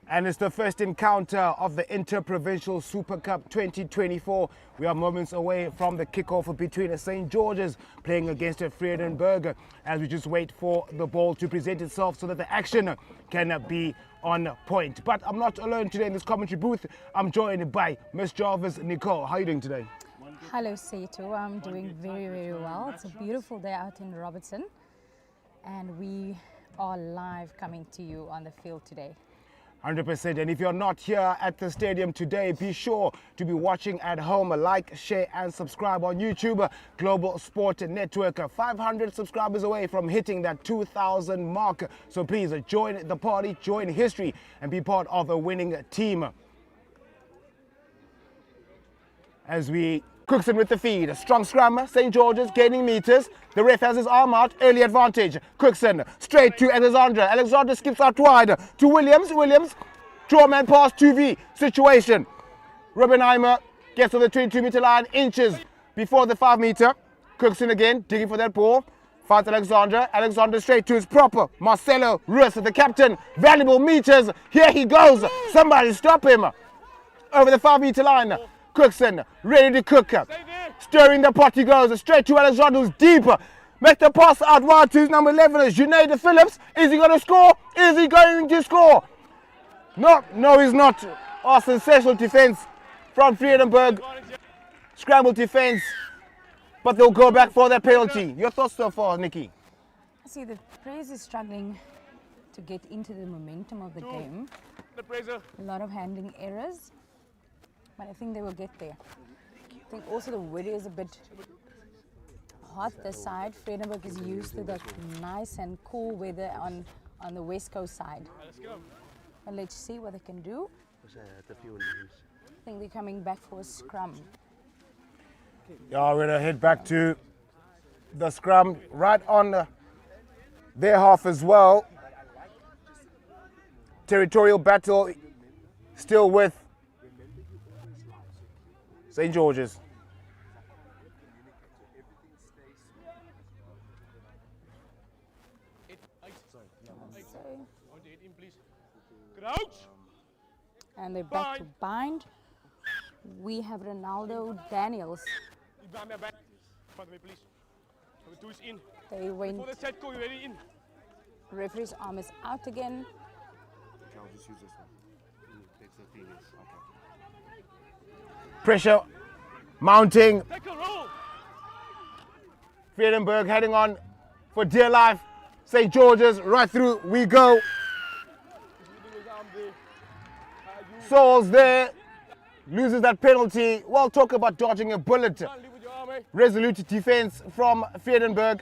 And it's the first encounter of the Inter-Provincial Super Cup 2024. We are moments away from the kickoff between St. George's playing against Vredenburg as we just wait for the ball to present itself so that the action can be on point. But I'm not alone today in this commentary booth. I'm joined by Miss Jarvis Nicole. How are you doing today? Hello, Seto. I'm doing very, very well. It's a beautiful day out in Robertson, and we are live coming to you on the field today. 100%. And if you're not here at the stadium today, be sure to be watching at home. Like, share and subscribe on YouTube. Global Sport Network, 500 subscribers away from hitting that 2,000 mark. So please join the party, join history and be part of a winning team. As we Cookson with the feed, a strong scrum, St. George's gaining meters. The ref has his arm out, early advantage. Cookson straight to Alexander. Alexander skips out wide to Williams. Williams, draw man pass 2v situation. Rubenheimer gets to the 22-meter line, inches before the 5-meter. Cookson again, digging for that ball. Finds Alexander. Alexander straight to his proper. Marcelo Ruiz, the captain. Valuable meters. Here he goes. Somebody stop him. Over the 5-meter line. Cookson, ready to cook. Stirring the pot, he goes straight to Alexander, who's deep. Make the pass out wide to his number 11, Junaid Phillips. Is he going to score? Is he going to score? No, he's not. Oh, sensational defense from Vredenburg. Scrambled defense, but they'll go back for that penalty. Your thoughts so far, Nikki? I see the Praise is struggling to get into the momentum of the game. A lot of handling errors, but I think they will get there. I think also the weather is a bit hot this side. Vredenburg is used to the nice and cool weather on the west coast side. But let's see what they can do. I think they're coming back for a scrum. Yeah, we're going to head back to the scrum right on their half as well. Territorial battle still with St. George's. And they're back to bind. We have Ronaldo Daniels. They went. Referee's arm is out again. Pressure mounting. Vredenburg heading on for dear life. St. George's right through we go. Souls there, loses that penalty. Well, talk about dodging a bullet. Resolute defense from Vredenburg.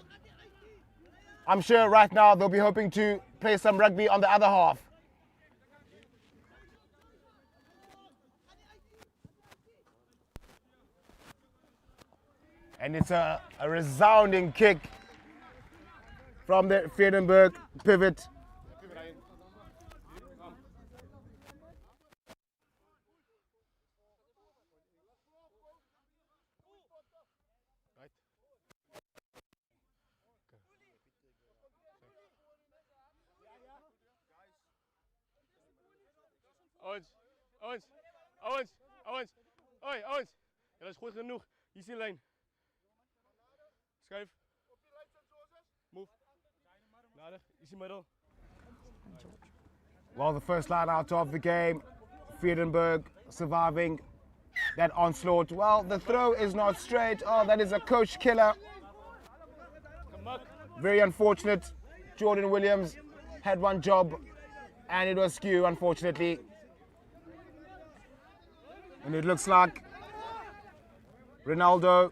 I'm sure right now they'll be hoping to play some rugby on the other half. And it's a resounding kick from the Vredenburg pivot. Owens. Ja, dat is goed genoeg. Hier is die lijn. Schuif. Move. Nadig. Is die middel. Well, the first line out of the game, Vredenburg surviving that onslaught. Well, the throw is not straight. Oh, that is a coach killer. Very unfortunate. Jordan Williams had one job and it was skew, unfortunately. And it looks like Ronaldo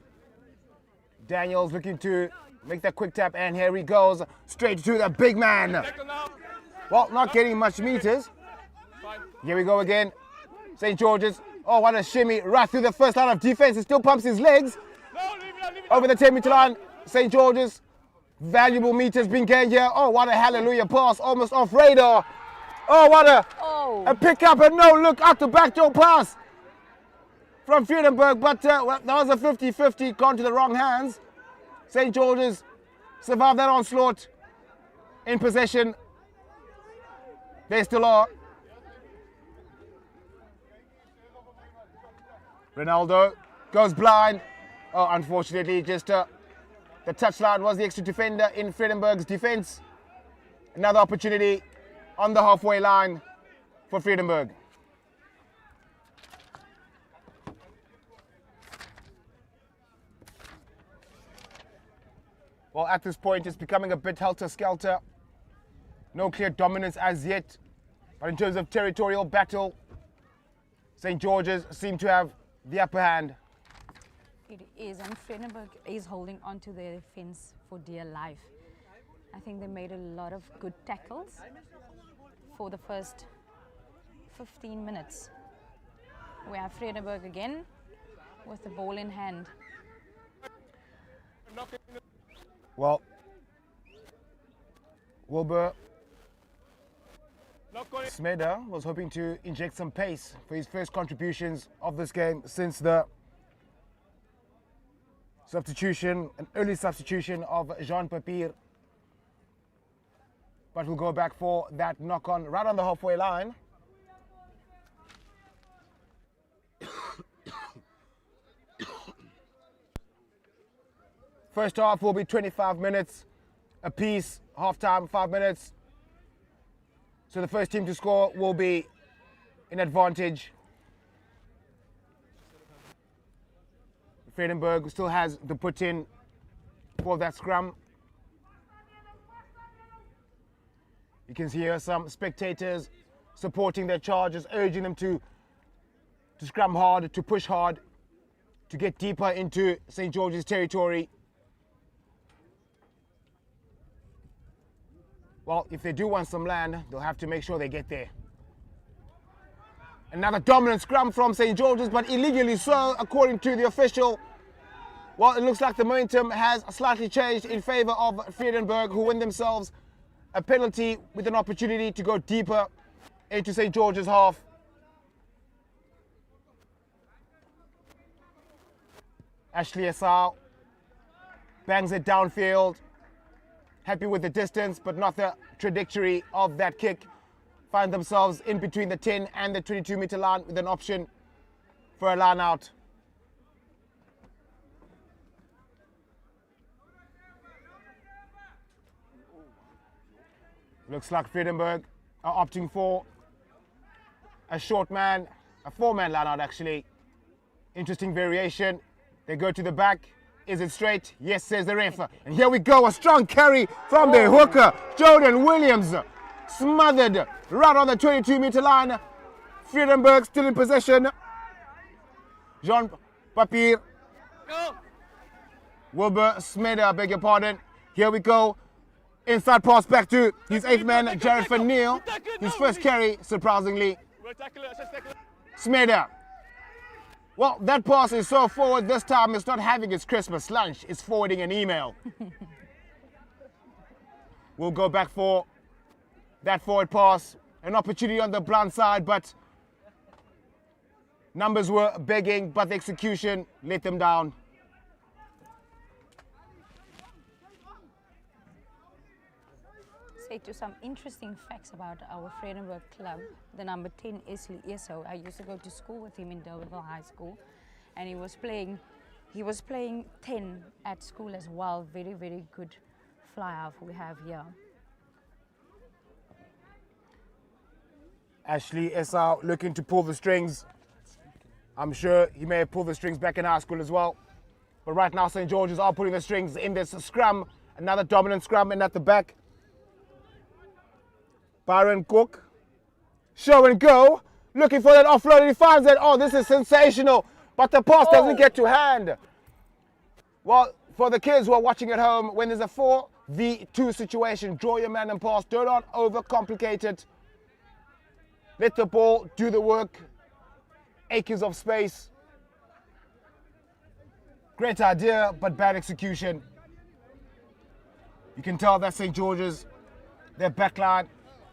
Daniels looking to make that quick tap, and here he goes straight to the big man. Well, not getting much meters. Here we go again. St. George's. Oh, what a shimmy right through the first line of defense. He still pumps his legs. Over the 10-meter line, St. George's. Valuable meters being gained here. Oh, what a hallelujah pass, almost off radar. Oh, what a pickup, and no look out the backdoor pass from Vredenburg, but well, that was a 50-50, gone to the wrong hands. St. George's survived that onslaught in possession. They still are. Ronaldo goes blind. Oh, unfortunately, just the touchline was the extra defender in Vredenburg's defense. Another opportunity on the halfway line for Vredenburg. Well, at this point, it's becoming a bit helter-skelter. No clear dominance as yet. But in terms of territorial battle, St. George's seem to have the upper hand. It is, and Vredenburg is holding on to their defense for dear life. I think they made a lot of good tackles for the first 15 minutes. We have Vredenburg again with the ball in hand. Well, Wilbur Smeder was hoping to inject some pace for his first contributions of this game since the substitution, an early substitution of Jean Papier. But we'll go back for that knock-on right on the halfway line. First half will be 25 minutes apiece, half-time 5 minutes. So the first team to score will be in advantage. Vredenburg still has the put in for that scrum. You can see here some spectators supporting their charges, urging them to scrum hard, to push hard, to get deeper into St. George's territory. Well, if they do want some land, they'll have to make sure they get there. Another dominant scrum from St. George's, but illegally so, according to the official. Well, it looks like the momentum has slightly changed in favor of Vredenburg, who win themselves a penalty with an opportunity to go deeper into St. George's half. Ashley Esau bangs it downfield. Happy with the distance, but not the trajectory of that kick. Find themselves in between the 10 and the 22-meter line with an option for a line out. Looks like Vredenburg are opting for a short man, a 4-man line out actually. Interesting variation. They go to the back. Is it straight? Yes, says the ref. And here we go, a strong carry from the hooker, Jordan Williams. Smothered right on the 22-meter line. Vredenburg still in possession. Jean Papier. Wilbur Smeder, I beg your pardon. Here we go. Inside pass back to his 8th man, Jared Van Neal. His first carry, surprisingly. Smeder. Well, that pass is so forward this time it's not having its Christmas lunch, it's forwarding an email. We'll go back for that forward pass. An opportunity on the blind side, but numbers were begging, but the execution let them down. Say to some interesting facts about our Vredenburg club. The number 10, Ashley Esau. I used to go to school with him in Durbell High School, and he was playing 10 at school as well. Very, very good fly-half we have here. Ashley Esau looking to pull the strings. I'm sure he may have pulled the strings back in high school as well. But right now, St. George's are putting the strings in this scrum. Another dominant scrum in at the back. Byron Cook, show and go, looking for that offload, and he finds it. Oh, this is sensational, but the pass doesn't get to hand. Well, for the kids who are watching at home, when there's a 4v2 situation, draw your man and pass. Do not overcomplicate it. Let the ball do the work. Acres of space. Great idea, but bad execution. You can tell that St. George's, their backline,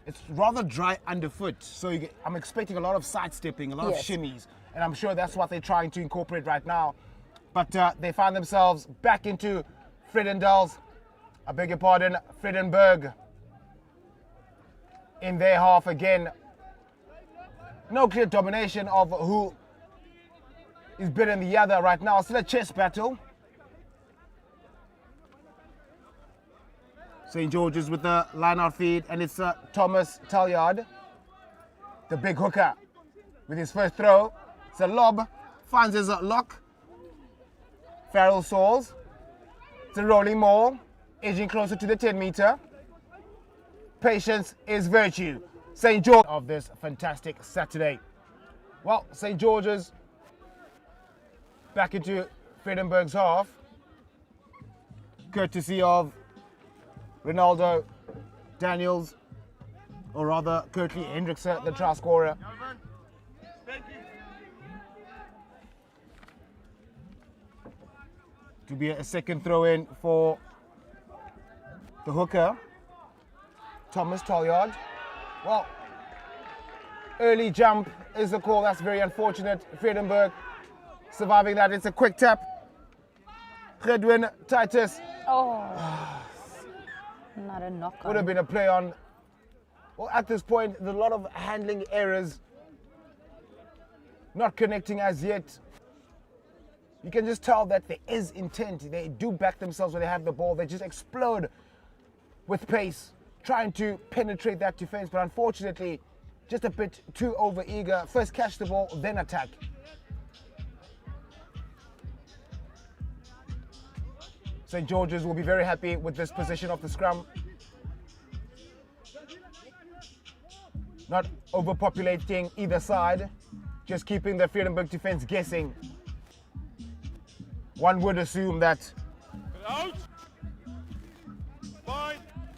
it's rather dry underfoot, so I'm expecting a lot of sidestepping, a lot of shimmies, and I'm sure that's what they're trying to incorporate right now. But they find themselves back into Vredenburg in their half again. No clear domination of who is better than the other right now. Still a chess battle. St. George's with the line-out feed, and it's Thomas Talyard, the big hooker, with his first throw. It's a lob, finds his lock. Farrell Sauls. It's a rolling maul, edging closer to the 10-meter. Patience is virtue. St. George of this fantastic Saturday. Well, St. George's back into Vredenburg's half, courtesy of Ronaldo Daniels, or rather Kurtley Hendrickse, the try scorer. To be a second throw in for the hooker, Thomas Talyard. Well, early jump is the call. That's very unfortunate. Vredenburg surviving that. It's a quick tap. Gedwin Titus. Oh, not a knock on. Would have been a play on. Well, at this point, there's a lot of handling errors. Not connecting as yet. You can just tell that there is intent. They do back themselves when they have the ball. They just explode with pace, trying to penetrate that defense. But unfortunately, just a bit too over-eager. First catch the ball, then attack. St. George's will be very happy with this position of the scrum. Not overpopulating either side, just keeping the Vredenburg defense guessing. One would assume that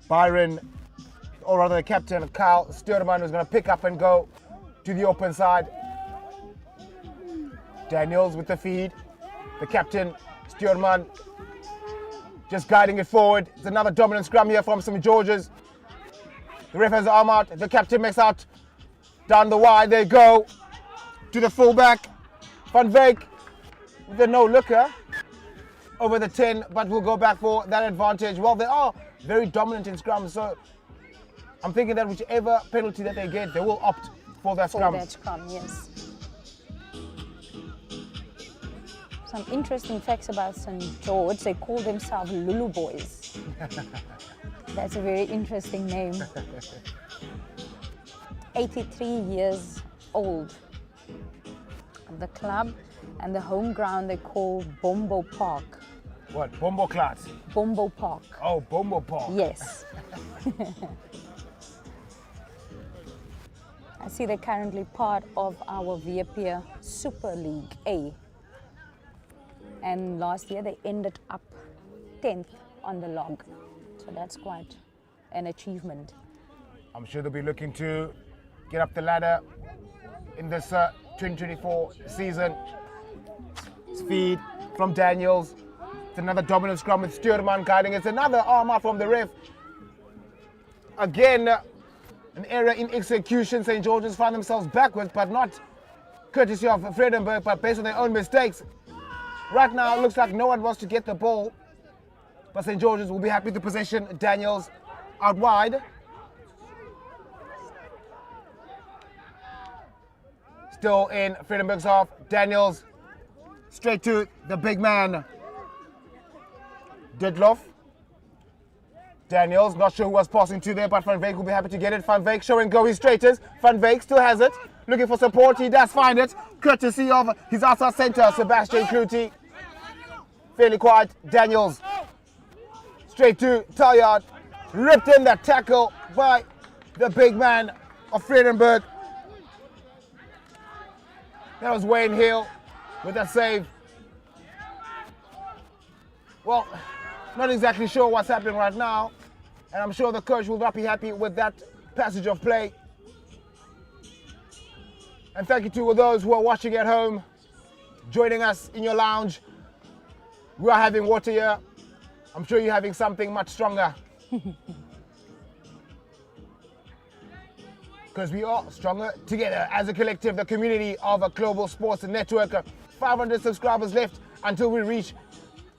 Byron, or rather the captain, Kyle Sturman, is going to pick up and go to the open side. Daniels with the feed. The captain, Sturman, just guiding it forward. It's another dominant scrum here from St. George's. The ref has the arm out. The captain makes out down the wide. They go to the fullback. Van Wyk with a no-looker over the 10, but will go back for that advantage. Well, they are very dominant in scrum, so I'm thinking that whichever penalty that they get, they will opt for that scrum. For that scrum, yes. Some interesting facts about St. George. They call themselves Lulu Boys. That's a very interesting name. 83 years old. The club and the home ground they call Bombo Park. What? Bombo class? Bombo Park. Oh, Bombo Park. Yes. I see they're currently part of our Viapia Super League A. And last year they ended up 10th on the log. So that's quite an achievement. I'm sure they'll be looking to get up the ladder in this 2024 season. Speed from Daniels. It's another dominant scrum with Sturman guiding. It's another arm out from the ref. Again, an error in execution. St. George's find themselves backwards, but not courtesy of Vredenburg, but based on their own mistakes. Right now, it looks like no one wants to get the ball, but St. George's will be happy to possession Daniels out wide. Still in Vredenburg's half. Daniels straight to the big man, Didloff. Daniels, not sure who was passing to there, but Van Wyk will be happy to get it. Van Wyk showing go his straighters. Van Wyk still has it. Looking for support. He does find it. Courtesy of his outside centre, Sebastian Clutie. Fairly quiet. Daniels. Straight to Talyard. Ripped in that tackle by the big man of Vredenburg. That was Wayne Hill with a save. Well, not exactly sure what's happening right now, and I'm sure the coach will not be happy with that passage of play. And thank you to all those who are watching at home, joining us in your lounge. We are having water here. I'm sure you're having something much stronger. Because we are stronger together as a collective, the community of a global sports network. 500 subscribers left until we reach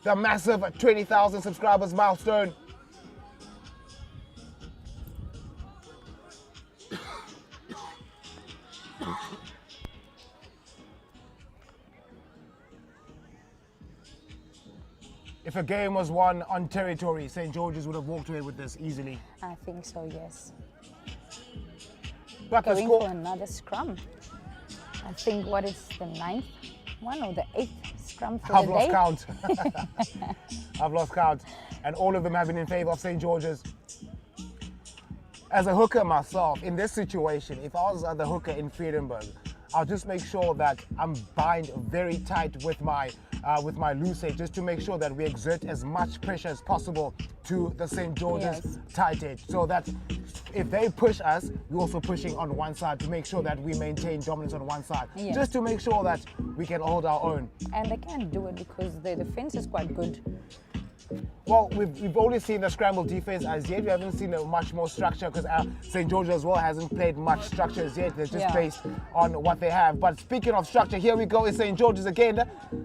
the massive 20,000 subscribers milestone. If a game was won on territory, St. George's would have walked away with this easily. I think so, yes. But the Going score, for another scrum. I think what is the 9th one or the 8th scrum for I've the lost day? count. I've lost count. And all of them have been in favor of St. George's. As a hooker myself, in this situation, if I was the hooker in Vredenburg, I'll just make sure that I'm bind very tight with my loose edge, just to make sure that we exert as much pressure as possible to the St. George's Yes. tight edge, so that if they push us, we're also pushing on one side to make sure that we maintain dominance on one side, Yes. just to make sure that we can hold our own. And they can do it because the defense is quite good. Well, we've only seen the scramble defense as yet. We haven't seen much more structure because St. George as well hasn't played much structure as yet. They're just Yeah. based on what they have. But speaking of structure, here we go. It's St. George's again.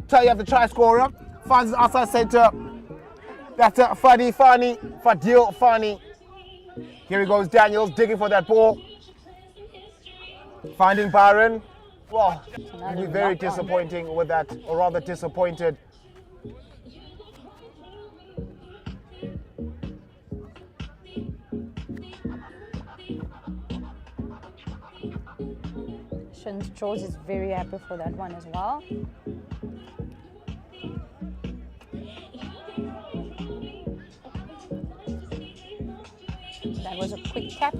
Tell you have the try scorer. Finds the outside center. That's Fadil Fani. Here he goes, Daniels digging for that ball. Finding Byron. Well, Another we'll be very knock on. disappointing with that, or rather disappointed. St. George is very happy for that one as well. That was a quick tap,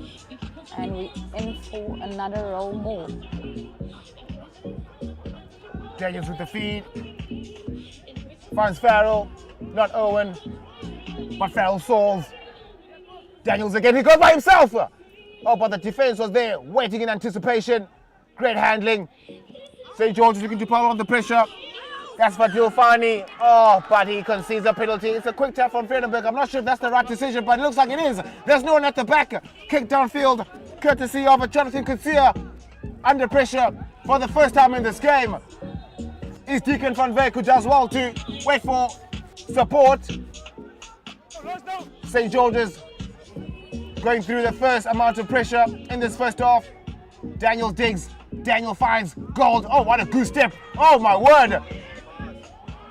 and we in for another roll more. Daniels with the feed. Finds Farrell. Not Owen, but Farrell solves. Daniels again. He goes by himself. Oh, but the defense was there, waiting in anticipation. Great handling. St. George is looking to pile on the pressure. That's for Dilfani. Oh, but he concedes a penalty. It's a quick tap from Vredenburg. I'm not sure if that's the right decision, but it looks like it is. There's no one at the back. Kick downfield, courtesy of Jonathan Kutsia. Under pressure for the first time in this game is Deacon van Veek, who does well to wait for support. St. George's going through the first amount of pressure in this first half. Daniel digs. Daniel finds gold. Oh, what a goose step. Oh, my word.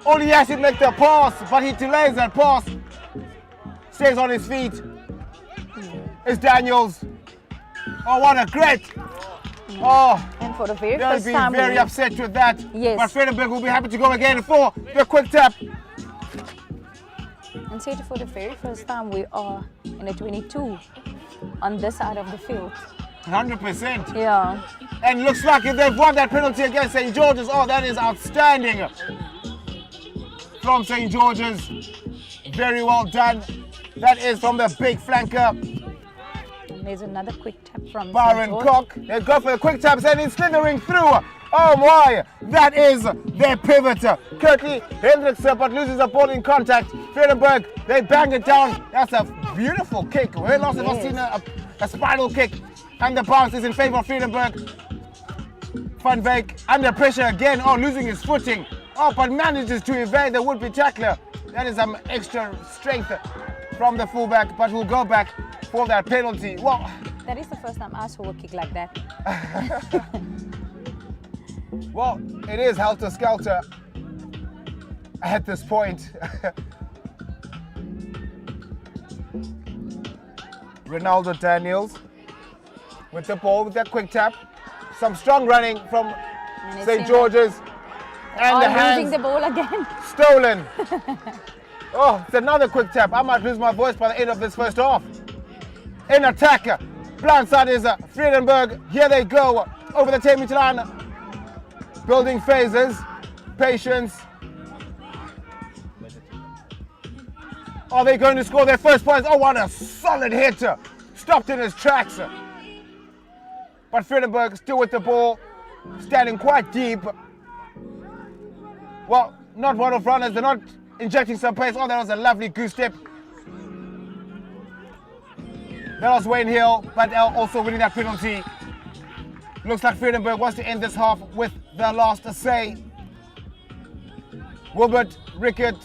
Only he has to make the pass, but he delays that pass. Stays on his feet. It's Daniels. Oh, what a great. Oh, And for the very they'll first be time, very we- upset with that. Yes. But Vredenburg will be happy to go again for the quick tap. and say for the very first time, we are in a 22 on this side of the field. 100%. Yeah. And looks like if they've won that penalty against St. George's, oh, that is outstanding from St. George's. Very well done. That is from the big flanker, And there's another quick tap from Byron St. George. Koch. They go for the quick taps and it's slithering through. Oh my, that is their pivot. Curtly Hendrickson, but loses the ball in contact. Vredenburg, they bang it down. That's a beautiful kick. When last have I seen a spiral kick? And the bounce is in favor of Vredenburg. Van Veek under pressure again. Oh, losing his footing. Oh, but manages to evade the would-be tackler. That is some extra strength from the fullback, but will go back for that penalty. Well, That is the first time I saw a kick like that. well, it is helter-skelter at this point. Ronaldo Daniels with the ball, with that quick tap. Some strong running from And it's St. in George's. And the losing hands the ball again. stolen. Oh, it's another quick tap. I might lose my voice by the end of this first half. In attack, blindside is Vredenburg. Here they go over the 10-meter line. Building phases, patience. Are they going to score their first points? Oh, what a solid hit. Stopped in his tracks. But Vredenburg still with the ball, standing quite deep. Well, not one of runners. They're not injecting some pace. Oh, that was a lovely goose step. That was Wayne Hill, but also winning that penalty. Looks like Vredenburg wants to end this half with the last say. Wilbert Rickert,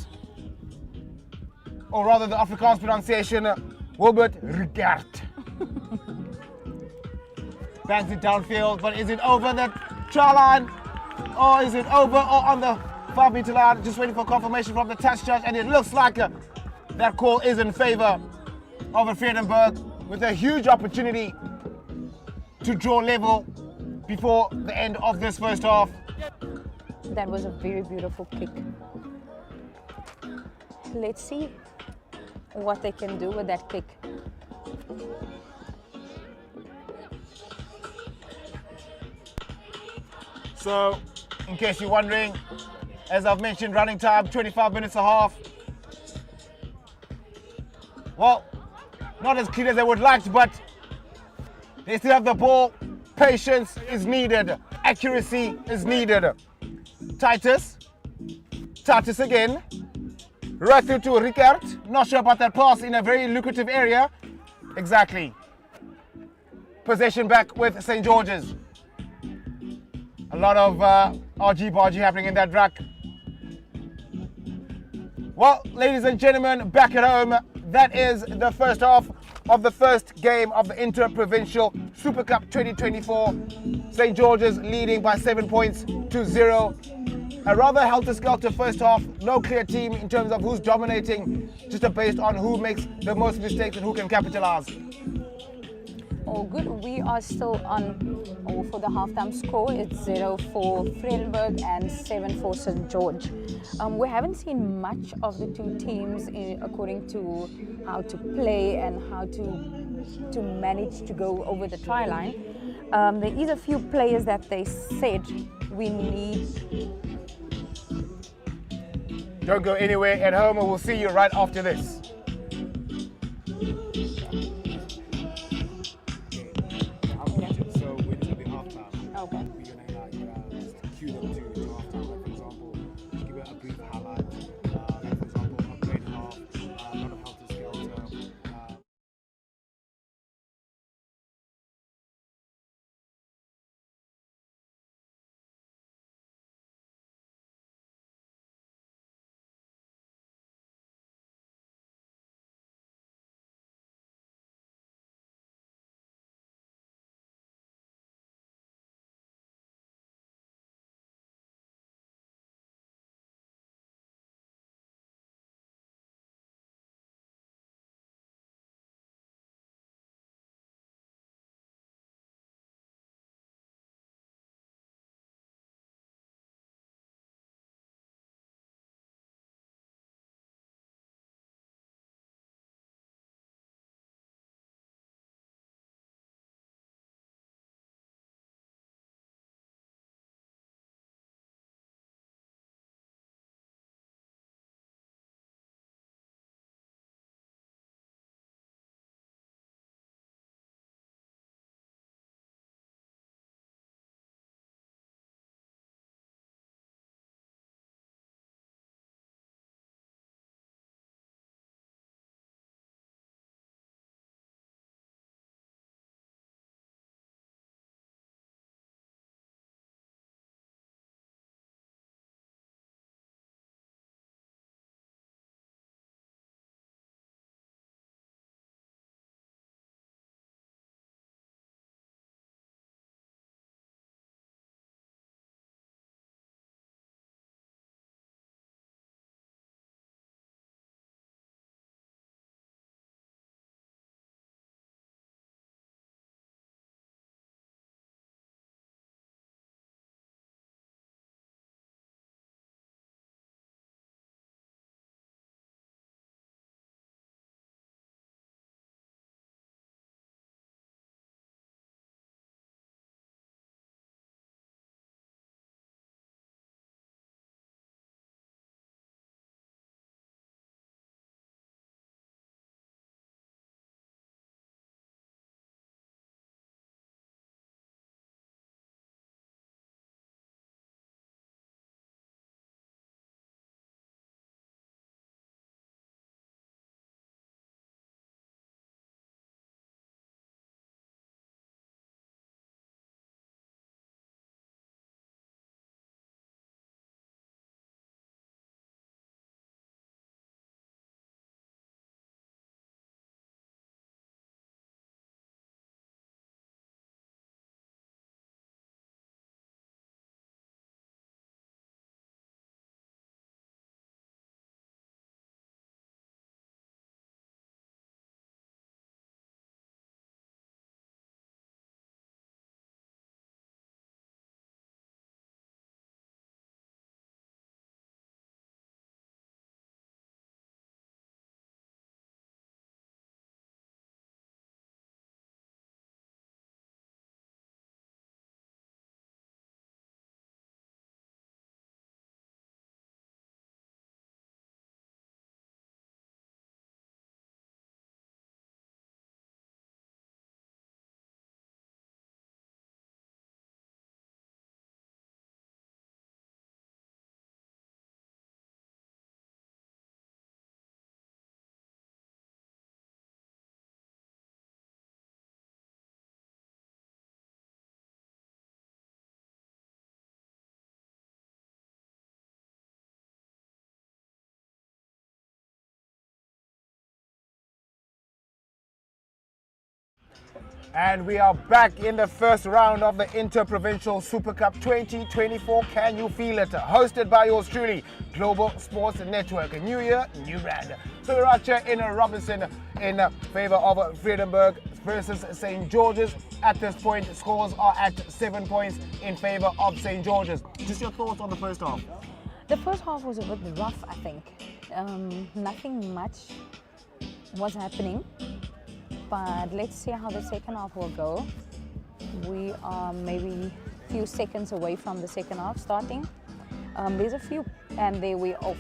or rather the Afrikaans pronunciation, Wilbert Rickert. Bangs it downfield, but is it over the try line? Or is it over or on the 5-meter line, just waiting for confirmation from the touch judge, and it looks like that call is in favor of Vredenburg, with a huge opportunity to draw level before the end of this first half. That was a very beautiful kick. Let's see what they can do with that kick. So, in case you're wondering, as I've mentioned, running time 25 minutes a half. Well, not as clean as I would like, but they still have the ball. Patience is needed. Accuracy is needed. Titus again. Right through to Ricard. Not sure about that pass in a very lucrative area. Exactly. Possession back with St. George's. A lot of argy-bargy happening in that ruck. Well, ladies and gentlemen, back at home, that is the first half of the first game of the Inter-Provincial Super Cup 2024. St. George's leading by 7 points to 0. A rather helter-skelter first half. No clear team in terms of who's dominating, just based on who makes the most mistakes and who can capitalize. All good. We are still on for the halftime score. It's 0 for Vredenburg and 7 for St. George. We haven't seen much of the two teams according to how to play and how to manage to go over the try line. There is a few players that they said we need. Don't go anywhere at home, and we'll see you right after this. And we are back in the first round of the Inter-Provincial Super Cup 2024. Can you feel it? Hosted by yours truly, Global Sports Network. A new year, new brand. So we're out here in Robertson in favor of Vredenburg versus St. George's. At this point, scores are at 7 points in favor of St. George's. Just your thoughts on the first half? The first half was a bit rough, I think. Nothing much was happening. But let's see how the second half will go. We are maybe a few seconds away from the second half starting. There's a few, and there we're off.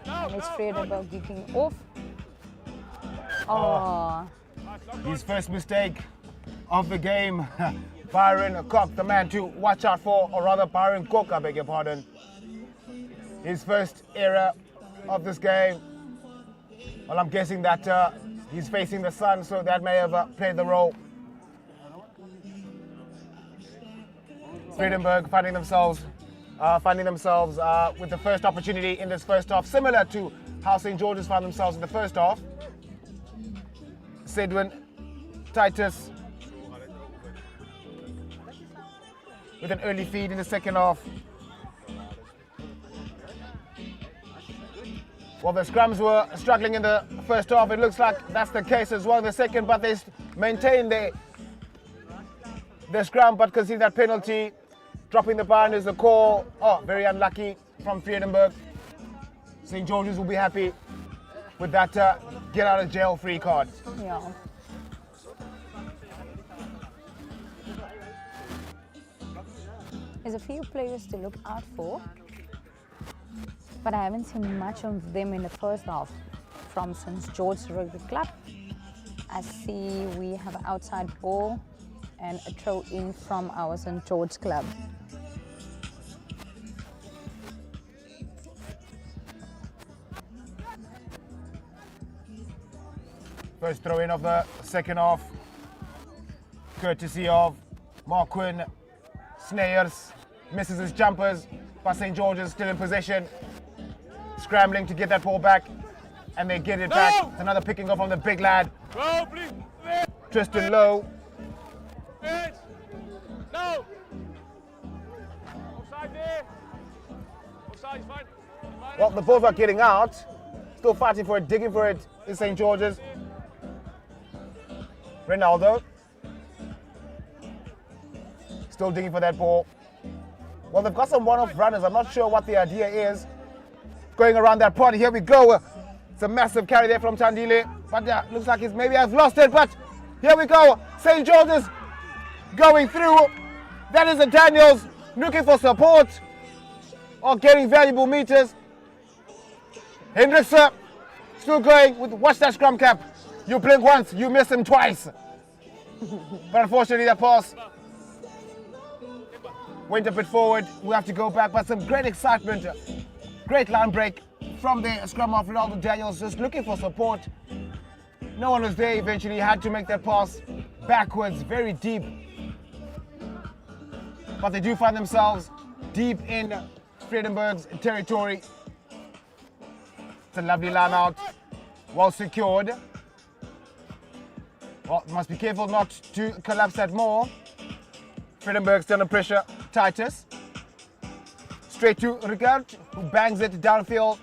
And it's Vredenburg kicking off. Oh. His first mistake of the game. Byron Cock, the man to watch out for, or rather Byron Cook, I beg your pardon. His first error of this game. Well, I'm guessing that he's facing the sun, so that may have played the role. Vredenburg finding themselves with the first opportunity in this first half, similar to how St. George's found themselves in the first half. Sedwin Titus with an early feed in the second half. Well, the scrums were struggling in the first half. It looks like that's the case as well in the second, but they maintain their scrum, but concede that penalty. Dropping the bind is the call. Oh, very unlucky from Vredenburg. St. George's will be happy with that get out of jail free card. Yeah. There's a few players to look out for, but I haven't seen much of them in the first half from St. George's Rugby Club. I see we have an outside ball and a throw in from our St. George's Club. First throw in of the second half, courtesy of Marquin Snayers. Misses his jumpers, but St. George's still in possession. Scrambling to get that ball back, and they get it back. It's another picking up from the big lad. Tristan Lowe. No! Offside there. Offside is fine. Well, the balls are getting out. Still fighting for it, digging for it in St. George's. Ronaldo. Still digging for that ball. Well, they've got some one-off runners. I'm not sure what the idea is. Going around that pod. Here we go. It's a massive carry there from Tandile. But looks like he's maybe has lost it. But here we go. St. George's going through. That is a Daniels looking for support or getting valuable meters. Hendrickson still going with watch that scrum cap. You blink once, you miss him twice. But unfortunately that pass went a bit forward. We have to go back, but some great excitement. Great line break from the scrum of Ronaldo Daniels, just looking for support. No one was there. Eventually he had to make that pass backwards, very deep. But they do find themselves deep in Vredenburg's territory. It's a lovely line out, well secured. Well, must be careful not to collapse that more. Vredenburg still under pressure. Titus. Straight to Ricard, who bangs it downfield.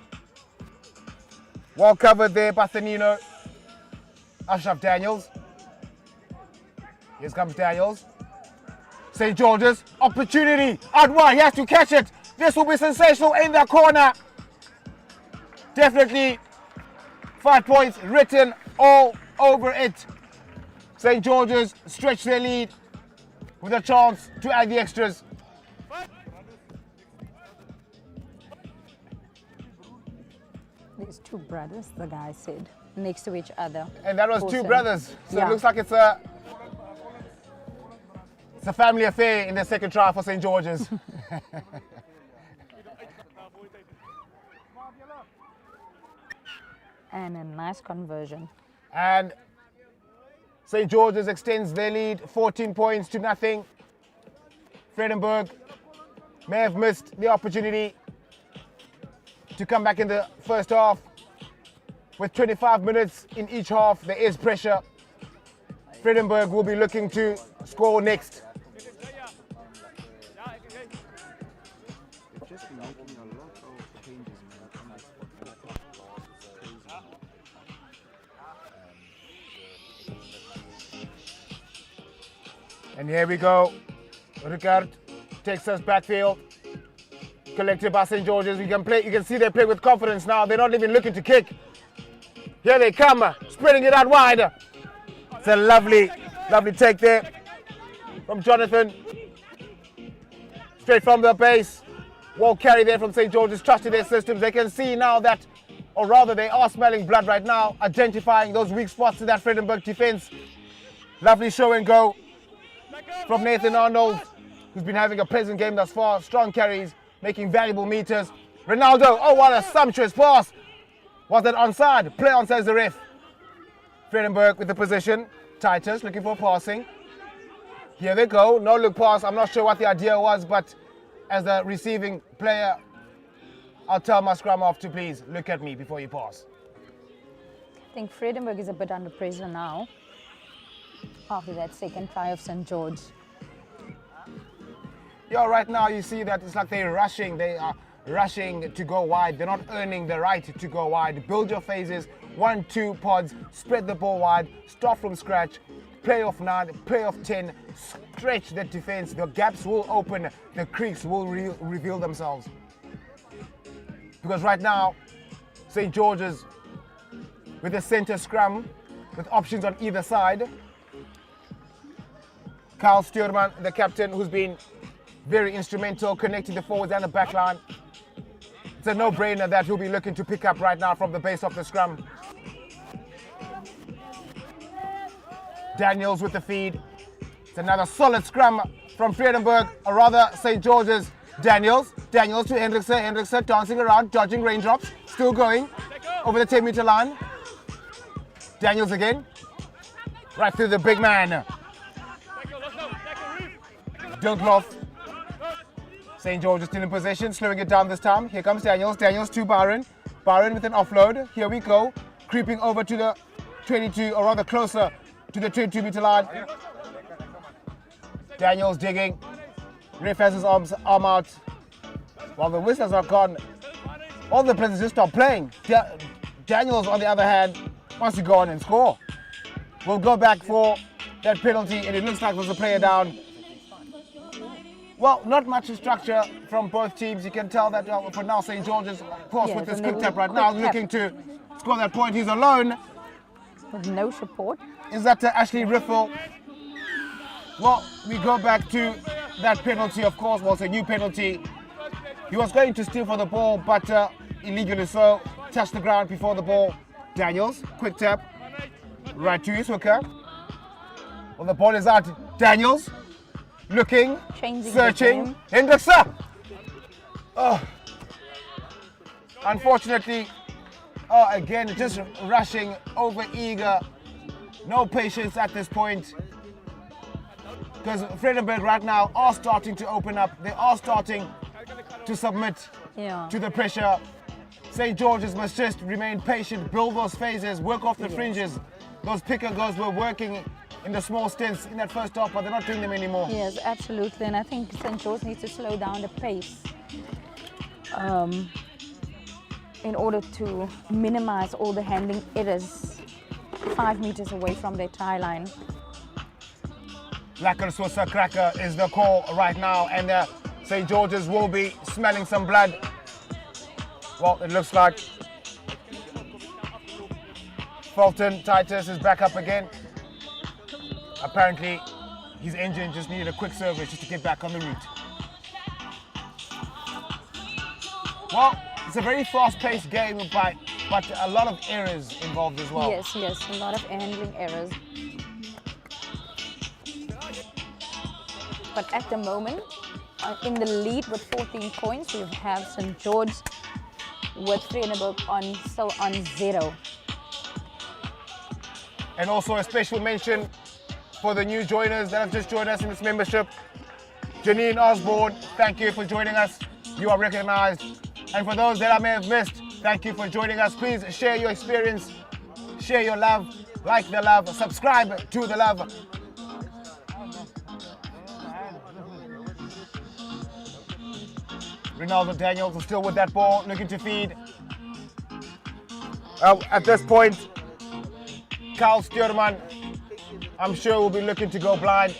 Well covered there by Thanino. Ashraf Daniels. Here comes Daniels. St. George's, opportunity. Out wide, he has to catch it. This will be sensational in the corner. Definitely 5 points written all over it. St. George's stretch their lead with a chance to add the extras. There's two brothers, the guy said, next to each other. And that was two Awesome. brothers. So Yeah. it looks like it's a family affair in the second try for St. George's. And a nice conversion. And St. George's extends their lead 14 points to nothing. Vredenburg may have missed the opportunity to come back in the first half. With 25 minutes in each half, there is pressure Vredenburg will be looking to score next. And here we go. Ricard takes us backfield. Collected by St. George's. You can see they play with confidence now. They're not even looking to kick. Here they come, spreading it out wide. It's a lovely take there from Jonathan. Straight from the base. Well carry there from St. George's, trusting their systems. They can see now that, or rather they are smelling blood right now, identifying those weak spots in that Vredenburg defense. Lovely show and go from Nathan Arnold, who's been having a pleasant game thus far. Strong carries, making valuable meters. Ronaldo, oh what a sumptuous pass. Was that onside? Play on, says the ref. Vredenburg with the position. Titus looking for passing. Here they go, no look pass. I'm not sure what the idea was, but as the receiving player, I'll tell my scrum off to please look at me before you pass. I think Vredenburg is a bit under pressure now after that second try of St. George. Yeah, right now you see that it's like they're rushing. They are rushing to go wide. They're not earning the right to go wide. Build your phases, 1-2 pods, spread the ball wide, start from scratch, play off 9, play off 10, stretch the defense. The gaps will open, the creeks will reveal themselves. Because right now, St. George's with the center scrum, with options on either side. Carl Stuurman, the captain, who's been very instrumental connecting the forwards and the back line. It's a no-brainer that he'll be looking to pick up right now from the base of the scrum. Daniels with the feed. It's another solid scrum from Vredenburg, or rather St. George's. Daniels to Hendriksen. Hendriksen dancing around, dodging raindrops. Still going over the 10-meter line. Daniels again. Right through the big man. Dunkloff. St. George is still in possession, slowing it down this time. Here comes Daniels. Daniels to Byron. Byron with an offload. Here we go. Creeping over to the 22, or rather closer to the 22-meter line. Daniels digging. Ref has his arm out. While the whistles are gone, all the players just stop playing. Daniels, on the other hand, wants to go on and score. We'll go back for that penalty, and it looks like there's a player down. Well, not much structure from both teams. You can tell that for now St. George's, of course, with this quick tap right now, looking to score that point. He's alone. With no support. Is that Ashley Riffle? Well, we go back to that penalty, of course. Well, it's a new penalty. He was going to steal for the ball, but illegally so. Touched the ground before the ball. Daniels, quick tap. Right to his hooker. Well, the ball is out. Daniels. Looking, changing, searching, Hendriksen. Oh. Unfortunately, again, just rushing, over eager, no patience at this point. Because Vredenburg right now are starting to open up. They are starting to submit to the pressure. St. George's must just remain patient, build those phases, work off the fringes. Those pick and goes were working in the small stints in that first half, but they're not doing them anymore. Yes, absolutely. And I think St. George needs to slow down the pace in order to minimize all the handling errors 5 meters away from their tie line. Lekker Sosa Cracker is the call right now, and St. George's will be smelling some blood. Well, it looks like Fulton Titus is back up again. Apparently, his engine just needed a quick service just to get back on the route. Well, it's a very fast-paced game, but a lot of errors involved as well. Yes, a lot of handling errors. But at the moment, in the lead with 14 points, we have St. George with Vredenburg still on 0. And also a special mention for the new joiners that have just joined us in this membership. Janine Osborne, thank you for joining us. You are recognized. And for those that I may have missed, thank you for joining us. Please share your experience, share your love, like the love, subscribe to the love. Ronaldo Daniels is still with that ball, looking to feed. At this point, Carl Stuurman, I'm sure will be looking to go blind.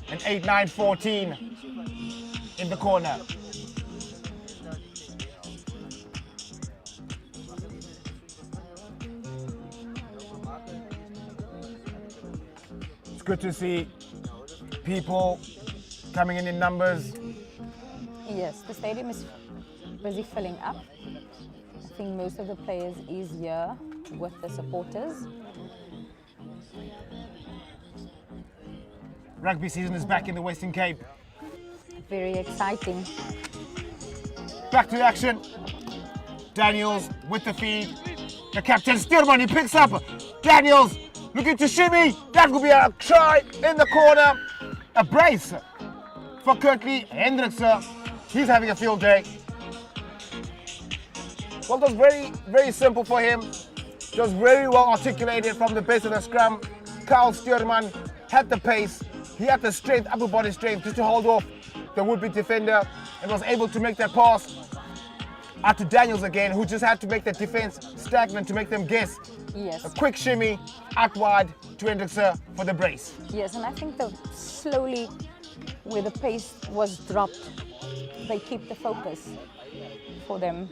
An 8-9-14 in the corner. It's good to see people coming in numbers. Yes, the stadium is busy filling up. I think most of the players is here with the supporters. Rugby season is back in the Western Cape. Very exciting. Back to action. Daniels with the feed. The captain Stuurman, he picks up. Daniels looking to shimmy. That will be a try in the corner. A brace for Curtly Hendriksen. He's having a field day. Well, it was very, very simple for him. It was very well articulated from the base of the scrum. Carl Stuurman had the pace. He had the strength, upper body strength, just to hold off the would-be defender and was able to make that pass out to Daniels again, who just had to make that defense stagnant to make them guess. Yes. A quick shimmy out wide to Hendriksen for the brace. Yes, and I think that slowly, where the pace was dropped, they keep the focus for them.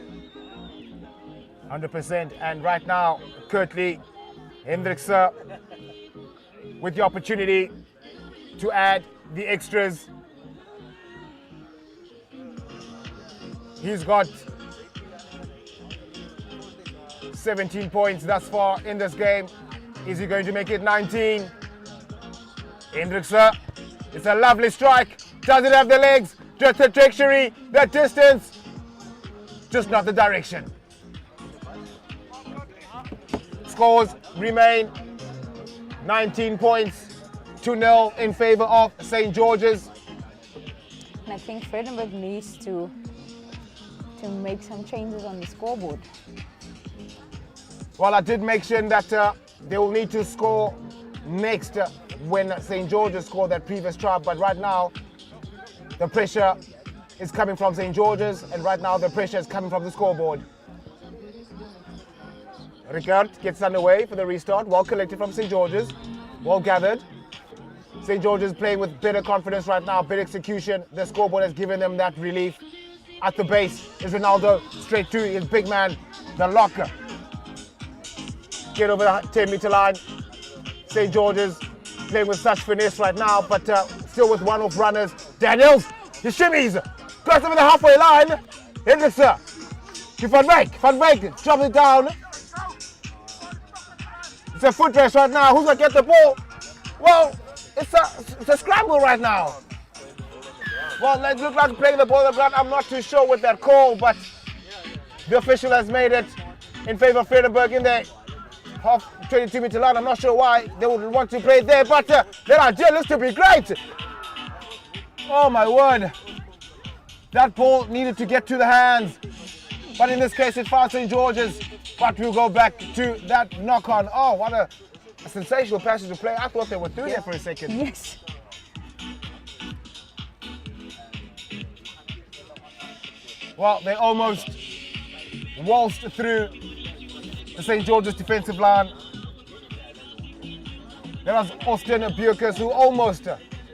100%. And right now, Curtly Hendriksen with the opportunity to add the extras. He's got 17 points thus far in this game. Is he going to make it 19? Hendriksen, it's a lovely strike. Does it have the legs, just the trajectory, the distance, just not the direction. Scores remain 19 points, 2-0 in favor of St. George's. And I think Vredenburg needs to make some changes on the scoreboard. Well, I did mention that they will need to score next when St. George's scored that previous try, but right now the pressure is coming from St. George's, and right now the pressure is coming from the scoreboard. Ricard gets underway for the restart, well collected from St. George's, well gathered. St. George's playing with better confidence right now, better execution. The scoreboard has given them that relief. At the base is Ronaldo, straight to his big man, the locker. Get over the 10-meter line. St. George's playing with such finesse right now, but still with one-off runners. Daniels, he shimmies, cross over the halfway line. Hendriksen to Van Wyk drops it down. It's a foot race right now. Who's gonna get the ball? Well, it's a scramble right now. Well, it looks like playing the ball on the ground. I'm not too sure with that call, but the official has made it in favor of Vredenburg in the half 22-meter line. I'm not sure why they would want to play it there, but their idea looks to be great. Oh my word. That ball needed to get to the hands, but in this case it found St. George's. But we'll go back to that knock-on. Oh, what a sensational passage of play. I thought they were through there for a second. Yes. Well, they almost waltzed through the St. George's defensive line. There was Austin Bierkes who almost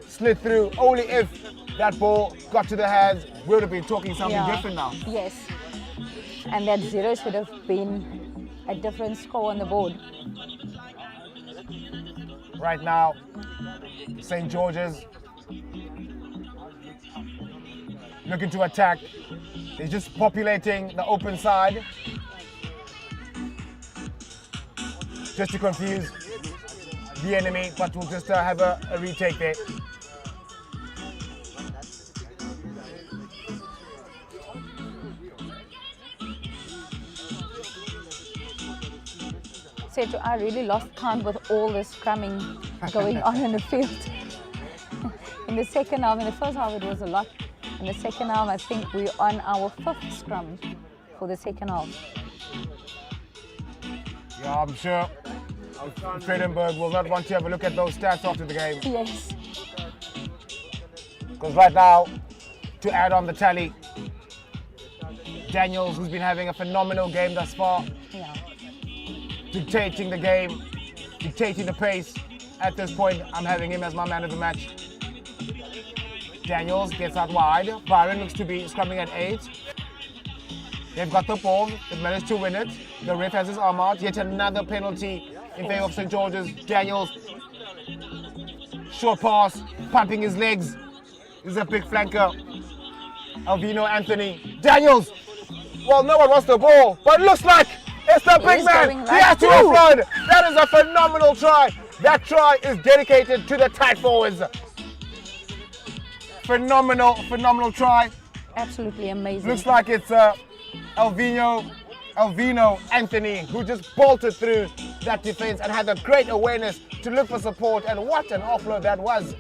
slid through. Only if that ball got to the hands, we would have been talking something different now. Yes. And that 0 should have been a different score on the board. Right now, St. George's looking to attack. They're just populating the open side just to confuse the enemy, but we'll just have a retake there. Seto, I really lost count with all this scrumming going on in the field. In the second half, in the first half it was a lot. In the second half, I think we're on our 5th scrum for the second half. Yeah, I'm sure Vredenburg will not want to have a look at those stats after the game. Yes. Because right now, to add on the tally, Daniels, who's been having a phenomenal game thus far, Yeah. dictating the game, dictating the pace. At this point, I'm having him as my man of the match. Daniels gets out wide. Byron looks to be scrumming at 8. They've got the ball. They've managed to win it. The ref has his arm out. Yet another penalty in favor of St. George's. Daniels, short pass, pumping his legs. He's a big flanker. Alvino Anthony. Daniels. Well, no one wants the ball, but it looks like it's the big man. He has to offload. That is a phenomenal try. That try is dedicated to the tight forwards. Phenomenal try. Absolutely amazing. Looks like it's Alvino Anthony who just bolted through that defense and had a great awareness to look for support, and what an offload that was.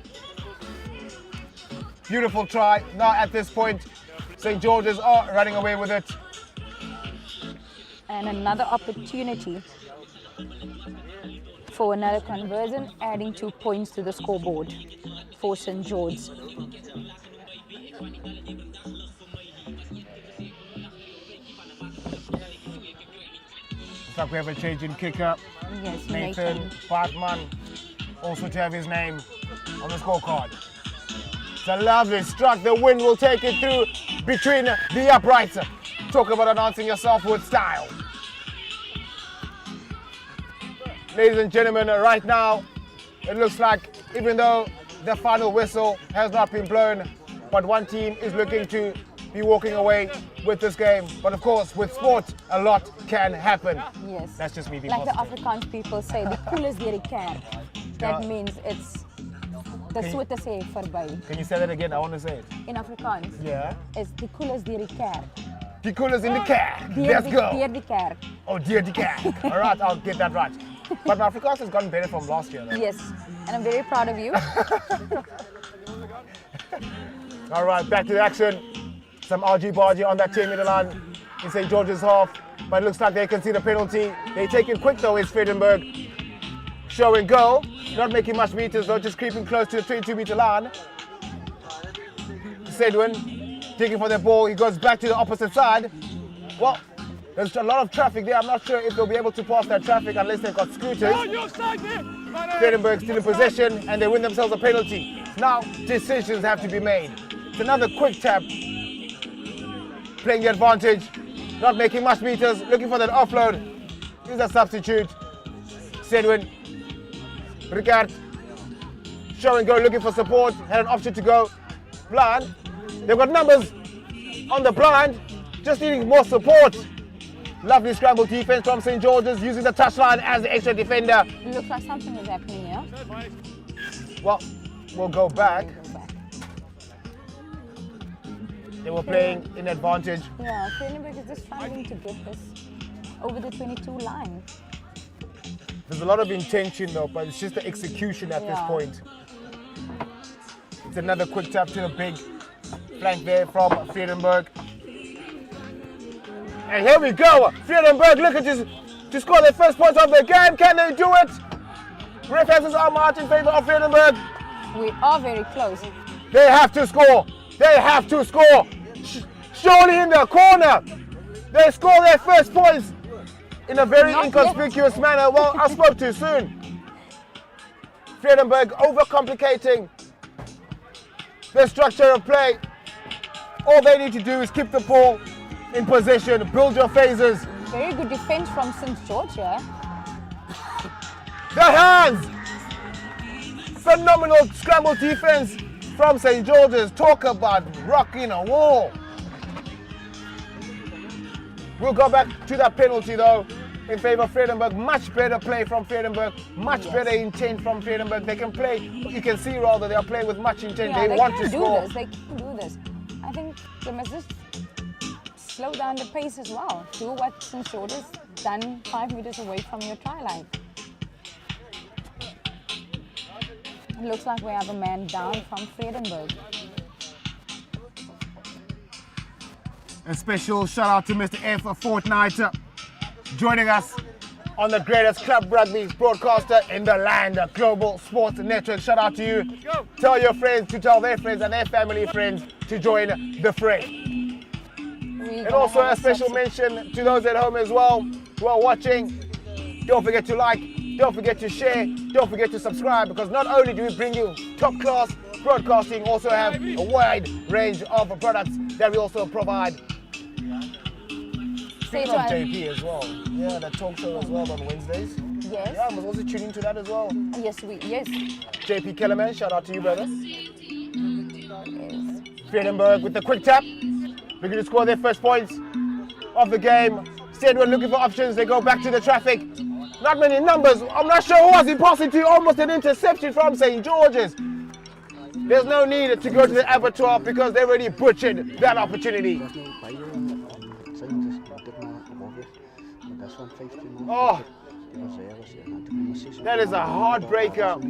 Beautiful try. Now at this point, St. George's are running away with it. And another opportunity for another conversion, adding 2 points to the scoreboard for St. George's. Looks like we have a change in kicker. Yes, Nathan Bartman, also to have his name on the scorecard. It's a lovely struck. The wind will take it through between the uprights. Talk about announcing yourself with style. Ladies and gentlemen, right now, it looks like even though the final whistle has not been blown, but one team is looking to be walking away with this game. But of course, with sport, a lot can happen. Yes. That's just me being like positive. the Afrikaans people say, the coolest die care. That means it's the sweetest say verby. Can you say that again? I want to say it. In Afrikaans, Yeah. it's the coolest die care. The coolest in the car. Let's go. Dear the care. Oh, dear the car. All right, I'll get that right. But my Afrikaans has gotten better from last year, though. Yes, and I'm very proud of you. All right, back to the action. Some argy-bargy on that 10-meter line in St. George's half. But it looks like they can see the penalty. They take it quick, though, it's Vredenburg. Show and go. Not making much meters, though, just creeping close to the 22-meter line. Sedwin digging for the ball. He goes back to the opposite side. Well, there's a lot of traffic there. I'm not sure if they'll be able to pass that traffic unless they've got scooters. Vredenburg still in possession, and they win themselves a penalty. Now, decisions have to be made. It's another quick tap. Playing the advantage. Not making much meters. Looking for that offload. Here's a substitute. Sedwin. Ricard. Show and go, looking for support. Had an option to go. Blind. They've got numbers on the blind. Just needing more support. Lovely scramble defense from St. George's, using the touchline as the extra defender. It looks like something is happening here. Well, we'll go back. They were playing in advantage. Yeah, Vredenburg is just struggling to get this over the 22 line. There's a lot of intention though, but it's just the execution at this point. It's another quick tap to the big flank there from Vredenburg. And here we go. Vredenburg looking to score their first points of the game. Can they do it? Ref has his arm out in favor of Vredenburg. We are very close. They have to score. They have to score. Surely in the corner. They score their first points in a very inconspicuous manner. Well, I spoke too soon. Vredenburg overcomplicating the structure of play. All they need to do is keep the ball in possession, build your phases. Very good defense from St. George here. The hands! Phenomenal scramble defense from St. George's. Talk about rocking a wall. We'll go back to that penalty though in favor of Vredenburg. Much better play from Vredenburg. Much better intent from Vredenburg. They can play, you can see rather, they are playing with much intent. Yeah, they want to score. They can do this. I think they must just slow down the pace as well. Do what St. George has done 5 meters away from your try line. It looks like we have a man down from Vredenburg. A special shout out to Mr. F, a fortnight, joining us on the greatest club rugby broadcaster in the land, Global Sports Network. Shout out to you. Tell your friends to tell their friends and their family friends to join the fray. And also a special mention to those at home as well who are watching. Don't forget to like, don't forget to share, don't forget to subscribe, because not only do we bring you top class broadcasting, also have a wide range of products that we also provide. Speaking of JP as well, yeah, that talk show as well on Wednesdays. Yes. Yeah, I was also tuning to that as well. Yes, yes. JP Kellerman, shout out to you, brother. Yes. Vredenburg with the quick tap, looking to score their first points of the game. Said we're looking for options, they go back to the traffic. Not many numbers, I'm not sure who was he passing to, almost an interception from St. George's. There's no need to go to the abattoir because they already butchered that opportunity. Oh, that is a heartbreaker.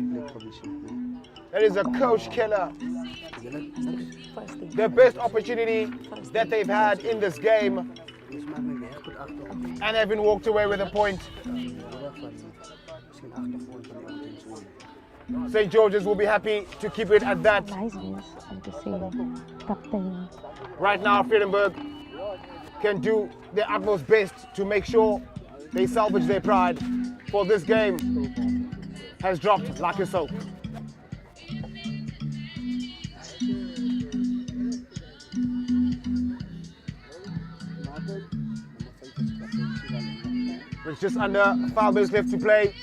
That is a coach killer. The best opportunity that they've had in this game, and they've been walked away with a point. St. George's will be happy to keep it at that. Right now, Vredenburg can do their utmost best to make sure they salvage their pride, for this game has dropped like a soap. With just under 5 minutes left to play,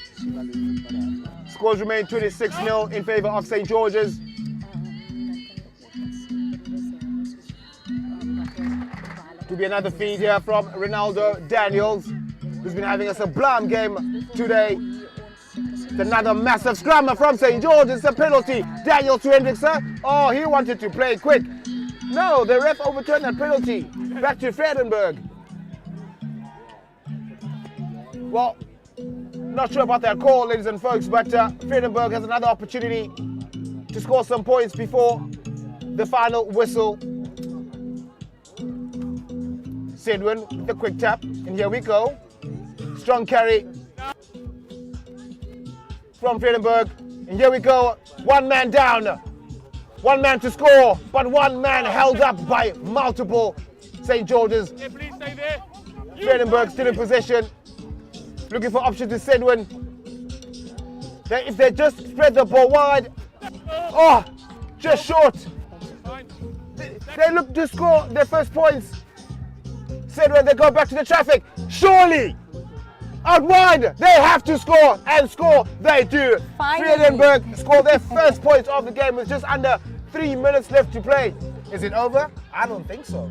scores remain 26-0 in favor of St. George's. To be another feed here from Ronaldo Daniels, who's been having a sublime game today. It's another massive scrum from St. George's. It's a penalty. Daniels to Hendrickson. Oh, he wanted to play quick. No, the ref overturned that penalty. Back to Vredenburg. Well, not sure about that call, ladies and folks, but Vredenburg has another opportunity to score some points before the final whistle. Sidwin with the quick tap, and here we go. Strong carry from Vredenburg, and here we go. One man down, one man to score, but one man held up by multiple St. George's. Vredenburg still in possession, looking for options to Sidwin. If they just spread the ball wide, oh, just short. They look to score their first points. Sidwin, they go back to the traffic. Surely, out wide, they have to score, and score they do. Vredenburg score their first points of the game with just under 3 minutes left to play. Is it over? I don't think so.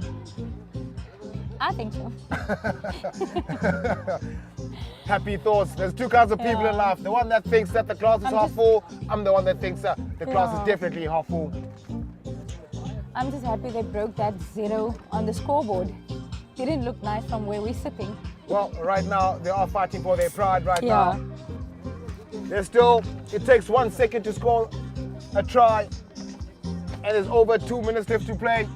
I think so. Happy thoughts. There's two kinds of people in life. The one that thinks that the glass is half full. I'm the one that thinks that the glass is definitely half full. I'm just happy they broke that 0 on the scoreboard. Didn't look nice from where we're sitting. Well, right now they are fighting for their pride right now. There's still, it takes 1 second to score a try, and there's over 2 minutes left to play.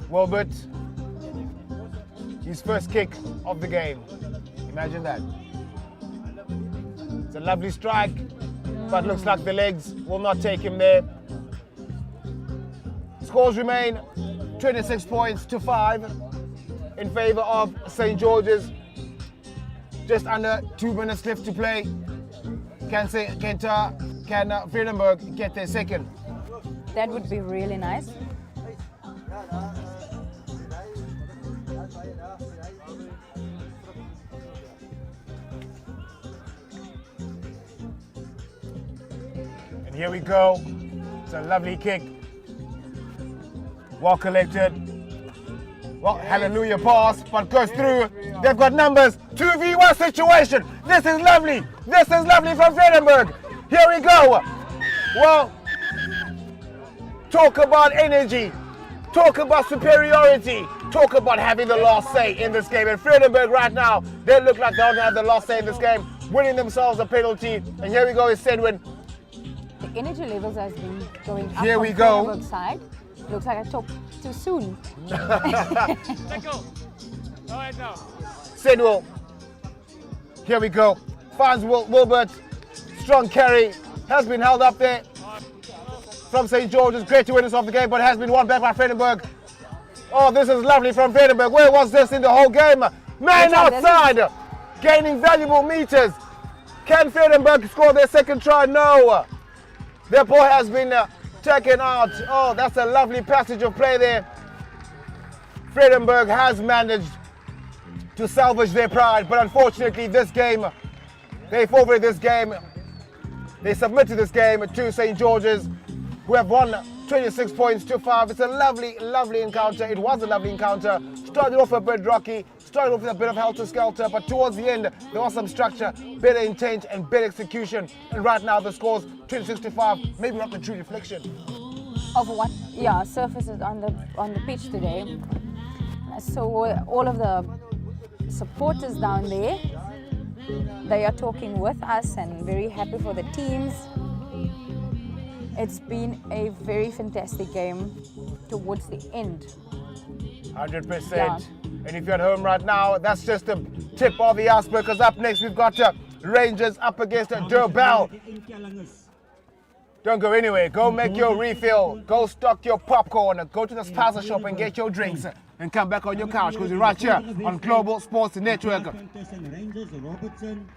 Wilbert, his first kick of the game. Imagine that. It's a lovely strike, but looks like the legs will not take him there. Scores remain 26 points to 5 in favor of St. George's. Just under 2 minutes left to play. Can Vredenburg get their second? That would be really nice. And here we go. It's a lovely kick. Well collected. Well, hallelujah pass, but goes through. They've got numbers. 2v1 situation. This is lovely. This is lovely from Vredenburg. Here we go. Well, talk about energy. Talk about superiority. Talk about having the last say in this game. And Vredenburg right now, they look like they don't have the last say in this game, winning themselves a penalty. And here we go is Sedwin. The energy levels has been going up here on we go. Vredenburg's side. Looks like I talked too soon. Let go. All right now. Sidwell. Here we go. Fans Wilbert. Strong carry. Has been held up there from St. George's. Great to witness of the game, but has been won back by Vredenburg. Oh, this is lovely from Vredenburg. Where was this in the whole game? Man outside. Gaining valuable meters. Can Vredenburg score their second try? No. Their ball has been taken out. Oh, that's a lovely passage of play there. Vredenburg has managed to salvage their pride, but unfortunately this game, they forfeited this game. They submitted this game to St. George's, who have won 26 points to 5. It's a lovely, lovely encounter. It was a lovely encounter. Started off a bit rocky, started off with a bit of helter-skelter, but towards the end, there was some structure, better intent, and better execution. And right now, the score's 26 to 5. Maybe not the true reflection Of what, yeah, surfaces on the pitch today. So all of the supporters down there, they are talking with us and very happy for the teams. It's been a very fantastic game towards the end. 100%. Yeah. And if you're at home right now, that's just the tip of the iceberg, because up next we've got Rangers up against Durbell. Don't go anywhere. Go make your refill. Go stock your popcorn. Go to the spaza shop and get your drinks. And come back on your couch, because you're right here on Global Sports Network. Robertson.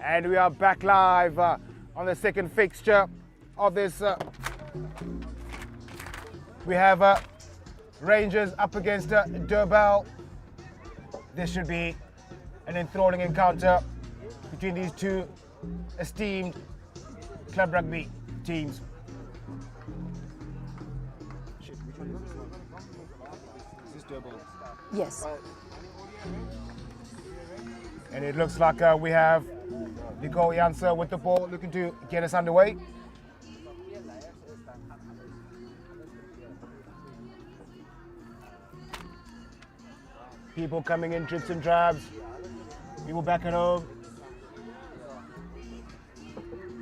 And we are back live on the second fixture of this. We have Rangers up against Durbell. This should be an enthralling encounter between these two esteemed club rugby teams. Yes. And it looks like we have Nicole Janssen with the ball, looking to get us underway. People coming in drips and drabs. People back at home.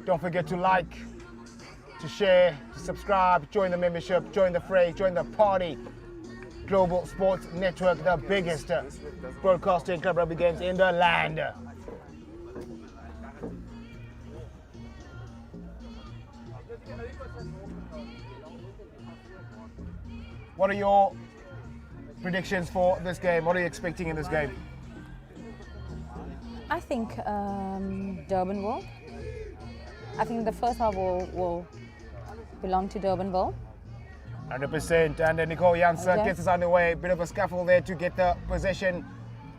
Don't forget to like, to share, to subscribe, join the membership, join the fray, join the party. Global Sports Network, the biggest broadcasting club rugby games in the land. What are your predictions for this game? What are you expecting in this game? I think Durban will. I think the first half will belong to Durbanville. 100%, and Nicole Janssen Okay. gets us underway. Bit of a scuffle there to get the possession.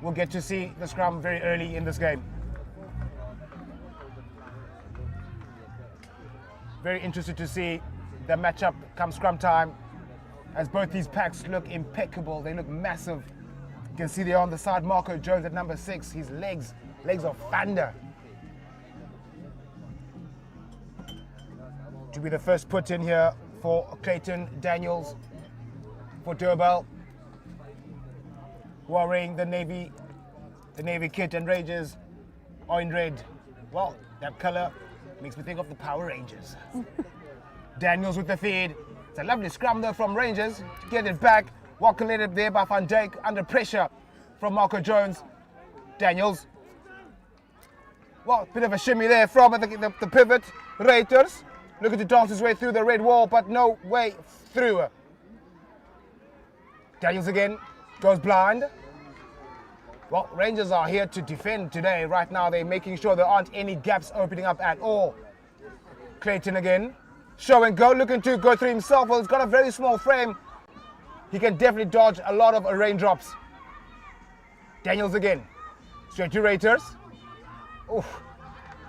We'll get to see the scrum very early in this game. Very interested to see the matchup come scrum time, as both these packs look impeccable. They look massive. You can see there on the side, Marco Jones at number 6. His legs of thunder. To be the first put in here for Clayton Daniels, for Durbell, who are wearing the Navy kit and Rangers are in red. Well, that color makes me think of the Power Rangers. Daniels with the feed. It's a lovely scrum though from Rangers to get it back. Well collected there by Van Dijk under pressure from Marco Jones. Daniels. Well, bit of a shimmy there from the pivot. Reuters looking to dance his way through the red wall, but no way through. Daniels again goes blind. Well, Rangers are here to defend today. Right now, they're making sure there aren't any gaps opening up at all. Clayton again, show and go, looking to go through himself. Well, he's got a very small frame. He can definitely dodge a lot of raindrops. Daniels again, straight to Reuters. Oof.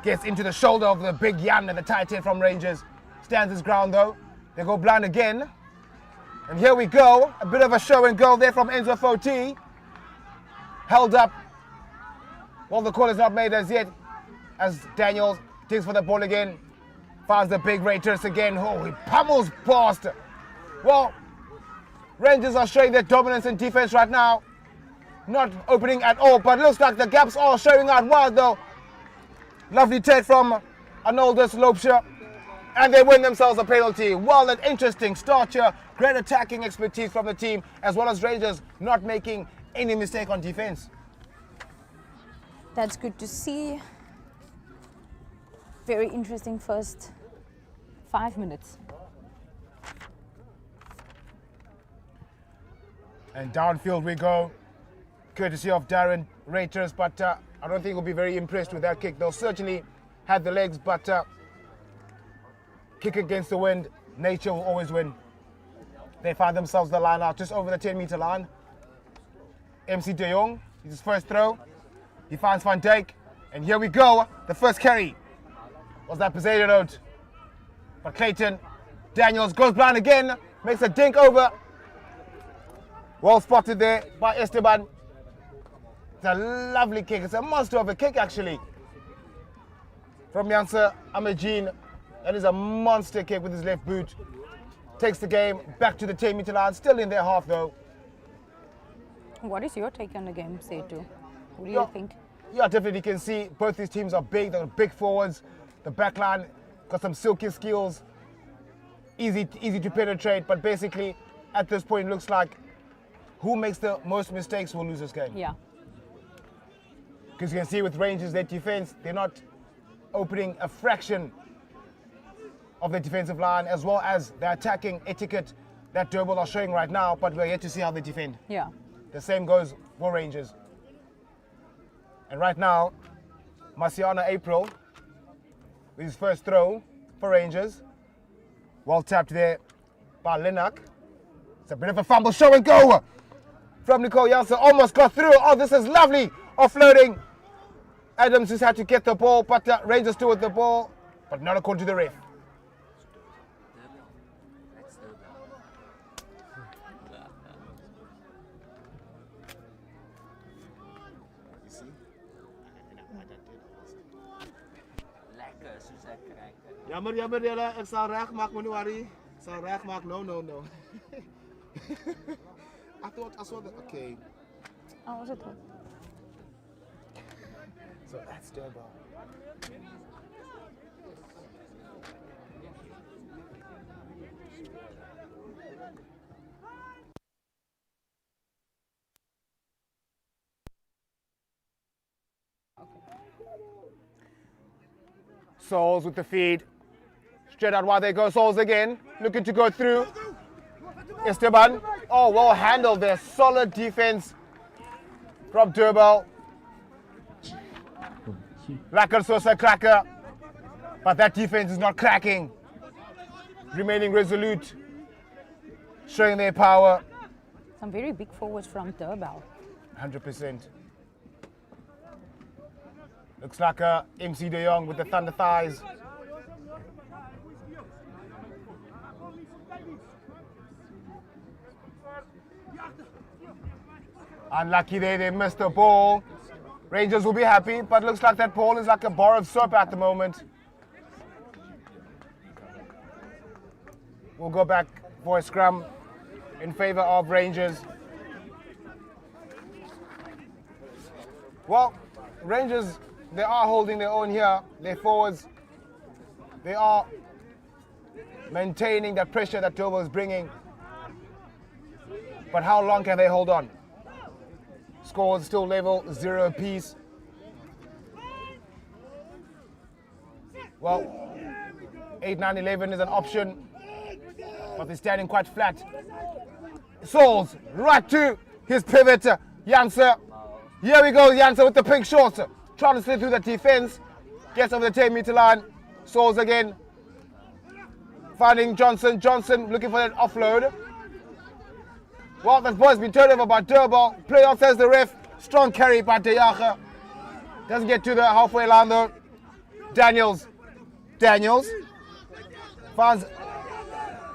Gets into the shoulder of the big Jan and the tight end from Rangers. Stands his ground though. They go blind again. And here we go. A bit of a show and go there from Enzo Foti. Held up. Well, the call is not made as yet, as Daniels digs for the ball again. Finds the big Reuters again. Oh, he pummels past. Well, Rangers are showing their dominance in defense right now. Not opening at all, but looks like the gaps are showing out wide though. Lovely take from Arnoldus Loopscher, and they win themselves a penalty. Well, an interesting start here. Great attacking expertise from the team, as well as Rangers not making any mistake on defense. That's good to see. Very interesting first 5 minutes. And downfield we go, courtesy of Darren Reuters, but I don't think we'll be very impressed with that kick. They'll certainly have the legs, but kick against the wind, nature will always win. They find themselves the line out, just over the 10-meter line. MC De Jong, his first throw. He finds Van Dijk, and here we go. The first carry was that possession out. But Clayton Daniels goes blind again, makes a dink over. Well spotted there by Esteban. It's a lovely kick. It's a monster of a kick, actually. From Janssen Amagine. That is a monster kick with his left boot. Takes the game back to the 10-meter line. Still in their half, though. What is your take on the game, Setu? What do Yeah. you think? Yeah, definitely you can see both these teams are big. They're big forwards. The back line got some silky skills. Easy to penetrate. But basically, at this point, it looks like who makes the most mistakes will lose this game. Yeah. Because you can see with Rangers, their defense, they're not opening a fraction of the defensive line, as well as the attacking etiquette that Durbell are showing right now, but we're yet to see how they defend. Yeah. The same goes for Rangers. And right now, Marciana April with his first throw for Rangers. Well tapped there by Linak. It's a bit of a fumble, show and go from Nicole Janssen. Almost got through. Oh, this is lovely. Offloading. Adams just had to get the ball, but Rangers still with the ball, but not according to the ref. Jammer, julle, ek sal reg maak, moenie worry. Sal reg maak. No. I saw that. Okay. Oh, was it? So that's Durbell. Souls with the feed. Straight out wide they go, Souls again. Looking to go through. Esteban. Oh, well handled there. Solid defense from Durbell. Lacker Sosa cracker. But that defense is not cracking. Remaining resolute. Showing their power. Some very big forwards from Durbell. 100%. Looks like MC De Jong with the thunder thighs. Unlucky there, they missed the ball. Rangers will be happy, but looks like that ball is like a bar of soap at the moment. We'll go back for a scrum in favor of Rangers. Well, Rangers, they are holding their own here. Their forwards, they are maintaining that pressure that Durbell is bringing. But how long can they hold on? Scores still level, 0 apiece. Well, 8, 9, 11 is an option, but they're standing quite flat. Souls, right to his pivot, Janssen. Here we go, Janssen with the pink shorts. Trying to slip through the defense. Gets over the 10-meter line. Souls again. Finding Johnson. Johnson looking for that offload. Well, that ball's been turned over by Durbell. Play on, says the ref. Strong carry by De Jager. Doesn't get to the halfway line though. Daniels. Finds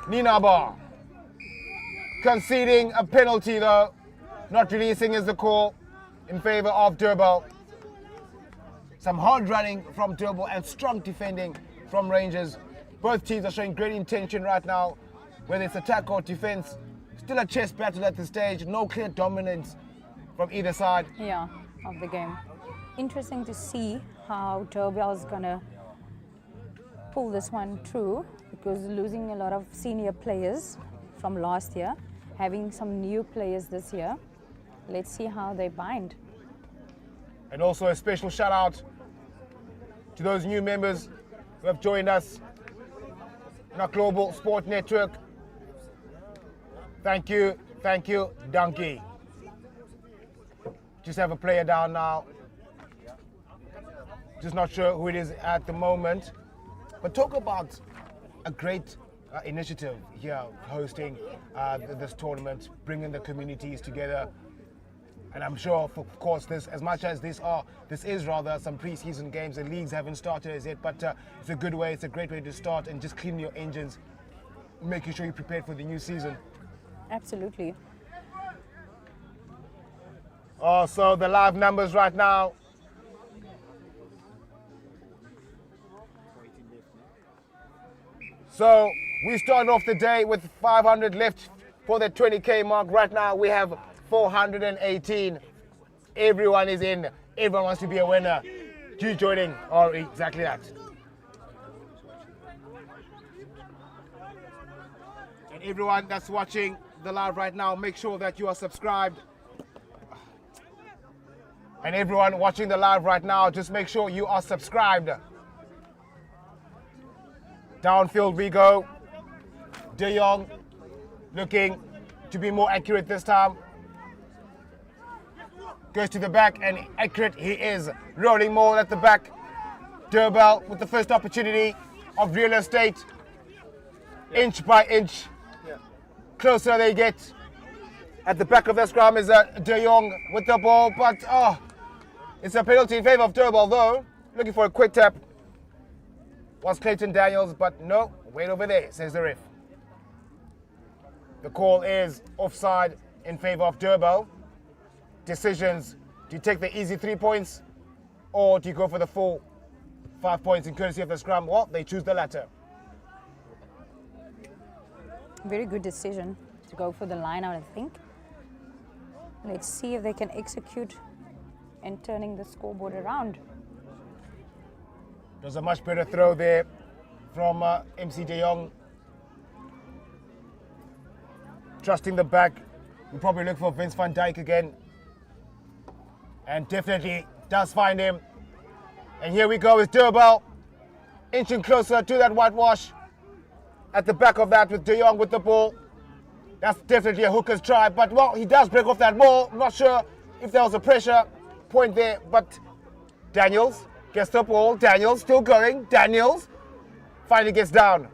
Ninabar. Conceding a penalty though. Not releasing is the call in favor of Durbell. Some hard running from Durbell and strong defending from Rangers. Both teams are showing great intention right now, whether it's attack or defense. Still a chess battle at this stage, no clear dominance from either side. Yeah, of the game. Interesting to see how Durbell is going to pull this one through, because losing a lot of senior players from last year, having some new players this year. Let's see how they bind. And also a special shout out to those new members who have joined us in our Global Sport Network. Thank you, Donkey. Just have a player down now. Just not sure who it is at the moment. But talk about a great initiative here, hosting this tournament, bringing the communities together. And I'm sure, of course, this is rather some pre-season games. The leagues haven't started as yet, but it's a good way, it's a great way to start and just clean your engines, making sure you're prepared for the new season. Absolutely. So the live numbers right now. So we started off the day with 500 left for the 20K mark. Right now we have 418. Everyone is in. Everyone wants to be a winner. You joining, or exactly that. And everyone that's watching the live right now, make sure that you are subscribed. And everyone watching the live right now, just make sure you are subscribed. Downfield we go. De Jong looking to be more accurate this time. Goes to the back and accurate he is. Rolling more at the back. Durbell with the first opportunity of real estate. Inch by inch. Closer they get. At the back of the scrum is De Jong with the ball, but It's a penalty in favor of Durbell though. Looking for a quick tap. Was Clayton Daniels, but no, wait over there, says the ref. The call is offside in favor of Durbell. Decisions, do you take the easy 3 points or do you go for the full 5 points in courtesy of the scrum? Well, they choose the latter. Very good decision to go for the line out, I think. Let's see if they can execute and turning the scoreboard around. It was a much better throw there from MC De Jong. Trusting the back. We'll probably look for Vince van Dijk again. And definitely does find him. And here we go with Durbell. Inching closer to that whitewash. At the back of that with De Jong with the ball. That's definitely a hooker's try. But, well, he does break off that ball. I'm not sure if there was a pressure point there. But Daniels gets the ball. Daniels still going. Daniels finally gets down.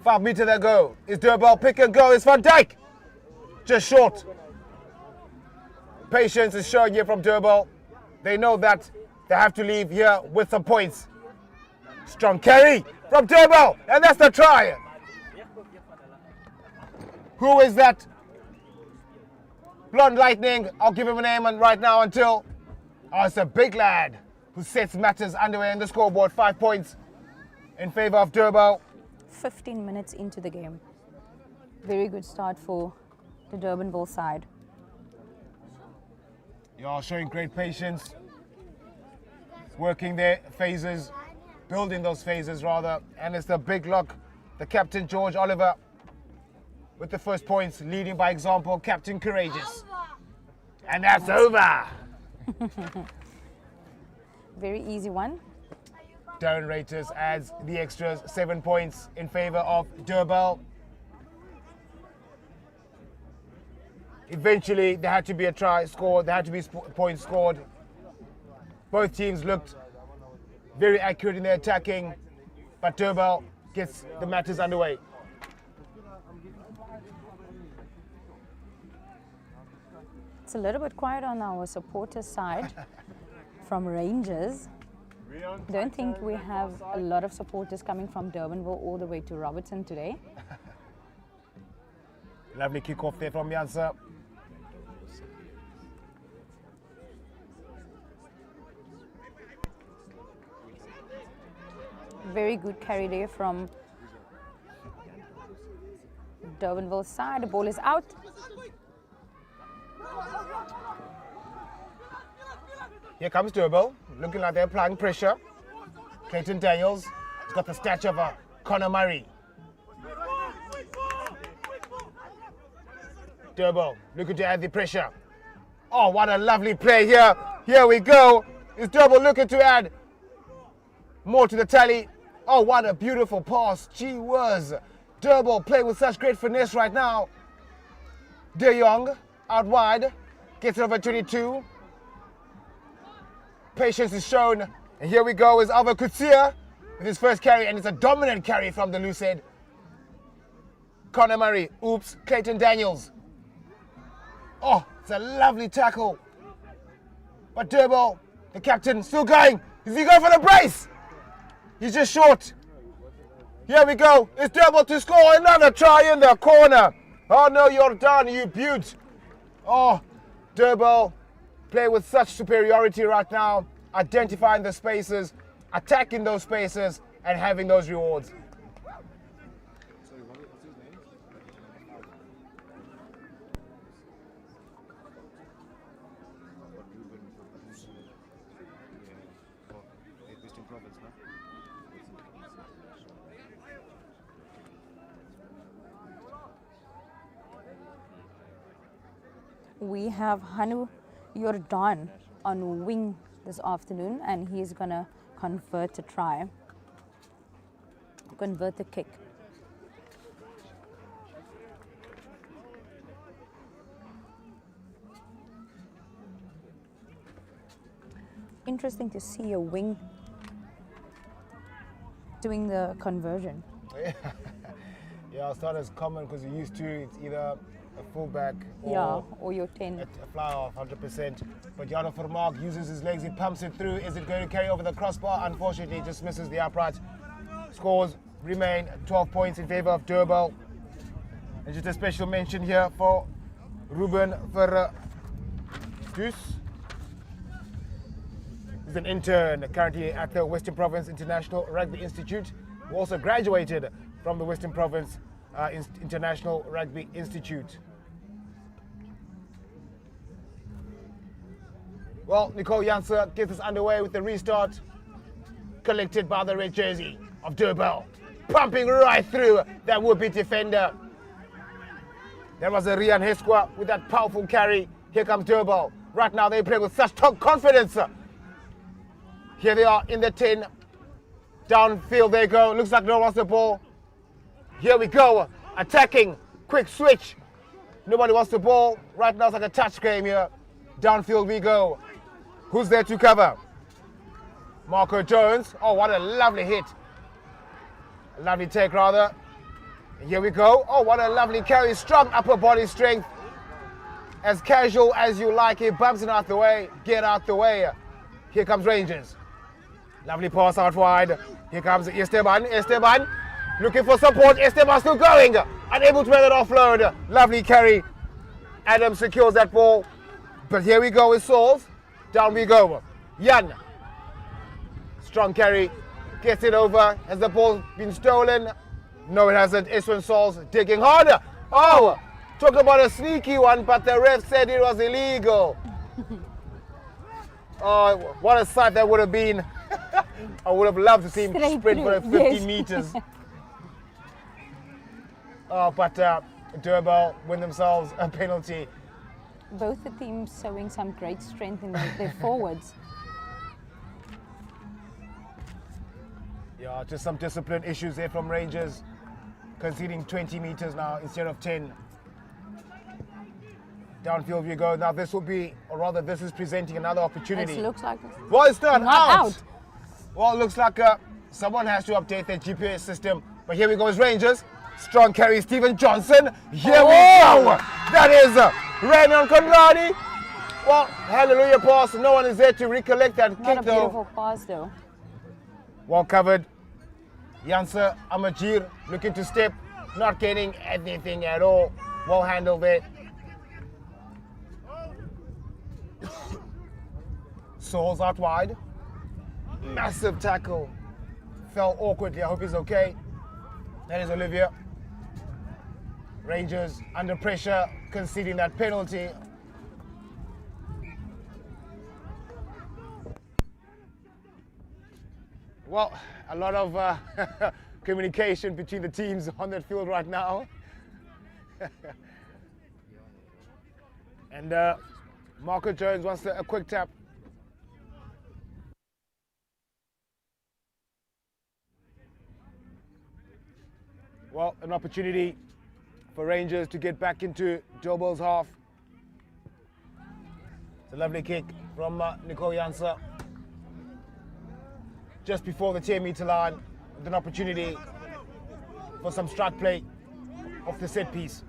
5 meters to go. Is Durbell pick and go? Is Van Dijk just short. Patience is showing here from Durbell. They know that they have to leave here with some points. Strong carry from Durbell, and that's the try. Who is that? Blonde Lightning. I'll give him a name right now until... Oh, it's a big lad who sets matters underway on the scoreboard. 5 points in favor of Durbell. 15 minutes into the game. Very good start for the Durbanville side. They are showing great patience. Working their phases, building those phases rather. And it's the big lock, the captain George Oliver with the first points, leading by example, Captain Courageous. And that's over. Very easy one. Darren Raters adds the extras, 7 points in favor of Durbell. Eventually, there had to be a try scored, there had to be points scored. Both teams looked very accurate in their attacking, but Durbell gets the matters underway. It's a little bit quiet on our supporter side from Rangers. Don't think we have a lot of supporters coming from Durbanville all the way to Robertson today. Lovely kick-off there from Jansa. Very good carry there from Durbanville side. The ball is out. Here comes Durbell, looking like they're applying pressure. Clayton Daniels has got the stature of a Conor Murray. Durbell looking to add the pressure. Oh, what a lovely play here. Here we go. Is Durbell looking to add more to the tally? Oh, what a beautiful pass. Gee whiz. Durbell playing with such great finesse right now. De Jong out wide. Gets it over 22. Patience is shown. And here we go is Alva Kutsia with his first carry. And it's a dominant carry from the loose head. Conor Murray. Oops. Clayton Daniels. Oh, it's a lovely tackle. But Durbell, the captain, still going. Is he going for the brace? He's just short. Here we go. It's Durbell to score. Another try in the corner. Oh no, you're done, you beaut. Oh, Durbell play with such superiority right now. Identifying the spaces, attacking those spaces, and having those rewards. We have Hanu Jordan on wing this afternoon, and he's gonna convert a try, convert the kick. Interesting to see a wing doing the conversion. Yeah, it's not as common because you're used to it's either a fullback or your 10. a fly off 100%. But Jarno Vermaak uses his legs, he pumps it through. Is it going to carry over the crossbar? Unfortunately, it just misses the upright. Scores remain 12 points in favor of Durbell. And just a special mention here for Ruben Verduus. He's an intern currently at the Western Province International Rugby Institute, who also graduated from the Western Province International Rugby Institute. Well, Nicole Janssen gets us underway with the restart, collected by the red jersey of Durbell, pumping right through that would-be defender. There was a Rian Heskwa with that powerful carry. Here comes Durbell. Right now they play with such confidence. Here they are in the 10. Downfield they go. Looks like no one wants the ball. Here we go. Attacking. Quick switch. Nobody wants the ball. Right now it's like a touch game here. Downfield we go. Who's there to cover? Marco Jones. Oh, what a lovely hit. A lovely take rather. And here we go. Oh, what a lovely carry. Strong upper body strength. As casual as you like. He bumps it out the way. Get out the way. Here comes Rangers. Lovely pass out wide. Here comes Esteban. Esteban looking for support. Esteban still going. Unable to make that offload. Lovely carry. Adam secures that ball. But here we go with Sauls. Down we go. Jan. Strong carry. Gets it over. Has the ball been stolen? No, it hasn't. Iswin Sauls digging harder. Oh, talk about a sneaky one, but the ref said it was illegal. Oh, what a sight that would have been. I would have loved to see him sprint for 50 meters. Oh, but Durbell win themselves a penalty. Both the teams showing some great strength in their forwards. Yeah, just some discipline issues there from Rangers, conceding 20 meters now instead of 10. Downfield we go. Now this will be, or rather this is presenting another opportunity. It looks like well, it's not out. out. Well, it looks like someone has to update their GPS system. But here we go as Rangers. Strong carry, Stephen Johnson. Here we go. That is Renan Conradi. Well, hallelujah pass. No one is there to recollect that Not kick a though. beautiful pass though. Well covered. Janse Amajir looking to step. Not getting anything at all. Well handled there. Sauls out wide. Massive tackle. Fell awkwardly. I hope he's okay. That is Olivia. Rangers under pressure, conceding that penalty. Well, a lot of communication between the teams on that field right now. And Marco Jones wants a quick tap. Well, an opportunity for Rangers to get back into Durbell's half. It's a lovely kick from Nicole Janssen. Just before the 10-meter line, with an opportunity for some strike play off the set piece.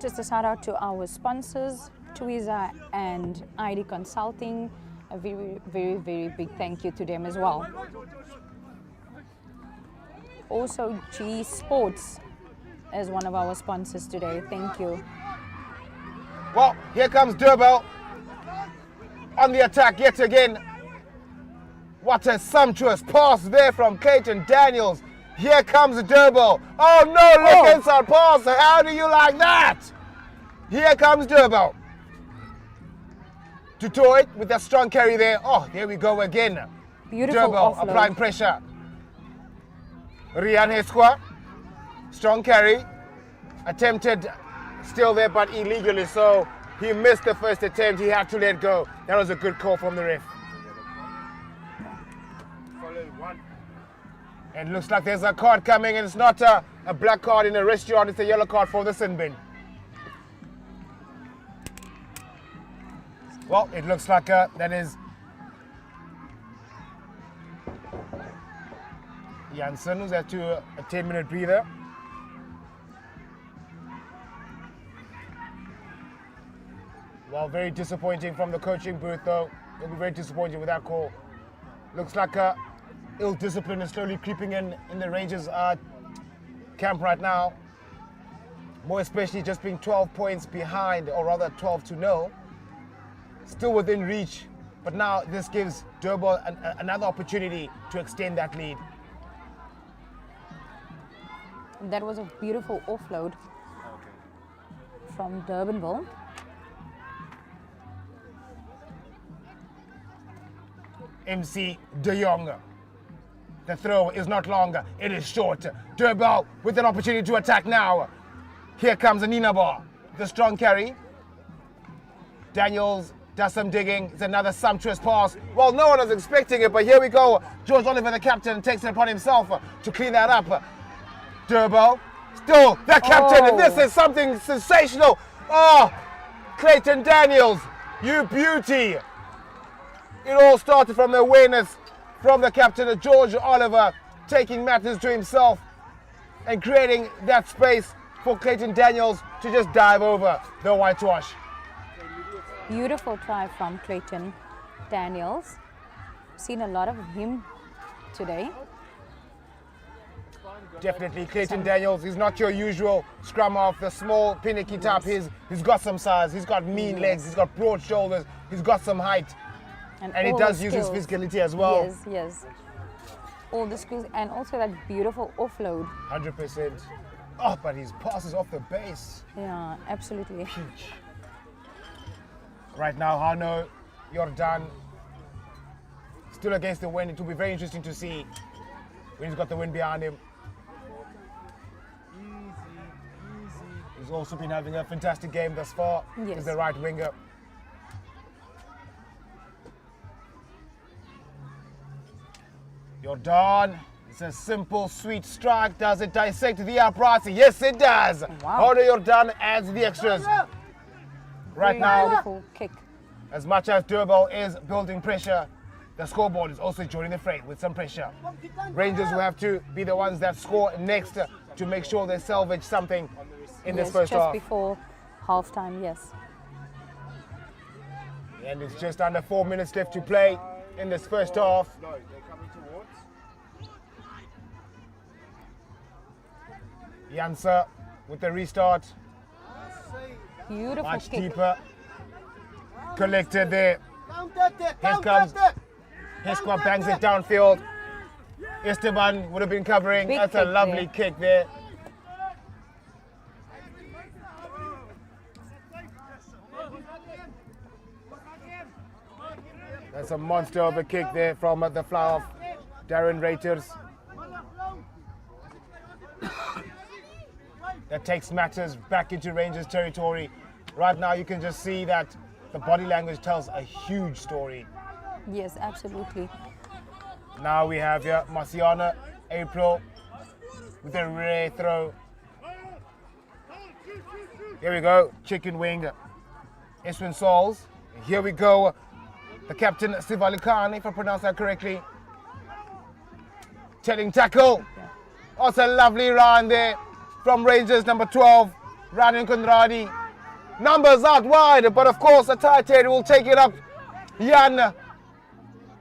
Just a shout out to our sponsors, Twiza and ID Consulting. A very, very, very big thank you to them as well. Also, G Sports is one of our sponsors today. Thank you. Well, here comes Durbell on the attack yet again. What a sumptuous pass there from Clayton Daniels. Here comes Durbell. Oh no, look inside pass. How do you like that? Here comes Durbell. To tow it with that strong carry there. Oh, there we go again. Beautiful Durbell offload. applying pressure. Rian Heskwa, strong carry, attempted still there but illegally, so he missed the first attempt. He had to let go. That was a good call from the ref. And looks like there's a card coming, and it's not a black card in a restaurant, it's a yellow card for the sin bin. Well, it looks like that is Janssen, who's had to a 10-minute breather. Well, very disappointing from the coaching booth, though. They'll be very disappointed with that call. Looks like ill discipline is slowly creeping in the Rangers camp right now. More especially just being 12 points behind, or rather 12-0. Still within reach, but now this gives Durbell another opportunity to extend that lead. That was a beautiful offload from Durbell. MC De Jong. The throw is not long, it is short. Durbell with an opportunity to attack now. Here comes Inaugural, the strong carry. Daniels does some digging. It's another sumptuous pass. Well, no one was expecting it, but here we go. George Oliver, the captain, takes it upon himself to clean that up. Durbell, still the captain, and this is something sensational. Oh, Clayton Daniels, you beauty. It all started from the awareness from the captain, George Oliver, taking matters to himself and creating that space for Clayton Daniels to just dive over the whitewash. Beautiful try from Clayton Daniels. Seen a lot of him today. Definitely, Clayton Daniels is not your usual scrum half, the small, pinicky type. He's got some size, he's got mean legs, he's got broad shoulders, he's got some height. And he does use his physicality as well. Yes, yes. All the skills, and also that beautiful offload. 100%. Oh, but his pass is off the base. Yeah, absolutely. Peach. Right now, Hano, Jordan, still against the wind. It will be very interesting to see when he's got the wind behind him. He's also been having a fantastic game thus far. Yes. He's the right winger. Jordan, it's a simple, sweet strike. Does it dissect the uprights? Yes, it does. Wow. Hano Jordan adds the extras. Right Very now, beautiful kick. as much as Durbell is building pressure, the scoreboard is also joining the fray with some pressure. Rangers will have to be the ones that score next to make sure they salvage something in this first just half. before halftime, yes. And it's just under 4 minutes left to play in this first half. Janse with the restart. Beautiful Much kick. deeper. Collected there. Here comes Hiskwa, bangs it downfield. Esteban would have been covering. Big That's a kick lovely there. kick there. That's a monster of a kick there from the flower of Darren Reuters. That takes matters back into Rangers territory. Right now you can just see that the body language tells a huge story. Yes, absolutely. Now we have here Marciana April with a rare throw. Here we go, chicken wing. Eswin Sauls. Here we go, the captain Sivali Khan, if I pronounce that correctly. Telling tackle. Oh, it's a lovely run there from Rangers number 12, Ryan Conradi. Numbers out wide, but of course a tight head will take it up. Jan.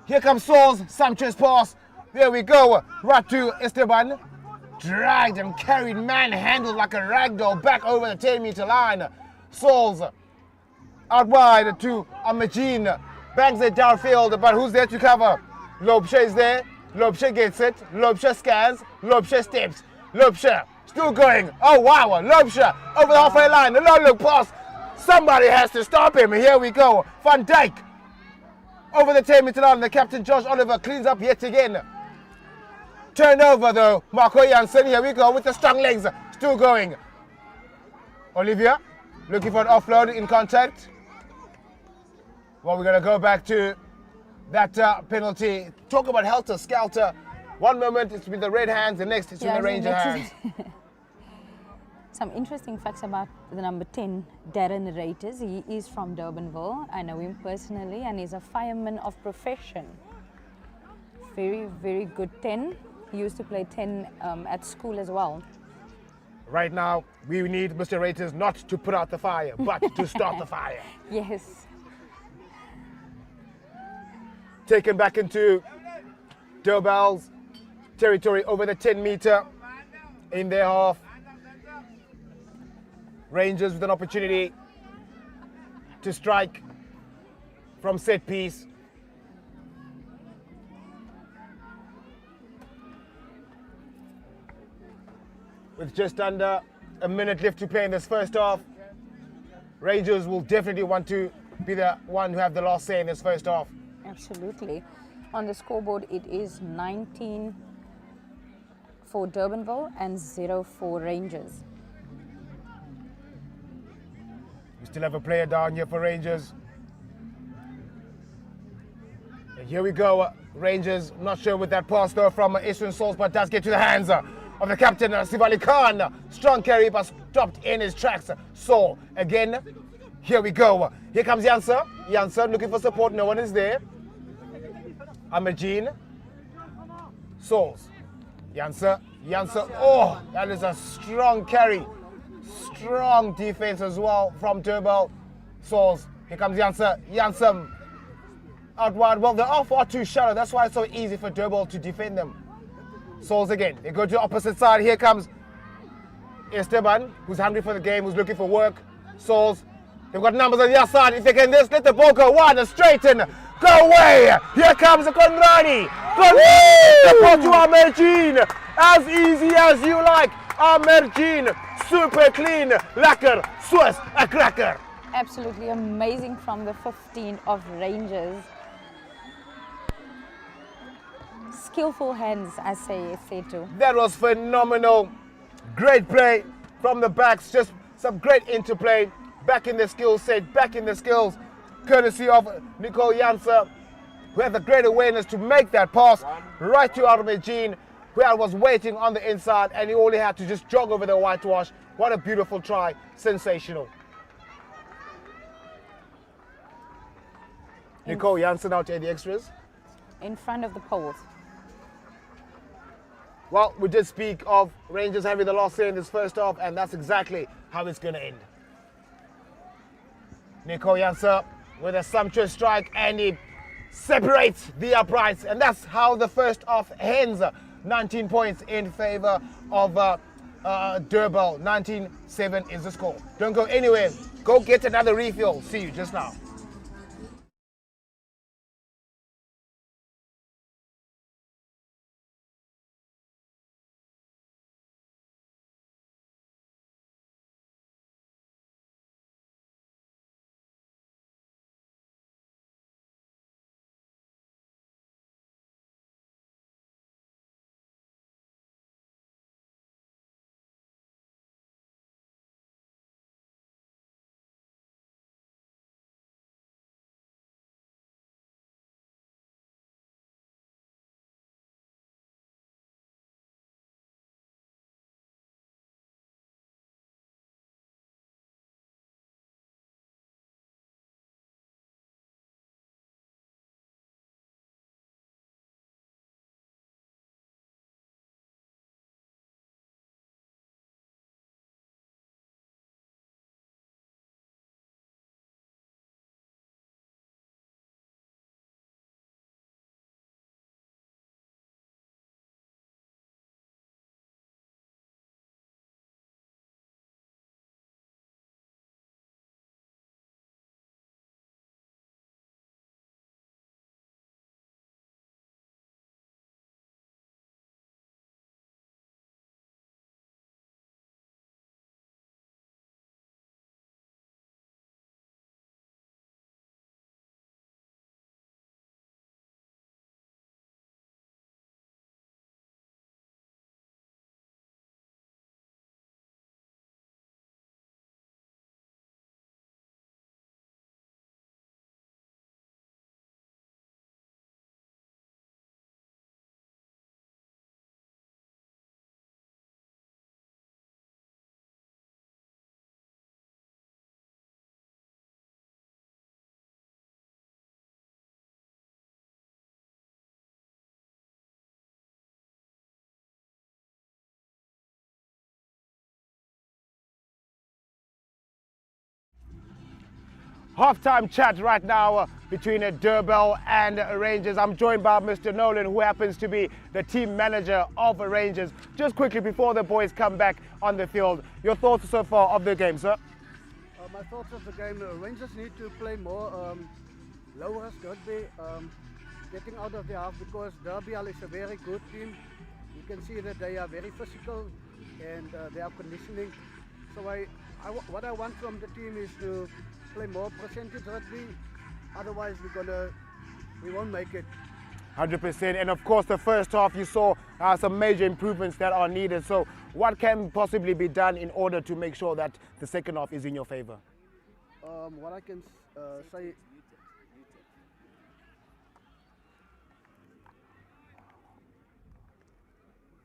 Here comes Sauls, sumptuous pass. There we go, right to Esteban. Dragged and carried, manhandled like a ragdoll back over the 10-meter line. Sauls out wide to Amajin. Bangs it downfield, but who's there to cover? Lobshe is there. Lobshe gets it. Lobshe scans. Lobshe steps. Lobshe still going. Oh wow, Lobshe over the halfway line. The low-look pass. Somebody has to stop him. Here we go. Van Dijk over the 10-meter line. The captain Josh Oliver cleans up yet again. Turnover though. Marco Jansen. Here we go with the strong legs. Still going. Olivia looking for an offload in contact. Well, we're going to go back to that penalty. Talk about helter-skelter. One moment it's with the red hands, the next it's in the Ranger hands. Some interesting facts about the number 10, Darren Reuters. He is from Durbanville. I know him personally, and he's a fireman of profession. Very, very good 10. He used to play 10 at school as well. Right now, we need Mr. Raiters not to put out the fire, but to start the fire. Yes. Taken back into Durbell's territory over the 10-meter in their half. Rangers with an opportunity to strike from set piece. With just under a minute left to play in this first half, Rangers will definitely want to be the one who have the last say in this first half. Absolutely. On the scoreboard, it is 19 for Durbanville and 0 for Rangers. We still have a player down here for Rangers. And here we go. Rangers, not sure with that pass though from Eastern Souls, but does get to the hands of the captain, Sivali Khan. Strong carry, but stopped in his tracks. So, again, here we go. Here comes Janssen. Janssen looking for support. No one is there. Amerjean. Souls. Janssen. Oh, that is a strong carry. Strong defense as well from Durbell. Souls. Here comes Janssen. Janssen. Out wide. Well, they're all far too shallow. That's why it's so easy for Durbell to defend them. Souls again. They go to the opposite side. Here comes Esteban, who's hungry for the game, who's looking for work. Souls. They've got numbers on the other side. If they can just let the ball go wide and straighten. Go away. Here comes Conradi. The ball to Amerjean. As easy as you like. Amerjean. Super clean. Lekker. Swiss. A cracker. Absolutely amazing from the 15 of Rangers. Skillful hands, I say too. That was phenomenal. Great play from the backs. Just some great interplay. Back in the skill set, back in the skills. Courtesy of Nicole Janssen, who had the great awareness to make that pass right to Amerjean, who was waiting on the inside, and he only had to just jog over the whitewash. What a beautiful try. Sensational. Nicole Janssen out here, the extras. In front of the poles. Well, we did speak of Rangers having the last say in this first half, and that's exactly how it's going to end. Nicole Janssen with a sumptuous strike, and he separates the uprights, and that's how the first half ends. 19 points in favor of Durbell. 19-7 is the score. Don't go anywhere. Go get another refill. See you just now. halftime chat right now between Durbell and Rangers. I'm joined by Mr. Nolan, who happens to be the team manager of Rangers. Just quickly before the boys come back on the field, your thoughts so far of the game, sir? My thoughts of the game, Rangers need to play more low risk rugby, getting out of the half, because Durbell is a very good team. You can see that they are very physical and they are conditioning. So what I want from the team is to play more percentage rugby. Otherwise we won't make it. 100%. And of course, the first half you saw some major improvements that are needed. So what can possibly be done in order to make sure that the second half is in your favor? What I can say,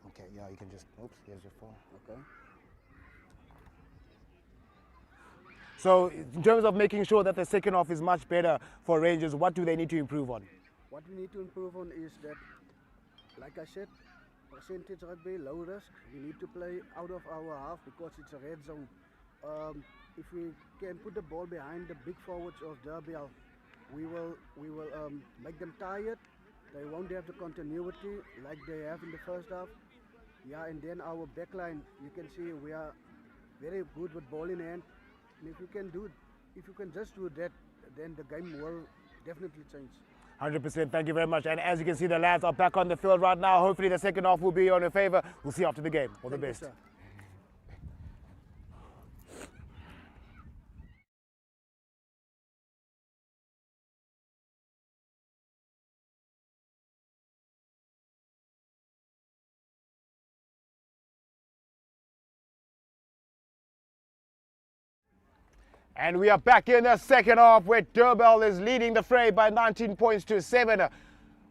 Okay, yeah, you can just, oops, here's your phone. okay. So in terms of making sure that the second half is much better for Rangers, what do they need to improve on? What we need to improve on is that, like I said, percentage rugby, low risk. We need to play out of our half because it's a red zone. If we can put the ball behind the big forwards of Durbell, we will make them tired. They won't have the continuity like they have in the first half. Yeah, and then our back line, you can see we are very good with ball in hand. And if you can just do that, then the game will definitely change. 100%. Thank you very much. And as you can see, the lads are back on the field right now. Hopefully the second half will be on your favor. We'll see you after the game. All the best. Thank you, sir. And we are back in the second half where Durbell is leading the fray by 19 points to 7.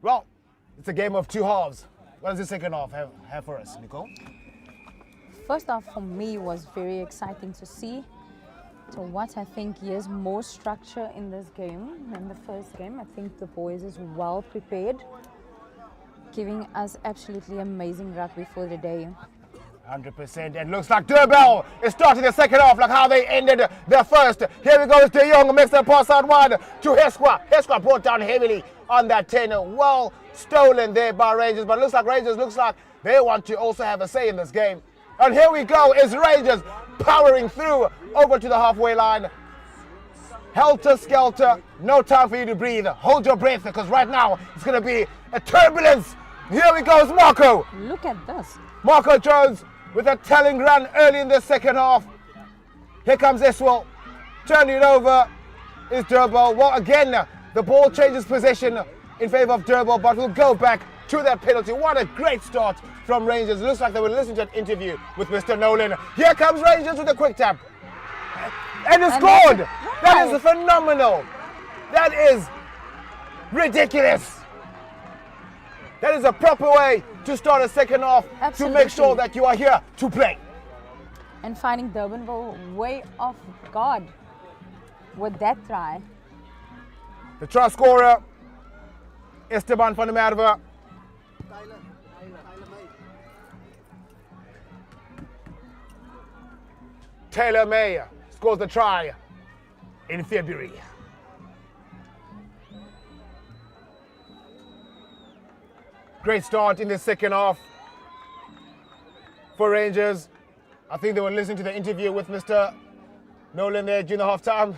Well, it's a game of two halves. What does the second half have for us, Nicole? First half for me was very exciting to see. So what I think is more structure in this game than the first game. I think the boys is well prepared, giving us absolutely amazing rugby for the day. 100%. And looks like Durbell is starting the second half like how they ended the first. Here we go, it's De Jong, makes the pass out wide to Heskwa. Heskwa brought down heavily on that 10. Well stolen there by Rangers, but looks like they want to also have a say in this game. And here we go, is Rangers powering through over to the halfway line. Helter skelter, no time for you to breathe. Hold your breath because right now it's going to be a turbulence. Here we go, it's Marco. Look at this. Marco Jones with a telling run early in the second half. Here comes Eswell. Turning it over is Durbell. Well, again, the ball changes possession in favor of Durbell, but we'll go back to that penalty. What a great start from Rangers. It looks like they were listening to an interview with Mr. Nolan. Here comes Rangers with a quick tap. And he scored! That is phenomenal. That is ridiculous. That is a proper way to start a second half. Absolutely. To make sure that you are here to play. And finding Durbell way off guard with that try. The try scorer, Esteban van der Merwe. Taylor May scores the try in February. Great start in the second half for Rangers. I think they were listening to the interview with Mr. Nolan there during the half time.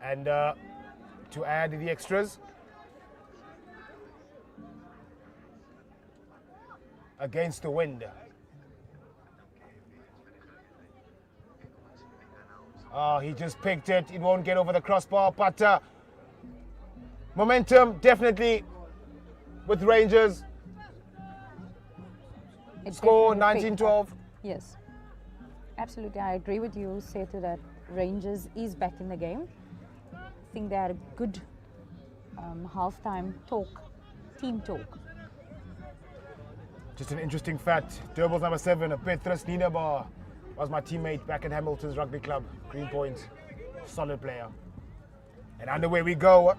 And to add the extras, against the wind. Oh, he just picked it. It won't get over the crossbar, but momentum definitely with Rangers. Score 19-12. Yes, absolutely. I agree with you, Setu, that Rangers is back in the game. I think they had a good halftime talk, team talk. Just an interesting fact, Durbell's number 7, Petrus Nienaber, was my teammate back at Hamilton's Rugby Club, Greenpoint, solid player. And underway we go.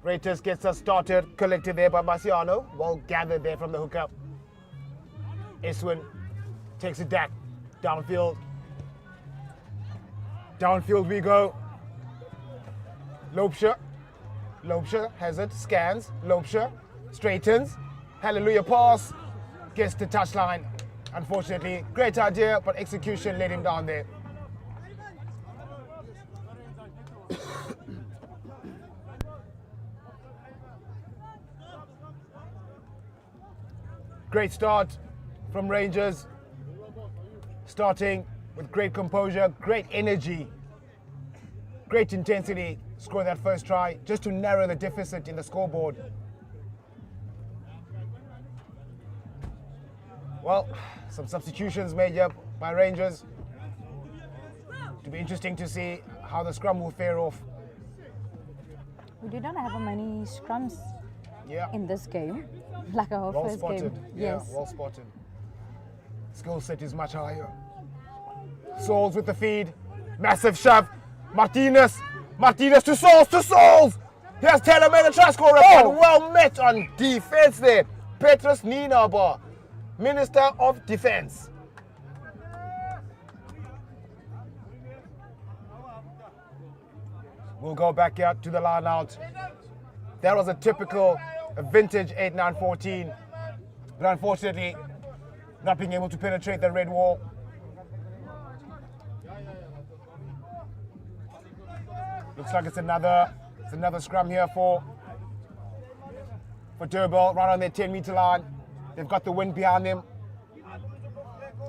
Raiters gets us started, collected there by Marciano, well gathered there from the hookup. Eswin takes it back Downfield. Downfield we go. Lopesha. Lopesha has it, scans. Lopesha straightens. Hallelujah pass. Gets the touchline. Unfortunately, great idea, but execution let him down there. Great start from Rangers. Starting with great composure, great energy, great intensity. Score that first try just to narrow the deficit in the scoreboard. Well, some substitutions made here by Rangers. It'll be interesting to see how the scrum will fare off. We did not have many scrums Yeah, in this game, like our well first spotted. game. Yeah, Yes. well spotted. Skill set is much higher. Souls with the feed. Massive shove. Martinez. Martinez to Souls, to Souls. Here's Taylor made a try scorer. Oh. And well met on defense there. Petrus Ninabar, Minister of Defense. We'll go back out to the line out. That was a typical vintage 8-9-14. But unfortunately, not being able to penetrate the red wall. Looks like it's another scrum here for Durbell, right on their 10-meter line. They've got the wind behind them.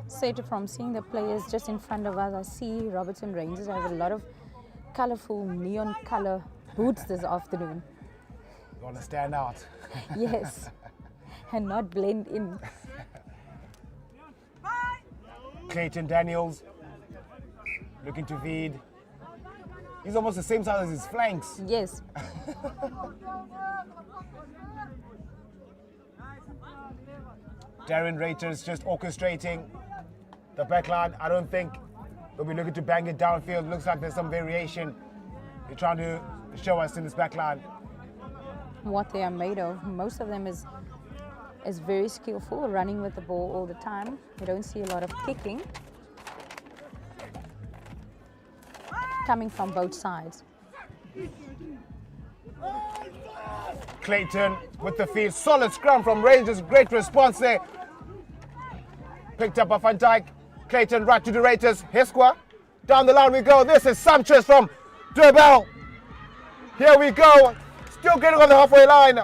Said from seeing the players just in front of us, I see Robertson Rangers have a lot of colorful neon color boots this afternoon. You want to stand out. Yes, and not blend in. Clayton Daniels looking to feed. He's almost the same size as his flanks. Yes. Darren Reuters just orchestrating the backline. I don't think they'll be looking to bang it downfield. Looks like there's some variation they're trying to show us in this backline. What they are made of. Most of them is very skillful, running with the ball all the time. You don't see a lot of kicking coming from both sides. Clayton with the field. Solid scrum from Rangers. Great response there. Picked up by Van Dijk. Clayton right to the Raiders. Hesqua. Down the line we go. This is sumptuous from Durbell. Here we go. Still getting on the halfway line.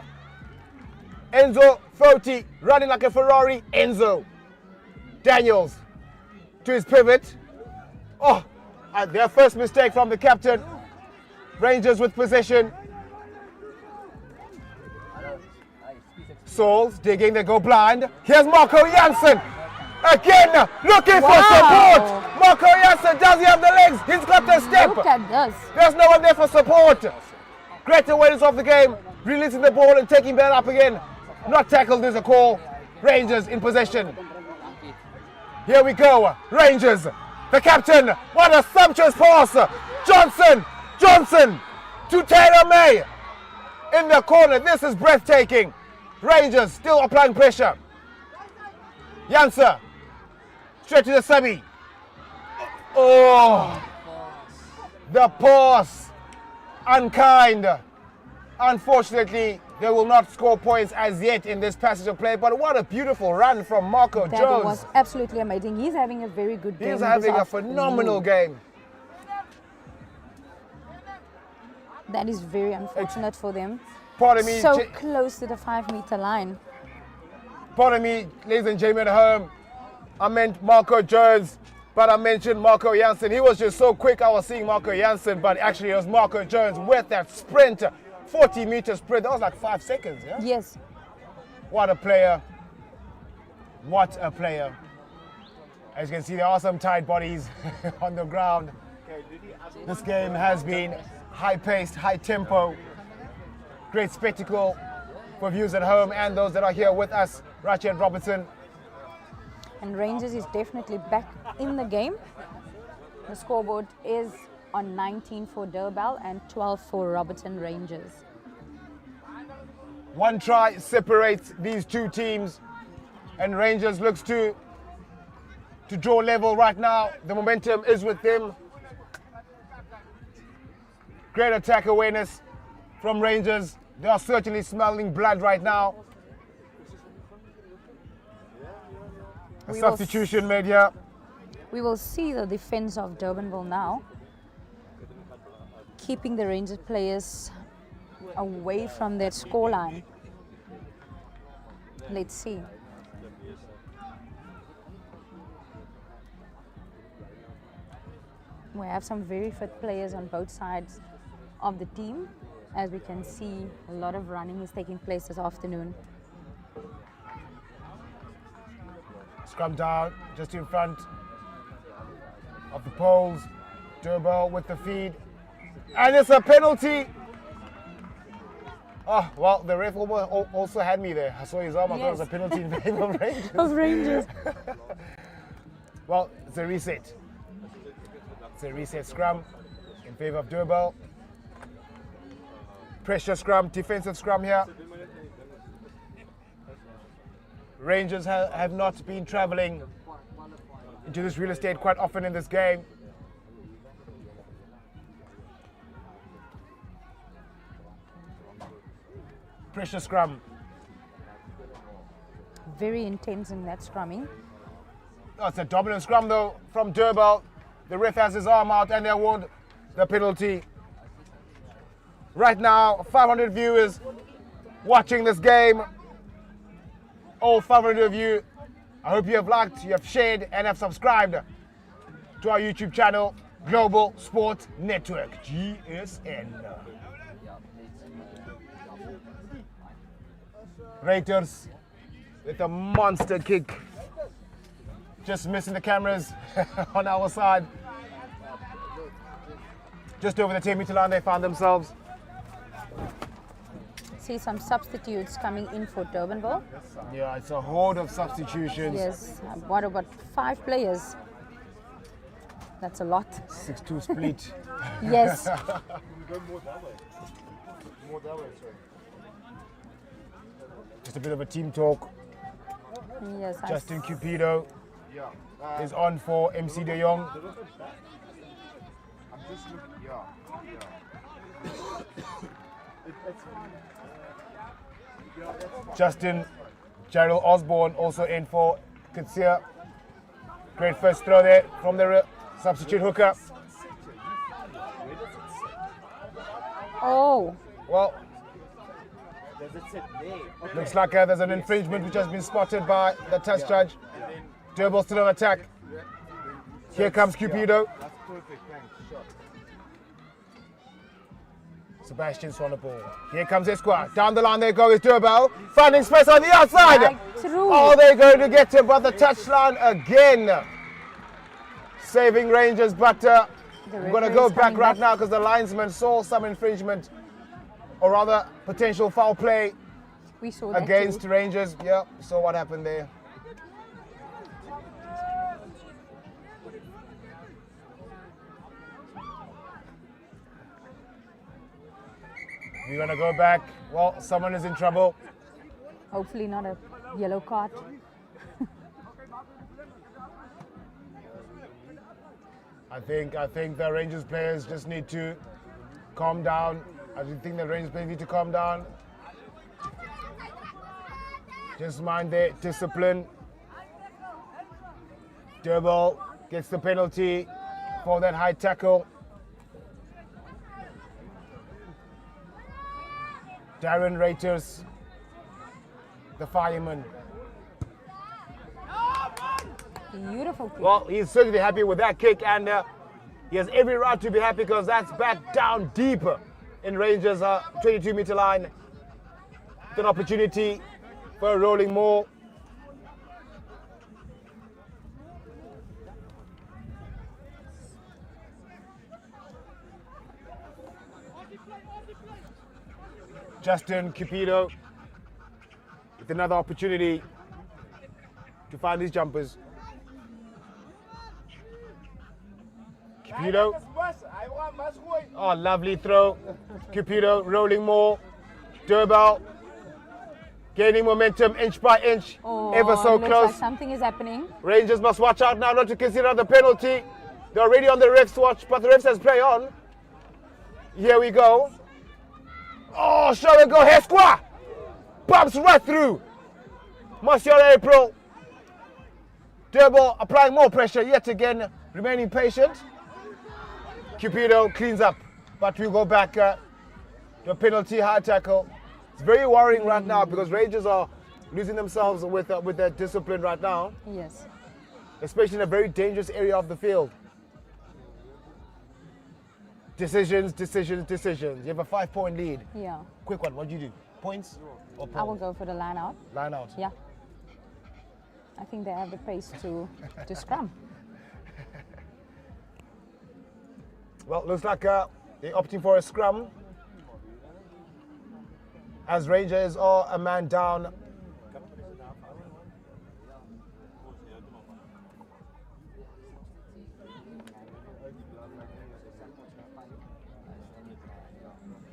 Enzo Foti running like a Ferrari. Enzo. Daniels to his pivot. Oh, their first mistake from the captain. Rangers with possession. Souls digging, they go blind. Here's Marco Janssen. Again, looking for support. Marco Janssen, does he have the legs? He's got the step. Look at this. There's no one there for support. Great awareness of the game. Releasing the ball and taking that up again. Not tackled is a call. Rangers in possession. Here we go. Rangers. The captain. What a sumptuous pass. Johnson to Taylor May. In the corner. This is breathtaking. Rangers still applying pressure. Janssen. Straight to the semi. Oh. The pass. Unkind. Unfortunately, they will not score points as yet in this passage of play, but what a beautiful run from Marco That Jones. was absolutely amazing. He's having a very good game. He's this having a afternoon. phenomenal game. That is very unfortunate for them. Pardon me, So close to the 5-meter line. pardon me, ladies and gentlemen at home. I meant Marco Jones, but I mentioned Marco Janssen. He was just so quick, I was seeing Marco Janssen, but actually it was Marco Jones with that sprint, 40-meter sprint. That was like 5 seconds, yeah? Yes. What a player. What a player. As you can see, there are some tight bodies on the ground. This game has been high-paced, high-tempo. Great spectacle for viewers at home and those that are here with us right here at Robertson. And Rangers is definitely back in the game. The scoreboard is on 19 for Durbell and 12 for Robertson Rangers. One try separates these two teams, and Rangers looks to to draw level right now. The momentum is with them. Great attack awareness from Rangers. They are certainly smelling blood right now. A substitution made here. We will see the defense of Durbell now, keeping the Rangers players away from their scoreline. Let's see. We have some very fit players on both sides of the team. As we can see, a lot of running is taking place this afternoon. Scrum down, just in front of the poles. Durbell with the feed. And it's a penalty. Oh, well, the ref also had me there. I saw his arm. I thought it was a penalty in favor of Rangers. Of Rangers. Well, it's a reset. It's a reset scrum in favor of Durbell. Pressure scrum, defensive scrum here. Rangers have not been travelling into this real estate quite often in this game. Pressure scrum. Very intense in that scrumming. Oh, it's a dominant scrum though from Durbell. The ref has his arm out and they award the penalty. Right now, 500 viewers watching this game. All 500 of you, I hope you have liked, you have shared and have subscribed to our YouTube channel, Global Sport Network, GSN. Raiders with a monster kick. Just missing the cameras on our side. Just over the 10-meter line they found themselves. See some substitutes coming in for Durbell. Yeah, it's a horde of substitutions. Yes, what about 5 players? That's a lot. 6-2 split. Yes. Just a bit of a team talk. Yes. Justin Cupido is on for MC De Jong. Justin Gerald Osborne also in for Kitsia. Great first throw there from the substitute hooker. Oh. Well, looks like there's an infringement which has been spotted by the test judge. Durbell still on attack. Here comes Cupido. Sebastian Sonneball. Here comes Esquire. Down the line they go with Durbell. Finding space on the outside. Right through. Oh, they're going to get him, but the touchline again. Saving Rangers, but I'm going to go back right now because the linesman saw some infringement, or rather potential foul play We saw that against too. Rangers. Yeah, saw what happened there. We're going to go back. Well, someone is in trouble. Hopefully not a yellow card. I think the Rangers players just need to calm down. I think the Rangers players need to calm down. Just mind their discipline. Durbell gets the penalty for that high tackle. Darren Reuters, the fireman. Beautiful kick. Well, he's certainly happy with that kick, and he has every right to be happy because that's back down deeper in Rangers' 22-meter line. It's an opportunity for a rolling maul. Justin Cupido with another opportunity to find these jumpers. Cupido. Oh, lovely throw. Cupido rolling more. Durbell. Gaining momentum inch by inch, ever so it looks close. like something is happening. Rangers must watch out now not to consider the penalty. They're already on the ref's watch, but the ref says play on. Here we go. Oh, shall we go, Hesqua? Bumps right through. Monsieur April. Durbell applying more pressure yet again, remaining patient. Cupido cleans up, but we go back to a penalty high tackle. It's very worrying right now because Rangers are losing themselves with their discipline right now, Yes. especially in a very dangerous area of the field. Decisions, decisions, decisions. You have a 5-point lead. Yeah. Quick one, what do you do? Points or I will points? go for the line out. Line out. Yeah. I think they have the pace to scrum. Well, looks like they're opting for a scrum. As Rangers are a man down.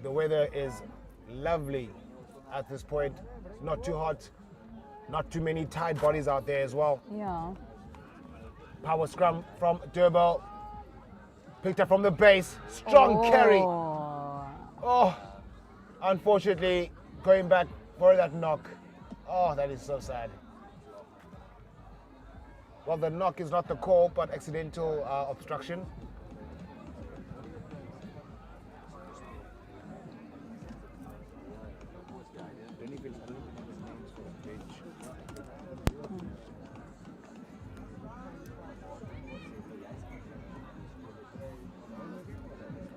The weather is lovely at this point. Not too hot, not too many tight bodies out there as well. Yeah. Power scrum from Durbell. Picked up from the base. Strong carry. Oh, unfortunately, going back for that knock. Oh, that is so sad. Well, the knock is not the call, but accidental obstruction.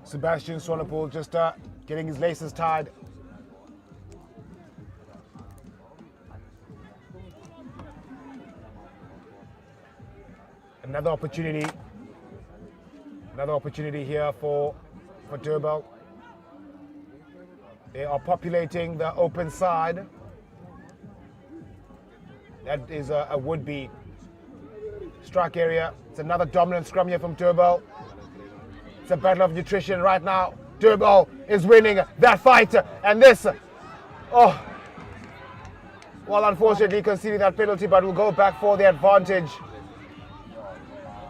Sebastian Swanepoel just getting his laces tied. Another opportunity here for Durbell. They are populating the open side. That is a would-be strike area. It's another dominant scrum here from Durbell. It's a battle of nutrition right now. Durbell is winning that fight, and this, well, unfortunately conceding that penalty, but will go back for the advantage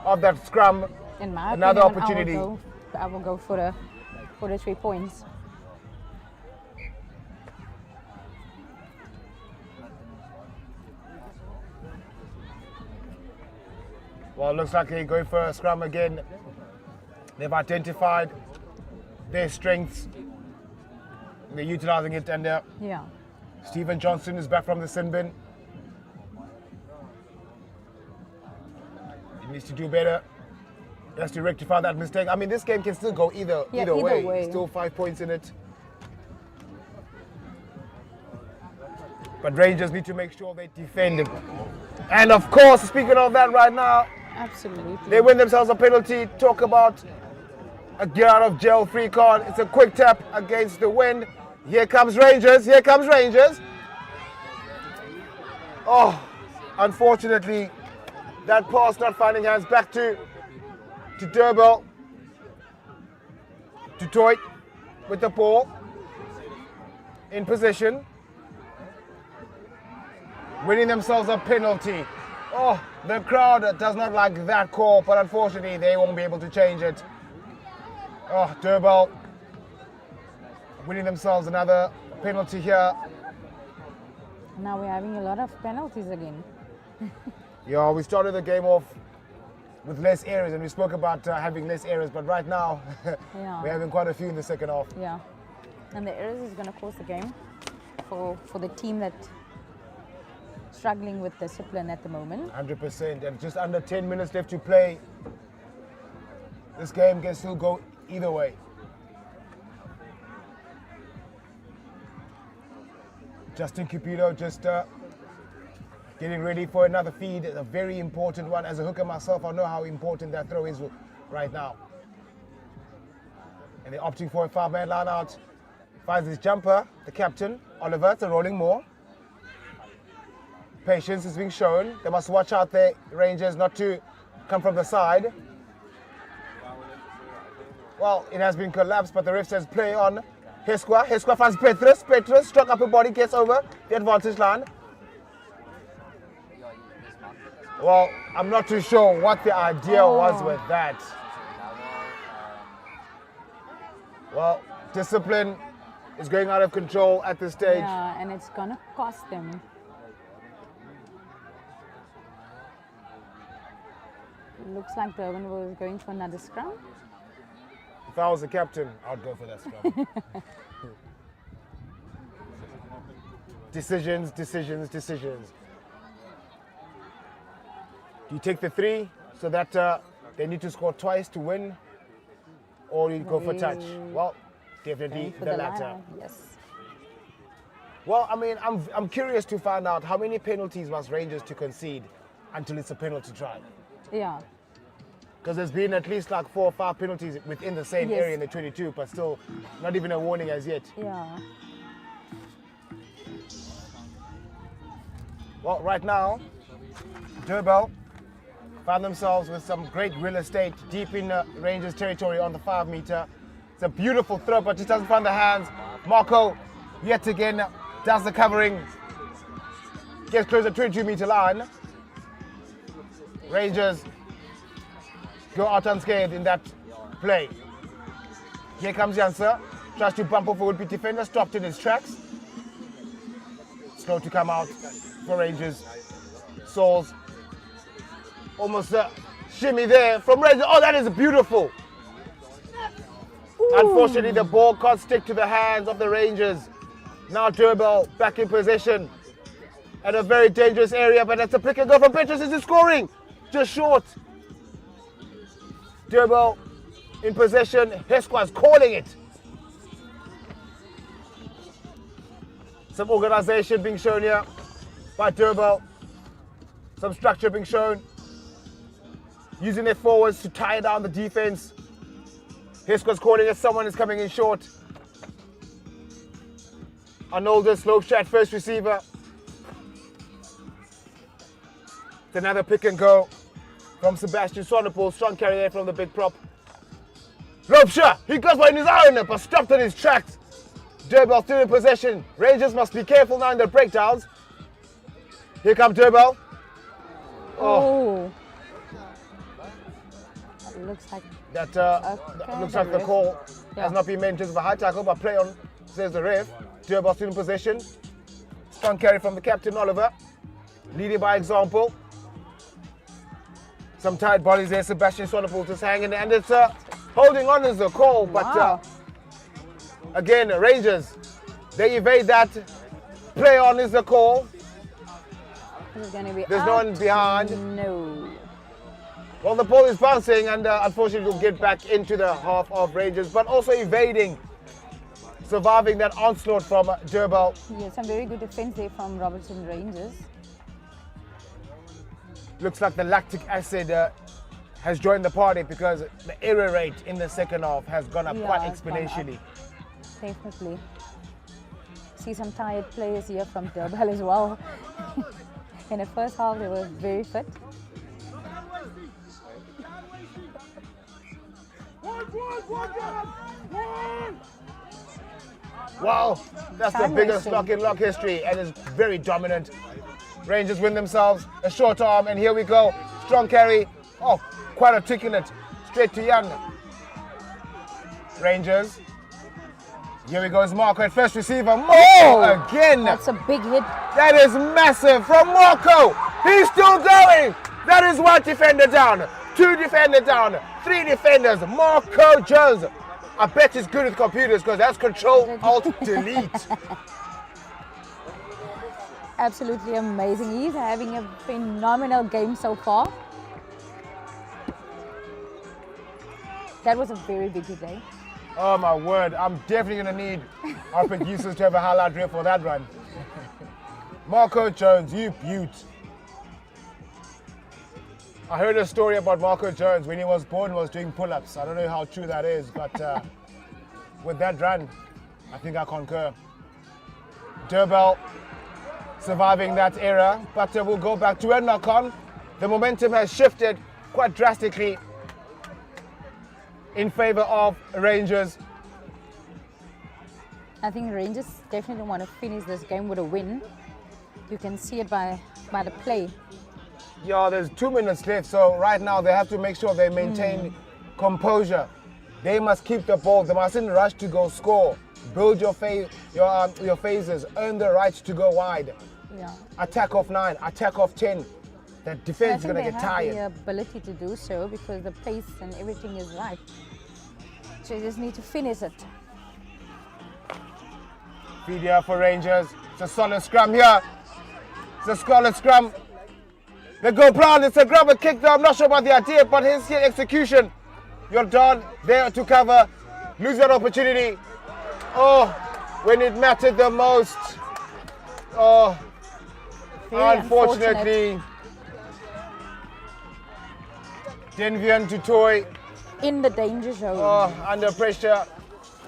of that scrum. In my Another opinion, opportunity. I will go for the 3 points. Well, it looks like they're going for a scrum again. They've identified their strengths. They're utilizing it, and Yeah. Stephen Johnson is back from the sin bin. He needs to do better. He has to rectify that mistake. I mean, this game can still go either way. Still 5 points in it. But Rangers need to make sure they defend him. And of course, speaking of that right now, Absolutely. they win themselves a penalty. Talk about a get out of jail free card. It's a quick tap against the wind. Here comes Rangers. Here comes Rangers. Oh, unfortunately, that pass not finding hands back to Durbell. To Toit with the ball. In position. Winning themselves a penalty. Oh, the crowd does not like that call, but unfortunately they won't be able to change it. Oh, Durbell winning themselves another penalty here. Now we're having a lot of penalties again. Yeah, we started the game off with less errors, and we spoke about having less errors, but right now Yeah. we're having quite a few in the second half. Yeah. And the errors is going to cause the game for the team that struggling with discipline at the moment. 100%, and just under 10 minutes left to play. This game can still go either way. Justin Cupido just getting ready for another feed, a very important one. As a hooker myself, I know how important that throw is right now. And they're opting for a 5-man line out. Finds his jumper, the captain, Oliver, to rolling more. Patience is being shown. They must watch out the Rangers not to come from the side. Well, it has been collapsed, but the ref says play on. Hesqua finds Petrus struck up a body, gets over the advantage line. Well, I'm not too sure what the idea was with that. Well, discipline is going out of control at this stage. Yeah, and it's gonna cost them. It looks like Durbell was going for another scrum. If I was the captain, I'd go for that scrum. Decisions. Do you take the 3 so that they need to score twice to win, or you go for touch? Well, definitely the latter. Line, yes. Well, I mean, I'm curious to find out how many penalties must Rangers to concede until it's a penalty try. Yeah. Because there's been at least like 4 or 5 penalties within the same area in the 22, but still not even a warning as yet. Yeah. Well, right now, Durbell found themselves with some great real estate deep in Rangers territory on the 5 meter. It's a beautiful throw, but just doesn't find the hands. Marco, yet again, does the covering. Gets close to the 22 meter line. Rangers go out unscathed in that play. Here comes Janser. Tries to bump off a would-be defender, stopped in his tracks. Slow to come out for Rangers. Souls. Almost a shimmy there from Rangers. Oh, that is beautiful. Ooh. Unfortunately, the ball can't stick to the hands of the Rangers. Now Durbell back in possession at a very dangerous area, but that's a pick and go from Petrus. Is scoring? Just short. Durbell in possession. Hesqua's calling it. Some organization being shown here by Durbell. Some structure being shown. Using their forwards to tie down the defense. Hesqua's calling it. Someone is coming in short. Arnoldo slopes at first receiver. It's another pick and go from Sebastian Swanepoel. Strong carry there from the big prop. Robsha, he goes for in his own, but stopped on his tracks. Durbell still in possession. Rangers must be careful now in their breakdowns. Here comes Durbell. Oh. It looks like that. Looks like the call has not been made in terms of a high tackle, but play on, says the ref. Durbell still in possession. Strong carry from the captain Oliver, leading by example. Some tight bodies there. Sebastian Swanepoel just hanging there, and it's holding on is the call, but again, Rangers, they evade that. Play on is the call. There's no one behind. No. Well, the ball is bouncing, and unfortunately will get back into the half of Rangers, but also evading, surviving that onslaught from Durbell. Yeah, some very good defense there from Robertson Rangers. Looks like the lactic acid has joined the party, because the error rate in the second half has gone up quite exponentially. Definitely. See some tired players here from Durbell as well. In the first half, they were very fit. Wow, that's the biggest lock in lock history, and is very dominant. Rangers win themselves a short arm, and here we go. Strong carry. Oh, quite articulate. Straight to Young. Rangers. Here we go, it's Marco at first receiver. More again. That's a big hit. That is massive from Marco. He's still going. That is one defender down. 2 defenders down. 3 defenders. Marco Jones. I bet he's good with computers, because that's Control Alt Delete. Absolutely amazing. He's having a phenomenal game so far. That was a very big day. Oh my word, I'm definitely going to need our producers to have a highlight reel for that run. Marco Jones, you beaut. I heard a story about Marco Jones when he was born, was doing pull-ups. I don't know how true that is, but with that run, I think I concur. Durbell surviving that era, but we'll go back to a knock-on. The momentum has shifted quite drastically in favor of Rangers. I think Rangers definitely want to finish this game with a win. You can see it by the play. Yeah, there's 2 minutes left, so right now they have to make sure they maintain composure. They must keep the ball. They mustn't rush to go score. Build your phases. Earn the right to go wide. Yeah. Attack of 9, attack of 10. The defense is I going to think get they tired. have the ability to do so because the pace and everything is right. So you just need to finish it. Feed here for Rangers. It's a solid scrum here. It's a solid scrum. They go Brown. It's a grabber kick though. I'm not sure about the idea, but here's the execution. You're done there to cover. Lose that opportunity. Oh, when it mattered the most. Oh, Very unfortunately. Denvian to Toy. In the danger zone. Oh, under pressure.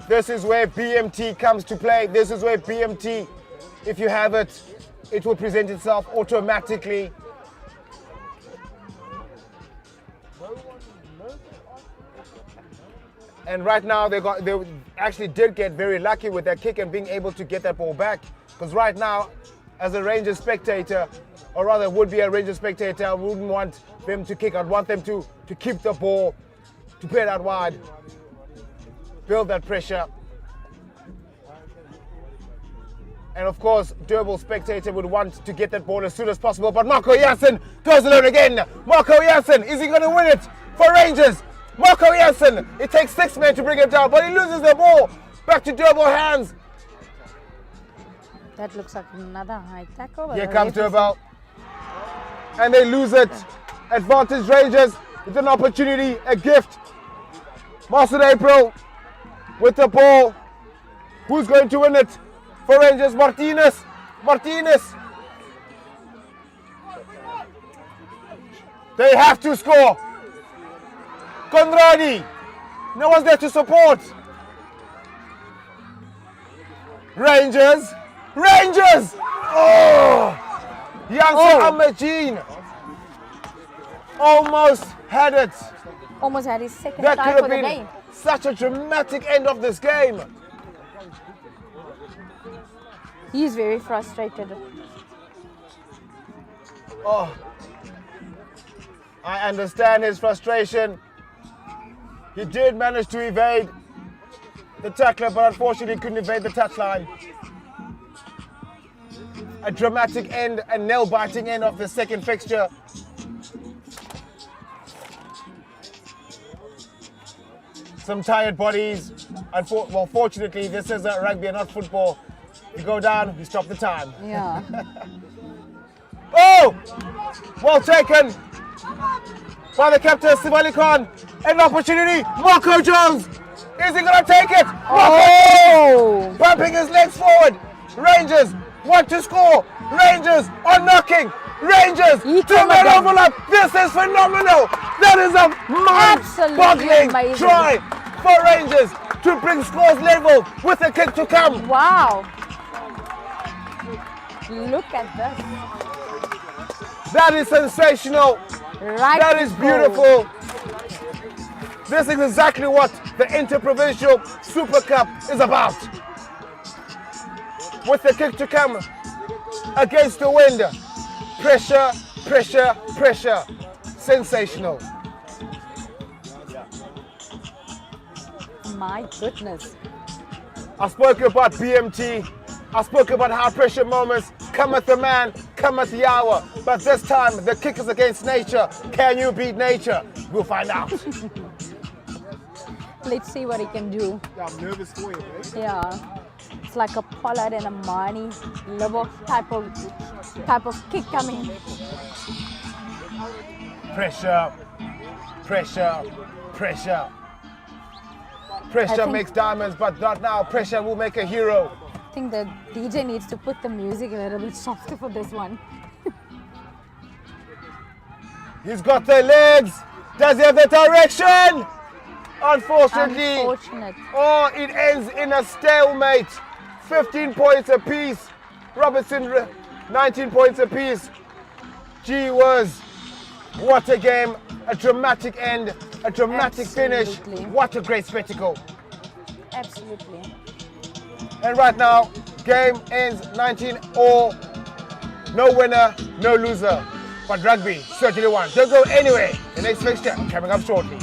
This is where BMT comes to play. This is where BMT, if you have it, it will present itself automatically. And right now they actually did get very lucky with that kick and being able to get that ball back. Because right now, as a Rangers spectator, or rather would be a Rangers spectator, I wouldn't want them to kick. I'd want them to keep the ball, to play it out wide, build that pressure. And of course, Durbell spectator would want to get that ball as soon as possible. But Marco Jansen goes alone again. Marco Jansen, is he going to win it for Rangers? Marco Jansen, it takes 6 men to bring him down, but he loses the ball. Back to Durbell hands. That looks like another high tackle. Here comes Durbell. And they lose it. Advantage Rangers. It's an opportunity, a gift. Marcel April with the ball. Who's going to win it for Rangers? Martinez. They have to score. Conradi. No one's there to support. Rangers. Oh! Jansen Amajin almost had it. Almost had his second That try could for have the been day. such a dramatic end of this game. He's very frustrated. Oh, I understand his frustration. He did manage to evade the tackler, but unfortunately couldn't evade the touchline. A dramatic end, a nail-biting end of the second fixture. Some tired bodies. Well, fortunately, this is a rugby and not football. You go down, you stop the time. Yeah. Oh! Well taken by the captain, Sivali Khan. An opportunity. Marco Jones. Is he going to take it? Oh! Bumping his legs forward. Rangers want to score. Rangers are knocking. Rangers two-man overlap. This is phenomenal. That is a mind-boggling try for Rangers to bring scores level with a kick to come. Wow. Look at this. That is sensational. Right. That is beautiful. This is exactly what the Interprovincial Super Cup is about. With the kick to come against the wind. Pressure, pressure, pressure. Sensational. My goodness. I spoke about BMT. I spoke about high pressure moments. Come at the man, come at the hour. But this time, the kick is against nature. Can you beat nature? We'll find out. Let's see what he can do. Yeah, I'm nervous for you, right? Yeah. It's like a Pollard and a Marnie level type of kick coming. Pressure, pressure, pressure. Pressure makes diamonds, but not now. Pressure will make a hero. I think the DJ needs to put the music a little bit softer for this one. He's got the legs. Does he have the direction? Unfortunately. Unfortunate. Oh, it ends in a stalemate. 15 points apiece. Robertson, 19 points apiece. Gee whiz. What a game. A dramatic end. A dramatic finish. Absolutely. What a great spectacle. Absolutely. And right now, game ends 19-all. No winner, no loser. But rugby certainly won. Don't go anywhere. The next fixture coming up shortly.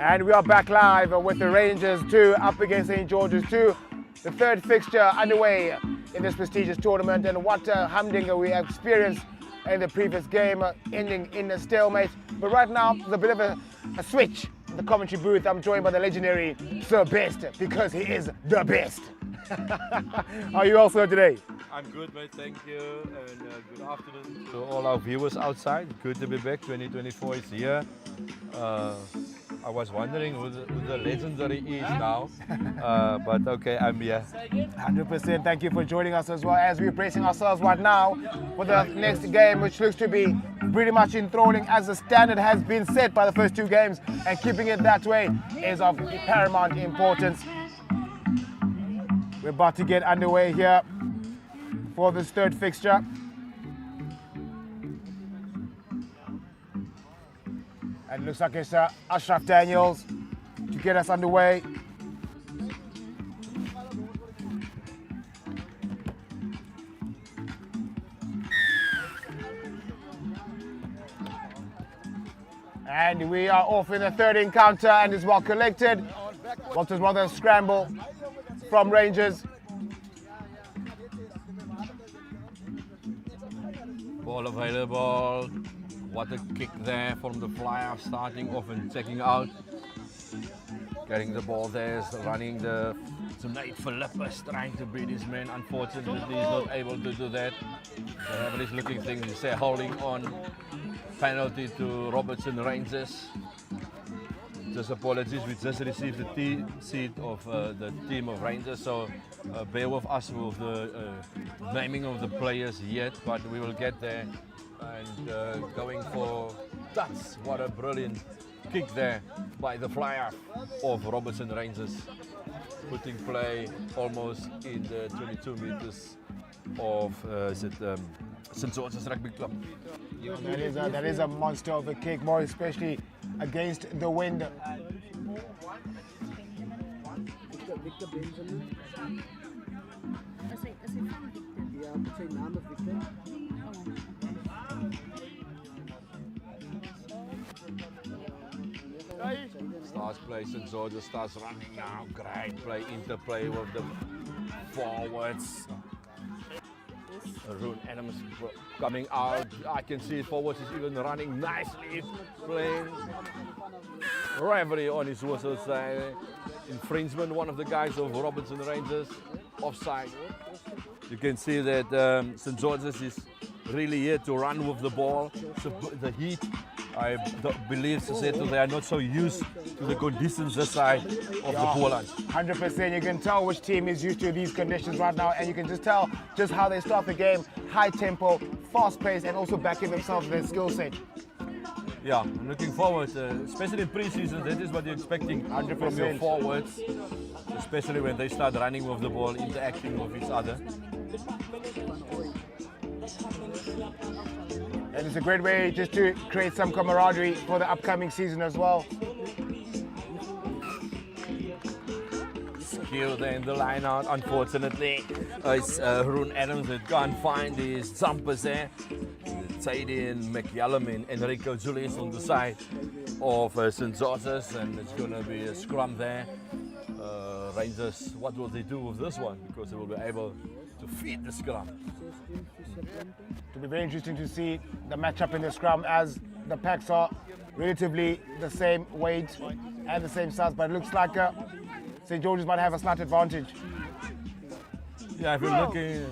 And we are back live with the Rangers 2 up against St. George's 2. The third fixture underway in this prestigious tournament, and what humdinger we experienced in the previous game, ending in a stalemate. But right now, there's a bit of a switch in the commentary booth. I'm joined by the legendary Sir Best, because he is the best. How are you all, sir, today? I'm good, mate, thank you, and good afternoon to all our viewers outside. Good to be back. 2024 is here. I was wondering who the legendary is now, but okay, I'm here. 100%. Thank you for joining us, as well as we're bracing ourselves right now for the next game, which looks to be pretty much enthralling, as the standard has been set by the first two games, and keeping it that way is of paramount importance. We're about to get underway here for this third fixture. And it looks like it's Ashraf Daniels to get us underway. And we are off in the third encounter, and is well collected. Walter's rather scramble from Rangers. Ball available. What a kick there from the flyer, starting off and checking out. Getting the ball there, running to Nate Philippus, trying to beat his man. Unfortunately, he's not able to do that. The average looking thing is holding on. Penalty to Robertson Rangers. Just apologies, we just received the tee seat of the team of Rangers, so bear with us with the naming of the players yet, but we will get there. And going for touch. What a brilliant kick there by the flyer of Robertson Rangers, putting play almost in the 22 meters of St. George's Rugby Club. Yeah, that is a monster of a kick, more especially against the wind. Victor Benjamin. Ja, met zijn naam is Victor. Starts play, St. George's starts running now. Great play, interplay with the forwards. Roon Adams coming out. I can see forwards is even running nicely, playing. Referee on his whistle side. Infringement, one of the guys of Robertson Rangers, offside. You can see that St. George's is really here to run with the ball. So the heat, I believe, they are not so used to the conditions this side of the Boland. 100%. You can tell which team is used to these conditions right now, and you can just tell just how they start the game. High tempo, fast pace, and also backing themselves with their skill set. Yeah, I'm looking forward, especially in pre-season. That is what you're expecting from your forwards, especially when they start running with the ball, interacting with each other. And it's a great way just to create some camaraderie for the upcoming season as well. Skill there in the line out, unfortunately. It's Roon Adams that can't find his jumpers there. Tadian, McYallum and Enrico Julius on the side of St. George's, and it's going to be a scrum there. Rangers, what will they do with this one? Because they will be able to feed the scrum. It'll be very interesting to see the matchup in the scrum, as the packs are relatively the same weight and the same size, but it looks like St. George's might have a slight advantage. Yeah, if you're looking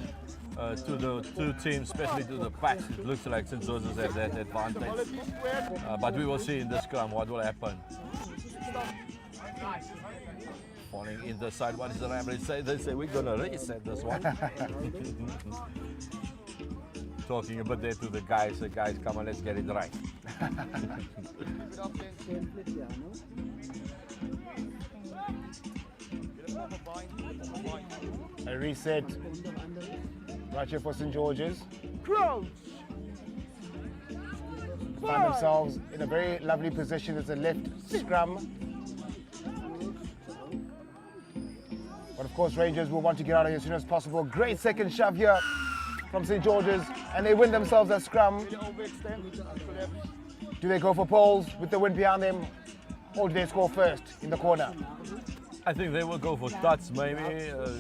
to the two teams, especially to the packs, it looks like St. George's has that advantage. But we will see in the scrum what will happen. Falling in the side, what is the referee say? They say we're going to reset this one. Talking a bit there to the guys, come on, let's get it right. A reset right here for St. George's. Find themselves in a very lovely position as a left scrum. But of course, Rangers will want to get out of here as soon as possible. Great second shove here from St. George's, and they win themselves a scrum. Do they go for poles with the wind behind them, or do they score first in the corner? I think they will go for touch, maybe a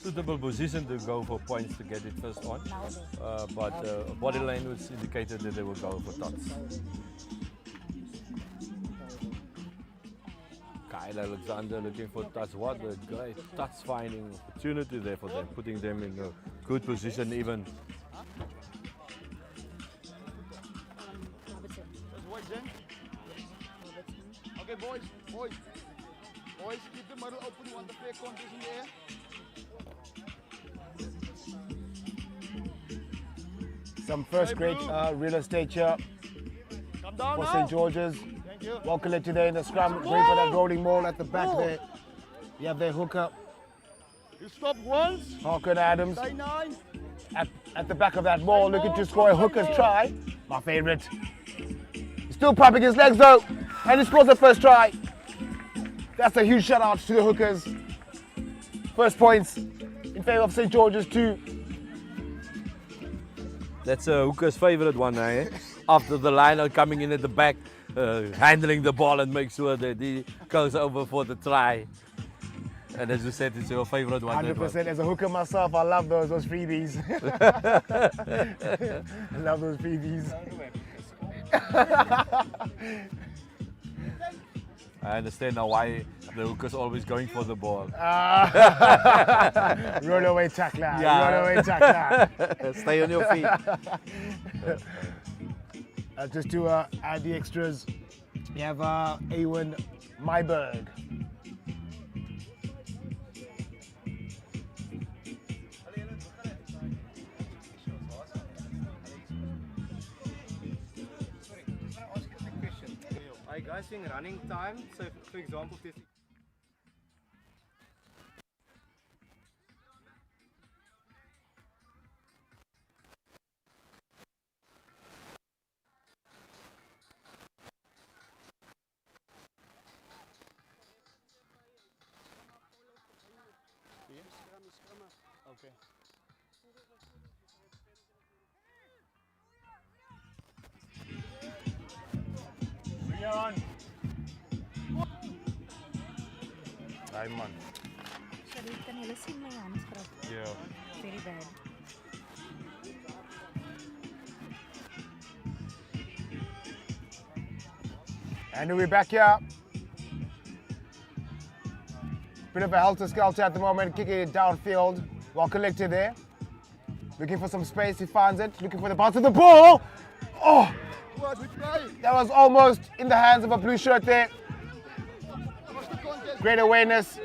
suitable position to go for points to get it first on. But body language indicated that they will go for touch. Kyle Alexander looking for touch. What a great touch finding opportunity there for them, putting them in a good position even. Okay, boys, keep the middle open. You want the play contest in the air. Some first grade real estate here for St. George's. Well collected there in the scrum, going for that rolling ball at the back there. You have their hooker. You stop once. Harkin Adams Stay 9. at the back of that ball, looking to score a hooker's try. My favourite. He's still pumping his legs though, and he scores the first try. That's a huge shout out to the hookers. First points in favour of St. George's 2. That's a hooker's favourite one, eh? After the liner coming in at the back, handling the ball and make sure that he goes over for the try. And as you said, it's your favourite one. 100%. As a hooker myself, I love those freebies. I love those freebies. I understand now why the hooker's always going for the ball. Roll away tackler. Yeah. Roll away tackler. Stay on your feet. Just to add the extras, you have Awen Myberg. Are you guys seeing running time? So, for example, this. Okay. Bring it on. Hi, man. Sorry, can you see my hands? Yeah. Very bad. And we're back here. Bit of a helter-skelter at the moment, kicking it downfield. Well collected there. Looking for some space, he finds it. Looking for the bounce of the ball. Oh! That was almost in the hands of a blue shirt there. Great awareness.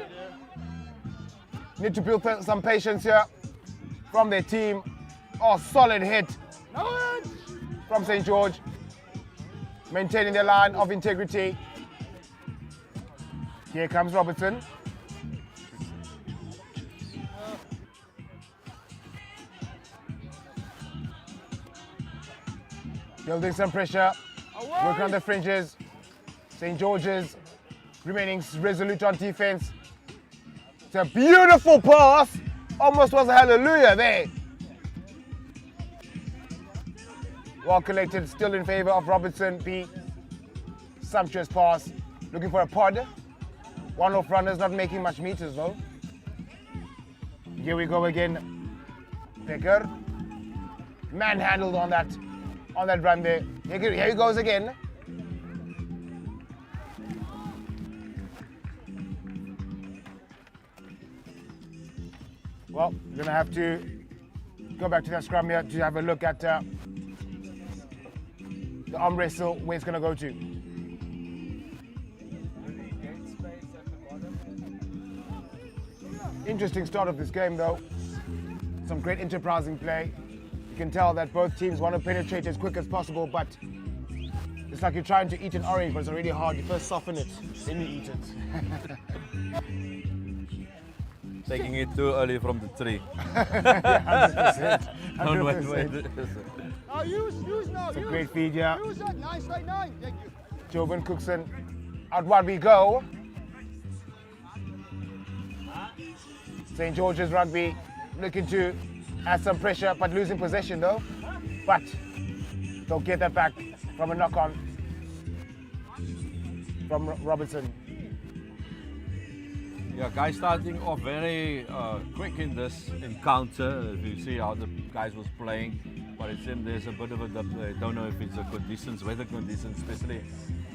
Need to build some patience here from their team. Oh, solid hit from St. George. Maintaining their line of integrity. Here comes Robertson. Building some pressure. Working on the fringes. St. George's remaining resolute on defense. It's a beautiful pass. Almost was a hallelujah there. Well collected, still in favor of Robertson. B. Sumptuous pass. Looking for a pod. One-off runners, not making much meters though. Here we go again. Becker. Manhandled on that run there. Here he goes again. Well, we're gonna have to go back to that scrum here to have a look at the arm wrestle, where it's gonna go to. Interesting start of this game though. Some great enterprising play. You can tell that both teams want to penetrate as quick as possible, but it's like you're trying to eat an orange, but it's already hard. You first soften it, then you eat it. Taking it too early from the tree. 100%. Don't wait. 100%. It's a great feed here. Jovan Cookson, out wide we go. St. George's Rugby looking to add some pressure, but losing possession though. But they'll get that back from a knock-on from Robertson. Yeah, guys starting off very quick in this encounter. If you see how the guys was playing, but it seems there's a bit of a, I don't know if it's a conditions, weather conditions, especially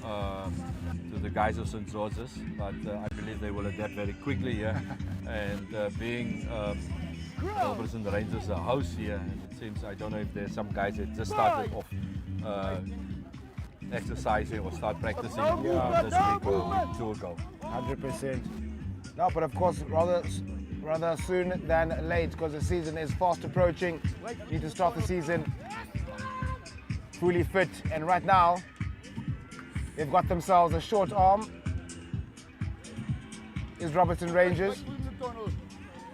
to the guys of St. George's, but I believe they will adapt very quickly here. And being Robertson, the Rangers, a house here, and it seems, I don't know if there's some guys that just started off exercising or start practicing this week or a week, 2 ago. 100%. No, but of course, rather soon than late, because the season is fast approaching. Need to start the season fully fit, and right now they've got themselves a short arm. Is Robertson Rangers.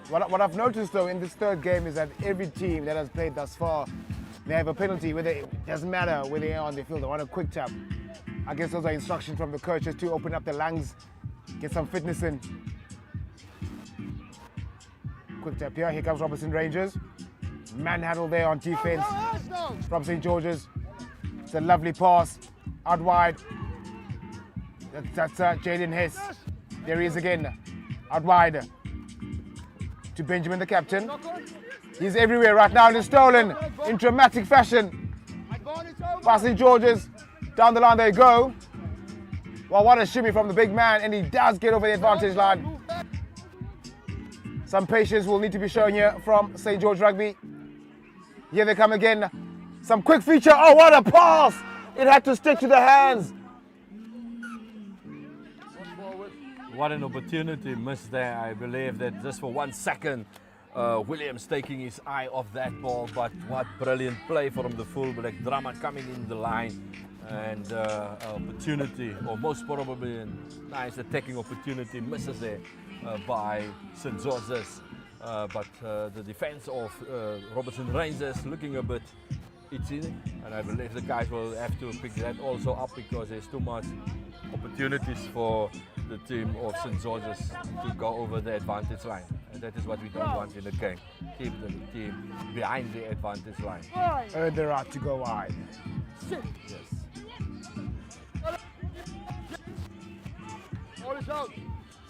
What I've noticed though in this third game is that every team that has played thus far, they have a penalty. It doesn't matter where they are on the field. They want a quick tap. I guess those are instructions from the coaches to open up the lungs, get some fitness in. Quick tap here. Here comes Robertson Rangers. Manhandle there on defense from St. George's. It's a lovely pass out wide. That's Jaden Hess. There he is again, out wide to Benjamin, the captain. He's everywhere right now and is stolen in dramatic fashion. Past St. George's. Down the line they go. Well, what a shimmy from the big man, and he does get over the advantage line. Some patience will need to be shown here from St. George Rugby. Here they come again. Some quick feature. Oh, what a pass! It had to stick to the hands. What an opportunity missed there. I believe that just for 1 second, Williams taking his eye off that ball, but what brilliant play from the fullback. Drama coming in the line, and opportunity, or most probably a nice attacking opportunity, misses there by St. George's. But the defense of Robertson Rangers looking a bit itchy, and I believe the guys will have to pick that also up, because there's too much opportunities for the team of St. George's to go over the advantage line, and that is what we don't want in the game. Keep the team behind the advantage line. Earn the right to go wide. Yes.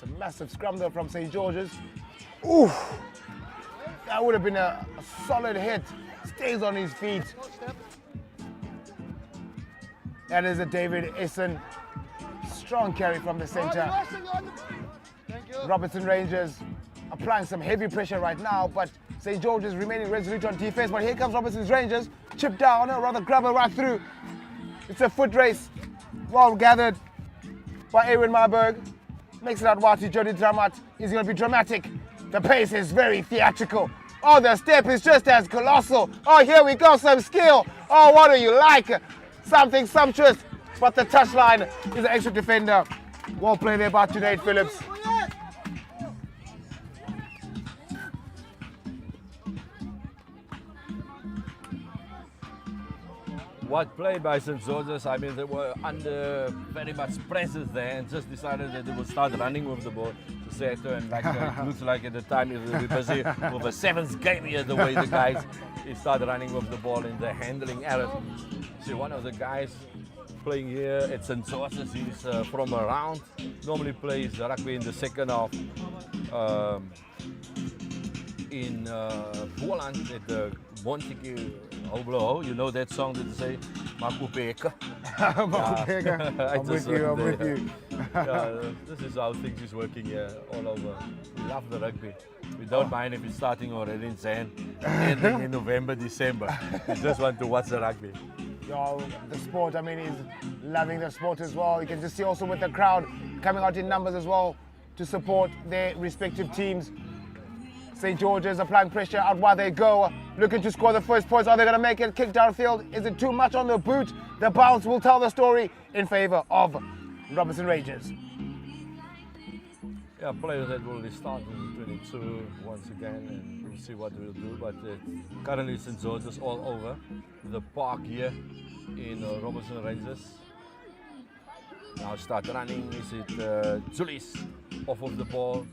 It's a massive scrum there from St. George's. Ooh, that would have been a solid hit. Stays on his feet. That is a David Essen. Strong carry from the center. Robertson Rangers applying some heavy pressure right now, but St. George's remaining resolute on defense. But here comes Robertson's Rangers. Chip down, or rather grab it right through. It's a foot race. Well gathered by Aaron Marburg. Makes it out wide to Jody Dramat. He's going to be dramatic. The pace is very theatrical. Oh, the step is just as colossal. Oh, here we go, some skill. Oh, what do you like? Something sumptuous. But the touchline is an extra defender. Well played there by Junaid Phillips. What play by St. George's, I mean, they were under very much pressure there and just decided that they would start running with the ball to Seto. And like, it looks like at the time it will be busy with a seventh game here, the way the guys start running with the ball in the handling errors. See, one of the guys playing here at St. George's, he's from around, normally plays rugby in the second half in Boland at the Montague. You know that song that they say, Makupeka? Makupeka. I'm with you. This is how things is working here all over. We love the rugby. We don't mind if it's starting already in Jan, ending in November, December. We just want to watch the rugby. The sport, I mean, he's loving the sport as well. You can just see also with the crowd coming out in numbers as well to support their respective teams. St. George's applying pressure out while they go, looking to score the first points. Are they going to make it? Kick downfield. Is it too much on the boot? The bounce will tell the story in favor of Robertson Rangers. Yeah, players that will start in 22 once again, and we'll see what we'll do. But currently St. George's all over the park here in Robertson Rangers. Now start running. Is it Julius off of the ball?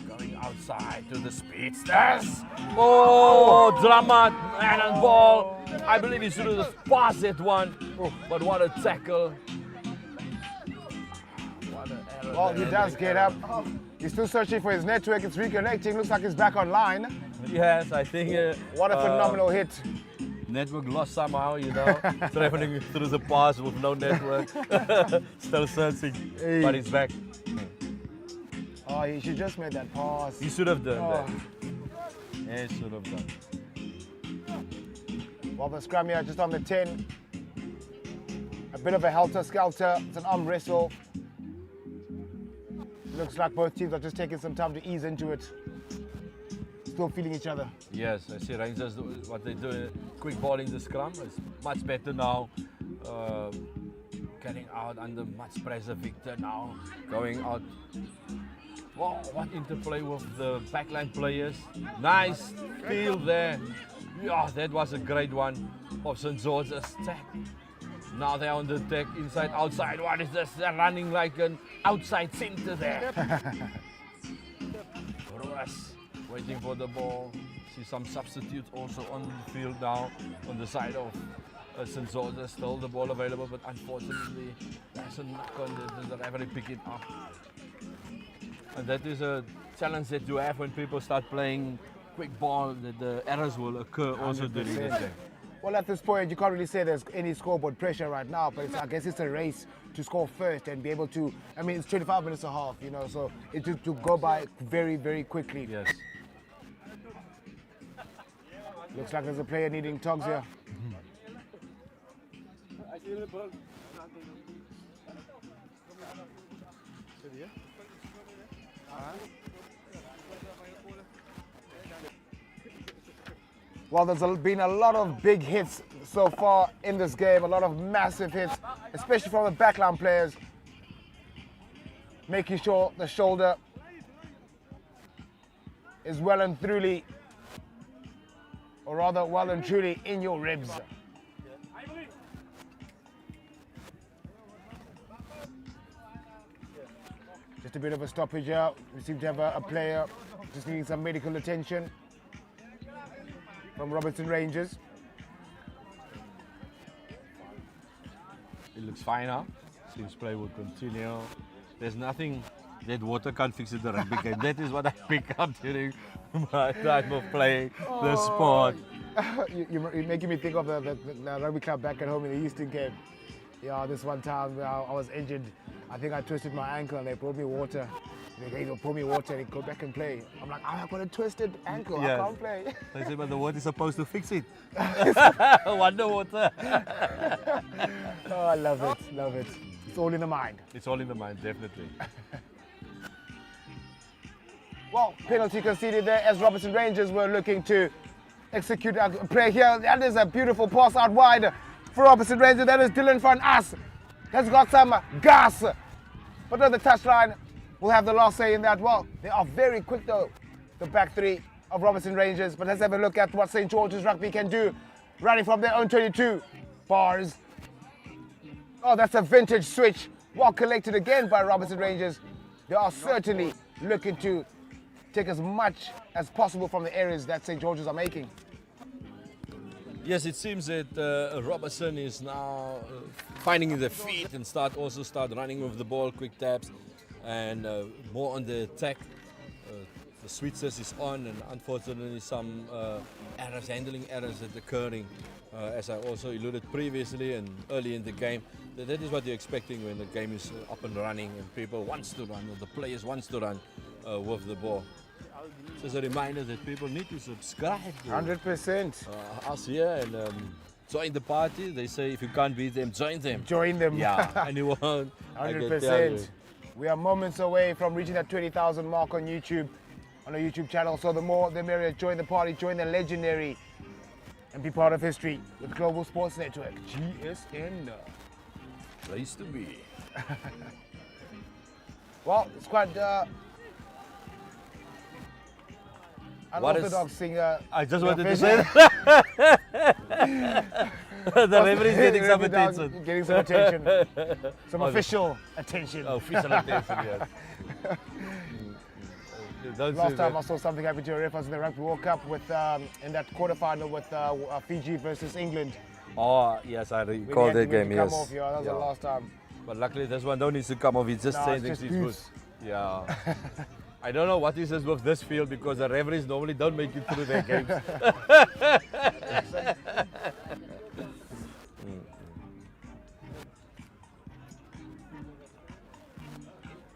Going outside to the speedsters. Oh, Dramat, man and ball. I believe he should have passed that one. But what a tackle. What an error. Well, he does get up. He's still searching for his network. It's reconnecting. Looks like he's back online. Yes, I think. What a phenomenal hit. Network lost somehow, you know. Traveling through the pass with no network. Still searching. Hey. But he's back. Oh, he should just made that pass. He should have done that. Yeah, he should have done. Well, the scrum here just on the 10. A bit of a helter-skelter. It's an arm wrestle. Looks like both teams are just taking some time to ease into it. Still feeling each other. Yes, I see Rangers, what they do, quick ball in the scrum. It's much better now. Getting out under much pressure. Victor now going out. Wow, what interplay with the backline players. Nice field there. Yeah, that was a great one of St. George's attack. Now they're on the attack, inside, outside. What is this? They're running like an outside center there. Roas waiting for the ball. See some substitutes also on the field now on the side of St. George's. Still the ball available, but unfortunately there's a knock on the referee pick it up. And that is a challenge that you have when people start playing quick ball, that the errors will occur also during the game. Well, at this point, you can't really say there's any scoreboard pressure right now, but I guess it's a race to score first and be able to, I mean, it's 25 minutes and a half, you know, so it's to go by very, very quickly. Yes. Looks like there's a player needing togs here. Well, there's been a lot of big hits so far in this game, a lot of massive hits, especially from the backline players, making sure the shoulder is well and truly, or rather well and truly in your ribs. Just a bit of a stoppage here. We seem to have a player just needing some medical attention from Robertson Rangers. It looks fine now. Seems play will continue. There's nothing that water can't fix it the rugby game. That is what I pick up during my time of playing the sport. You're making me think of the rugby club back at home in the Eastern Cape. Yeah, this one time I was injured. I think I twisted my ankle and they brought me water. They pour me water and go back and play. I'm like, I've got a twisted ankle, I can't play. They say, but the water is supposed to fix it. Wonder water. Oh, I love it, love it. It's all in the mind. It's all in the mind, definitely. Well, penalty conceded there as Robertson Rangers were looking to execute a play here. That is a beautiful pass out wide for Robertson Rangers. That is Dylan van As. Has got some gas. But on the touchline, we'll have the last say in that. Well, they are very quick though, the back three of Robertson Rangers. But let's have a look at what St. George's Rugby can do. Running from their own 22. Bars. Oh, that's a vintage switch. Well collected again by Robertson Rangers. They are certainly looking to take as much as possible from the areas that St. George's are making. Yes, it seems that Robertson is now finding their feet and start running with the ball, quick taps, and more on the attack. The Sweetsers is on, and unfortunately some errors, handling errors that are occurring, as I also alluded previously and early in the game. That is what you're expecting when the game is up and running and people wants to run, or the players wants to run with the ball. Just a reminder that people need to subscribe to 100%. us here and join the party. They say if you can't beat them, join them. Join them. Yeah, and you won't. 100%. We are moments away from reaching that 20,000 mark on YouTube, on our YouTube channel. So the more, the merrier. Join the party, join the legendary, and be part of history with Global Sports Network, GSN. Place to be. Well, it's quite unorthodox singer. I just wanted to say that. The referee is getting some attention. Getting some attention. Some official attention. Official attention, yes. Last time I saw something happen to a ref was in the Rugby World Cup with in that quarterfinal with Fiji versus England. Oh, yes, I recall that game, yes. Come off, yeah, that was the last time. But luckily this one don't need to come off, he's just saying things he's good. Yeah. I don't know what is this with this field because the referees normally don't make it through their games.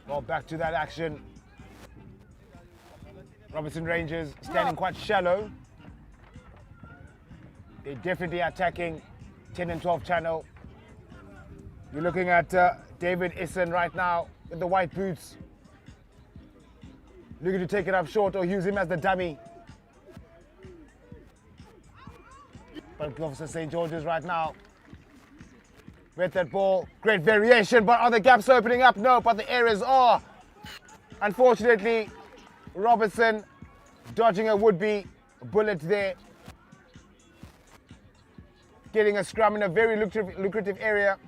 Well, back to that action. Robertson Rangers standing quite shallow. They're definitely attacking 10 and 12 channel. You're looking at David Issen right now with the white boots. Looking to take it up short or use him as the dummy. But Officer St. George's right now with that ball. Great variation, but are the gaps opening up? No, but the areas are. Unfortunately, Robertson dodging a would-be bullet there. Getting a scrum in a very lucrative area.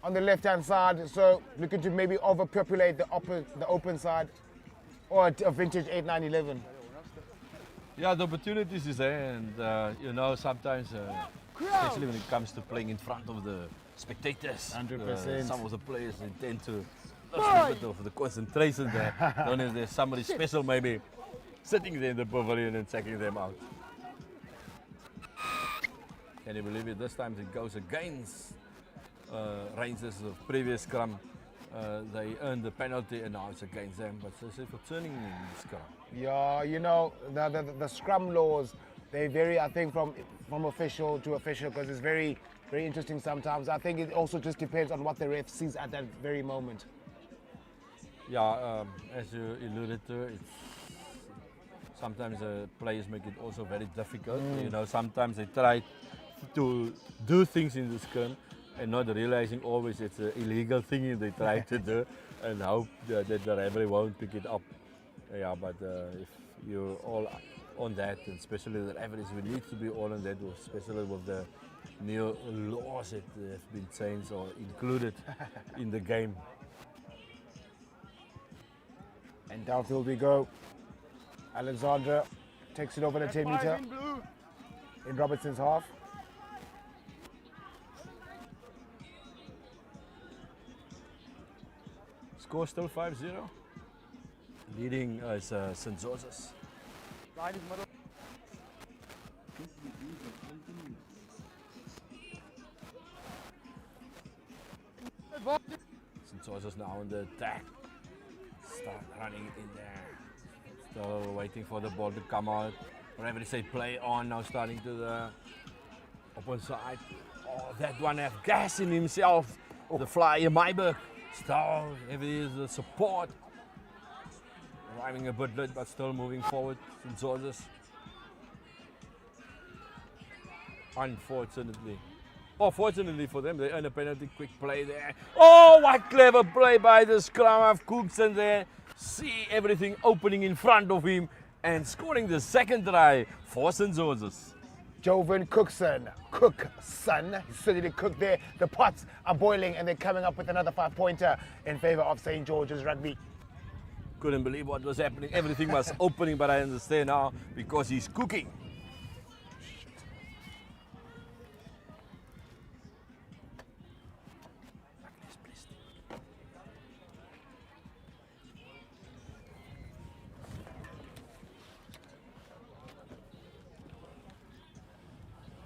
On the left-hand side, so looking to maybe overpopulate the open side, or a vintage 8-9-11. Yeah, the opportunities is there, and you know, sometimes, especially when it comes to playing in front of the spectators, 100%. some of the players they tend to lose a bit of the concentration there. Don't know if there's somebody special maybe sitting there in the pavilion and checking them out. Can you believe it? This time it goes against Rangers of previous scrum. They earned the penalty and now it's against them, but they say for turning in the scrum. Yeah, you know, the scrum laws, they vary, I think, from official to official, because it's very, very interesting sometimes. I think it also just depends on what the ref sees at that very moment. Yeah, as you alluded to, it's sometimes players make it also very difficult. You know, sometimes they try to do things in the scrum and not realizing always it's an illegal thing they try to do, and hope that the referee won't pick it up. Yeah, but if you're all on that, and especially the referees, we need to be all on that, especially with the new laws that have been changed or included in the game. And downfield we go. Alexandra takes it over the 10 meter in Robertson's half. Score still 5-0. Leading is St. George's. St. George's now on the attack. Start running in there. Still waiting for the ball to come out. Whenever they say play on, now starting to the open side. Oh, that one have gas in himself. The flyer Myberg. Still, everything is the support. Arriving a bit late, but still moving forward. St. George's. Unfortunately. Oh, fortunately for them, they earn a penalty. Quick play there. Oh, what clever play by the scrum of Cookson there. See everything opening in front of him and scoring the second try for St. George's. Jovan Cookson. Cookson. He certainly cooked there. The pots are boiling and they're coming up with another 5-pointer in favour of St. George's Rugby. Couldn't believe what was happening. Everything was opening, but I understand now because he's cooking.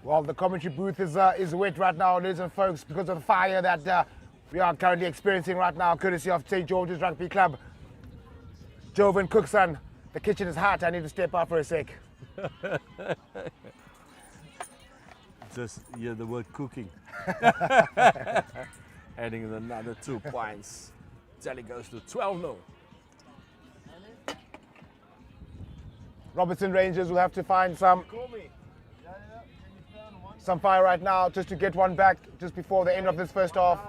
Well, the commentary booth is wet right now, ladies and folks, because of the fire that we are currently experiencing right now, courtesy of St. George's Rugby Club. Jovan Cookson, the kitchen is hot. I need to step out for a sec. Just hear the word cooking. Adding another 2 points. Tally goes to 12-0. Robertson Rangers will have to find some fire right now just to get one back just before the end of this first half.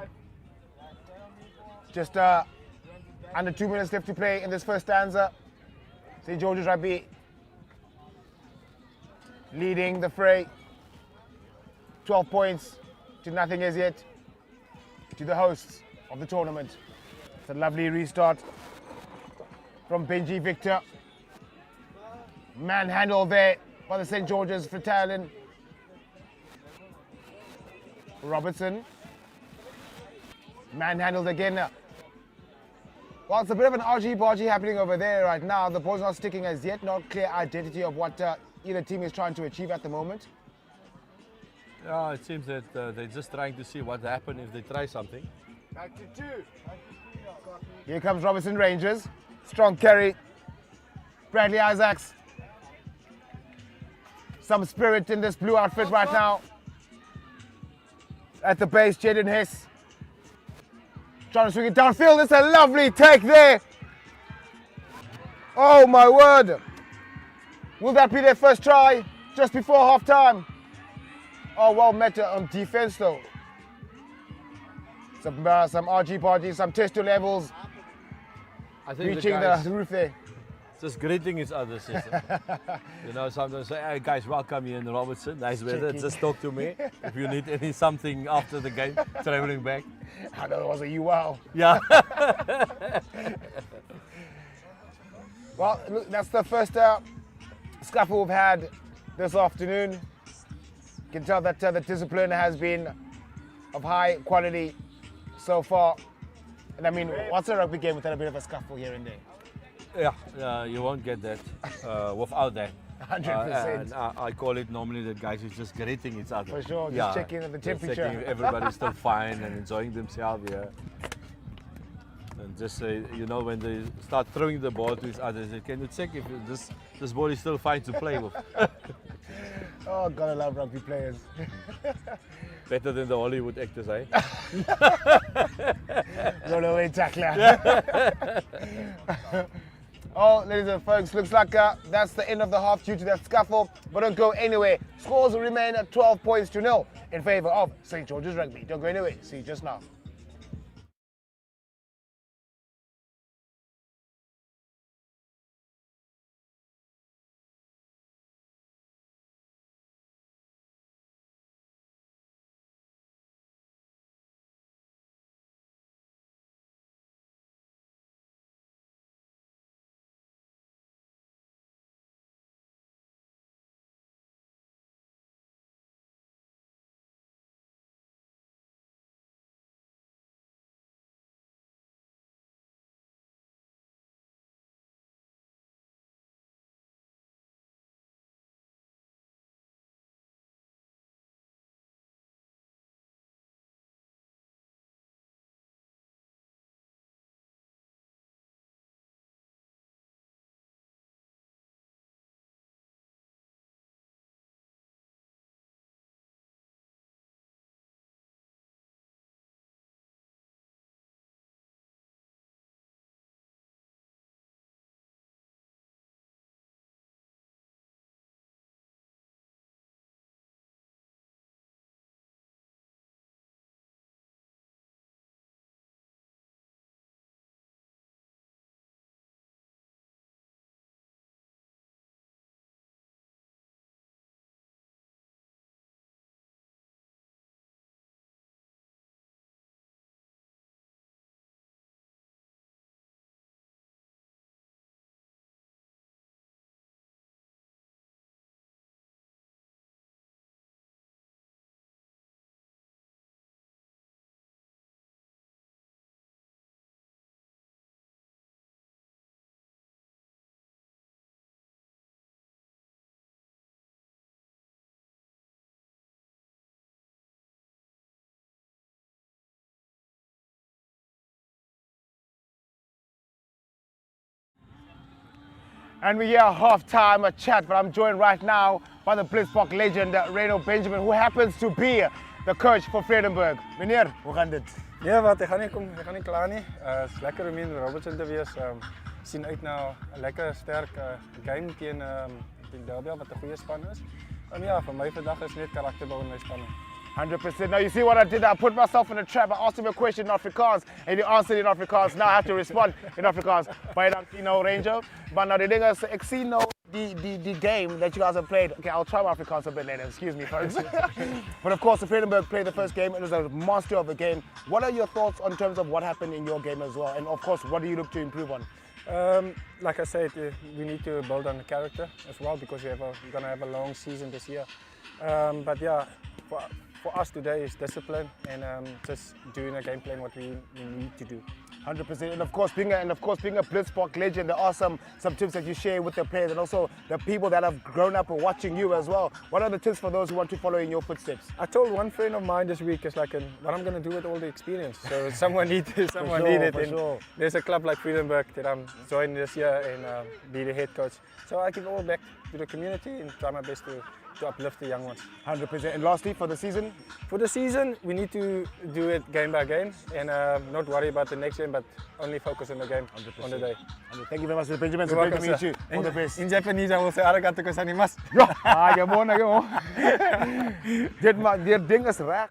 Just under 2 minutes left to play in this first stanza. St. George's Rugby leading the fray. 12 points to nothing as yet to the hosts of the tournament. It's a lovely restart from Benji Victor. Manhandle there by the St. George's Battalion. Robertson. Manhandled again. Well, it's a bit of an argy-bargy happening over there right now. The ball's not sticking as yet. Not clear identity of what either team is trying to achieve at the moment. Yeah, it seems that they're just trying to see what happens if they try something. Back to 2. Here comes Robertson Rangers. Strong carry. Bradley Isaacs. Some spirit in this blue outfit right now. At the base, Jaden Hess. Trying to swing it downfield. It's a lovely take there. Oh my word. Will that be their first try just before half time? Oh, well met on defense though. Some RG-bargy, some testo levels. I think reaching the roof there. Just greeting each other, sister. You know, sometimes say, hey guys, welcome here in Robertson. Nice weather. Just talk to me if you need something after the game, traveling back. I know it was a UL. Yeah. Well, look, that's the first scuffle we've had this afternoon. You can tell that the discipline has been of high quality so far. And I mean, what's a rugby game without a bit of a scuffle here and there? Yeah, you won't get that without that. 100%. And I call it normally that guys is just greeting each other. For sure, just checking the just temperature. checking if everybody's still fine and enjoying themselves, yeah. And just say, you know, when they start throwing the ball to each other, say, can you check if this ball is still fine to play with? Oh, gotta love rugby players. Better than the Hollywood actors, eh? Roll away tackler. Oh, ladies and folks, looks like that's the end of the half due to that scuffle. But don't go anywhere. Scores will remain at 12 points to 0 in favour of St. George's Rugby. Don't go anywhere. See you just now. And we hear half-time a chat, but I'm joined right now by the Blitzbok legend, Reno Benjamin, who happens to be the coach for Vredenburg. Meneer, hoe gaan dit? Ja, wat, ik ga niet klaar nie. Het is lekker om in Robertson te wees. Sien uit na 'n lekker sterk game teen Durbell wat 'n goeie span is. En ja, vir my vandag is net karakterbou in my span. 100%. Now you see what I did? I put myself in a trap. I asked him a question in Afrikaans, and he answered in Afrikaans. Now I have to respond in Afrikaans. Baie dankie nou, Ranger. Maar nou die ding is, ek sien nou the game that you guys have played. Okay, I'll try my Afrikaans a bit later. Excuse me, folks. But of course, the Vredenburg played the first game. It was a monster of a game. What are your thoughts on terms of what happened in your game as well? And of course, what do you look to improve on? Like I said, we need to build on the character as well because we're going to have a long season this year. But yeah, for us today is discipline and just doing a game plan what we need to do. 100%, and of course being a Blitzbok legend, there are some tips that you share with the players and also the people that have grown up watching you as well. What are the tips for those who want to follow in your footsteps? I told one friend of mine this week, it's like, what I'm going to do with all the experience. So someone need it. For sure. There's a club like Vredenburg that I'm joining this year and be the head coach. So I give all back to the community and try my best to uplift the young ones. 100%. And lastly, for the season? For the season, we need to do it game by game and not worry about the next game, but only focus on the game 100%. on the day. Thank you very much, Mr. Benjamin. It's great to meet you. All the best. In Japanese, I will say arigato gozaimasu. Ja, gewoon. Dit ding is reg.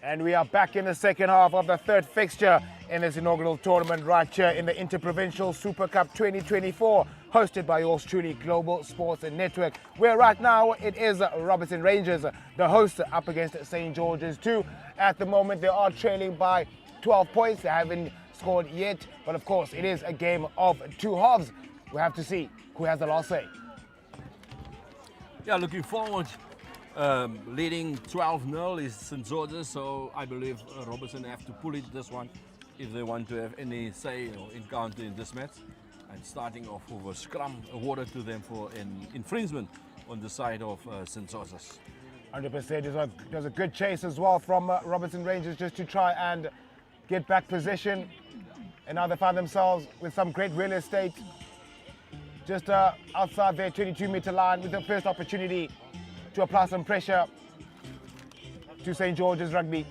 And we are back in the second half of the third fixture in this inaugural tournament right here in the Provincial Super Cup 2024, hosted by yours truly, Global Sports and Network, where right now it is Robertson Rangers, the hosts, up against St. George's 2. At the moment, they are trailing by 12 points. They haven't scored yet, but of course, it is a game of two halves. We have to see who has the last say. Yeah, looking forward. Leading 12-0 is St. George's, so I believe Robertson have to pull it this one if they want to have any say or encounter in this match. And starting off with a scrum awarded to them for an infringement on the side of St. George's. 100%. There's a good chase as well from Robertson Rangers just to try and get back position. And now they find themselves with some great real estate just outside their 22-meter line with the first opportunity to apply some pressure to St. George's Rugby.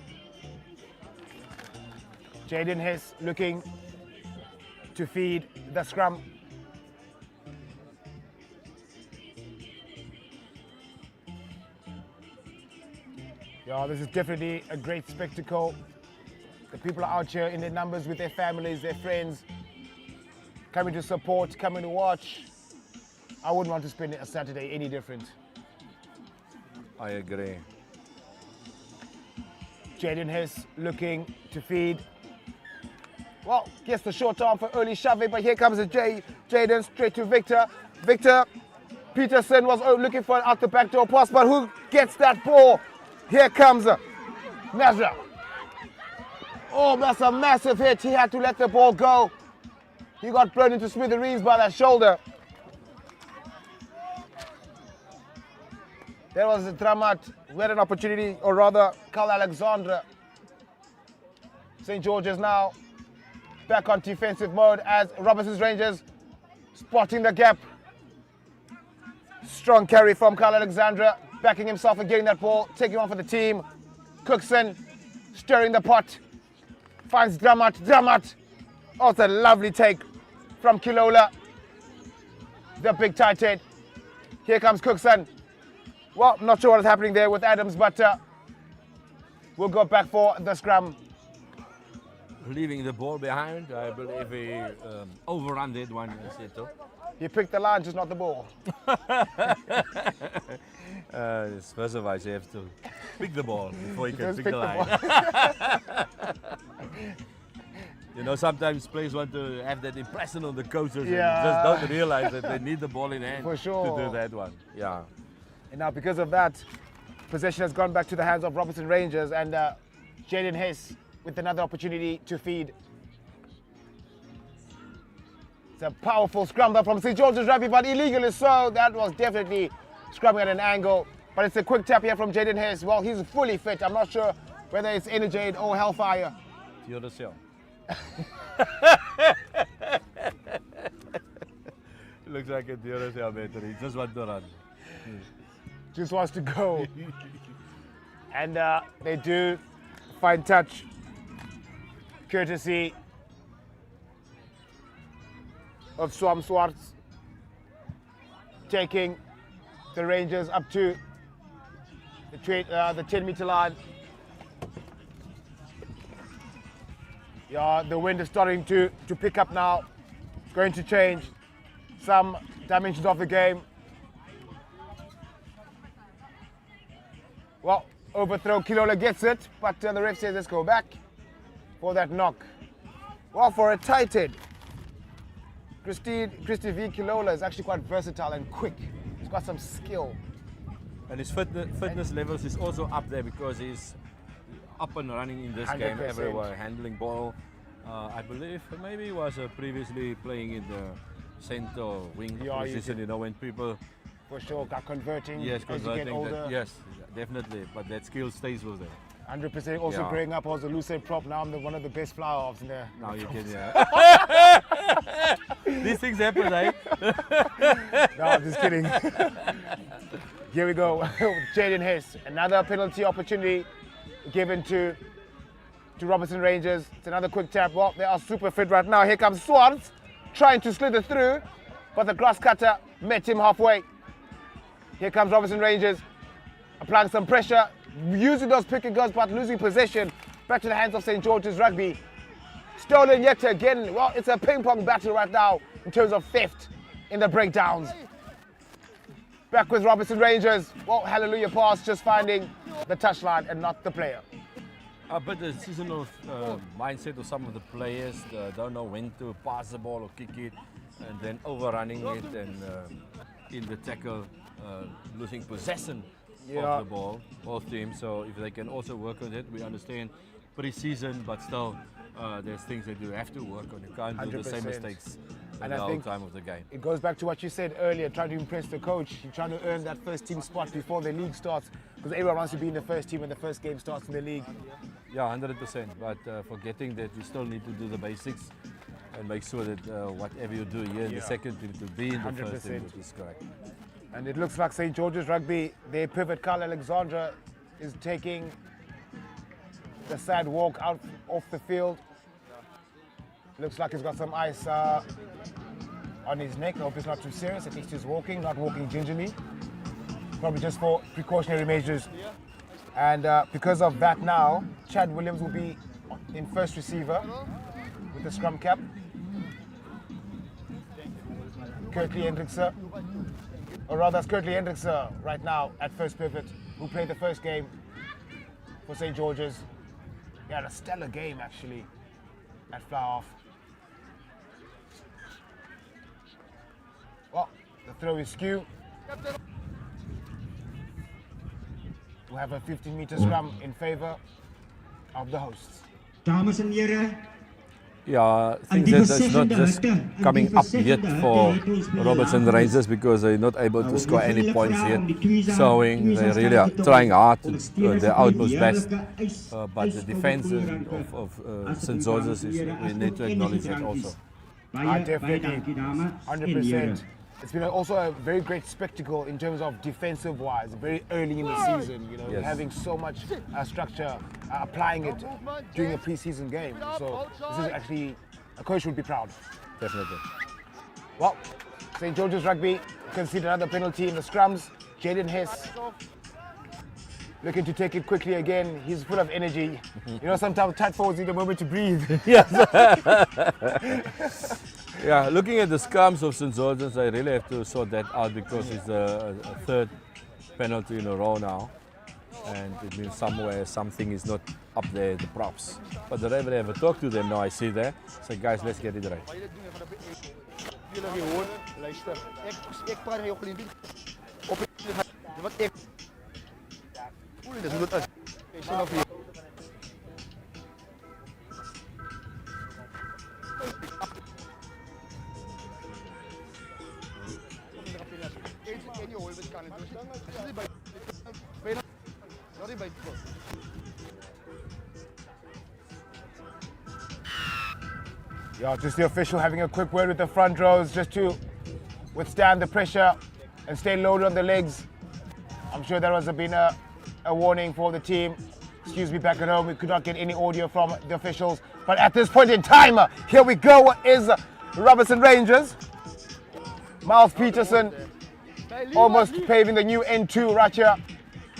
Jaden Hess looking to feed the scrum. Yeah, this is definitely a great spectacle. The people are out here in their numbers with their families, their friends, coming to support, coming to watch. I wouldn't want to spend a Saturday any different. I agree. Jaden Hess looking to feed. Well, gets the short arm for early shoving, but here comes Jaden straight to Victor. Victor Peterson was looking for an out the back door pass, but who gets that ball? Here comes Nazra. Oh, that's a massive hit. He had to let the ball go. He got blown into smithereens by that shoulder. There was a Dramat who had an opportunity, or rather, Carl Alexandra. St. George's now back on defensive mode as Robertson's Rangers spotting the gap. Strong carry from Carl Alexandra, backing himself and getting that ball, taking on for the team. Cookson stirring the pot, finds Dramat. Oh, it's a lovely take from Kilola, the big tight end. Here comes Cookson. Well, not sure what is happening there with Adams, but we'll go back for the scrum. Leaving the ball behind, I believe he overrun that one. He picked the line, just not the ball. First of all, you have to pick the ball before you can Just pick the line. You know, sometimes players want to have that impression on the coaches and just don't realize that they need the ball in hand For sure. to do that one. Yeah. And now because of that, possession has gone back to the hands of Robertson Rangers, and Jaden Hess with another opportunity to feed. It's a powerful scrum from St. George's Rugby, but illegally so. That was definitely scrumming at an angle. But it's a quick tap here from Jaden Hess. Well, he's fully fit. I'm not sure whether it's Energade or Hellfire. Duracell. Looks like a Duracell battery. Just want to run. Just wants to go. And they do find touch, courtesy of Swam Swartz, taking the Rangers up to the 10-meter line. Yeah, the wind is starting to pick up now. It's going to change some dimensions of the game. Well, overthrow, Kilola gets it, but the ref says let's go back for that knock. Well, for a tight end, Christy V. Kilola is actually quite versatile and quick. He's got some skill. And his fitness levels is also up there because he's up and running in this game 100%. everywhere, handling ball. I believe maybe he was previously playing in the center wing position, you know, when people... For sure, got converting Yes, as you get older. yes, definitely, but that skill stays with them. 100%. Also growing up, I was a loose head prop. Now I'm one of the best flower offs in there. Now you can, yeah. These things happen, eh? No, I'm just kidding. Here we go. Jaden Hess. Another penalty opportunity given to Robertson Rangers. It's another quick tap. Well, they are super fit right now. Here comes Swans trying to slither through, but the grass cutter met him halfway. Here comes Robertson Rangers applying some pressure, using those pick and goes, but losing possession back to the hands of St. George's Rugby. Stolen yet again. Well, it's a ping pong battle right now in terms of theft in the breakdowns. Back with Robertson Rangers. Well, hallelujah pass, just finding the touchline and not the player. But the seasonal mindset of some of the players don't know when to pass the ball or kick it, and then overrunning it and in the tackle, losing possession of the ball, both teams. So if they can also work on it, we understand pre-season, but still there's things that you have to work on. You can't do the same 100%. mistakes And the I whole think time of the game. it goes back to what you said earlier, trying to impress the coach. You're trying to earn that first team spot before the league starts, because everyone wants to be in the first team when the first game starts in the league. Yeah, 100%. But forgetting that you still need to do the basics and make sure that whatever you do here in the second team to be in the first team, 100%. which is correct. And it looks like St. George's Rugby, their pivot Carl Alexandra is taking the side walk out off the field. Looks like he's got some ice on his neck. I hope it's not too serious. At least he's walking, not walking gingerly. Probably just for precautionary measures. And because of that now, Chad Williams will be in first receiver with the scrum cap. Kurtley Hendrikse, or rather it's Kurtley Hendrikse right now at first pivot, who played the first game for St. George's. He had a stellar game actually at fly half. Well, the throw is skew. We'll have a 15-meter scrum in favor of the hosts. Dames en heren, Yeah, I think that it's not just coming up yet for Robertson Rangers because they're not able to score any points yet. Showing they really are trying hard to do their utmost best. But the defense of St. George's, we need to acknowledge that also. Definitely, 100%. It's been also a very great spectacle in terms of defensive-wise, very early in the season, you know, Yes. having so much structure, applying it during a pre-season game. So this is actually, a coach would be proud. Definitely. Well, St. George's Rugby conceded another penalty in the scrums. Jaden Hess looking to take it quickly again. He's full of energy. You know, sometimes tight forwards need a moment to breathe. Yeah, looking at the scrums of St. George's, I really have to sort that out because it's a third penalty in a row now. And it means somewhere something is not up there, the props. But the referee have a talk to them now, I see there. So guys, let's get it right. Yeah, just the official having a quick word with the front rows just to withstand the pressure and stay loaded on the legs. I'm sure there has been a warning for the team. Excuse me, back at home, we could not get any audio from the officials. But at this point in time, here we go, is Robertson Rangers. Miles Peterson almost paving the new N2 right here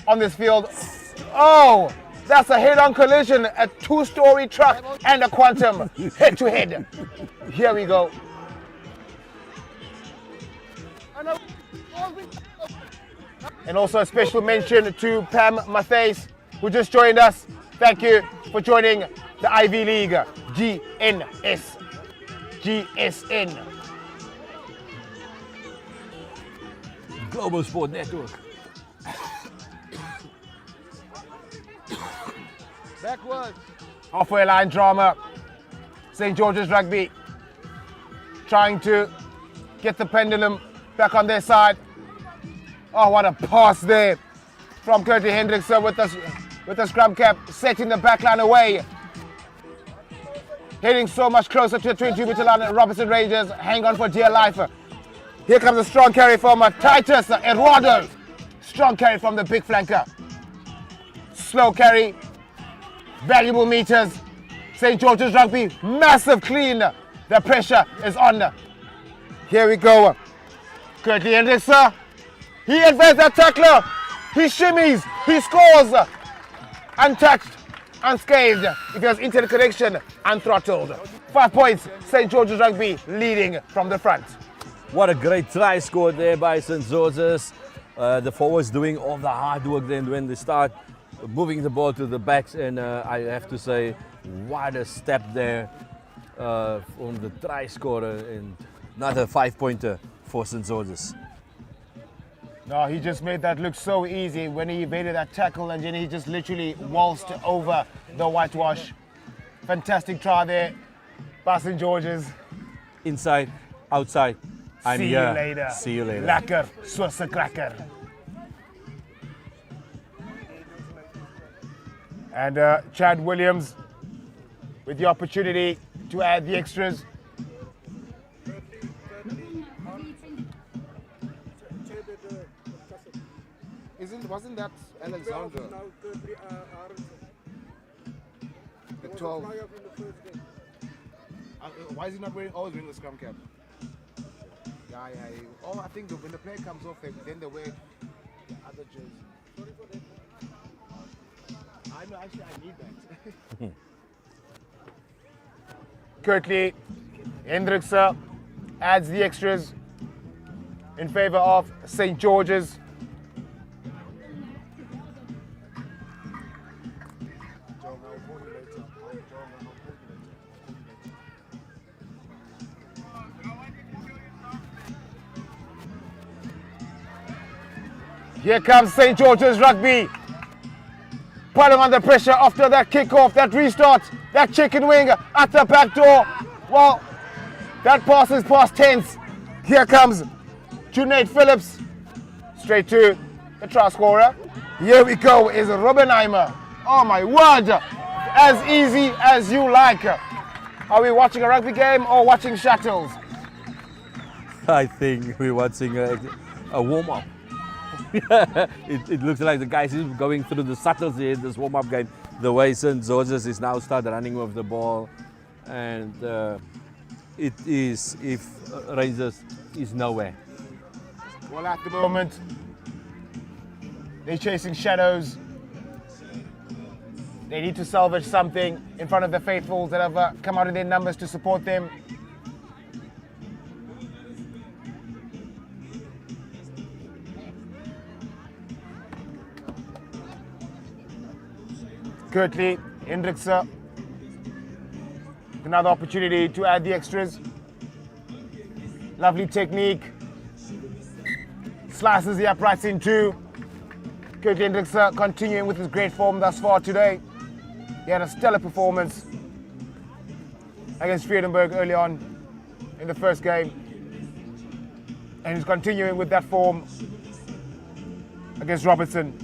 on this field. Oh, that's a head-on collision, a two-story truck and a Quantum head-to-head. Here we go. And also a special mention to Pam Matthijs, who just joined us. Thank you for joining the Ivy League, GSN. Global Sport Network. Backwards. Halfway line drama. St. George's Rugby trying to get the pendulum back on their side. Oh, what a pass there from Kurtley Hendrikse with the scrum cap, setting the back line away. Heading so much closer to the 22-meter line. Robertson Rangers hang on for dear life. Here comes a strong carry from Titus Eduardo. Strong carry from the big flanker. Slow carry. Valuable meters. St. George's Rugby, massive clean. The pressure is on. Here we go. Kurtley Hendrikse. He advances that tackler. He shimmies. He scores. Untouched, unscathed. If he has internet connection, unthrottled. 5 points. St. George's Rugby leading from the front. What a great try scored there by St. George's. The forwards doing all the hard work then when they start moving the ball to the backs, and I have to say, what a step there from the try scorer, and another 5-pointer for St. George's. No, he just made that look so easy when he evaded that tackle, and then he just literally waltzed over the whitewash. Fantastic try there by St. George's. Inside, outside. I'm See here. you later. See you later. Lekker, soos 'n cracker. And Chad Williams with the opportunity to add the extras. Wasn't that Alexander? The 12. Why is he not always wearing the scrum cap? Yeah. Oh, I think when the player comes off, then they wear the other jersey. Sorry for that. I know, actually, I need that. Curtly, Hendrikse adds the extras in favor of St. George's. Here comes St. George's Rugby. Putting under pressure after that kickoff, that restart, that chicken wing at the back door. Well, that pass is past tense. Here comes Junaid Phillips. Straight to the try scorer. Here we go, is Robbenheimer. Oh my word, as easy as you like. Are we watching a rugby game or watching shuttles? I think we're watching a warm-up. it looks like the guys is going through the shuttles here in this warm-up game. The way St. George's is now start running with the ball, and it is if Rangers is nowhere. Well, at the moment, they're chasing shadows. They need to salvage something in front of the faithfuls that have come out in their numbers to support them. Curtly, Hendrikse, another opportunity to add the extras. Lovely technique. Slices the uprights in two. Curtly Hendrikse continuing with his great form thus far today. He had a stellar performance against Vredenburg early on in the first game. And he's continuing with that form against Robertson.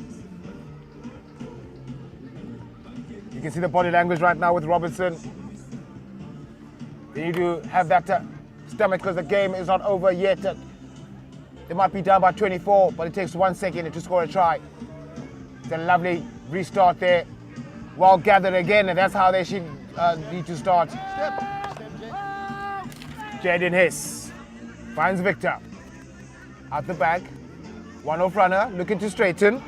You can see the body language right now with Robertson. They need to have that stomach because the game is not over yet. They might be down by 24, but it takes 1 second to score a try. It's a lovely restart there. Well gathered again, and that's how they should need to start. Jaden Hess finds Victor. At the back. 1-off runner, looking to straighten.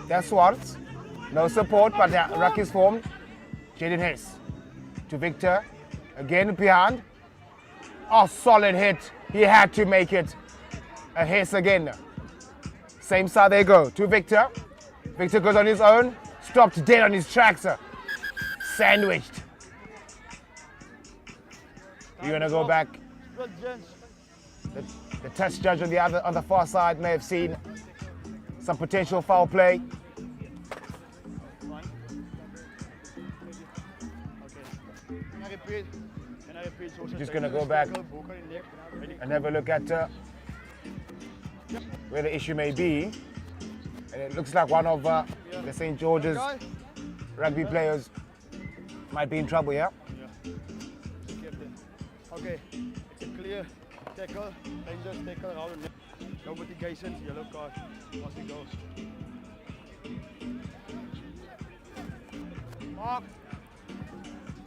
That's Swartz. No support, but the ruck is formed. Jaden Hess to Victor. Again behind. Oh, solid hit. He had to make it. A Hess again. Same side they go. To Victor. Victor goes on his own. Stopped dead on his tracks. Sandwiched. You're going to go back. The touch judge on the far side may have seen some potential foul play. Just going to go back and have a look at where the issue may be. And it looks like one of the St. George's rugby players might be in trouble, yeah? Okay, it's a clear tackle, dangerous tackle, and all the no mitigations, yellow card, once it goes. Mark!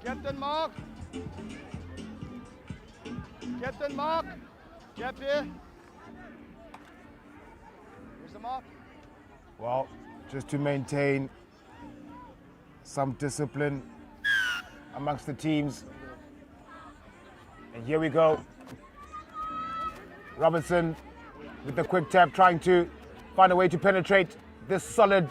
Captain Mark! Captain Mark! Cap here! Where's the mark? Well, just to maintain some discipline amongst the teams. And here we go. Robertson with the quick tap, trying to find a way to penetrate this solid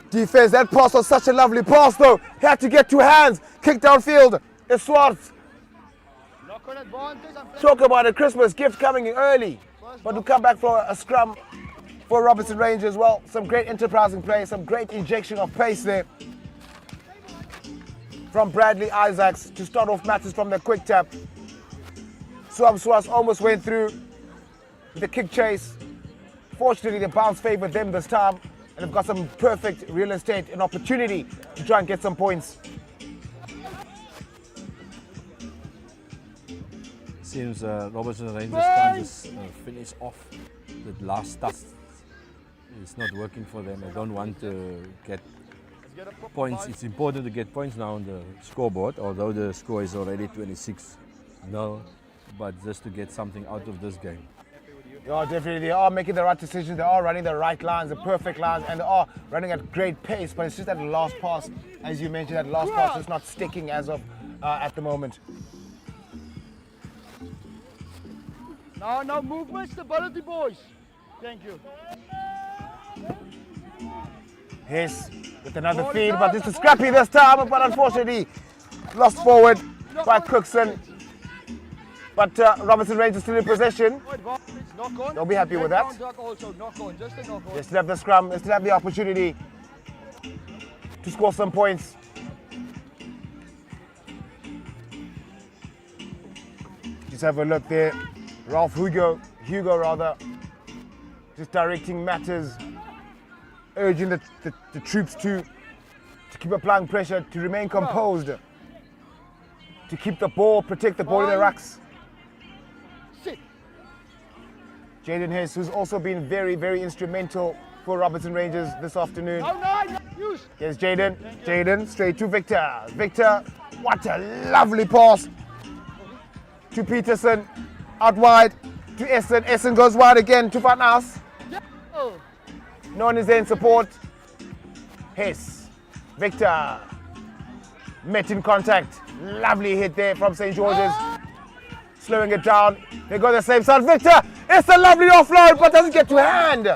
defense. That pass was such a lovely pass though. He had to get two hands. Kick downfield. It's Swartz. Talk about a Christmas gift coming in early. But to come back for a scrum for Robertson Rangers as well. Some great enterprising play, some great injection of pace there from Bradley Isaacs to start off matches from the quick tap. Swartz almost went through the kick chase. Fortunately, the bounce favored them this time, and they've got some perfect real estate and opportunity to try and get some points. Seems Robertson Rangers can't just finish off the last task. It's not working for them. They don't want to get points. It's important to get points now on the scoreboard, although the score is already 26-0, but just to get something out of this game. Yeah, definitely. They are making the right decisions. They are running the right lines, the perfect lines, and they are running at great pace. But it's just that last pass, as you mentioned, that last pass is not sticking as of at the moment. Now movement, stability, boys. Thank you. Hess with another feed, but this is scrappy this time, but unfortunately lost forward by Cookson. But Robertson Rangers still in possession. They'll be happy with that. They still have the scrum, they still have the opportunity to score some points. Just have a look there. Hugo rather, just directing matters, urging the troops to keep applying pressure, to remain composed, to keep the ball, protect the ball in the racks. Jaden Hess, who's also been very, very instrumental for Robertson Rangers this afternoon. Here's Jaden. Jaden straight to Victor. Victor, what a lovely pass to Peterson. Out wide to Essen. Essen goes wide again to Van Aas. No one is there in support. Hess. Victor. Met in contact. Lovely hit there from St. George's. Slowing it down. They go the same side. Victor. It's a lovely offload, but doesn't get to hand.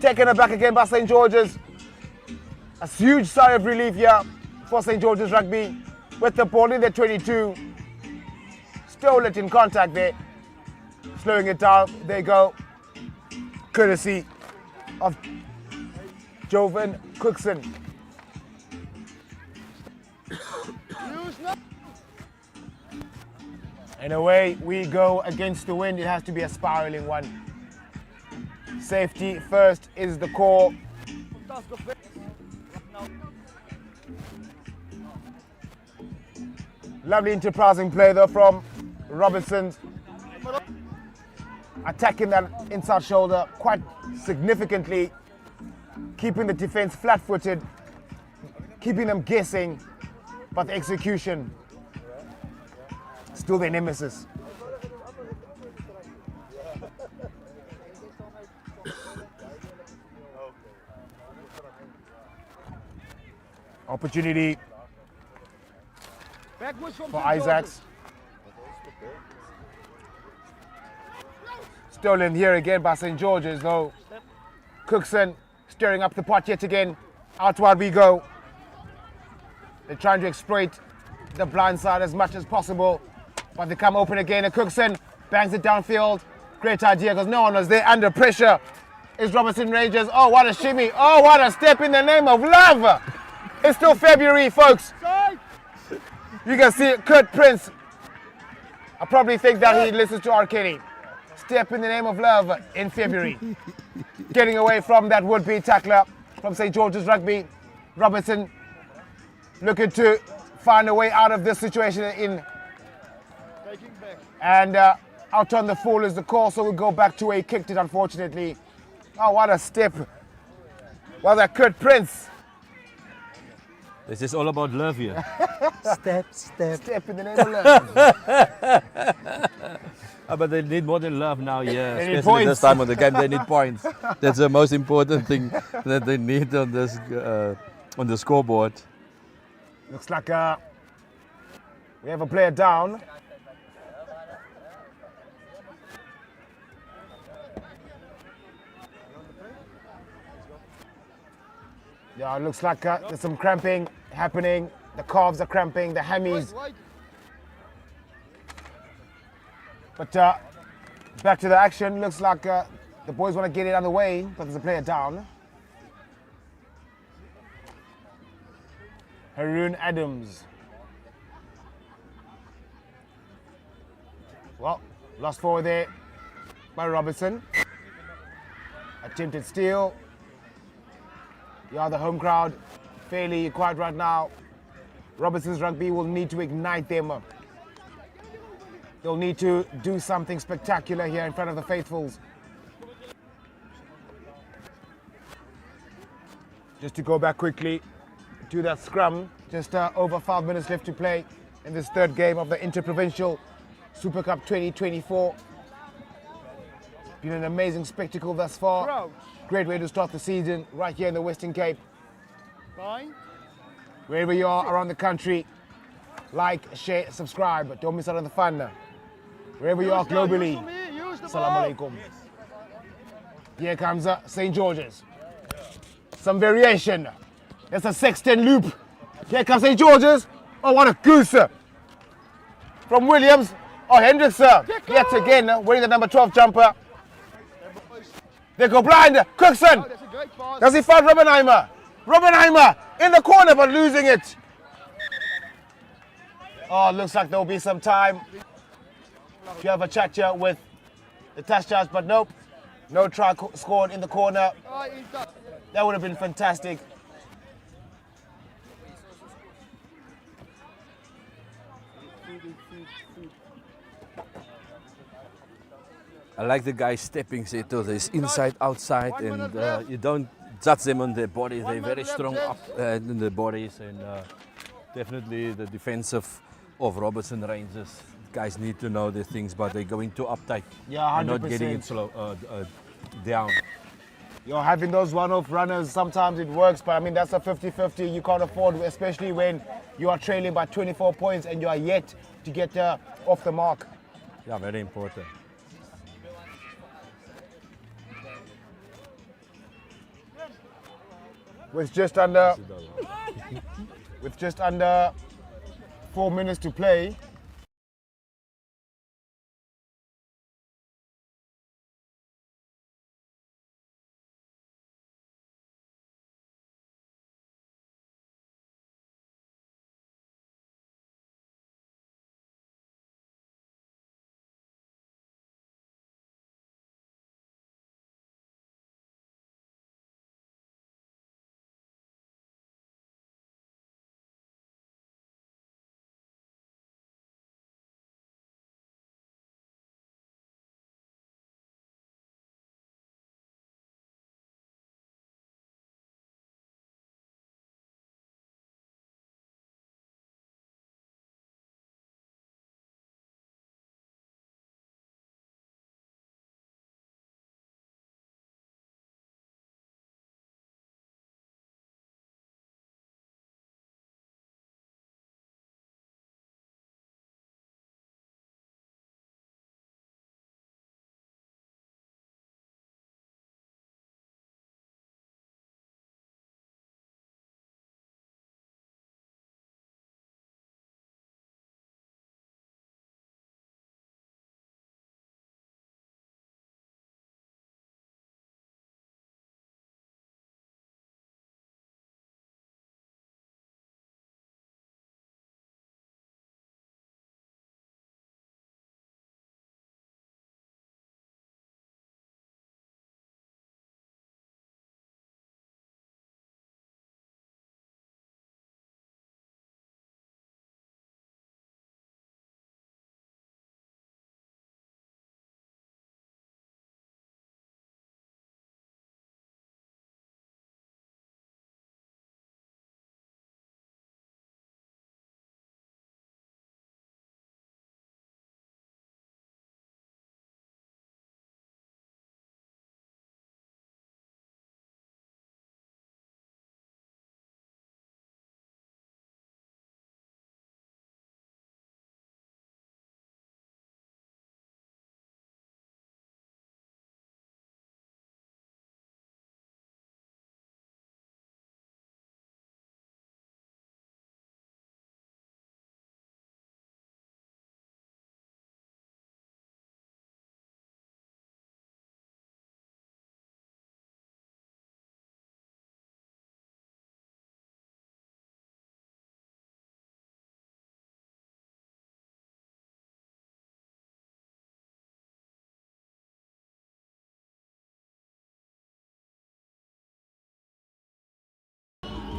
Taken it back again by St. George's. A huge sigh of relief here for St. George's Rugby with the ball in their 22. Stole it in contact there. Slowing it down. There you go. Courtesy of Jovan Cookson. And away we go against the wind. It has to be a spiraling one. Safety first is the call. Lovely enterprising play though from Robertson. Attacking that inside shoulder quite significantly. Keeping the defense flat-footed. Keeping them guessing. But the execution, still their nemesis. Opportunity for Isaacs. Stolen here again by St. George's though. Cookson stirring up the pot yet again. Out wide we go. They're trying to exploit the blind side as much as possible. But they come open again and Cookson bangs it downfield. Great idea because no one was there under pressure. It's Robertson Rangers. Oh, what a shimmy. Oh, what a step in the name of love. It's still February, folks. You can see Kurt Prince. I probably think that he listens to R. Kelly. Step in the name of love in February. Getting away from that would-be tackler from St. George's Rugby. Robertson looking to find a way out of this situation in. And out on the full is the call, so we'll go back to where he kicked it, unfortunately. Oh, what a step. Well, that Kurt Prince. This is all about love here. Step in the name of love. But they need more than love now, yeah. They need Especially points. this time of the game, they need points. That's the most important thing that they need on this on the scoreboard. Looks like we have a player down. Yeah, it looks like there's some cramping happening. The calves are cramping, the hammies. But back to the action. Looks like the boys want to get it on the way, but there's a player down. Haroon Adams. Well, lost forward there by Robertson. Attempted steal. Yeah, the home crowd fairly quiet right now. Robertson's Rugby will need to ignite them. They'll need to do something spectacular here in front of the faithfuls. Just to go back quickly to that scrum, just over 5 minutes left to play in this third game of the Interprovincial Super Cup 2024. Been an amazing spectacle thus far. Great way to start the season right here in the Western Cape. Wherever you are around the country, like, share, subscribe. Don't miss out on the fun. Wherever you are globally, Assalamu alaikum. Here comes St. George's. Some variation. That's a sexton loop. Here comes St. George's. Oh, what a goose. From Williams. Oh, Hendricks. Yet again, wearing the number 12 jumper. They go blind. Cookson. Does he find Robbenheimer? Robbenheimer in the corner but losing it. Oh, looks like there will be some time. If you have a chat here with the Tashjas, but nope. No try scored in the corner. That would have been fantastic. I like the guys stepping Seto. There's inside, outside, and you don't judge them on their bodies. They're very strong up in their bodies, and definitely the defensive of Robertson Rangers. Guys need to know their things, but they're going too uptight. Yeah, 100%. They're not getting it slow down. You're having those one-off runners, sometimes it works, but I mean, that's a 50-50 you can't afford, especially when you are trailing by 24 points and you are yet to get off the mark. Yeah, very important. With just under 4 minutes to play,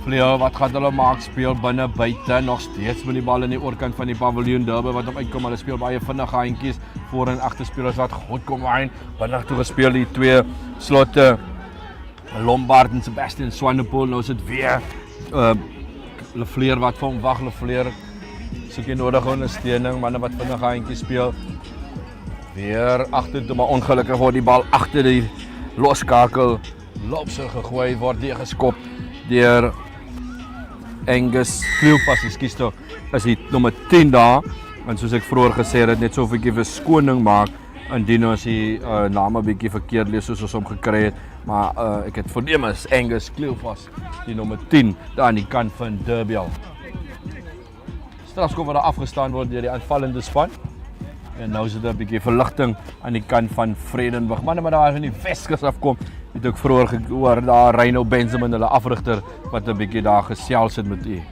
Fleur wat gaan hulle maak, speel binne buite nog steeds met die bal in die oorkant van die paviljoen. Durbell wat op uitkom, hulle speel baie vinnige handjies voor en agter spelers wat goed kom aan. Binne toe gespeel die twee slotte Lombard en Sebastian Swanepoel. Nou is dit weer Fleur wat vir hom wag. Fleur soek jy nodige ondersteuning, manne wat vinnige handjies speel. Weer agtertoe, maar ongelukkig word die bal agter die loskakel loopser gegooi, word die geskop deur Angus Kleopas, ekskuus tog, is die nommer 10 daar. En soos ek vroeër gesê het, net so 'n bietjie verskoning maak indien ons die naam 'n bietjie verkeerd lees soos ons hom gekry het, maar ek het verneem is Angus Kleopas, die nommer 10 daar aan die kant van Durbell. Strafskop wat daar afgestaan word deur die aanvallende span. En nou is dit 'n bietjie verligting aan die kant van Vredenburg. Manne wat daar van die Weskus afkom, het ook vroeër gehoor daar Reino Benjamin, hulle afrigter, wat 'n bietjie daar gesels het met u.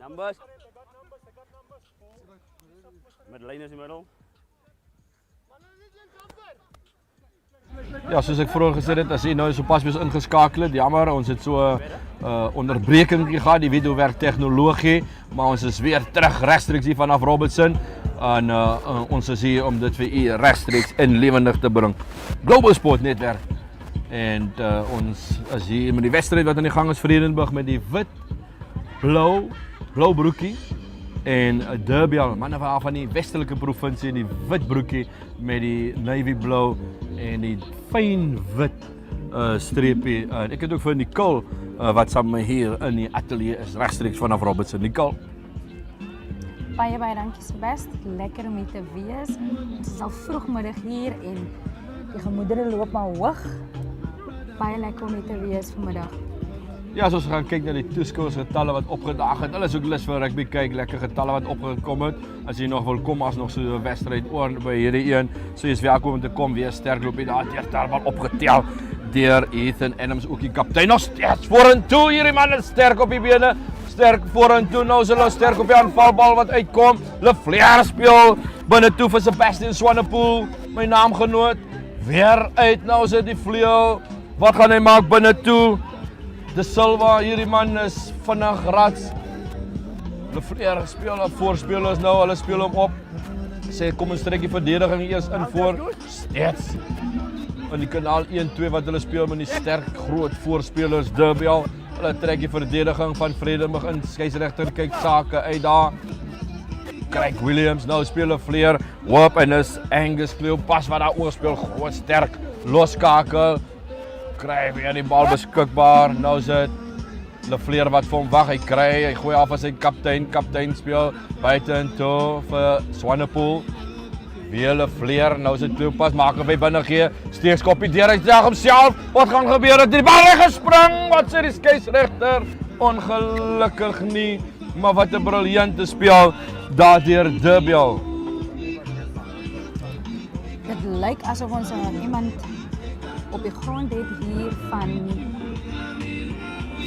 Numbers. Met lyn is in die middel. Ja, soos ek vroeër gesê het, as jy nou sopas weer ingeskakel het, jammer, ons het so 'n onderbreking gehad, die video werk tegnologie, maar ons is weer terug regstreeks hier vanaf Robertson. En ons is hier om dit vir u regstreeks in lewendig te bring. Global Sport Netwerk. En ons is hier met die wedstryd wat aan die gang is, Vredenburg met die blou broekie en Durbell, manne van die westelike provinsie, en die wit broekie met die navy blou en die fyn wit streepie. Ek het ook vir Nicole wat saam met my hier in die ateljee is regstreeks vanaf Robertson. Nicole. Baie dankie Sebast, lekker om hier te wees. Ons is al vroegmiddag hier en die gemoedere loop maar hoog. Baie lekker om hier te wees vanmiddag. Ja, as ons gaan kyk na die toeskouersgetalle wat opgedaag het, hulle is ook lus vir rugby kyk, lekker getalle wat opgekom het. As jy nog wil kom, as nog so 'n wedstryd oor by hierdie een, so jy's welkom om te kom, weer sterk loop hier daar Durbell opgetel deur Ethan Adams, ook die kaptein, nog steeds vorentoe, hierdie man is sterk op die bene. Sterk vorentoe, nou is hulle sterk op die aanvalbal wat uitkom. Lefleur speel binne toe vir Sebastian Swanepoel, my naamgenoot. Weer uit, nou is dit die vleuel. Wat gaan hy maak binne toe? De Silva, hierdie man is vinnig rats. Lefleur speel op voorspelers nou, hulle speel hom op. Sê kom 'n strekkie verdediging eers in voor. Steeds. In die kanaal 1-2 wat hulle speel met die sterk groot voorspelers Durbell. Hulle trek die verdediging van Vredenburg in, skeieregter kyk sake uit daar. Craig Williams, nou speel Lefleur, hoop en is Angus Kleopas wat daar oorspeel, groot sterk, loskakel. Kry weer die bal beskikbaar, nou is dit Lefleur wat vir hom wag, hy kry, hy gooi af as sy kaptein speel, buitentoe vir Swanepoel. Weer Lefleur, nou is dit Kleopas, maak hom by binne gee, steekskop die deur, hy sê homself, wat gaan gebeur, het die bal weggespring, wat sê die skeieregter, ongelukkig nie, maar wat 'n briljante spel daar deur Durbell. Dit lyk asof ons iemand op die grond het hier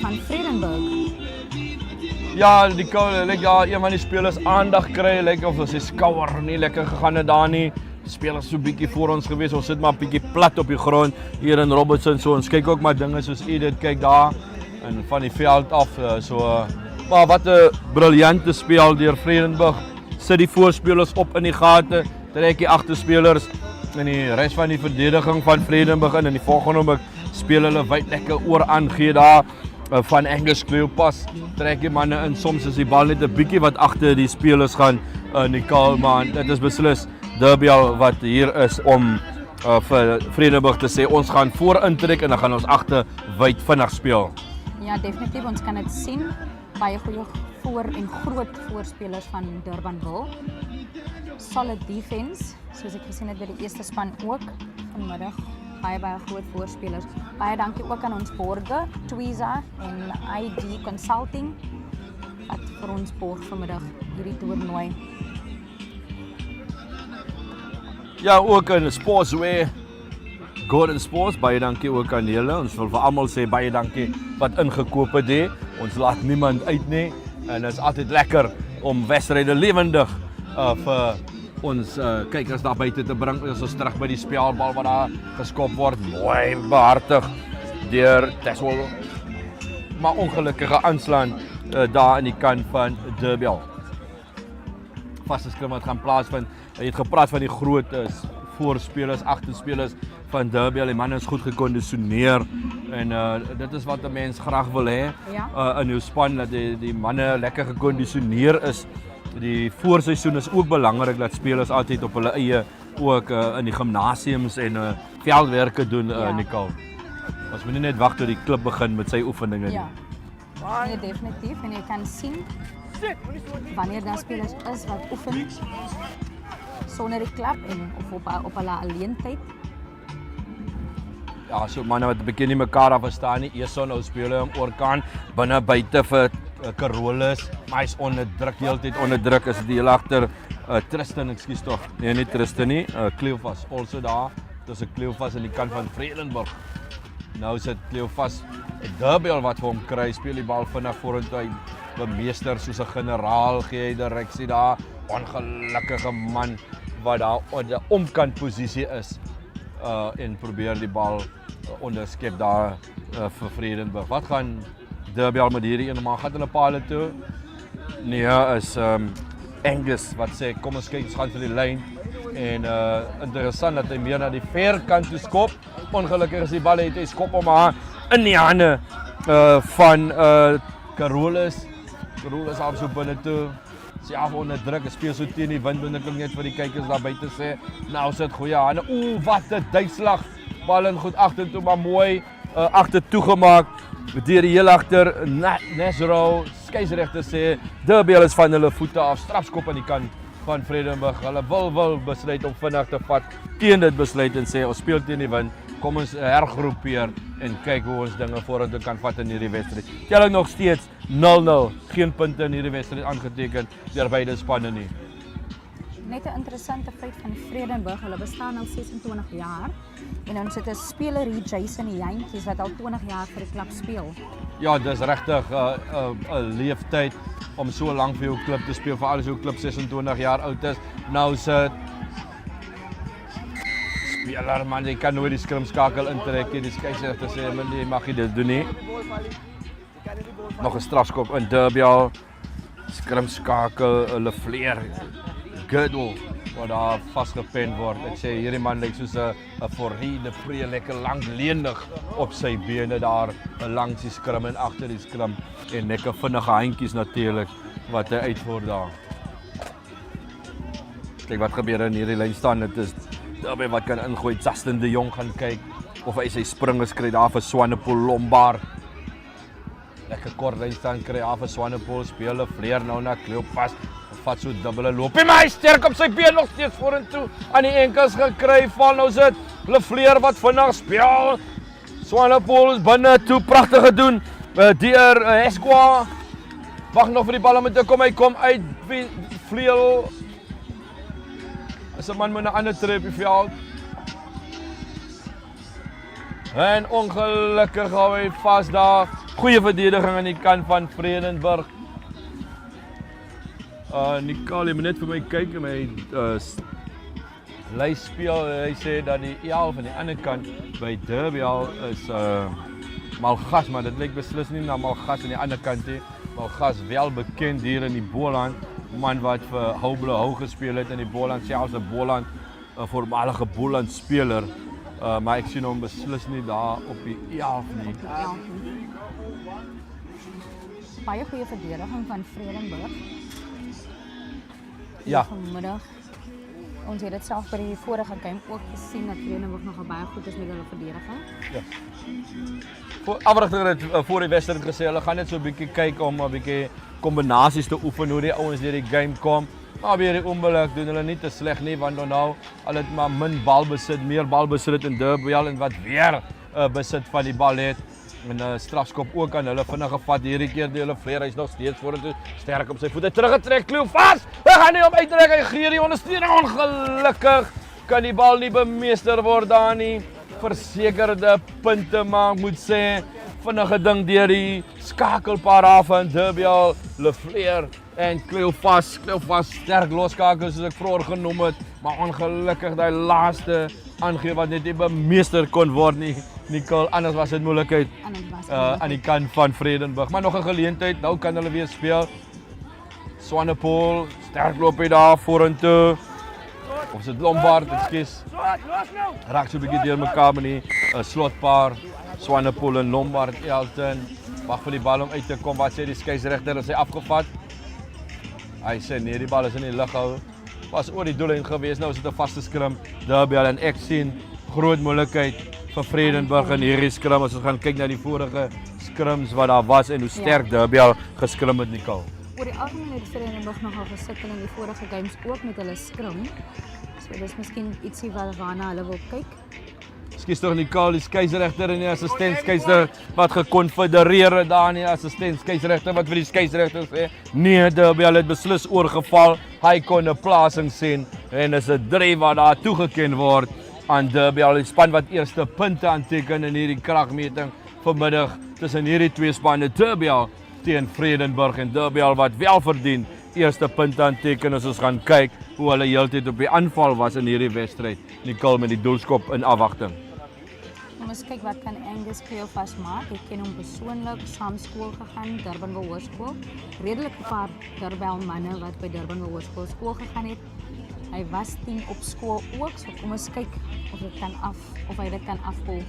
van Vredenburg. Ja, die koule, lyk daar een van die spelers aandag kry, lyk of sy skouer nie lekker gegaan het daar nie. Die spelers so bietjie voor ons gewees, ons sit maar bietjie plat op die grond hier in Robertson, so ons kyk ook maar dinge soos u dit kyk daar en van die veld af, so maar wat 'n briljante spel deur Vredenburg. Sit die voorspelers op in die gate, trek die agterspelers en die res van die verdediging van Vredenburg in die volgende oomblik speel hulle wyd lekker oor aangee daar van Angus Kleopas, trek die manne in, soms is die bal net 'n bietjie wat agter die spelers gaan in die Kalman. Dit is beslis Durbell wat hier is om vir Vredenburg te sê ons gaan voor intrek en dan gaan ons agter wyd vinnig speel. Ja, definitief, ons kan dit sien. Baie goeie voor en groot voorspelers van Durbell. Solid defense, soos ek gesien het by die eerste span ook vanmiddag. Baie groot voorspelers. Baie dankie ook aan ons borge, Twiza en ID Consulting wat vir ons borg vanmiddag hierdie toernooi. Ja, ook in Sportswear, Gordon Sports, baie dankie ook aan julle. Ons wil vir almal sê baie dankie wat ingekoop het hier. Ons laat niemand uit nie en dit is altyd lekker om wedstryde lewendig vir ons kykers daar buite te bring. Ons terug by die spelbal wat daar geskop word, mooi behartig deur Teswell. Maar ongelukkige aanslaan daar aan die kant van Durbell. Vaste skrim wat gaan plaasvind. Jy het gepraat van die groot voorspelers, agterspelers van Durbell. Die manne is goed gekondisioneer en dit is wat 'n mens graag wil hê in jou span, dat die manne lekker gekondisioneer is. Die voorseisoen is ook belangrik dat spelers altyd op hulle eie ook in die gimnasiums en veldwerke doen, Nicole. Ons moet nie net wag tot die klub begin met sy oefeninge nie. Ja, nee, definitief. En jy kan sien wanneer daar spelers is wat oefen sonder die klap en of op hulle alleentyd. Ja, so manne wat 'n bietjie nie mekaar af verstaan nie. Eers nou speel hy om oorkant binne buite vir Carolus, maar hy's onder druk, heeltyd onder druk. Is dit heel agter Tristan, ekskuus tog. Nee, nie Tristan nie. Cleofas also daar. Dis 'n Cleofas aan die kant van Vredenburg. Nou sit Cleofas 'n Durbell wat vir hom kry, speel die bal vinnig vorentoe. Hy bemeester soos 'n generaal, gee hy direksie daar. Ongelukkige man wat daar op die omkant posisie is en probeer die bal onderskep daar vir Vredenburg. Wat gaan Durbell met hierdie ene man? Gaan hulle paal toe? Nee, is Angus wat sê kom ons kyk, ons gaan vir die lyn. En interessant dat hy meer na die verkant toe skop. Ongelukkig is die bal het hy skop hom maar in die hande van Carolus. Carolus af so binne toe. Sy af onder druk, speel so teen die wind, ek wil net vir die kykers daar buite sê. Nou sit goeie hande. Wat 'n duikslag. Bal in goed agtertoe, maar mooi agter toegemaak. Deur die heel agter Nesro, skeieregter sê Durbell is van hulle voete af, strafskop aan die kant van Vredenburg. Hulle wil besluit om vinnig te vat teen dit besluit en sê ons speel teen die wind. Kom ons hergroepeer en kyk hoe ons dinge vorentoe kan vat in hierdie wedstryd. Telling nog steeds 0-0. Geen punte in hierdie wedstryd aangeteken deur beide spanne nie. Net 'n interessante feit van Vredenburg, hulle bestaan al 26 jaar. En ons het 'n speler hier, Jason Jantjies, wat al 20 jaar vir die klub speel. Ja, dis regtig 'n leeftyd om so lank vir jou klub te speel, veral as jou klub 26 jaar oud is. Nou sit speler man, jy kan nooit die skrimskakel intrek nie. Die skeieregter sê jy mag nie dit doen nie. Nog 'n strafskop in Durbell. Skrimskakel, hulle vleer. Girdle wat daar vasgepen word. Ek sê hierdie man lyk soos 'n forriede pree, lekker lank lenig op sy bene daar langs die skrim en agter die skrim en lekker vinnige handjies natuurlik wat hy uitvoer daar. Kyk wat gebeur in hierdie lyn staan. Dit is Durbell wat kan ingooi. Justin de Jong gaan kyk of hy sy springers kry daar vir Swanepoel Lombard. Lekker kort lyn staan kry af vir Swanepoel, speel 'n vleer nou na Cleopas. Vat so dubbele loop. Maar hy sterk op sy been nog steeds vorentoe. Aan die enkels gekry, val nou sit. Vleer wat vinnig speel. Swanepoel is binne toe, pragtig gedoen. Deur Esqua. Wag nog vir die bal om te kom. Hy kom uit vleuel. Is 'n man met 'n ander trip op die veld. En ongelukkig hou hy vas daar. Goeie verdediging aan die kant van Vredenburg. Nicole, jy moet net vir my kyk en my lys speel. Hy sê dat die 11 aan die ander kant by Durbell is Malgas, maar dit lyk beslis nie na Malgas aan die ander kant nie. Malgas wel bekend hier in die Boland, man wat vir Hou gespeel het in die Boland, selfs 'n Boland, 'n voormalige Boland speler. Maar ek sien hom beslis nie daar op die 11 nie. Baie goeie verdediging van Vredenburg. Ja. Vanmiddag. Ons het dit self by die vorige game ook gesien dat Vredenburg nogal baie goed is met hulle verdediging. Ja. Afrigter het voor die wedstryd gesê hulle gaan net so 'n bietjie kyk om 'n bietjie kombinasies te oefen hoe die ouens deur die game kom. Maar weer die oomblik doen hulle nie te sleg nie want nou al het maar min balbesit, meer balbesit in Durbell en wat weer besit van die bal het. En 'n strafskop ook aan hulle vinnig gevat hierdie keer deur hulle vleer. Hy's nog steeds vorentoe sterk op sy voete teruggetrek. Klou vas. Hy gaan nie op uittrek. Hy gee die ondersteuning. Ongelukkig kan die bal nie bemeester word daar nie. Versekerde punte maar moet sê vinnige ding deur die skakelpaar af van Durbell, Lefleer en Cleofas sterk loskakel soos ek vroeër genoem het, maar ongelukkig daai laaste aangee wat net nie bemeester kon word nie. Nicole, anders was dit moeilikheid aan die kant van Vredenburg. Maar nog 'n geleentheid, nou kan hulle weer speel. Swanepoel, sterk loop hy daar vorentoe. Of dit Lombard, ekskuus. Raak so 'n bietjie deur mekaar met die slotpaar. Swanepoel en Lombard, Elton. Wag vir die bal om uit te kom. Wat sê die skeieregter as hy afgevat? Hy sê nee, die bal is in die lug hou. was oor die doellyn gewees. Nou is dit 'n vaste skrim, Durbell, en ek sien groot moontlikheid vir Vredenburg in hierdie skrim as ons gaan kyk na die vorige skrims wat daar was en hoe sterk Durbell geskrim het, Nicole. Oor die algemeen het Vredenburg nogal gesukkel in die vorige games ook met hulle skrim. So dis miskien ietsie waarna hulle wil kyk. Skus tog Nicole, die skeieregter en die assistent skeieregter wat gekonfedereer het daar in die assistent skeieregter wat vir die skeieregter sê, nee, Durbell het beslis oorgeval. Hy kon 'n plasing sien en is 'n 3 wat daar toegeken word aan Durbell, die span wat eerste punte aanteken in hierdie kragmeting vanmiddag tussen hierdie twee spanne, Durbell teen Vredenburg, en Durbell wat wel verdien eerste punte aanteken as ons gaan kyk hoe hulle heeltyd op die aanval was in hierdie wedstryd. Nicole met die doelskop in afwagting. Kom ons kyk wat kan Angus Cleophas maak. Ek ken hom persoonlik, saam skool gegaan, Durbanville Hoërskool. Redelik 'n paar Durbell manne wat by Durbanville Hoërskool skool gegaan het. Hy was 10 op skool ook, so kom ons kyk of hy dit kan afkoel.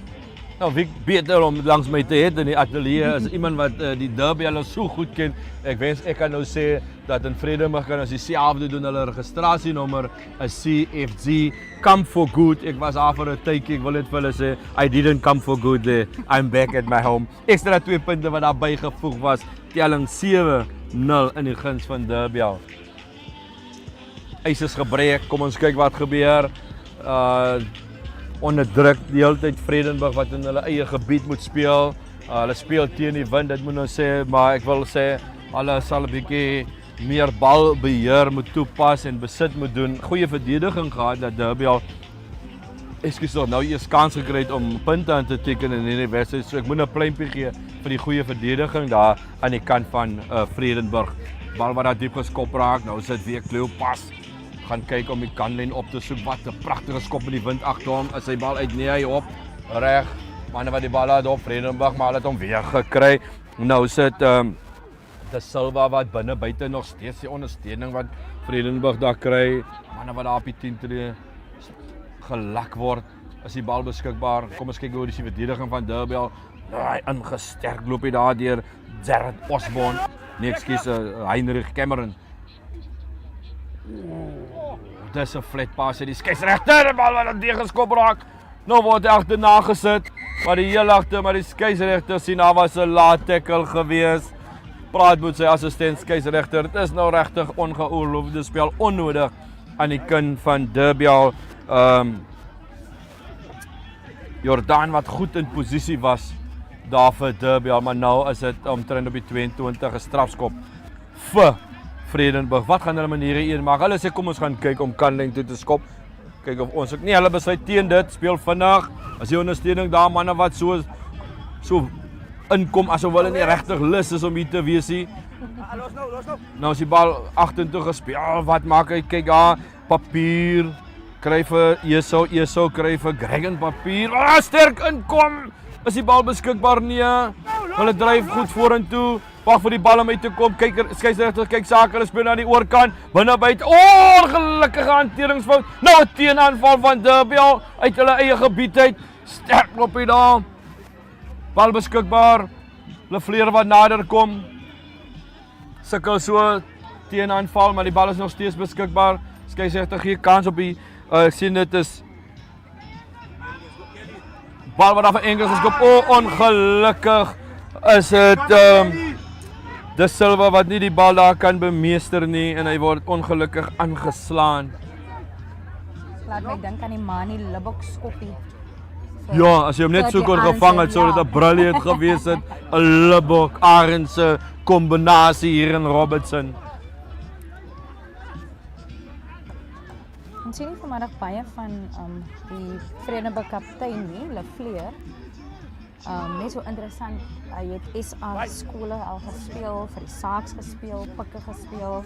Nou, wie beter om langs my te hê in die ateljee as iemand wat die Durbell so goed ken. Ek wens ek kan nou sê dat in Vredenburg kan ons dieselfde doen. Hulle registrasienommer is CFG, come for good. Ek was daar vir 'n tydjie, ek wil net vir hulle sê, I didn't come for good there. I'm back at my home. Ekstra 2 punte wat daar bygevoeg was. Telling 7-0 in die guns van Durbell. Ys is gebreek, kom ons kyk wat gebeur. Onder druk die hele tyd Vredenburg wat in hulle eie gebied moet speel. Hulle speel teen die wind, dit moet nou sê, maar ek wil sê hulle sal 'n bietjie meer balbeheer moet toepas en besit moet doen. Goeie verdediging gehad dat Durbell nou eers kans gekry het om punte aan te teken in hierdie wedstryd. So ek moet 'n pluimpie gee vir die goeie verdediging daar aan die kant van Vredenburg. Bal wat daar diep geskop raak, nou is dit weer Cleophas. Gaan kyk om die kanlyn op te soek. Wat 'n pragtige skop in die wind agter hom. As hy bal uit nee hy op reg. Manne wat die bal het op Vredenburg, maar hulle het hom weer gekry. Nou sit De Silva wat binne buite nog steeds die ondersteuning wat Vredenburg daar kry. Manne wat daar op die 10 tree gelak word. Is die bal beskikbaar? Kom ons kyk hoe die verdediging van Durbell. Hy ingesterk loop hy daar deur Jared Osborne. Nee, ekskuus, Heinrich Cameron. Dis 'n flat pass uit die skeieregter, die bal wat aan die geskop raak. Nou word hy agterna gesit, maar die heel agter, maar die skeieregter sien daar was 'n laat tackle gewees. Praat met sy assistent skeieregter. Dit is nou regtig ongeoorloofde spel, onnodig aan die kin van Durbell. Jordan wat goed in posisie was daar vir Durbell, maar nou is dit omtrent op die 22 'n strafskop vir Vredenburg. Wat gaan hulle maniere een maak? Hulle sê kom ons gaan kyk om kanlyn toe te skop. Kyk of ons ook nie, hulle besluit teen dit, speel vinnig. As jy ondersteuning daar manne wat so inkom asof hulle nie regtig lus is om hier te wees nie. Nou is die bal agtertoe gespeel. Wat maak hy? Kyk daar, papier. Kry vir Eso kry vir Gregan papier. Sterk inkom. Is die bal beskikbaar? Nee. Hulle dryf goed vorentoe. Wag vir die bal om uit te kom. Kyk, skeieregter kyk sake, hulle speel aan die oorkant. Binne buite. Ongelukkige hanteringsfout. Nou 'n teenaanval van Durbell uit hulle eie gebied uit. Sterk op hy daar. Bal beskikbaar. Lefleur wat nader kom. Sukkel so teenaanval, maar die bal is nog steeds beskikbaar. Skeieregter gee kans op die ek sien dit is bal wat daar vir Engels geskop. Ongelukkig is dit De Silva wat nie die bal daar kan bemeester nie en hy word ongelukkig aangeslaan. Laat my dink aan die Mani Libbok skoppie. Ja, as jy hom net so kon gevang het, sou dit 'n brilliant gewees het. 'n Libbok Arendse kombinasie hier in Robertson. Ons sien nie vanmiddag baie van die Vredenburg kaptein nie, Lefleur. Net so interessant, hy het SA skole al gespeel, vir die Saaks gespeel, Pikke gespeel.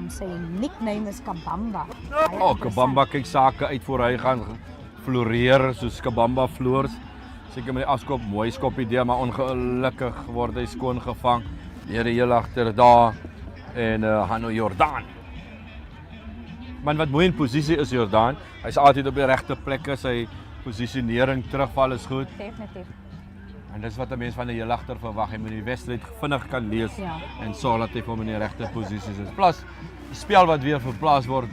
Sy nickname is Kabamba. Kabamba kyk sake uit voor hy gaan floreer soos Kabamba floors. Seker met die afskop, mooi skop idee, maar ongelukkig word hy skoon gevang. Deur die heel agter daar en Hanno Jordan. Man wat mooi in posisie is Jordan. Hy's altyd op die regte plekke, sy posisionering terugval is goed. Definitief. En dis wat 'n mens van 'n heel agter verwag. Hy moet die wedstryd vinnig kan lees en sorg dat hy vir hom in die regte posisies is. Plus spel wat weer verplaas word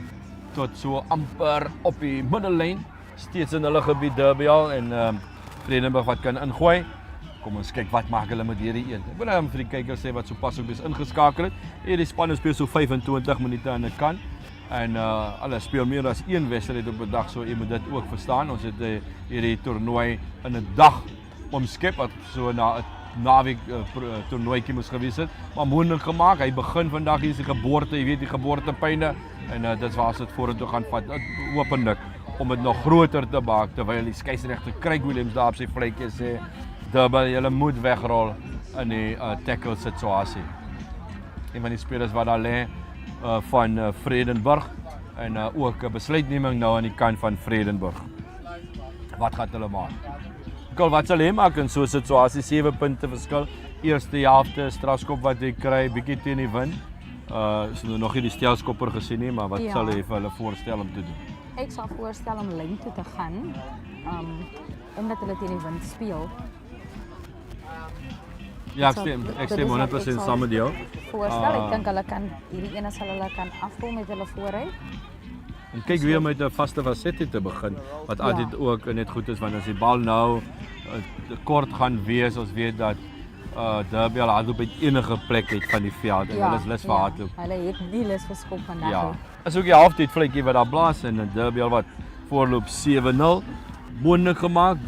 tot so amper op die middellyn, steeds in hulle gebied Durbell en Vredenburg wat kan ingooi. Kom ons kyk wat maak hulle met hierdie een. Ek wil nou vir die kykers sê wat sopas ook is ingeskakel het. Hierdie span speel so 25 minute aan 'n kant en hulle speel meer as een wedstryd op 'n dag, so jy moet dit ook verstaan. Ons het hierdie toernooi in 'n dag omskep wat so na 'n naweek toernooitjie moes gewees het, maar moontlik gemaak. Hy begin vandag, hier is die geboorte, jy weet die geboortepyne en dit waar dit vorentoe gaan vat, hopelik om dit nog groter te maak terwyl die skeieregter Craig Williams daar op sy vletjie sê Durbell, julle moet wegrol in die tackle situasie. Een van die spelers wat daar lê van Vredenburg en ook 'n besluitneming nou aan die kant van Vredenburg. Wat gaan hulle maak? Wat sal hy maak in so 'n situasie? 7 punte verskil. Eerste helfte strafskop wat hy kry, bietjie teen die wind. So nog nie die stelskopper gesien nie, maar wat sal hy vir hulle voorstel om te doen? Ek sal voorstel om lyn toe te gaan, omdat hulle teen die wind speel. Ja, ek stem 100% saam met jou. Voorstel, ek dink hulle kan hierdie ene sal hulle kan afkom met hulle voorry. En kyk weer met 'n vaste fasetie te begin, wat altyd ook net goed is, want as die bal nou kort gaan wees, ons weet dat Durbell hardloop by enige plek uit van die veld en hulle is lus vir hardloop. Hulle het nie lus vir skop vandag nie. Ja, is ook die halftyd vletjie wat daar blaas en Durbell wat voorloop 7-0. Moontlik gemaak,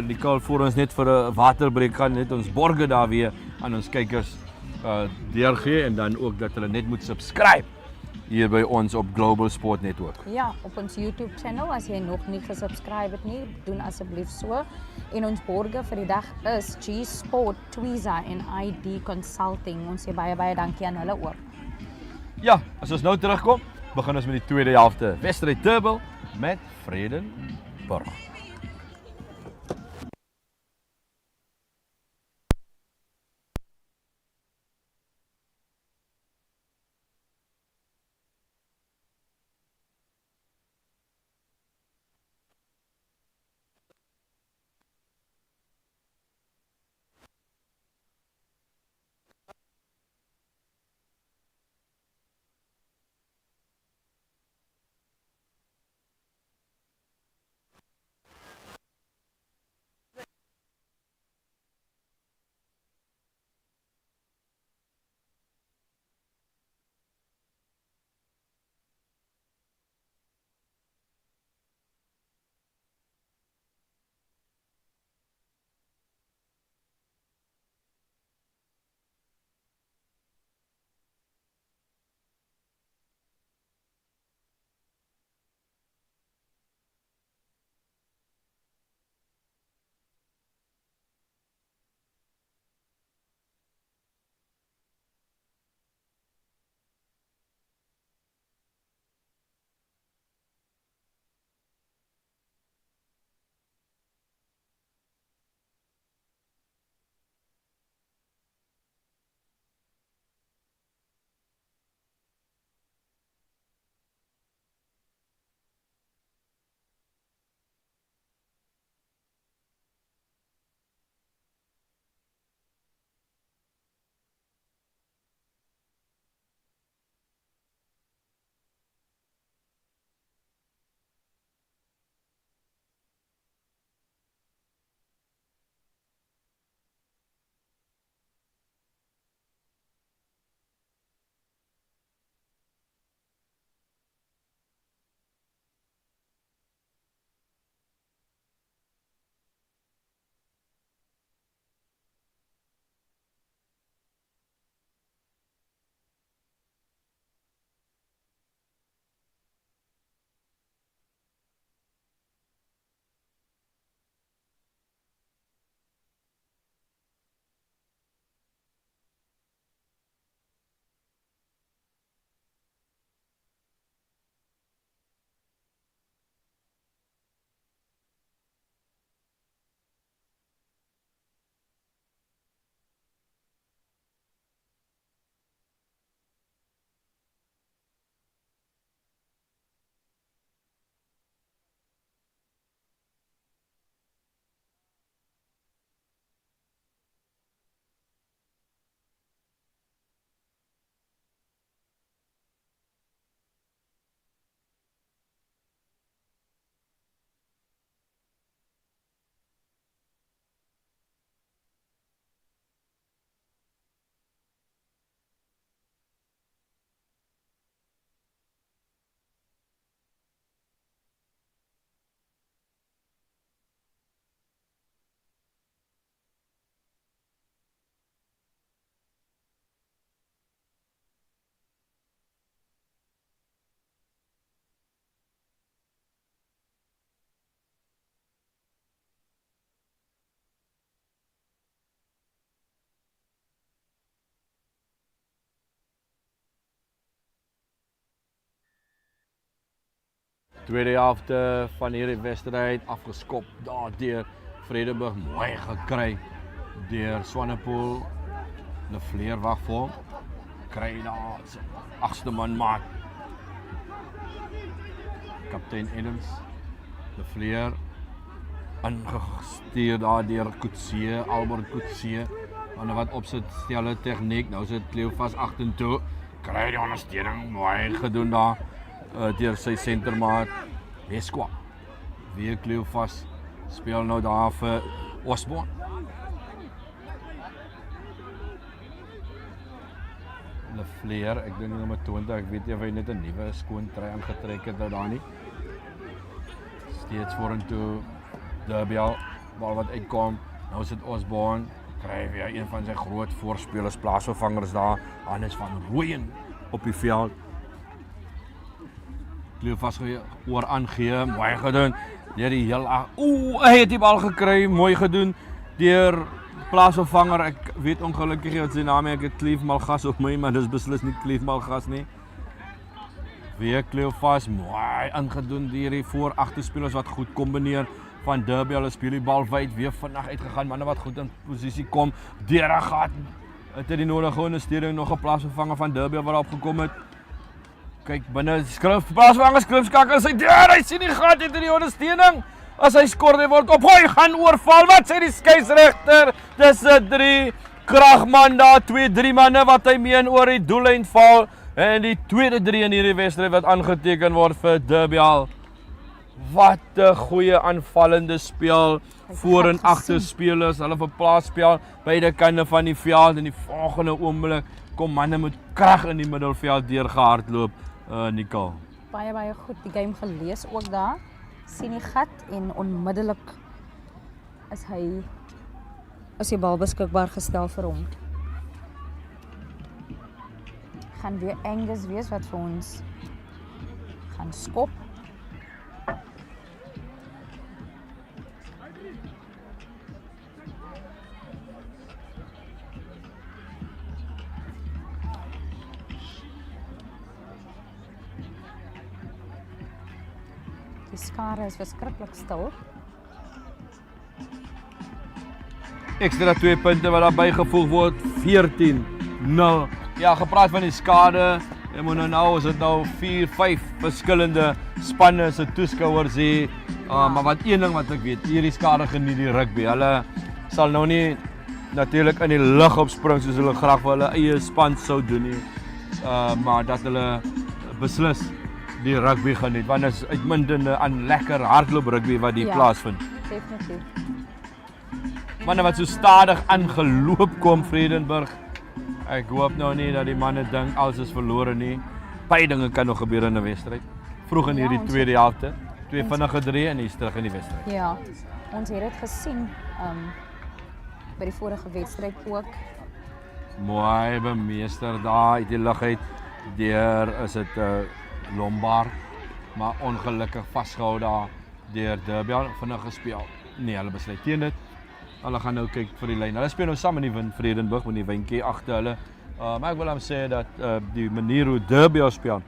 die kal voor ons net vir 'n waterbreek gaan, net ons borge daar weer aan ons kykers deurgee en dan ook dat hulle net moet subscribe hier by ons op Global Sport Network. Ja, op ons YouTube channel, as jy nog nie gesubscribe het nie, doen asseblief so. En ons borge vir die dag is G-Sport, Twiza en ID Consulting. Ons sê baie dankie aan hulle ook. Ja, as ons nou terugkom, begin ons met die tweede helfte. Wedstryd Durbell met Vredenburg. Tweede helfte van hierdie wedstrijd afgeskop daar deur Vredenburg, mooi gekry deur Swanepoel. De Vleer wag vir hom. Kry daar sy 8ste man maat. Kaptein Adams. De Vleer ingestuur daar deur Coetzee, Albert Coetzee. En wat opsit stelle tegniek. Nou sit Kleefas agtertoe. Kry die ondersteuning mooi gedoen daar deur sy sentermaat Weskwa. Weer Kleefas speel nou daar vir Osborne. De Vleer, ek dink nommer 20, ek weet nie of hy net 'n nuwe skoon trui aangetrek het daar nie. Steeds vorentoe Durbell, bal wat uitkom. Nou sit Osborne, kry weer een van sy groot voorspelers, plaasvervangers daar, Hannes van Rooyen op die veld. Kleefas oor aangee, mooi gedoen. Deur die heel hy het die bal gekry, mooi gedoen deur plaasvervanger. Ek weet ongelukkig wat sy naam is, ek het Kleef Malgas op my, maar dis beslis nie Kleef Malgas nie. Weer Kleefas, mooi ingedoen deur die voor-agterspelers wat goed kombineer. Van Durbell speel die bal wyd, weer vinnig uitgegaan, manne wat goed in posisie kom. Deur 'n gat. Het die nodige ondersteuning, nog 'n plaasvervanger van Durbell wat opgekom het. Kyk binne plaasvervanger skrifskakel sy deur, hy sien die gat het in die ondersteuning. As hy skor, hy word opgooi, gaan oorval. Wat sê die skeieregter? Dis 'n 3 kragman daar, 2-3 manne wat hy meen oor die doellyn val. En die tweede 3 in hierdie wedstryd wat aangeteken word vir Durbell. Wat 'n goeie aanvallende speel, voor en agter spelers, hulle verplaas spel beide kante van die veld en die volgende oomblik kom manne met krag in die middelveld deurgehardloop, Nicole. Baie goed die game gelees ook daar. Sien die gat en onmiddellik is die bal beskikbaar gestel vir hom. Gaan weer Angus wees wat vir ons gaan skop. Die skare is verskriklik stil. Ekstra 2 punte wat daar bygevoeg word, 14-0. Ja, gepraat van die skade, jy moet nou is dit nou 4-5 verskillende spanne se toeskouers hier. Maar wat een ding wat ek weet, hierdie skade geniet die rugby. Hulle sal nou nie natuurlik in die lug opspring soos hulle graag vir hulle eie span sou doen nie. Maar dat hulle beslis die rugby geniet, want dit is uitmuntende aan lekker hardloop rugby wat hier plaasvind. Definitief. Manne wat so stadig aangeloop kom Vredenburg. Ek hoop nou nie dat die manne dink alles is verlore nie. Baie dinge kan nog gebeur in 'n wedstryd. Vroeg in hierdie tweede helfte, 2 vinnige 3 en hier's terug in die wedstryd. Ja, ons het dit gesien by die vorige wedstryd ook. Mooi bemeester daar uit die lug uit. Deur is dit Lombard, maar ongelukkig vasgehou daar deur Durbell, vinnig gespeel. Nee, hulle besluit teen dit. Hulle gaan nou kyk vir die lyn. Hulle speel nou saam in die wind Vredenburg met die windjie agter hulle. Maar ek wil hom sê dat die manier hoe Durbell speel,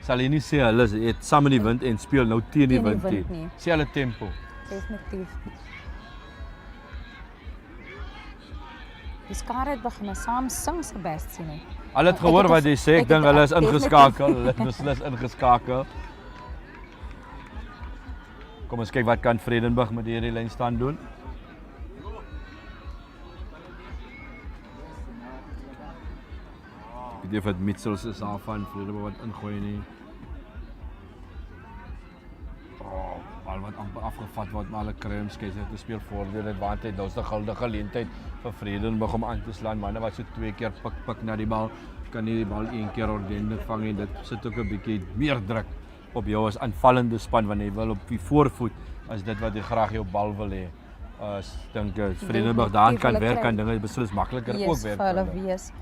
sal jy nie sê hulle het saam in die wind en speel nou teen die wind nie. Sê hulle tempo. Definitief. Die skare het begin saam sing Sebastian nie. Hulle het gehoor wat jy sê, ek dink hulle is ingeskakel, hulle het beslis ingeskakel. Kom ons kyk wat kan Vredenburg met hierdie lyn staan doen. Ek weet nie of het Mitchells is daar van Vredenburg wat ingooi nie. Bal wat amper afgevat word, maar hulle kry hom skeiers te speel voordeel advantage. Daar's 'n guldige geleentheid vir Vredenburg om aan te slaan. Manne wat so 2 keer pik na die bal, kan nie die bal 1 keer ordentlik vang en dit sit ook 'n bietjie meer druk op jou as aanvallende span wanneer jy wil op die voorvoet as dit wat jy graag jou bal wil hê. Dink Vredenburg daar kan werk aan dinge beslis makliker ook werk. Vir hulle wees.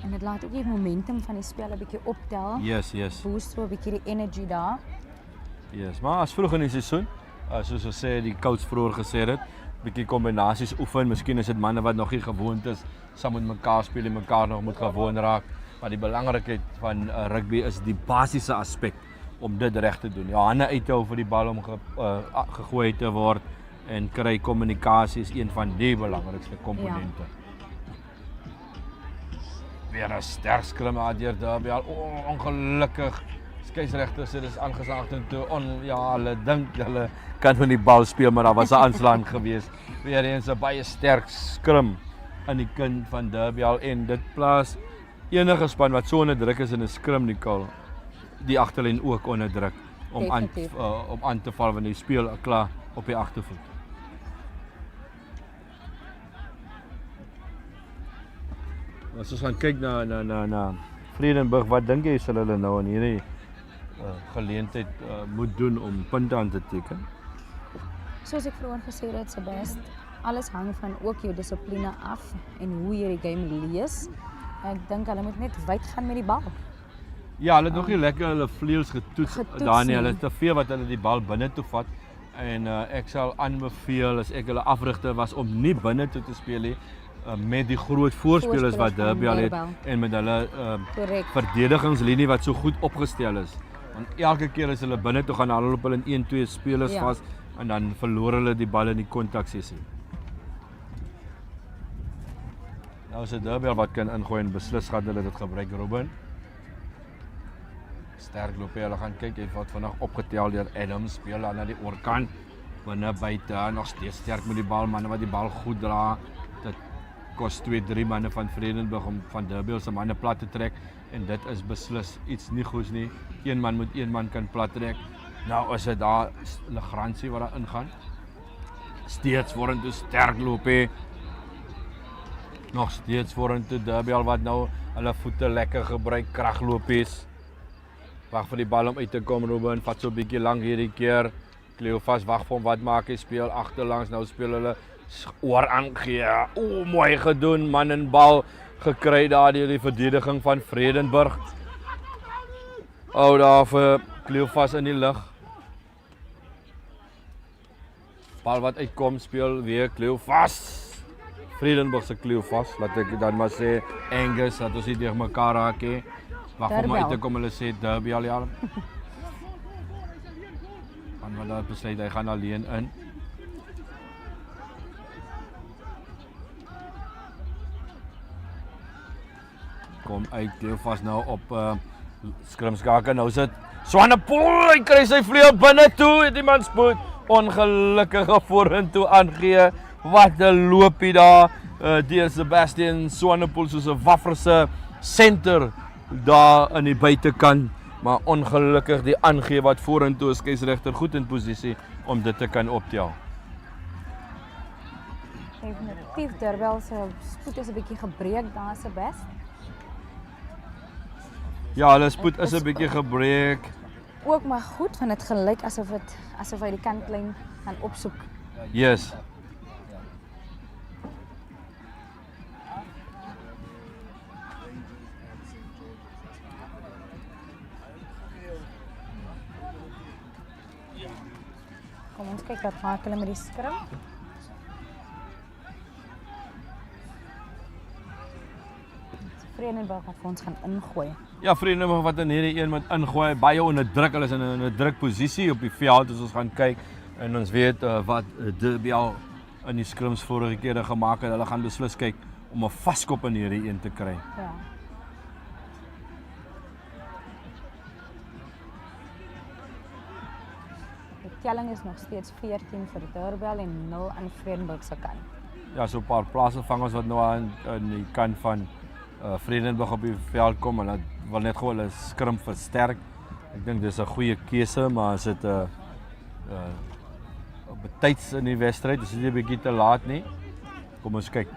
En dit laat ook die momentum van die spel 'n bietjie optel. Yes. Boost so 'n bietjie die energy daar. Yes, maar as vroeg in die seisoen, soos ons sê die coach vroeër gesê het, bietjie kombinasies oefen. Miskien is dit manne wat nog nie gewoond is, saam met mekaar speel en mekaar nog moet gewoon raak. Maar die belangrikheid van rugby is die basiese aspek om dit reg te doen. Ja, hande uithou vir die bal om gegooi te word en kry kommunikasie is een van die belangrikste komponente. Weer 'n sterk skrim deur Durbell. Ongelukkig. Skeieregter sê dis aangesaagd en toe hulle dink hulle kan van die bal speel, maar daar was 'n aanslaan gewees. Weer eens 'n baie sterk skrim in die kin van Durbell en dit plaas enige span wat so onder druk is in 'n skrim die agterlyn ook onder druk om aan te val wanneer die speel klaar op die agtervoet. As ons gaan kyk na Vredenburg, wat dink jy sal hulle nou in hierdie geleentheid moet doen om punte aan te teken? Soos ek vroeër gesê het, Sebast, alles hang van ook jou dissipline af en hoe jy die game lees. Ek dink hulle moet net wyd gaan met die bal. Ja, hulle het nog nie lekker hulle vleuels getoets daar nie. Hulle het te veel wat hulle die bal binne toe vat en ek sal aanbeveel as ek hulle afrigter was om nie binne toe te speel nie met die groot voorspelers wat Durbell het en met hulle verdedigingslinie wat so goed opgestel is. Want elke keer as hulle binne toe gaan, hulle loop hulle in 1-2 spelers vas en dan verloor hulle die bal in die kontaksessie. Nou is dit Durbell wat kan ingooi en beslis gaan hulle dit gebruik, Robin. Sterk loop hulle gaan kyk, hy word vandag opgetel deur Adams, speel aan die oorkant, binne buite, nog steeds sterk met die bal, manne wat die bal goed dra. Dit kos 2-3 manne van Vredenburg om van Durbell se manne plat te trek en dit is beslis iets nie goeds nie. Een man moet een man kan plat trek. Nou is dit daar Legrandsie wat daar ingaan. Steeds vorentoe sterk loop hy. Nog steeds vorentoe Durbell wat nou hulle voete lekker gebruik, kraglopies. Wag vir die bal om uit te kom, Ruben, vat so 'n bietjie lank hierdie keer. Kleofas wag vir hom, wat maak hy? Speel agterlangs, nou speel hulle oor aangee. Mooi gedoen, man en bal gekry daar deur die verdediging van Vredenburg. Daar vir Kleofas in die lug. Bal wat uitkom, speel weer Kleofas. Vredenburg se Kleofas, laat ek dan maar sê Angus, dat ons nie tegen mekaar raak nie. Wag vir my uit te kom, hulle sê Durbell ja. Van wat besluit hy gaan alleen in. Kom uit, Kleofas nou op skrimskaker, nou sit Swanepoel, hy kry sy vleuel binne toe, het die man spoed ongelukkige vorentoe aangee. Wat 'n loopie daar deur Sebastian Swanepoel soos 'n wafferse center daar in die buitekant, maar ongelukkig die aangee wat vorentoe is, skeieregter goed in posisie om dit te kan optel. Definitief Durbell se spoed is 'n bietjie gebreek daar, Sebast. Ja, hulle spoed is 'n bietjie gebreek. Ook maar goed, want dit gelyk asof hy die kantlyn gaan opsoek. Yes. Kom ons kyk wat maak hulle met die skrim. Vredenburg wat vir ons gaan ingooi. Ja, Vredenburg wat in hierdie een moet ingooi, baie onder druk, hulle is in 'n drukposisie op die veld as ons gaan kyk en ons weet wat Durbell in die skrims vorige kere gemaak het. Hulle gaan beslis kyk om 'n vaskop in hierdie een te kry. Ja. Die telling is nog steeds 14 vir Durbell en 0 aan Vredenburg se kant. Ja, so 'n paar plaasvangers wat nou aan die kant van Vredenburg op die veld kom en hulle wil net gou hulle skrim versterk. Ek dink dis 'n goeie keuse, maar as dit betyds in die wedstryd, dis nie 'n bietjie te laat nie. Kom ons kyk.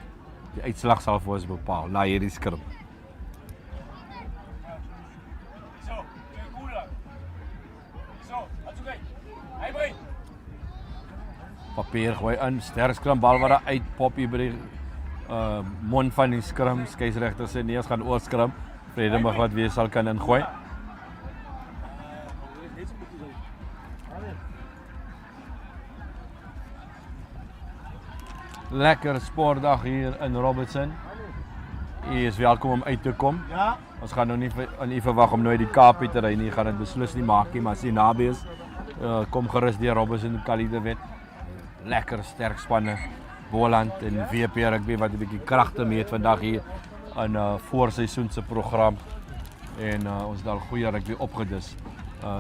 Die uitslag sal vir ons bepaal na hierdie skrim. Papier gooi in, sterk skrim bal wat daar uitpop hier by die mond van die skrim. Skeieregter sê nee, ons gaan oorskrim. Vredenburg wat weer sal kan ingooi. Lekker sportdag hier in Robertson. U is welkom om uit te kom. Ja. Ons gaan nou nie verwag om nou die Kaapie te ry nie, gaan dit beslis nie maak nie, maar as jy naby is, kom gerus deur Robertson en Kali te wet. Lekker sterk spanne, Boland en VP rugby wat 'n bietjie kragte mee het vandag hier in voorseisoense program en ons het al goeie rugby opgedis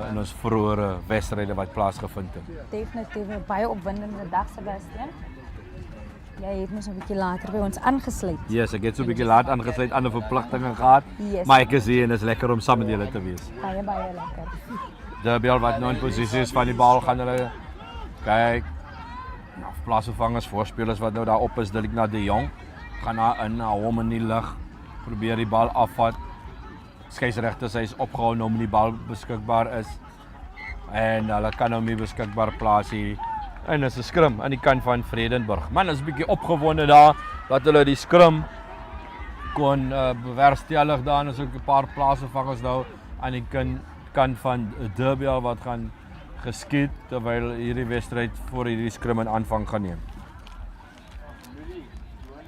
in ons vroeëre wedstryde wat plaasgevind het. Definitief 'n baie opwindende dag, Sebastian. Jy het mos 'n bietjie later by ons aangesluit. Yes, ek het so 'n bietjie laat aangesluit, ander verpligtinge gehad, Yes. maar ek is hier en is lekker om saam met julle te wees. Baie lekker. Durbell wat nou in posisie is van die bal gaan hulle kyk. Nou, plaasvervangers, voorspelers wat nou daar op is, dit na De Jong. Gaan daar in, hou hom in die lug, probeer die bal afvat. Skeieregter hy is opgehou nou om die bal beskikbaar is. En hulle kan nou nie beskikbaar plaas hier. En dis 'n skrum aan die kant van Vredenburg. Man is 'n bietjie opgewonde daar dat hulle die skrum kon bewerkstellig daar en is ook 'n paar plaasvervangers nou aan die kant van Durbell wat gaan geskied terwyl hierdie wedstryd voor hierdie skrum in aanvang gaan neem.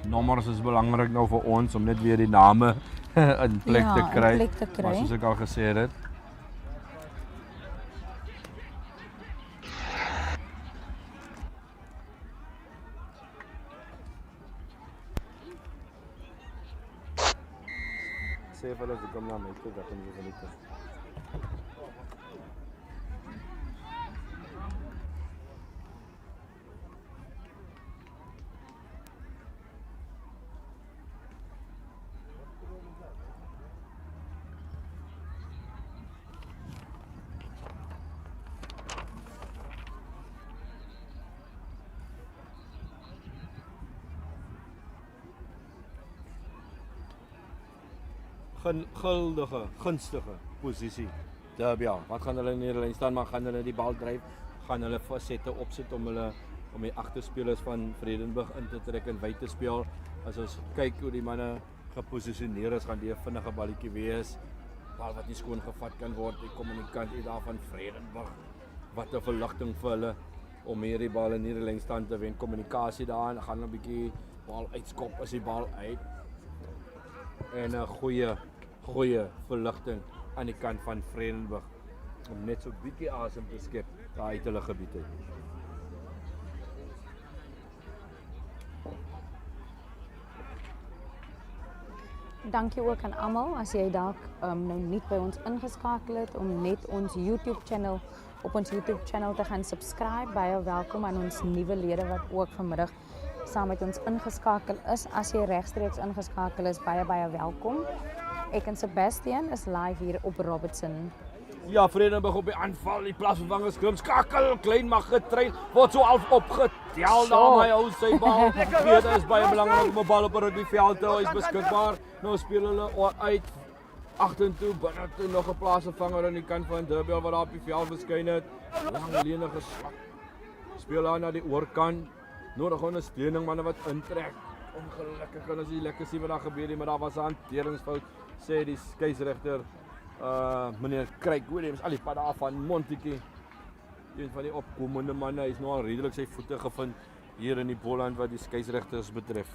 Nommers is belangrik nou vir ons om net weer die name in plek te kry. Maar soos ek al gesê het. Sê vir hulle as ek kom na my toe, dat hulle vir hulle. Gunstige posisie. Durbell. Wat gaan hulle in die lyn staan, maar gaan hulle die bal dryf, gaan hulle facette opsit om die agterspelers van Vredenburg in te trek en wyd te speel. As ons kyk hoe die manne geposisioneer is, gaan die 'n vinnige balletjie wees. Bal wat nie skoon gevat kan word, die kommunikant hier daar van Vredenburg. Wat 'n verligting vir hulle om hierdie bal in hierdie lyn stand te wen. Kommunikasie daar, en gaan 'n bietjie bal uitskop as die bal uit. En 'n goeie verligting aan die kant van Vredenburg om net so 'n bietjie asem te skep daar uit hulle gebied uit. Dankie ook aan almal as jy dalk nou nie by ons ingeskakel het om net ons YouTube channel op ons YouTube channel te gaan subscribe. Baie welkom aan ons nuwe lede wat ook vanmiddag saam met ons ingeskakel is. As jy regstreeks ingeskakel is, baie welkom. Ek en Sebastian is live hier op Robertson. Ja, Vredenburg op die aanval, die plaasvervangers skrim skakel, klein mag getrein, word so half opgetel daar my hou sy bal. Dit is baie belangrik om 'n bal op 'n rugbyveld te hou, is beskikbaar. Nou speel hulle uit agtertoe, binne toe nog 'n plaasvervanger aan die kant van Durbell wat daar op die veld verskyn het. Lang lenige slag. Speel daar na die oorkant. Nodig ondersteuning, manne wat intrek. Ongelukkig kan ons nie lekker sien wat daar gebeur nie, maar daar was 'n hanteringsfout, sê die skeieregter meneer Craig Williams, al die pad af van Montetjie. Een van die opkomende manne, hy is nou al redelik sy voete gevind hier in die Boland wat die skeieregters betref.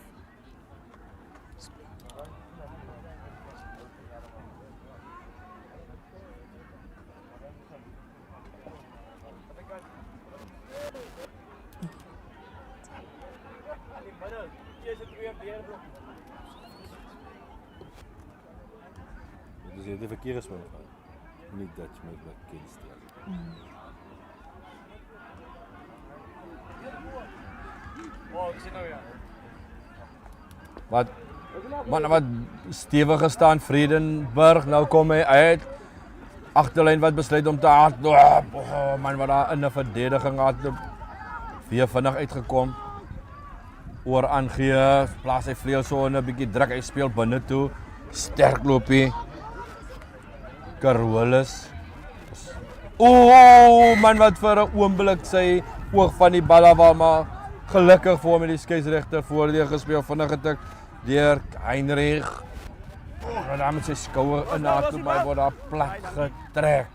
Dus je de verkeersman van. Niet dat je met wat kind stelt. Oh, ik zit nou ja. Wat stevig staan Vredenburg, nou kom hy uit. Agterlyn wat besluit om te hardloop. Oh, man wat daar in 'n verdediging hardloop. Weer vinnig uitgekom. Oor aangee, plaas hy vleuel so 'n bietjie druk, hy speel binne toe. Sterk loopie. Geroge. Oh, man wat vir 'n oomblik sy oog van die bal af, maar gelukkig vir hom met die skeieregter voordeel gespeel, vinnig getik deur Heinrich. Nou daar met sy skouer in na toe, maar word daar plat getrek.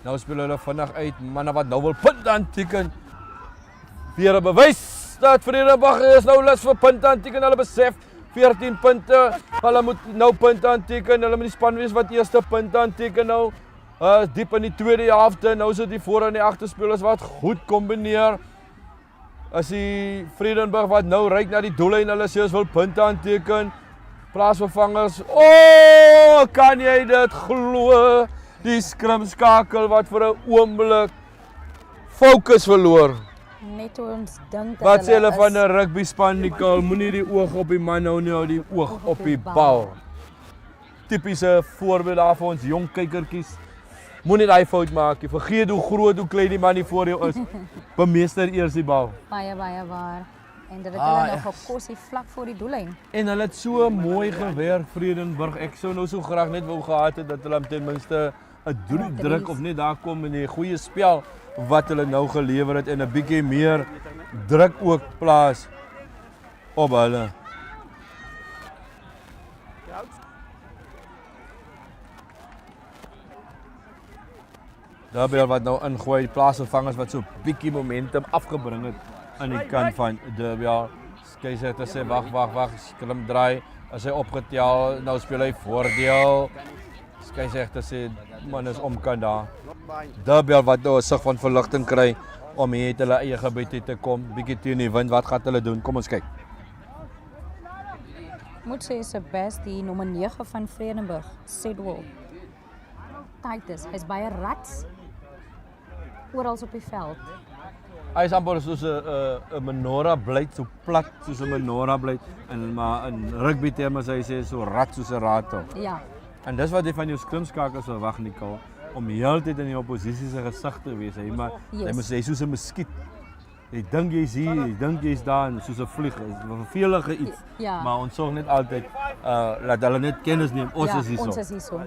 Nou speel hulle vinnig uit, manne wat nou wil punt aanteken. Weer 'n bewys dat Vredenburg is nou lus vir punt aanteken. Hulle besef 14 punte. Hulle moet nou punte aanteken. Hulle moet die span wees wat eerste punte aanteken nou. Diep in die tweede helfte. Nou is dit die voor- en die agterspelers wat goed kombineer. As die Vredenburg wat nou ryk na die doellyn, hulle sê ons wil punte aanteken. Plaasvervangers. Kan jy dit glo? Die skrimskakel wat vir 'n oomblik fokus verloor. Net hoe ons dink Wat sê hulle van 'n rugby span, Nicole? Moenie die oog op die man hou nie, hou die oog op die bal. Tipiese voorbeeld daar vir ons jong kykertjies. Moenie daai fout maak nie. Vergeet hoe groot, hoe klein die man hier voor jou is. Bemeester eers die bal. Baie waar. En dit het hulle nou gekos hier vlak voor die doellyn. En hulle het so mooi gewerk, Vredenburg. Ek sou nou so graag net wou gehad het dat hulle ten minste 'n druk of net daar kom in die goeie spel wat hulle nou gelewer het en 'n bietjie meer druk ook plaas op hulle. Durbell wat nou ingooi, die plaasvervangers wat so bietjie momentum afgebring het aan die kant van Durbell. Skeieregter sê wag, skrim draai. As hy opgetel, nou speel hy voordeel. Skeieregter sê man is omkant daar. Durbell wat nou 'n sig van verligting kry om hier uit hulle eie gebied uit te kom. Bietjie teen die wind, wat gaan hulle doen? Kom ons kyk. Moet sê Sebas die nommer 9 van Vredenburg, Sedwell. Titus, hy's baie rats. Oral op die veld. Hy is amper soos 'n menorah blyd, so plat soos 'n menorah blyd. En maar in rugby terme sê hy sê so rat soos 'n ratel. Ja. En dis wat jy van jou skrimskakels verwag, Nicole, om die hele tyd in die opposisie se gesig te wees. Hy moet sê soos 'n muskiet. Jy dink jy's hier, jy dink jy's daar, en soos 'n vlieg, 'n vervelige iets. Ja. Maar ons sorg net altyd dat hulle net kennis neem. Ons is hierso. Ons is hierso.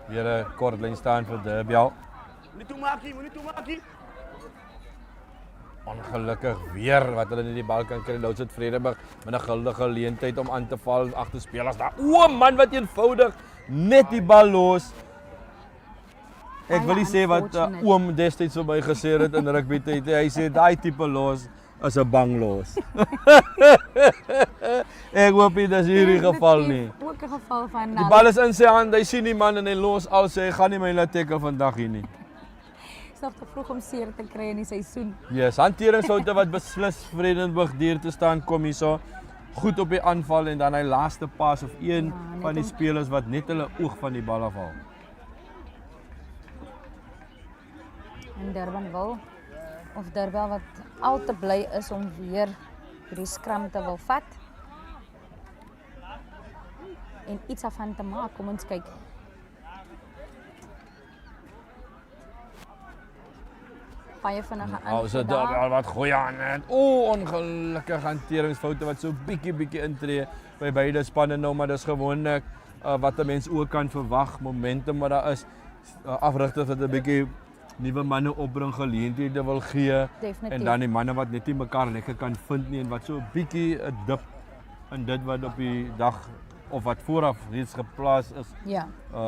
Weer 'n kort lyn staan vir Durbell. Moenie toemaak. Ongelukkig weer wat hulle nie die bal kan kry. Nou sit Vredenburg met 'n guldige geleentheid om aan te val agter spelers daar. Man wat eenvoudig net die bal los. Ek wil nie sê wat oom destyds vir my gesê het in rugby tyd. Hy sê daai tipe los is 'n bang los. Ek hoop dit is hierdie geval nie. Ook 'n geval van Die bal is in sy hand. Hy sien die man en hy los al sê hy gaan nie my laat tackle vandag hier nie. Is nog te vroeg om seer te kry in die seisoen. Yes, hanteringsfoute wat beslis Vredenburg deur te staan kom hierso. Goed op die aanval en dan hy laaste pas of een van die spelers wat net hulle oog van die bal afhaal. En Durbell wat al te bly is om weer hierdie skram te wil vat. En iets afhan te maak, kom ons kyk. Baie vinnige aanval daar. Wat goeie aan het. Ongelukkige hanteringsfoute wat so bietjie intree by beide spanne nou, maar dis gewoonlik wat 'n mens ook kan verwag, momentum wat daar is. Afrigters wat 'n bietjie nuwe manne opbring, geleenthede wil gee. Definitief. En dan die manne wat net nie mekaar lekker kan vind nie en wat so 'n bietjie 'n dip in dit wat op die dag of wat vooraf reeds geplaas is. Ja.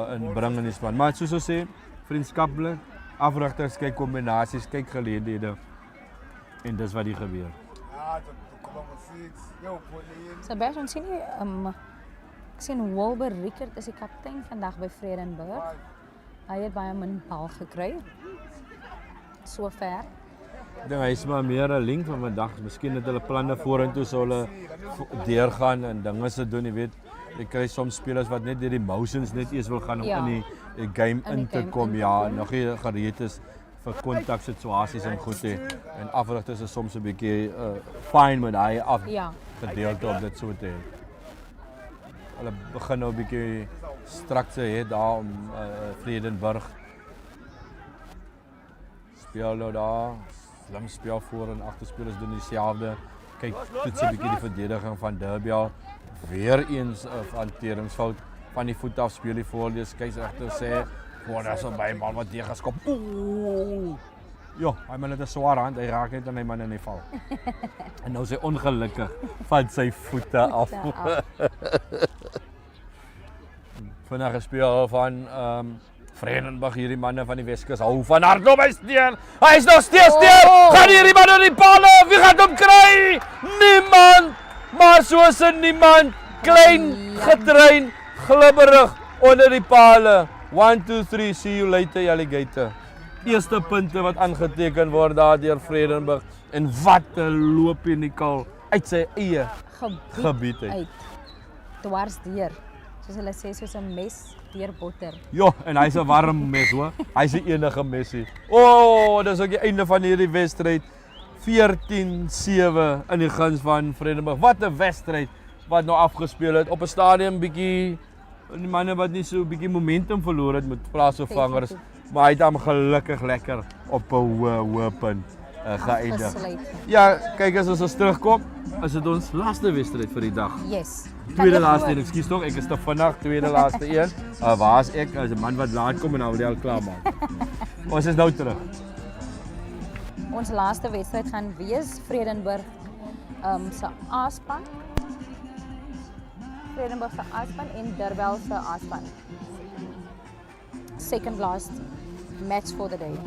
In bring in die span. Maar soos ons sê, vriendskaplik, afrigters kyk kombinasies, kyk geleenthede en dis wat hier gebeur. Sebas, ons sien hier ek sien Wilbur Rickert is die kaptein vandag by Vredenburg. Hy het baie min bal gekry. So ver. Ek dink hy is maar meer 'n link van vandag. Miskien het hulle planne vorentoe sou hulle deurgaan en dinge se doen, jy weet. Jy kry soms spelers wat net deur die motions net eers wil gaan om in die game in te kom. Ja, nog nie gereed is vir kontaksituasies en goed hê. En afrigters is soms 'n bietjie fyn met hy af gedeelte op dit so te hê. Hulle begin nou 'n bietjie strakse het daar om Vredenburg. Speel nou daar, slim speel voor en agterspelers doen dieselfde. Kyk, toets 'n bietjie die verdediging van Durbell. Weer eens 'n hanteringsfout van die voet af speel die voordeel. Skeieregter sê, daar is 'n bal wat teë geskop. Ja, hy man het 'n swaar hand, hy raak net aan hy man in die val. En nou is hy ongelukkig van sy voete af. Vandag gespeel van Vredenburg, hierdie manne van die Weskus hou van hardloop, hy steen. Hy is nog steeds steen. Gaan hierdie man in die palle, wie gaan hom kry? Niemand. maar soos in niemand, klein, getrein, glibberig onder die pale. 1, 2, 3, see you later, alligator. Eerste punte wat aangeteken word daar deur Vredenburg en wat 'n loopie Nicole uit sy eie gebied uit. Dwars deur. Soos hulle sê, soos 'n mes deur botter. Ja, en hy's 'n warm mes hoor. Hy's die enige mesie. O, dis ook die einde van hierdie wedstryd. 14-7 in die guns van Vredenburg. Wat 'n wedstryd wat nou afgespeel het op 'n stadion bietjie die manne wat nie so bietjie momentum verloor het met plaasvervangers, maar hy het hom gelukkig lekker op 'n hoë punt geëindig. Ja, kyk as ons terugkom, is dit ons laaste wedstryd vir die dag. Yes. Tweede laaste een, ekskuus tog, ek is te vinnig, tweede laaste een. Waar is ek? As 'n man wat laat kom en nou wil hy al klaar maak. Ons is nou terug. Ons laaste wedstryd gaan wees Vredenburg se A-span. Vredenburg se A-span en Durbell se A-span. Second last match for the day.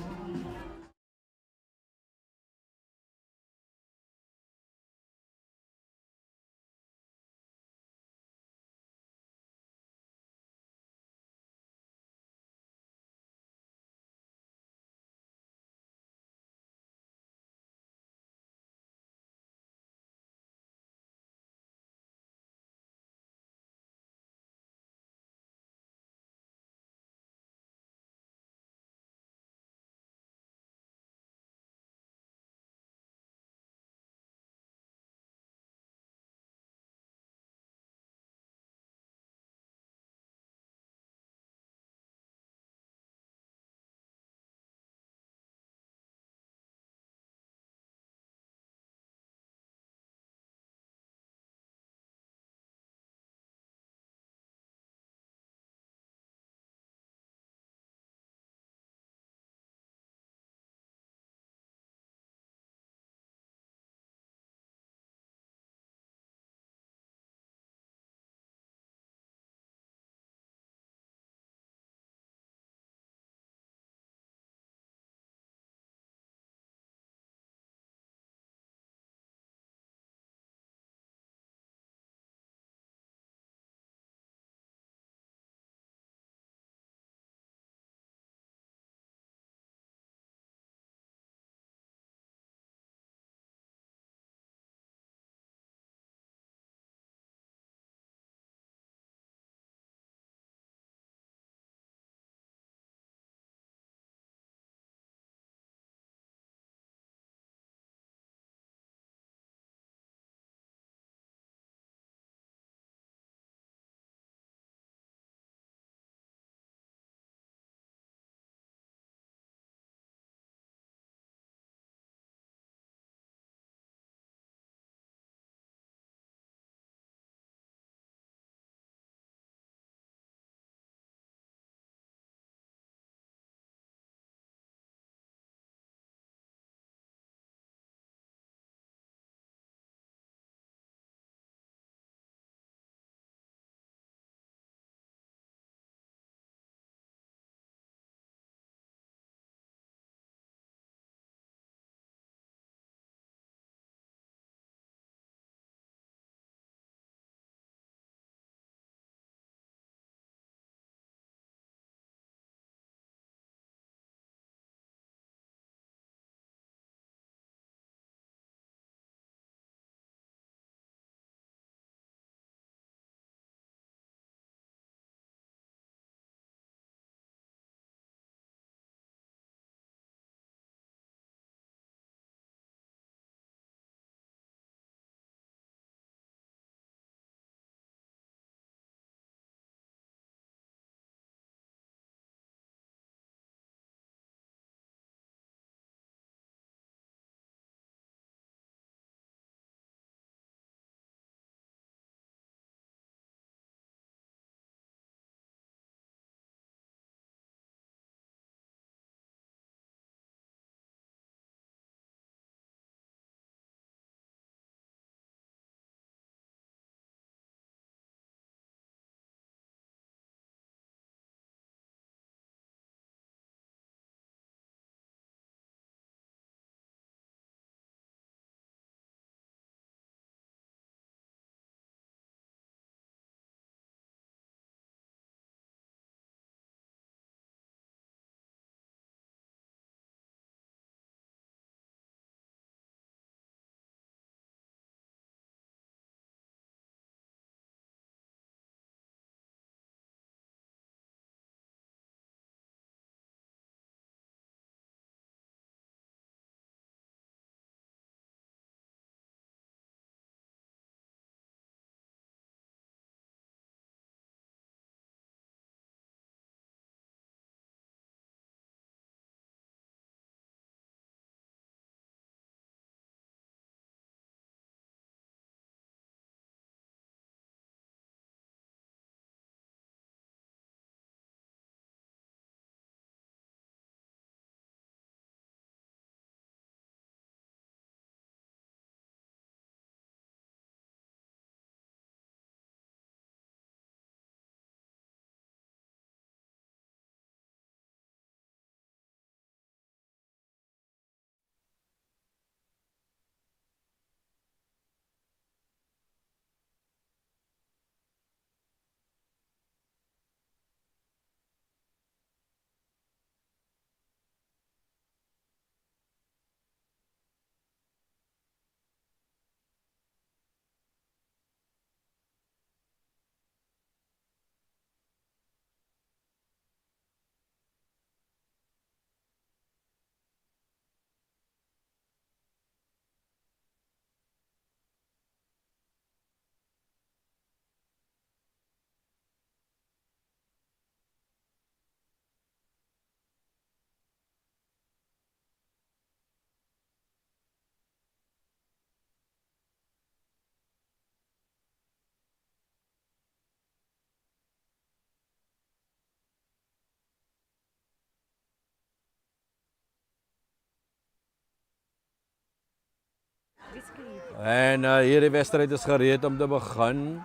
En hierdie wedstrijd is gereed om te begin.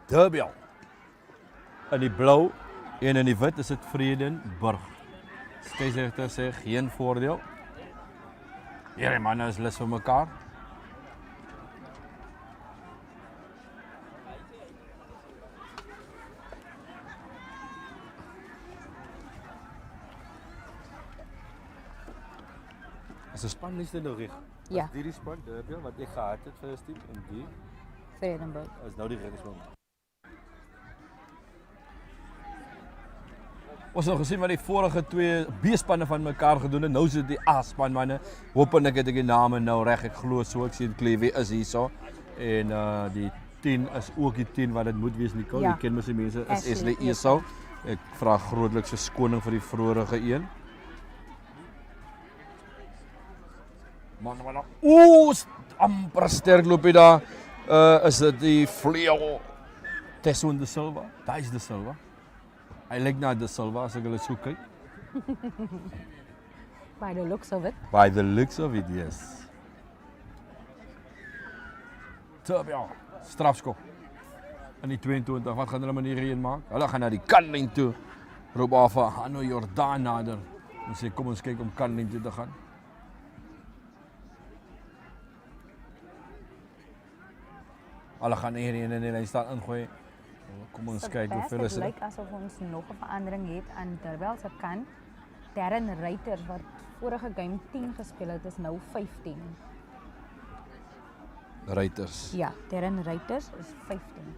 Durbell. In die blauw en in die wit is het Vredenburg. Skeieregter sê geen voordeel. Hierdie manne is lus vir mekaar. Is 'n spanliste nou reg? Ja. Die span Durbell wat ek gehad het vir 'n team en die Vredenburg. is nou die regspan. Ons het nog gesien wat die vorige twee B-spanne van mekaar gedoen het. Nou is dit die A-span manne. Hoopelik het ek die name nou reg. Ek glo so. Ek sien Klevie is hierso. En die 10 is ook die 10 wat dit moet wees, Nicole. Ja. Jy ken mos die mense. Is Ashley hierso. Ek vra grootliks verskoning vir die vorige een. Man, amper sterk loop hy daar. Is dit die vleuel Tesson de Silva? Daar is de Silva. Hy lyk na de Silva as ek hulle so kyk. By the looks of it. By the looks of it, yes. Durbell, strafskop. In die 22, wat gaan hulle met hierdie een maak? Hulle gaan na die kantlyn toe. Roep af vir Hanno Jordaan nader. En sê kom ons kyk om kantlyn toe te gaan. Hulle gaan hierdie een in die lyn staan ingooi. Kom ons kyk hoeveel is dit. dit. Lyk asof ons nog 'n verandering het aan Durbell se kant. Darren Reuters wat vorige game 10 gespeel het, is nou 15. Reuters. Ja, Darren Reuters is 15.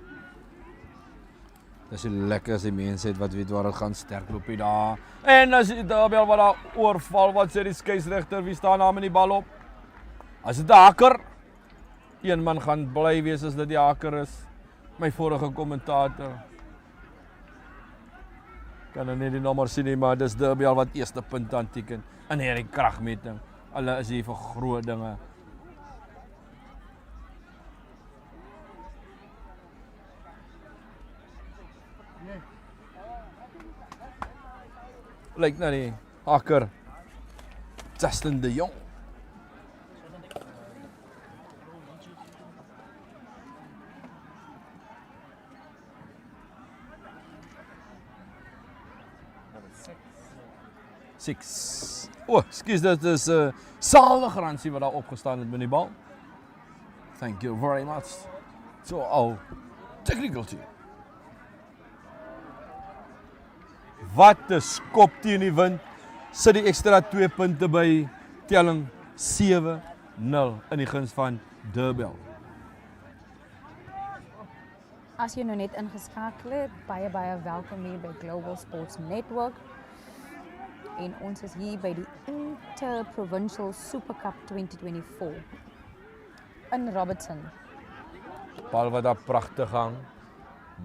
Dis lekker as die mense het wat weet waar dit gaan, sterk loop hy daar. En as die Durbell wat daar oorval, wat sê die skeieregter, wie staan daar met die bal op? As dit 'n haker. Een man gaan bly wees as dit die haker is. My vorige kommentator. Kan nou nie die nommer sien nie, maar dis Durbell wat eerste punt aanteken in hierdie kragmeting. Hulle is hier vir groot dinge. Lyk na die haker Justin de Jong. Six. Oh, excuse, dit is Saal garansie wat daar opgestaan het met die bal. Thank you very much to our technical team. Wat 'n skop teen die wind. Sit die ekstra 2 punte by telling 7-0 in die guns van Durbell. As jy nou net ingeskakel het, baie welkom hier by Global Sports Network. En ons is hier by die Provincial Super Cup 2024 in Robertson. Bal wat daar pragtig hang.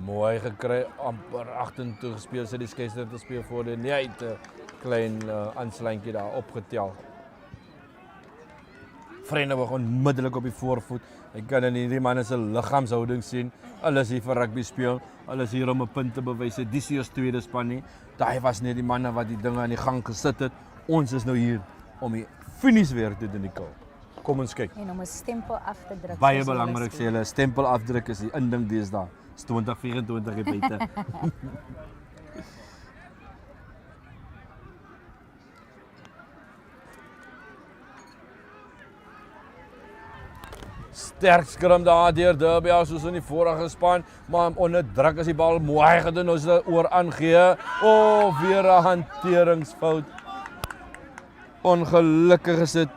Mooi gekry, amper agtertoe gespeel, sy die skeieregter speel voor die nee, uit 'n klein aansluitjie daar opgetel. Vredenburg onmiddellik op die voorvoet. Ek kan in hierdie manne se liggaamshouding sien. Hulle is hier vir rugby speel. Hulle is hier om 'n punt te bewys. Dis nie ons tweede span nie. Daai was net die manne wat die dinge aan die gang gesit het. Ons is nou hier om die finish weer te doen in die kou. Kom ons kyk. En om 'n stempel af te druk. Baie belangrik sê hulle, stempel afdruk is die inding deesdae. Is 2024 hier buite. Sterk skrum daar deur Durbell soos in die vorige span, maar onder druk as die bal mooi gedoen, ons het oor aangee. Weer 'n hanteringsfout. Ongelukkig is dit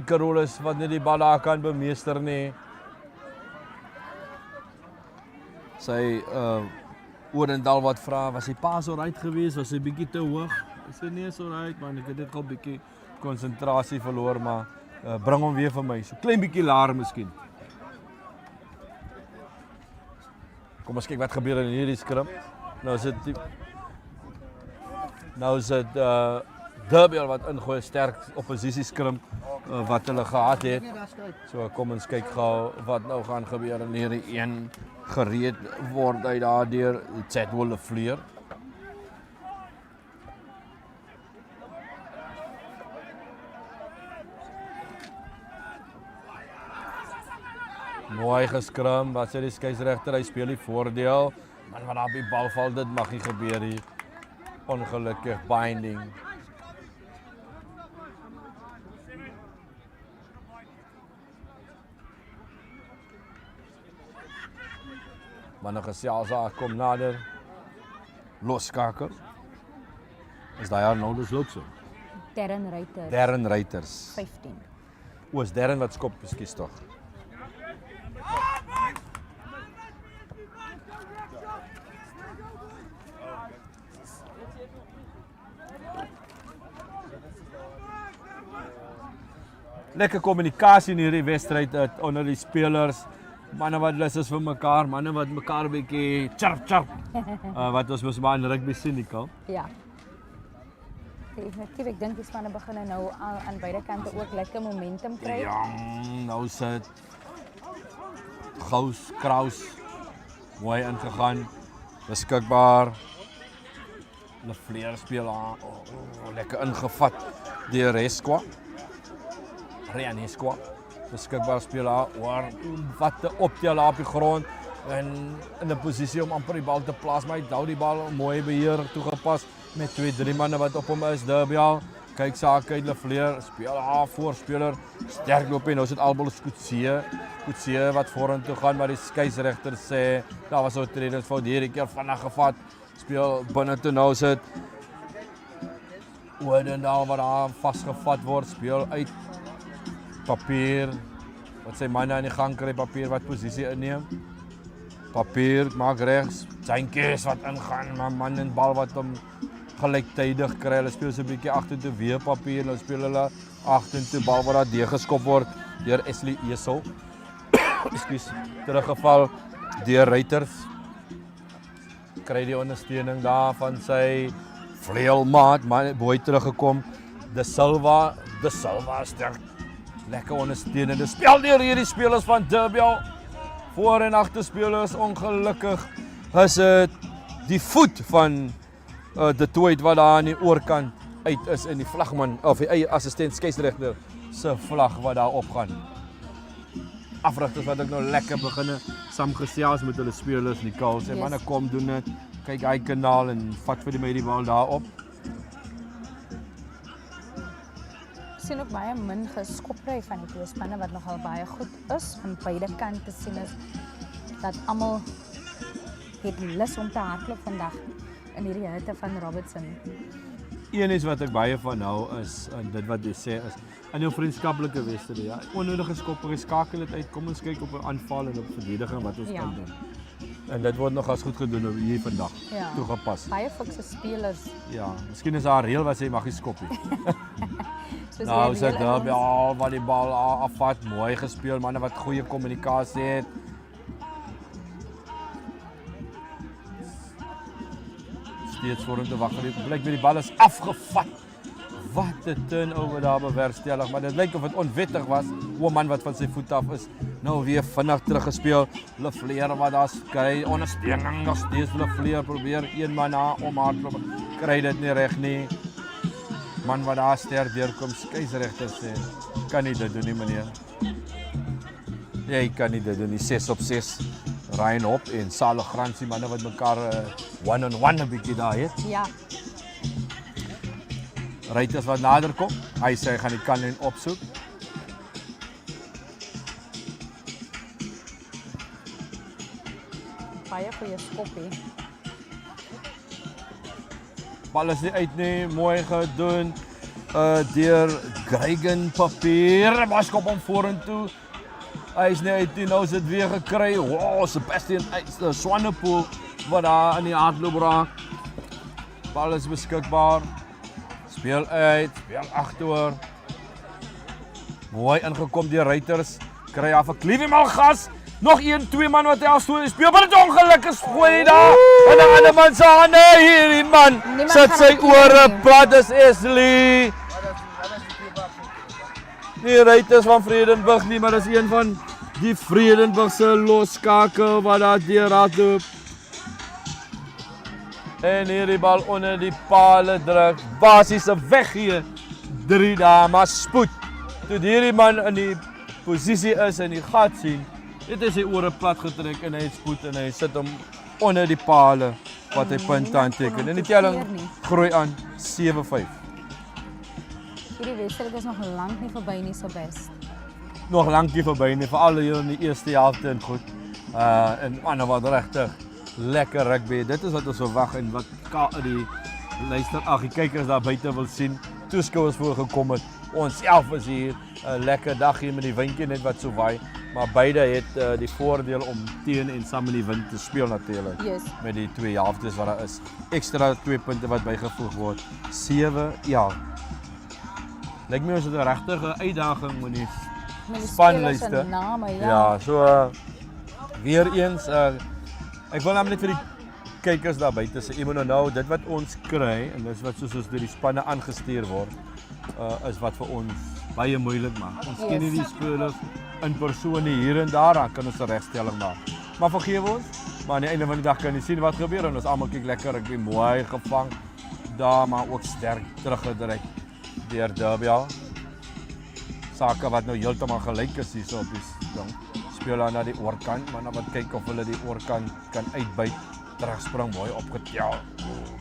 Geroge wat net die bal daar kan bemeester nie. Sy Oorendal wat vra, was die pas alright geweest, was hy bietjie te hoog? Is hy nie so alright man, ek het net gou bietjie konsentrasie verloor, maar bring hom weer vir my, so klein bietjie laer miskien. Kom ons kyk wat gebeur in hierdie skrim. Nou is dit Durbell wat ingooi, sterk opposisie skrim wat hulle gehad het. So kom ons kyk gou wat nou gaan gebeur in hierdie een. Gereed word hy daardeur Chatwell Fleur. Mooi geskrim, wat sê die skeieregter, hy speel die voordeel. Man, wat daar op die bal val, dit mag nie gebeur hier. Ongelukkig binding. Maar nog gesels kom nader. Loskakel. Is daai Arnoldus loopse? Darren Reuters. 15. O, is Darren wat skop, ekskuus tog. Lekker kommunikasie in hierdie wedstryd onder die spelers. Manne wat lus is vir mekaar, manne wat mekaar 'n bietjie chirp. Wat ons mos maar in rugby sien, Nicole. Ja. Definitief, ek dink die spanne begin nou aan beide kante ook lekker momentum kry. Ja, nou sit Gous, Kraus, mooi ingegaan, beskikbaar. Hulle vleer speel aan, lekker ingevat deur Resqua. Rianesqua, beskikbaar speel aan, wat 'n optel op die grond en in 'n posisie om amper die bal te plaas, maar hy hou die bal mooi beheer toegepas met 2-3 manne wat op hom is. Durbell, kyk saak uit, Lefleur speel voorspeler, sterk loop en nou sit albal Kutsie wat vorentoe gaan, maar die skeieregter sê daar was 'n tredingsfout hierdie keer vinnig gevat. Speel binne toe nou sit Vredenburg wat daar vasgevat word, speel uit Papier, wat sy manne aan die gang kry, Papier wat posisie inneem. Papier maak regs, Jantjies wat ingaan, maar man en bal wat hom gelyktydig kry. Hulle speel so 'n bietjie agtertoe weer Papier, nou speel hulle agtertoe bal wat daar deurgeskop word deur Esli Esel. Ekskuus, teruggeval deur Reuters. Kry die ondersteuning daar van sy vleuelmaat, maar boy teruggekom. De Silva sterk. Lekker ondersteunende spel deur hierdie spelers van Durbell. Voor en agter spelers, ongelukkig is dit die voet van de Toit wat daar aan die oorkant uit is in die vlagman of die eie assistent skeieregter se vlag wat daar opgaan. Afrigters wat ek nou lekker beginne saamgesels met hulle spelers, Nicole sê manne kom doen dit. Kyk hy kanaal en vat vir die bal daar op. Sien ook baie min geskopry van die twee spanne wat nogal baie goed is. Van beide kante sien is dat almal het lus om te hardloop vandag in hierdie hitte van Robertson. Een is wat ek baie van hou is dit wat jy sê is in jou vriendskaplike wedstryde, ja, onnodige skoppe, skakel dit uit. Kom ons kyk op 'n aanval en op verdediging wat ons kan doen. En dit word nogals goed gedoen hier vandag. Toegepas. Baie fikse spelers. Ja, miskien is daar 'n reël wat sê mag nie skop nie. Nou sit Durbell wat die bal afvat, mooi gespeel, manne wat goeie kommunikasie het. Steeds vorentoe wag, blyk met die bal is afgevat. Wat 'n turnover daar bewerkstellig, maar dit lyk of dit onwettig was. O man wat van sy voet af is, nou weer vinnig teruggespeel. Lefleur wat daar kry ondersteuning nog steeds. Lefleur probeer een man na omhardloop, kry dit nie reg nie. Man wat daar sterk deurkom, skeieregter sê, kan nie dit doen nie meneer. Jy kan nie dit doen nie, 6 op 6. Ryan op en Sale Gransie, manne wat mekaar one-on-one 'n bietjie daar het. Ja. Reuters wat nader kom, hy sê hy gaan die kan en opsoek. Baie goeie skoppie. Bal is nie uit nie, mooi gedoen deur Geroge Papier. Baskop om vorentoe. Hy is nie uit nie, nou is dit weer gekry. Wow, Sebastian Swanepoel wat daar in die hardloop raak. Bal is beskikbaar. Speel uit, speel agteroor. Mooi ingekom deur Reuters. Kry af 'n Kliewiemal gas. Nog 1-2 man wat hy speel, maar dit ongelukkig gooi daar. En 'n ander man se hande, hierdie man sit sy ore plat, dis Esli. Die Reuters van Vredenburg nie, maar dis een van die Vredenburg se loskakel wat daar deur hardloop. En hierdie bal onder die pale druk, basies 'n weggee. 3 daar, maar spoed. Toe hierdie man in die posisie is en die gat sien, Het is sy ore plat getrek en hy het spoed en hy sit hom onder die pale wat hy punte aanteken. En die telling groei aan 7-5. Hierdie wedstryd is nog lank nie verby nie, so best. Nog lank nie verby nie, veral hier in die eerste helfte en goed. En manne wat regtig lekker rugby. Dit is wat ons verwag en wat die die kykers daar buite wil sien. Toeskouers voorgekom het. Ons self is hier 'n lekker dag hier met die windjie net wat so waai, maar beide het die voordeel om teen en saam in die wind te speel natuurlik. Yes. Met die 2 helftes wat daar is. Ekstra 2 punte wat bygevoeg word. 7, ja. Lyk my ons het 'n regtige uitdaging met die spanlyste. Ja, so weer eens ek wil net vir die kykers daar buite sê, jy moet nou dit wat ons kry en dis wat soos deur die spanne aangestuur word, is wat vir ons baie moeilik maak. Ons ken nie die spelers in persoon hier en daar, dan kan ons 'n regstelling maak. Maar vergewe ons, maar aan die einde van die dag kan jy sien wat gebeur en ons almal kyk lekker, ek ben mooi gevang daar, maar ook sterk teruggedruk deur Durbell. Sake wat nou heeltemal gelyk is hier so op die speel daar na die oorkant, maar nou wat kyk of hulle die oorkant kan uitbyt. Terugspring mooi opgetel.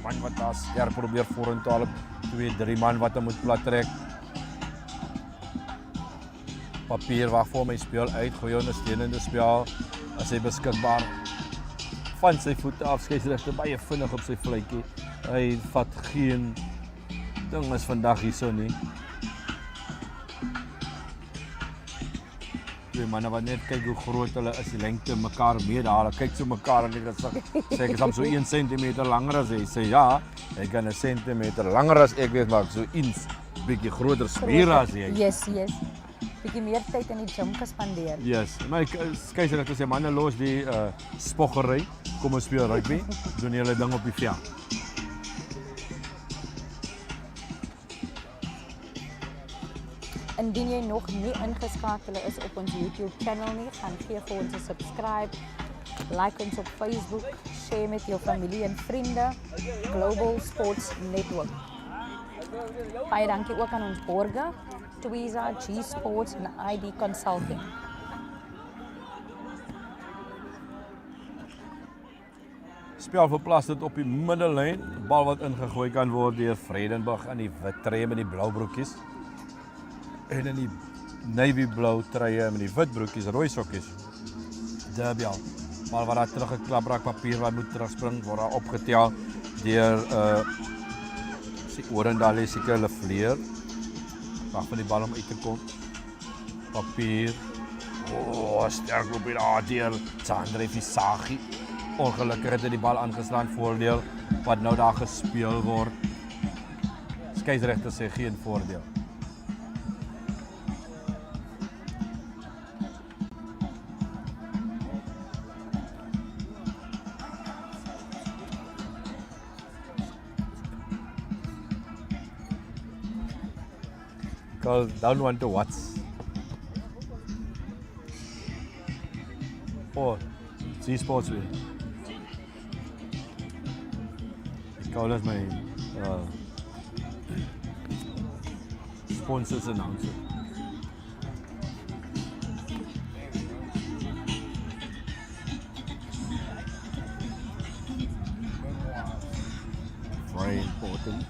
Man wat daar sterk probeer vorentoe haal. 2-3 man wat hom moet plat trek. Papier wag vir my speel uit, goeie ondersteunende spel as hy beskikbaar. Van sy voete af, skeieregter baie vinnig op sy vletjie. Hy vat geen ding is vandag hierso nie. Twee manne wat net kyk hoe groot hulle is, die lengte mekaar meedaal. Hulle kyk so mekaar en ek sê ek is hom so 1 sentimeter langer as hy. Sê ja, ek kan 1 sentimeter langer as ek weet, maar so iets bietjie groter spiere as hy. Yes. Bietjie meer tyd in die gym gespandeer. Yes, maar skeieregter sê manne los die spoggery, kom ons speel rugby, doen julle ding op die veld. Indien jy nog nie ingeskakel is op ons YouTube channel nie, gaan gee vir ons 'n subscribe, like ons op Facebook, share met jou familie en vriende. Global Sports Network. Baie dankie ook aan ons borgers, Twiza, G Sports en ID Consulting. Spel verplaas dit op die middellyn, bal wat ingegooi kan word deur Vredenburg aan die wit trui met die blou broekies. En in die navy blou truie met die wit broekies, rooi sokkies. Durbell. Maar waar daar teruggeklap raak papier wat moet terugspring, word daar opgetel deur sy Orendal is seker hulle vleer. Wag vir die bal om uit te kom. Papier. Sterk op daar deur Sandre Visagi. Ongelukkig het hy die bal aangeslaan, voordeel wat nou daar gespeel word. Skeieregter sê geen voordeel. Don't want to watch. G Sports weer. Ik call as my sponsors announcer. Very important.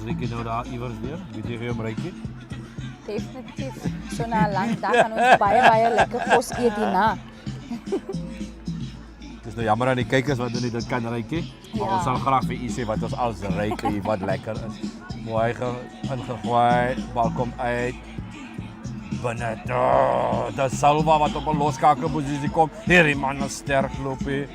Rieke nou daar iewers weer? Weet jy hom Rieke? Definitief. So na 'n lang dag gaan ons baie lekker kos eet hierna. Dis nou jammer aan die kykers wat nie dit kan Rieke. Maar ons sal graag vir u sê wat ons als Rieke wat lekker is. Mooi ingegooi, bal kom uit. Binne da Salva wat op 'n loskakelposisie kom. Hierdie man is sterk loop hier.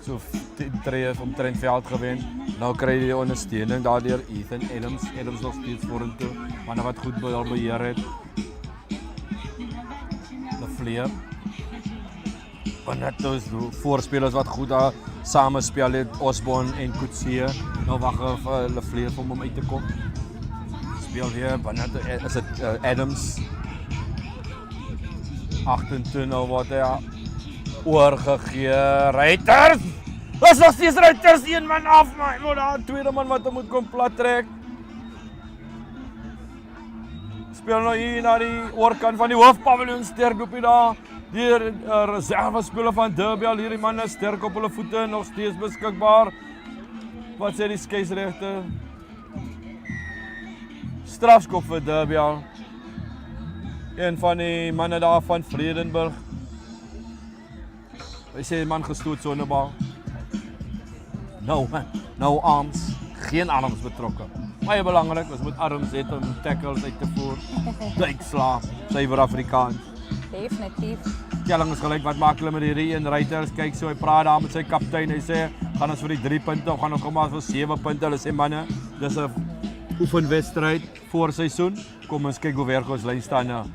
So 10 treë van Trendveld gewen. Nou kry jy die ondersteuning daardeur Ethan Adams nog steeds vorentoe, maar wat goed beheer het. Die vleer. Banatos voorspelers wat goed daar same speel het, Osborne en Kutsie. Nou wag hulle vleer om hom uit te kom. Speel weer Banato, is dit Adams. 28 nou wat hy oorgegee. Ruiters! Dis nog steeds Ruiters, een man af, maar moet daar 'n tweede man wat hom moet kom plat trek. Speel nou hier na die oorkant van die hoofpaviljoen, sterk op daar. Die reservespeler van Durbell, hierdie man is sterk op hulle voete, nog steeds beskikbaar. Wat sê die skeieregter? Strafskop vir Durbell. Een van die manne daar van Vredenburg. Hy sê die man gestoot sonnebal. No arms, geen arms betrokke. Baie belangrik, ons moet arms hê om tackles uit te voer. Duikslaap, suiwer Afrikaans. Definitief. Telling is gelyk, wat maak hulle met hierdie een Ruiters? Kyk so, hy praat daar met sy kaptein, hy sê, gaan ons vir die 3 punte of gaan ons kom maar vir 7 punte? Hulle sê, manne, dis 'n oefenwedstryd voor seisoen. Kom ons kyk hoe werk ons lyn staan nou.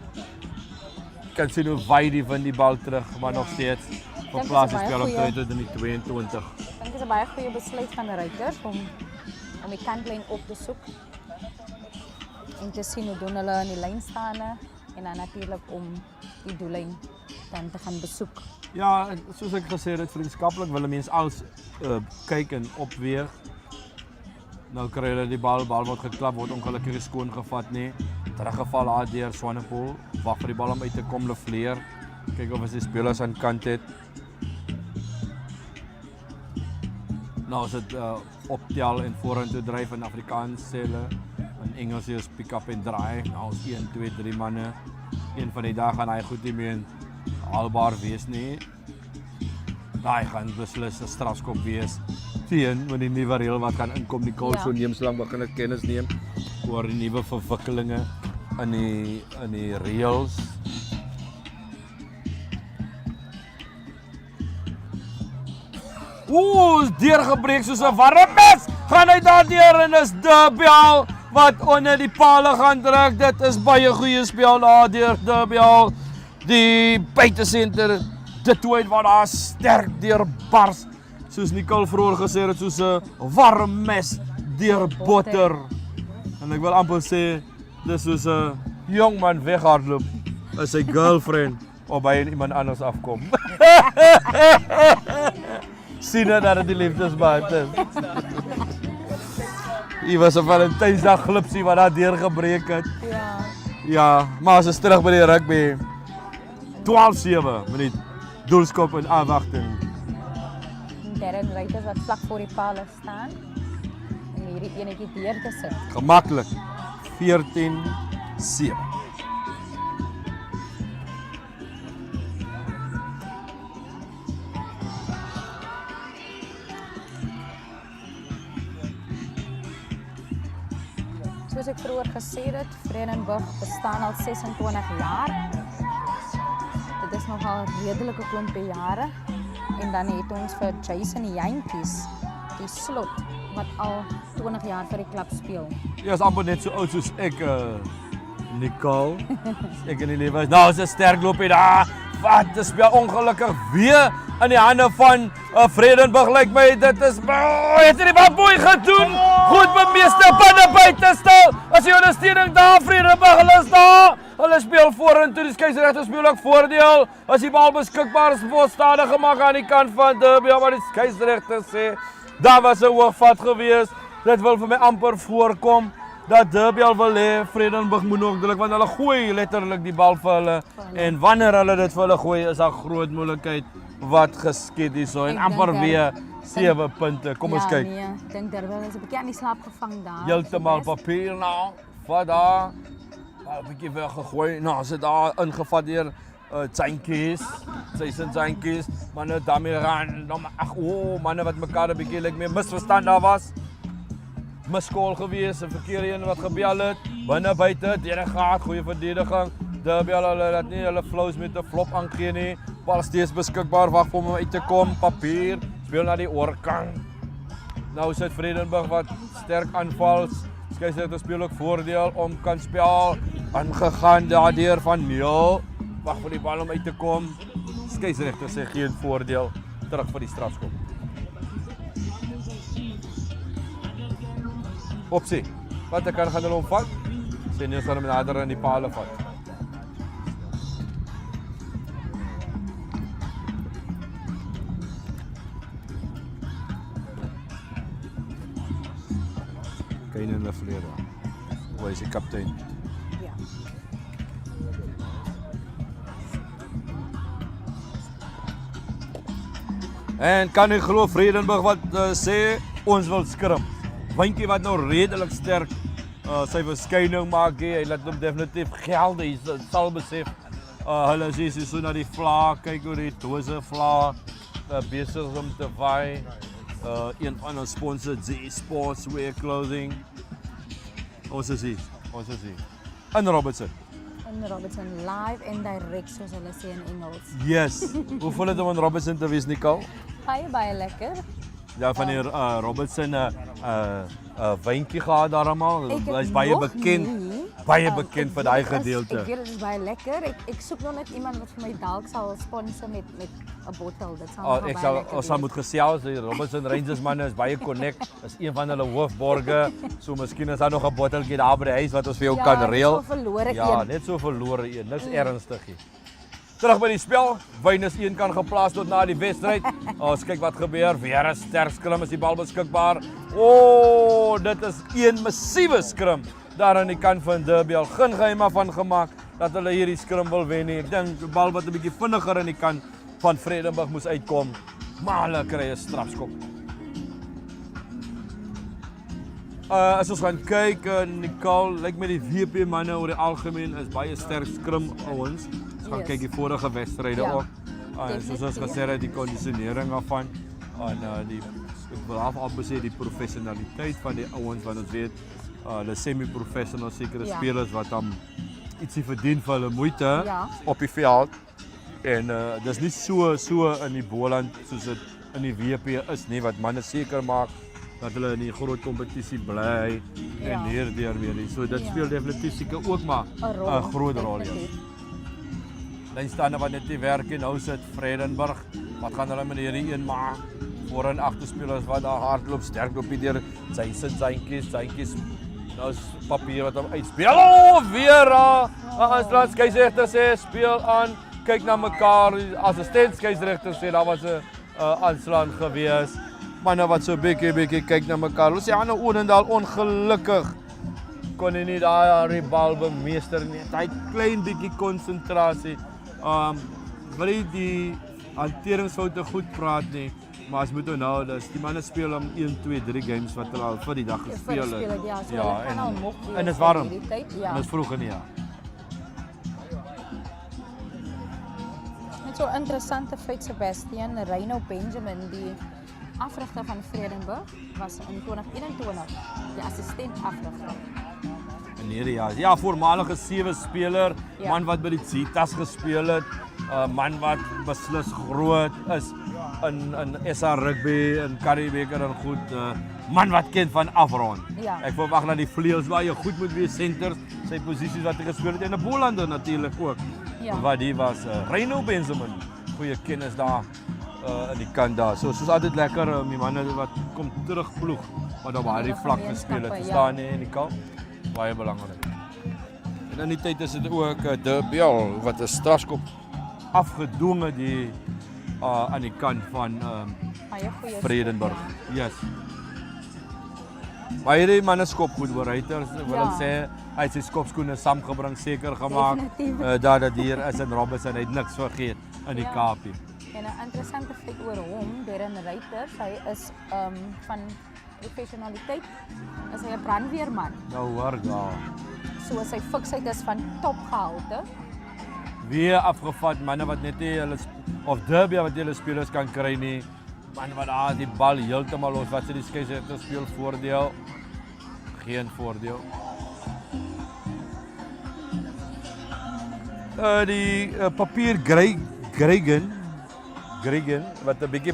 Kan sien hoe wyd die wind die bal terug, maar nog steeds verplaas die spel omtrent in die 22. Ek dink dit is 'n baie goeie besluit van die Ruiters om die kantlyn op te soek en te sien hoe doen hulle in die lyn staan en dan natuurlik om die doellyn dan te gaan besoek. Ja, soos ek gesê het, vriendskaplik wil mense alles kyk en opweeg. Nou kry hulle die bal word geklap, word ongelukkig skoon gevat nie. Teruggeval daar deur Swanepoel, wag vir die bal om uit te kom, Lefleer. Kyk of as die spelers aan kant het. Nou is dit optel en vorentoe dryf in Afrikaans sê hulle. In Engels is pick up en draai. Nou is 1, 2, 3 manne. Een van die dae gaan hy goed nie meer haalbaar wees nie. Daai gaan beslis 'n strafskop wees teen met die nuwe reël wat gaan inkom. Die Colson neem so lank begin ek kennis neem oor die nuwe verwikkelinge in die reëls. Is deurgebreek soos 'n warm mes. Gaan hy daar deur en is Durbell wat onder die pale gaan druk. Dit is baie goeie spel daar deur Durbell. Die buitesenter, dit toe waar daar sterk deurbars. Soos Nicole vroeër gesê het, soos 'n warm mes deur botter. En ek wil amper sê, dis soos 'n jong man weghardloop as sy girlfriend op by iemand anders afkom. Sien dat dit die liefdesband is. Hier was 'n Valentynsdag glipsie wat daar deurgebreek het. Ja, maar as ons terug by die rugby. 12-7 met die doelskop in afwagting. Darren Ruiters wat vlak voor die pale staan en hierdie enetjie deur te sit. Gemaklik. 14-7. Soos ek vroeër gesê het, Vredenburg bestaan al 26 jaar. Dit is nogal redelike klompie jare. En dan het ons vir Jason Jantjies, die slot, wat al 20 jaar vir die klub speel. Ja, is amper net so oud soos ek, Nicole. Ek in die lewe. Nou is 'n sterk loopie daar. Wat, dit speel ongelukkig weer in die hande van Vredenburg, lyk my. Dit is, het die bal mooi gedoen. Goed bemeester, binne buite stil. As die ondersteuning daar, Vredenburg, hulle is daar. Hulle speel vorentoe, die skeieregter speel ook voordeel. As die bal beskikbaar is, word stadig gemaak aan die kant van Durbell, maar die skeieregter sê, daar was 'n hoogvat gewees. Dit wil vir my amper voorkom dat Durbell wil hê Vredenburg moet nog druk, want hulle gooi letterlik die bal vir hulle. En wanneer hulle dit vir hulle gooi, is daar groot moontlikheid wat geskied hierso en amper weer 7 punte. Kom ons kyk. Ja, nee, ek dink Durbell is 'n bietjie aan die slaap gevang daar. Heeltemal papier nou. Wat daar? 'n bietjie weggegooi. Nou, as dit daar ingevat deur Jantjies. Jason Jantjies, manne daarmee ran. Manne wat mekaar 'n bietjie like meer misverstand daar was. Miskool gewees, 'n verkeerde een wat gebel het. Binne buite, deur die gat, goeie verdediging. Durbell hulle dat nie hulle flows met 'n flop aangee nie. Bal steeds beskikbaar, wag vir hom uit te kom. Papier, speel na die oorkant. Nou sit Vredenburg wat sterk aanval. Skeieregter speel ook voordeel om kan spel. Aangegaan daardeur van Neil. Wag vir die bal om uit te kom. Skeieregter sê geen voordeel. Terug vir die strafskop. Opsie. Wat ek kan gaan hulle omvat? Sê nie ons gaan hom nader in die paal vat. Kane in the verlede. Hoe is die kaptein? Ja. En kan ek glo Vredenburg wat sê ons wil skrim. Windjie wat nou redelik sterk sy verskyning maak, hy laat hom definitief geld, hy sal besef. Hulle sê so na die vla, kyk hoe die dose vla besig om te vaai. Een van ons sponsor G Sports Wear Clothing. Ons is hier. In Robertson. In Robertson, live and direct, soos hulle sê in Engels. Yes. Hoe voel dit om in Robertson te wees, Nicole? Baie lekker. Ja, van die Robertson wyntjie gehad daar almal. Hy is baie bekend vir daai gedeelte. Ek weet dit is baie lekker. Ek soek nog net iemand wat vir my dalk sal sponsor met 'n bottel. Dit sal Ek sal moet gesels, die Robertson Rangers manne is baie connect. Is een van hulle hoofborge. So miskien is daar nog 'n botteltjie daar by die huis wat ons vir jou kan reël. Net so verlore een. Niks ernstig nie. Terug by die spel. Wyn is 1 kan geplaas tot na die wedstryd. Ons kyk wat gebeur. Weer 'n sterk skrim is die bal beskikbaar. Dit is 'n massiewe skrim daar aan die kant van Durbell. Geen geheim van gemaak dat hulle hierdie skrim wil wen nie. Ek dink die bal wat 'n bietjie vinniger aan die kant van Vredenburg moes uitkom. Maar hulle kry 'n strafskop. As ons gaan kyk, Nicole, lyk met die WP manne oor die algemeen is baie sterk skrim ouens. Gaan kyk die vorige wedstryde ook. Soos ons gesê het, die kondisionering daarvan en ek wil afsê die professionaliteit van die ouens wat ons weet, hulle semi-professional sekere spelers wat dan ietsie verdien vir hulle moeite op die veld. En dis nie so in die Boland soos dit in die WP is nie, wat manne seker maak dat hulle in die groot kompetisie bly en hierdeur weer. So dit speel definitief seker ook maar 'n groot rol. Lynstaande wat net nie werk en nou sit Vredenburg. Wat gaan hulle met hierdie een maak? Voor- en agterspelers wat daar hardloop, sterk op die deur. Sy sit syntjies. Nou is papier wat hom uitspeel. Weer 'n aanslag. Skeieregter sê speel aan. Kyk na mekaar. Die assistent skeieregter sê daar was 'n aanslag gewees. Manne wat so bietjie kyk na mekaar. Luciano Odendaal ongelukkig kon hy nie daai bal bemeester nie. Hy klein bietjie konsentrasie. Wil die hanteringsfoute goed praat nie, maar as moet nou dis die manne speel om 1, 2, 3 games wat hulle al vir die dag gespeel het. En dit is warm. En dit is vroeg in die jaar. Net so 'n interessante feit, Sebastian, Reino Benjamin, die afrigter van Vredenburg, was in 2021 die assistent afrigter. In hierdie jaar. Ja, voormalige 7 speler, man wat by die Cheetahs gespeel het, man wat beslis groot is in SA rugby en Curriebeeker en goed, man wat ken van afrond. Ek verwag dat die vleuels baie goed moet wees, centers, sy posisies wat hy gespeel het en 'n Boland natuurlik ook. Wat die was Reino Benjamin, goeie kennis daar in die kant daar. So soos altyd lekker die manne wat kom terugploeg wat op daardie vlak gespeel het. Verstaan nie in die kamp. Baie belangrik. En in die tyd is dit ook Durbell wat 'n strafskop afgedwing het die aan die kant van Vredenburg. Yes. Maar hierdie manne skop goed oor Reuters, wil ek sê, hy het sy skopskoene saamgebring, seker gemaak dat dit hier is in Robertson, hy het niks vergeet in die Kaapie. En 'n interessante feit oor hom, Darren Reuters, hy is van professionaliteit, is hy 'n brandweerman. Nou hoor daar. So sy fiksheid is van topgehalte. Weer afgevat, manne wat net nie hulle of Durbell wat hulle spelers kan kry nie. Man wat daar die bal heeltemal los, wat sy die skeieregter speel voordeel. Geen voordeel. Die papier Geroge wat 'n bietjie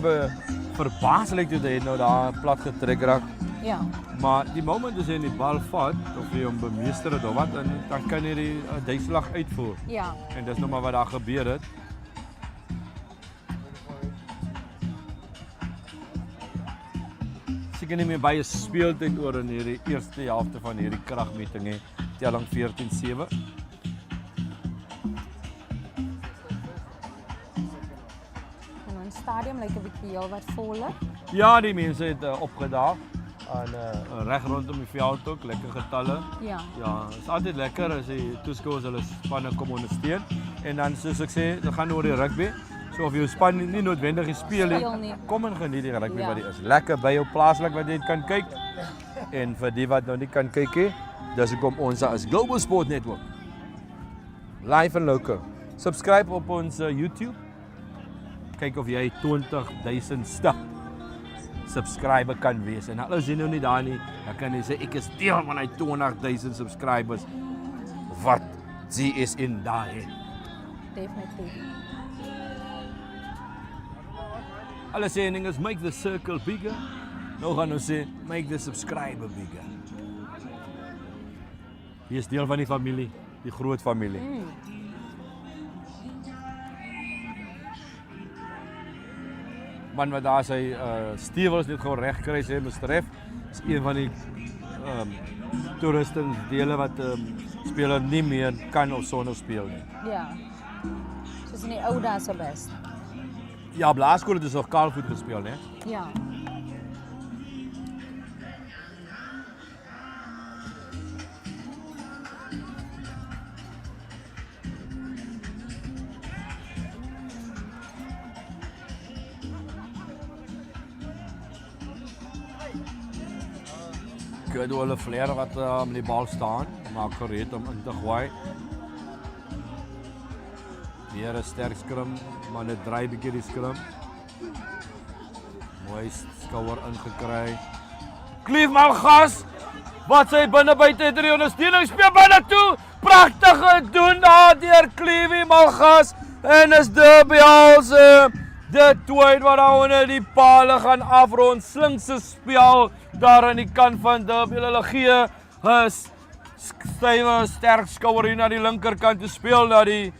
verbaas lyk toe hy nou daar plat getrek raak. Ja. Maar die moment as hy die bal vat of hy hom bemeester het of wat, dan kan hy die duikslag uitvoer. Ja. En dis nog maar wat daar gebeur het. Seker nie meer baie speeltyd oor in hierdie eerste helfte van hierdie kragmeting nie. Telling 14-7. En ons stadium lyk 'n bietjie heel wat voller. Ja, die mense het opgedaag. Reg rondom die veld ook, lekker getalle. Ja. Ja, is altyd lekker as die toeskouers hulle spanne kom ondersteun. En dan soos ek sê, dit gaan oor die rugby. So of jou span nie noodwendig speel nie, kom en geniet die rugby wat dit is. Lekker by jou plaaslik wat jy kan kyk. En vir die wat nou nie kan kyk nie, dis hoekom ons as Global Sport Network live en local. Subscribe op ons YouTube. Kyk of jy 20,000 stap subscriber kan wees. En al is jy nou nie daar nie, dan kan jy sê ek is deel van die 20,000 subscribers wat sie is in daar het. Definitely. Alle sê ding is make the circle bigger. Nou gaan ons sê make the subscriber bigger. Jy is deel van die familie, die groot familie. Man wat daar sy stewels net gou reg kry sê Mr. F is een van die toeristens dele wat speler nie meer kan of sonder speel nie. Ja. Soos in die ou dae se best. Ja, Blaaskool het dus nog kaalvoet gespeel, né? Ja. Kyk hoe hulle vleer wat met die bal staan, maak gereed om in te gooi. Weer 'n sterk skrum, maar net draai bietjie die skrum. Mooi skouer ingekry. Klief maar gas. Wat sy binne buite het die ondersteuning speel binne toe. Pragtig gedoen daar deur Kliefie Malgas en is Durbell se dit tweede wat daar onder die palle gaan afrond. Slinkse spel daar aan die kant van Durbell. Hulle gee 'n stywe sterk skouer hier na die linkerkant te speel na die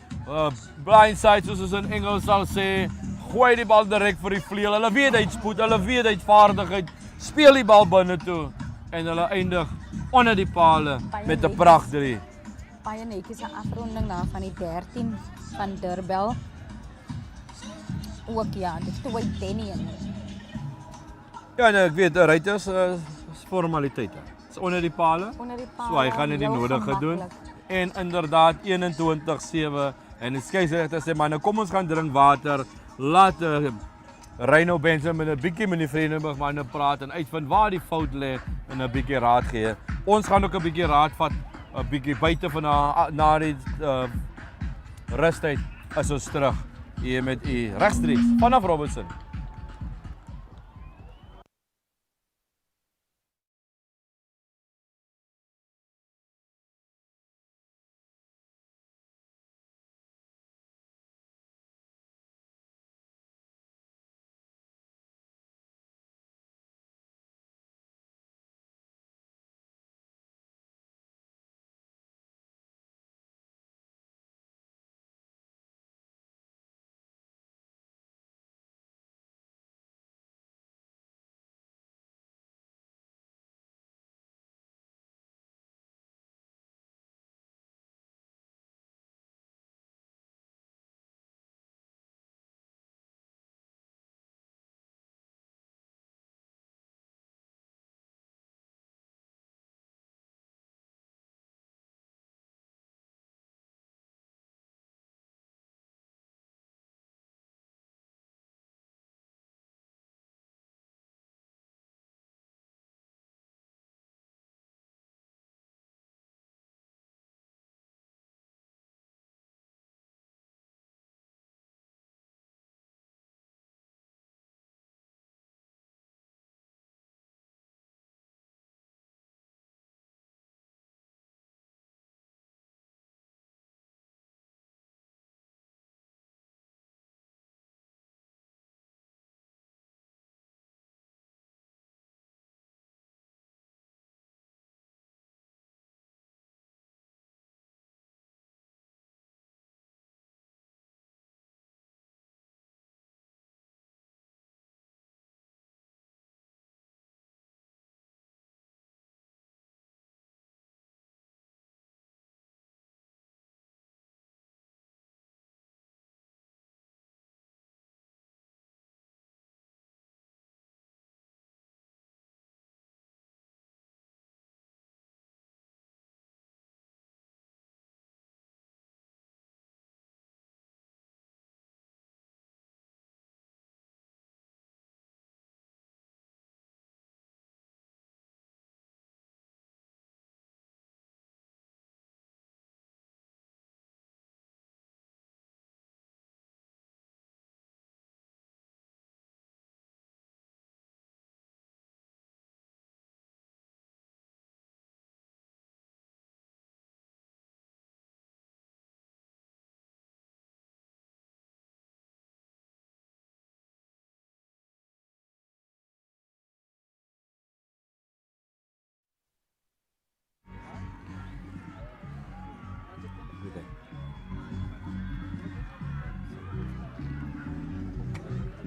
blindside soos ons in Engels sal sê. Gooi die bal direk vir die vleuel. Hulle weet hy spoed, hulle weet hy vaardigheid. Speel die bal binne toe en hulle eindig onder die pale met 'n pragt 3. Baie netjies 'n afronding daar van die 13 van Durbell. Ook ja, dit toe uit Denny. Ja, nee, ek weet, ruiters is formaliteite. Is onder die pale. Onder die pale. So hy gaan dit die nodige doen. En inderdaad 21-7 en die skeieregter sê man, nou kom ons gaan drink water. Laat Reino Benjamin 'n bietjie met die Vredenburg manne praat en uitvind waar die fout lê en 'n bietjie raad gee. Ons gaan ook 'n bietjie raad vat, 'n bietjie buite van na die rustyd as ons terug hier met u regstreeks vanaf Robertson.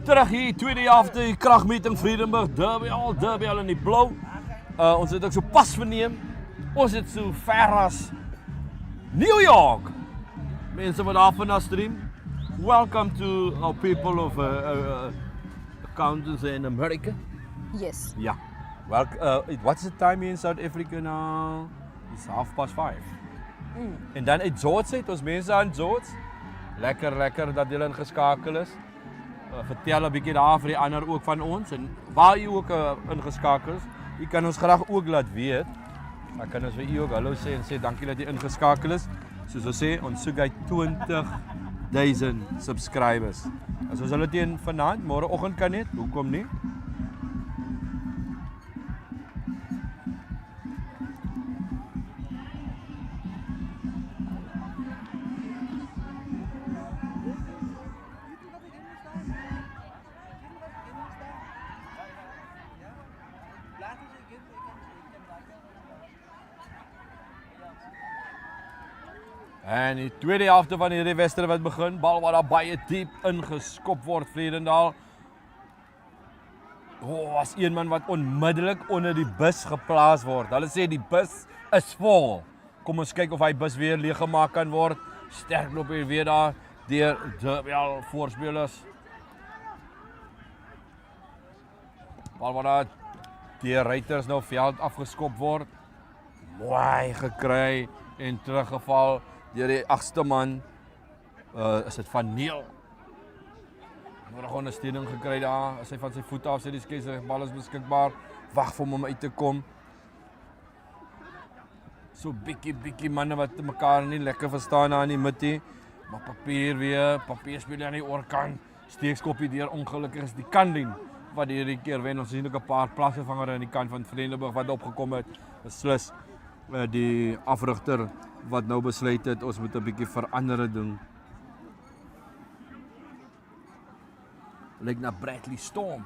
Terug hier, tweede helfte, die kragmeting Vredenburg, Durbell in die blou. Ons het ook so pas verneem. Ons het so ver as New York. Mense wat daar vanaf stream. Welcome to our people of accountants in America. Yes. Yeah. Well, what's the time here in South Africa now? It's 5:30. En dan uit George het ons mense aan George. Lekker dat julle ingeskakel is. Vertel 'n bietjie daar vir die ander ook van ons en waar jy ook ingeskakel is. Jy kan ons graag ook laat weet. Dan kan ons vir u ook hallo sê en sê dankie dat jy ingeskakel is. Soos ons sê, ons soek uit 20,000 subscribers. As ons hulle teen vanaand, môreoggend kan net, hoekom nie? En die tweede helfte van hierdie wedstryd wat begin, bal wat daar baie diep ingeskop word, Vredendaal. Was een man wat onmiddellik onder die bus geplaas word. Hulle sê die bus is vol. Kom ons kyk of hy bus weer leeggemaak kan word. Sterk loop hier weer daar deur Durbell voorspelers. Bal wat daar deur ruiters nou veld afgeskop word. Mooi gekry en teruggeval. Deur die 8ste man is dit van Neel. Nodig ondersteuning gekry daar. As hy van sy voete af sit, die skeiersrechter, bal is beskikbaar. Wag vir hom om uit te kom. So bietjie manne wat mekaar nie lekker verstaan daar in die mitte. Maar papier speel aan die oorkant. Steekskoppie deur, ongelukkig is die kanlyn wat hierdie keer wen. Ons sien ook 'n paar plaasvervangers aan die kant van Vredenburg wat opgekom het. Beslis die afrigter wat nou besluit het, ons moet 'n bietjie verandering doen. Lyk na Bradley Storm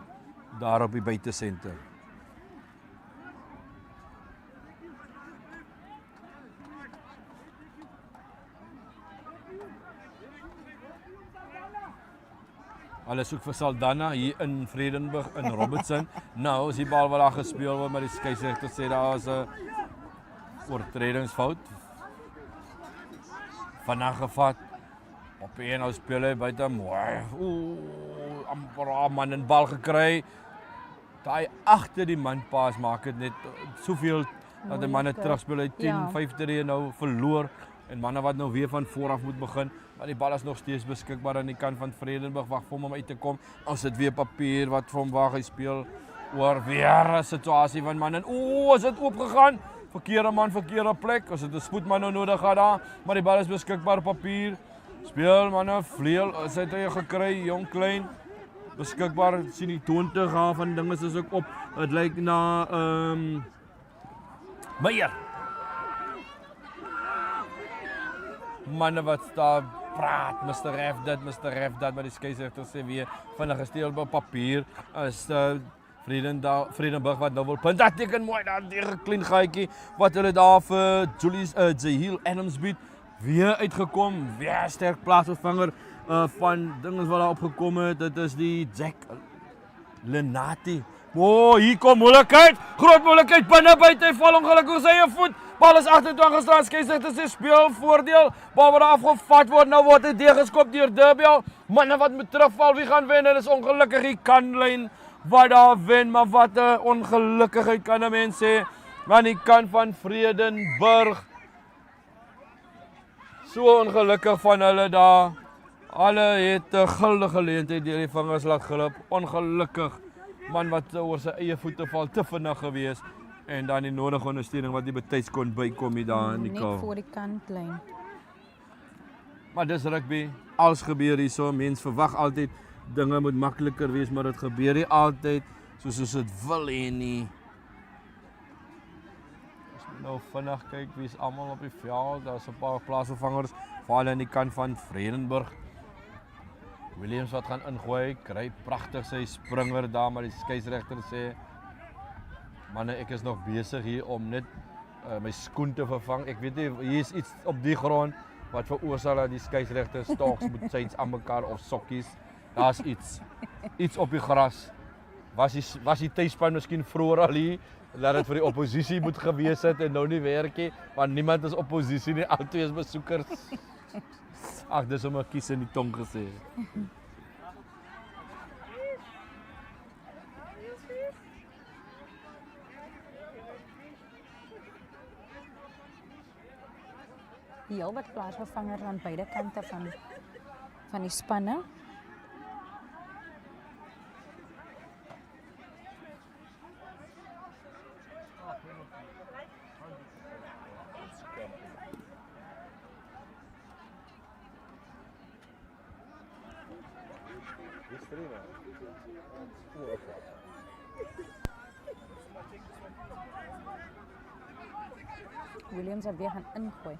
daar op die buitesenter. Hulle soek vir Saldanha hier in Vredenburg in Robertson. Nou is die bal wat daar gespeel word, maar die skeiersregter sê daar is 'n oortredingsfout. Vanaf gevat. Op een nou speel hy buite mooi. Amper man 'n bal gekry. Daai agter die man paas maak dit net soveel dat die manne terugspeel hy 10-5-3 nou verloor en manne wat nou weer van voor af moet begin. Maar die bal is nog steeds beskikbaar aan die kant van Vredenburg. Wag vir hom om uit te kom. Ons het weer papier wat vir hom wag hy speel oor weer 'n situasie van man en is dit oopgegaan? Verkeerde man, verkeerde plek. As dit 'n spoedman nou nodig gehad daar, maar die bal is beskikbaar op papier. Speel manne vleuel, as hy dit gekry, jong klein. Beskikbaar sien die 20 gaan van dinge is ook op. Dit lyk na Meyer. Manne wat daar praat, Mr. Ref dat, maar die skeiersregter sê weer vinnig gesteel op papier. Is Vredenburg wat nou wil punt. Dat teken mooi daar deur 'n klein gaatjie wat hulle daar vir Julius Jahil Adams bied. Weer uitgekom, weer sterk plaasvervanger van dinge wat daar opgekom het. Dit is die Jack Lenati. Hier kom moeilikheid. Groot moeilikheid binne buite. Hy val ongelukkig sy eie voet. Bal is 28 gestaan. Skeiersregter sê speel voordeel. Bal wat afgevat word. Nou word hy deurgeskop deur Durbell. Manne wat moet terugval. Wie gaan wen? Dit is ongelukkig die kanlyn wat daar wen, maar wat 'n ongelukkigheid kan 'n mens sê. Aan die kant van Vredenburg. So ongelukkig van hulle daar. Hulle het 'n guldige geleentheid deur die vingers laat glip. Ongelukkig. Man wat oor sy eie voete val, te vinnig gewees. En dan die nodige ondersteuning wat die betyds kon bykom hier daar in die kou. Net voor die kantlyn. Maar dis rugby. Alles gebeur hierso. Mens verwag altyd dinge moet makliker wees, maar dit gebeur nie altyd soos ons dit wil hê nie. As jy nou vinnig kyk wie's almal op die veld, daar's 'n paar plaasvervangers, veral aan die kant van Vredenburg. Williams wat gaan ingooi, kry pragtig sy springer daar, maar die skeiersregter sê manne, ek is nog besig hier om net my skoen te vervang. Ek weet nie, hier is iets op die grond wat veroorsaak dat die skeiersregter stocks moet sides aan mekaar of sokkies. Daar's iets op die gras. Was die tuisspan miskien vroeër al hier dat dit vir die oppositie moet gewees het en nou nie werk nie, want niemand is oppositie nie, albei is besoekers. Ag, dis om 'n kies in die tong gesê. Heel wat plaasvervangers aan beide kante van die spanne. Williams het weer gaan ingooi.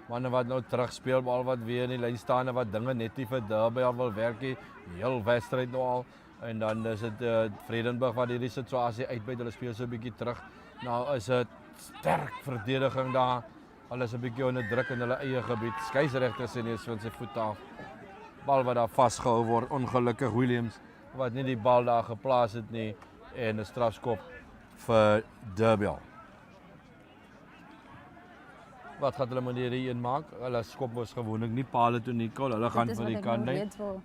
Manne wat nou terugspeel, bal wat weer in die lyn staan en wat dinge net nie vir Durbell wil werk nie. Heel wedstryd nou al. En dan is dit Vredenburg wat hierdie situasie uitbuit. Hulle speel so 'n bietjie terug. Nou is dit sterk verdediging daar. Hulle is 'n bietjie onder druk in hulle eie gebied. Skeieregter sien nie van sy voet af. Bal wat daar vasgehou word. Ongelukkig Williams wat nie die bal daar geplaas het nie en 'n strafskop vir Durbell. Wat gaat hulle met hierdie een maak? Hulle skop mos gewoonlik nie pale toe nie. Hulle gaan vir die kant net. Dit wil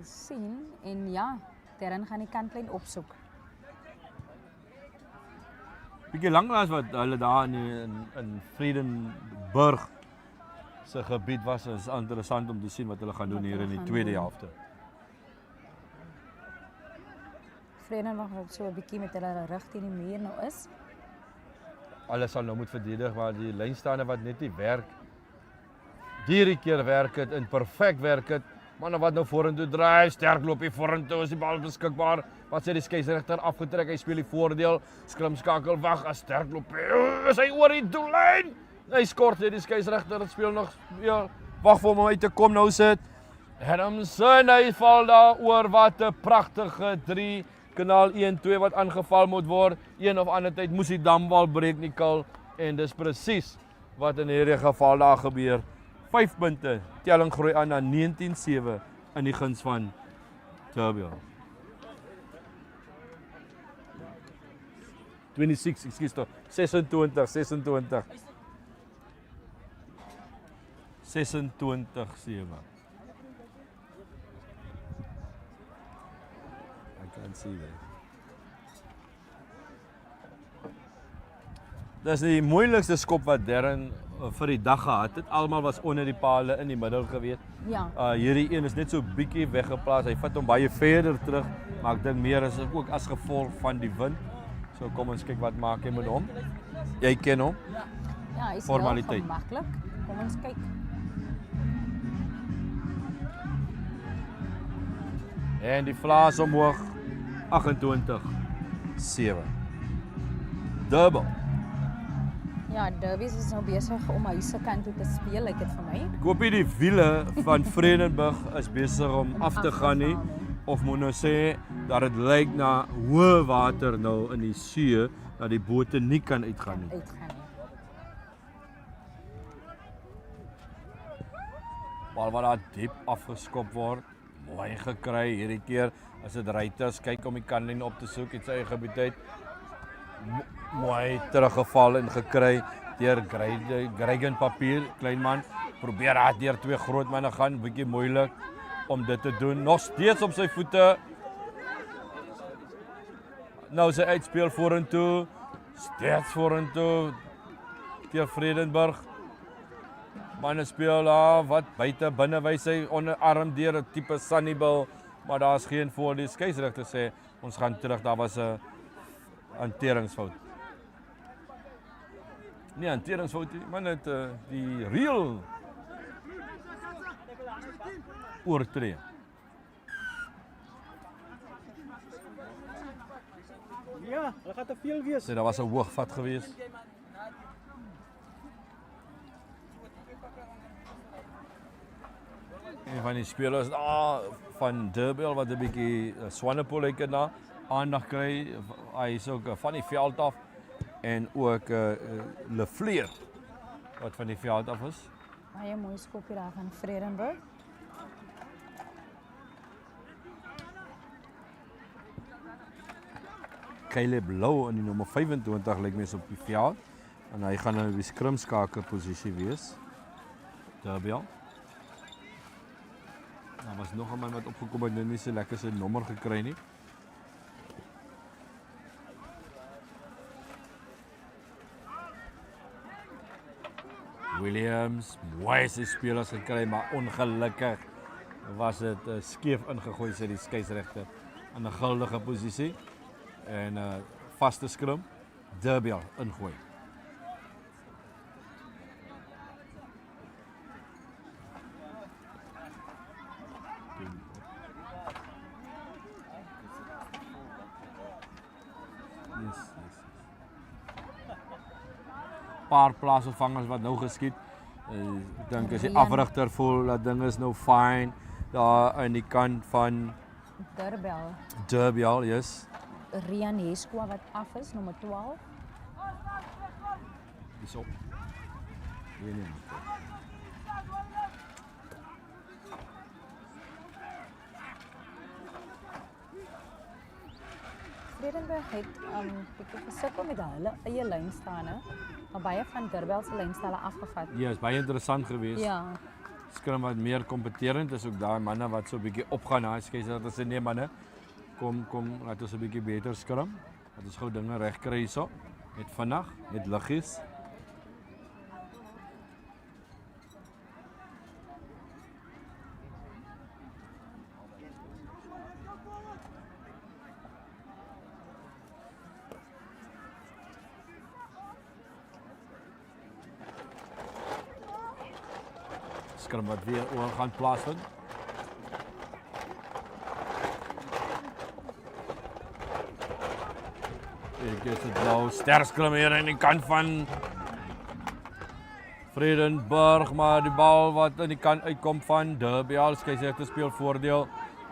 sien en ja, Terren gaan die kantlyn opsoek. Bietjie langer as wat hulle daar in Vredenburg se gebied was. Is interessant om te sien wat hulle gaan doen hier in die tweede helfte. Vredenburg wat so 'n bietjie met hulle rug teen die muur nou is. Alles sal nou moet verdedig, maar die lynstaande wat net nie werk. Hierdie keer werk dit en perfek werk dit. Manne wat nou vorentoe draai, sterk loop hier vorentoe, is die bal beskikbaar. Wat sê die skeieregter afgetrek, hy speel die voordeel. Skrimskakel wag, as sterk loop. Is hy oor die doellyn? Hy skort hier die skeieregter, dit speel nog ja, wag vir hom om uit te kom nou sit. Adamson, hy val daar oor, wat 'n pragtige 3. Kanaal 1-2 wat aangeval moet word. Een of ander tyd moes die damwal breek nie kal en dis presies wat in hierdie geval daar gebeur. 5 punte. Telling groei aan na 19-7 in die guns van Durbell. 26, ekskuus tog. 26. 26-7. Kan sien dit. Dis die moeilikste skop wat Darren vir die dag gehad het. Almal was onder die palle in die middel gewees. Ja. Hierdie een is net so bietjie weggeplaas. Hy vat hom baie verder terug, maar ek dink meer is ook as gevolg van die wind. So kom ons kyk wat maak hy met hom. Jy ken hom. Ja, hy is formaliteit. Maklik. Kom ons kyk. En die vlaas omhoog. 28-7. Durbell. Ja, Derbies is nou besig om hy se kant toe te speel, lyk dit vir my. Ek hoop die wiele van Vredenburg is besig om af te gaan nie. Of moet nou sê dat dit lyk na hoë water nou in die see dat die bote nie kan uitgaan nie. Bal wat daar diep afgeskop word. Mooi gekry hierdie keer. As dit Reuters kyk om die kantlyn op te soek, het sy eie gebied uit. Mooi teruggeval en gekry deur Greigen papier, klein man. Probeer daar deur 2 groot manne gaan, bietjie moeilik om dit te doen. Nog steeds op sy voete. Nou sy uitspeel vorentoe. Steeds vorentoe. Deur Vredenburg. Manne speel daar wat buite binne wys hy onderarm deur 'n tipe Sunnyball. Maar daar's geen voordeel. Skeieregter sê ons gaan terug. Daar was 'n hanteringsfout. Nee, hanteringsfout nie, maar net die reël oortree. Ja, dat gaat te veel wees. Sê daar was 'n hoogvat geweest. Een van die spelers van Durbell wat 'n bietjie Swanepoel ek na aandag kry. Hy is ook van die veld af en ook Lefleur wat van die veld af is. Baie mooi skopie daar van Vredenburg. Caleb Lou in die nommer 25 lyk mes op die veld. En hy gaan nou die skrimskaker posisie wees. Durbell. Daar was nog 'n man wat opgekom het en nie so lekker sy nommer gekry nie. Williams, mooi sy spelers gekry, maar ongelukkig was dit skeef ingegooi sy die skeieregter in 'n guldige posisie en vaste skrim, Durbell ingooi. Paar plaasvervangers wat nou geskiet. Ek dink as die afrigter voel dat ding is nou fine daar aan die kant van Durbell, yes. Rian Heskwa wat af is, nommer 12. Dis op. Vredenburg het bietjie gesukkel met hulle eie lynstane, maar baie van Durbell se lynstelle afgevat. Ja, is baie interessant geweest. Ja. Skrim wat meer kompeterend is ook daai manne wat so 'n bietjie opgaan na skeieregter sê nee manne. Kom, laat ons 'n bietjie beter skrim. Dat ons gou dinge reg kry hierso. Met vinnig, met liggies. Skrim wat weer oor gaan plaasvind. Ek is dit nou sterk skrim hier aan die kant van Vredenburg, maar die bal wat aan die kant uitkom van Durbell, skeieregter speel voordeel.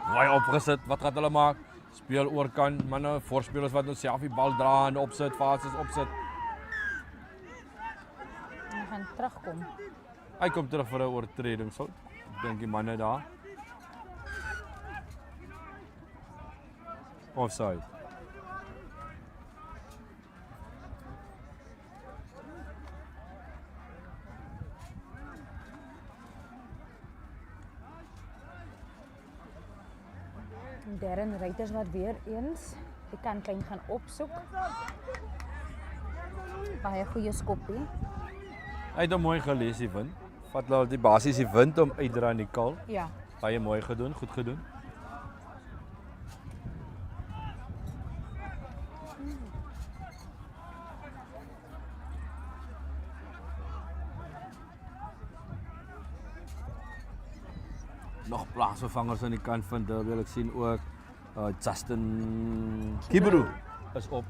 Mooi opgesit, wat gaan hulle maak? Speel oorkant, manne, voorspelers wat nou self die bal dra en opsit, fases opsit. Hulle gaan terugkom. Hy kom terug vir 'n oortreding, so ek dink die manne daar. Offside. Darren Reiters wat weer eens die kantlyn gaan opsoek. Baie goeie skoppie. Hy het hom mooi gelees die wind. Vat hulle die basies die wind om uitdra in die kal. Ja. Baie mooi gedoen, goed gedoen. Nog plaasvervangers aan die kant van Durbell. Ek sien ook Justin Kibru is op.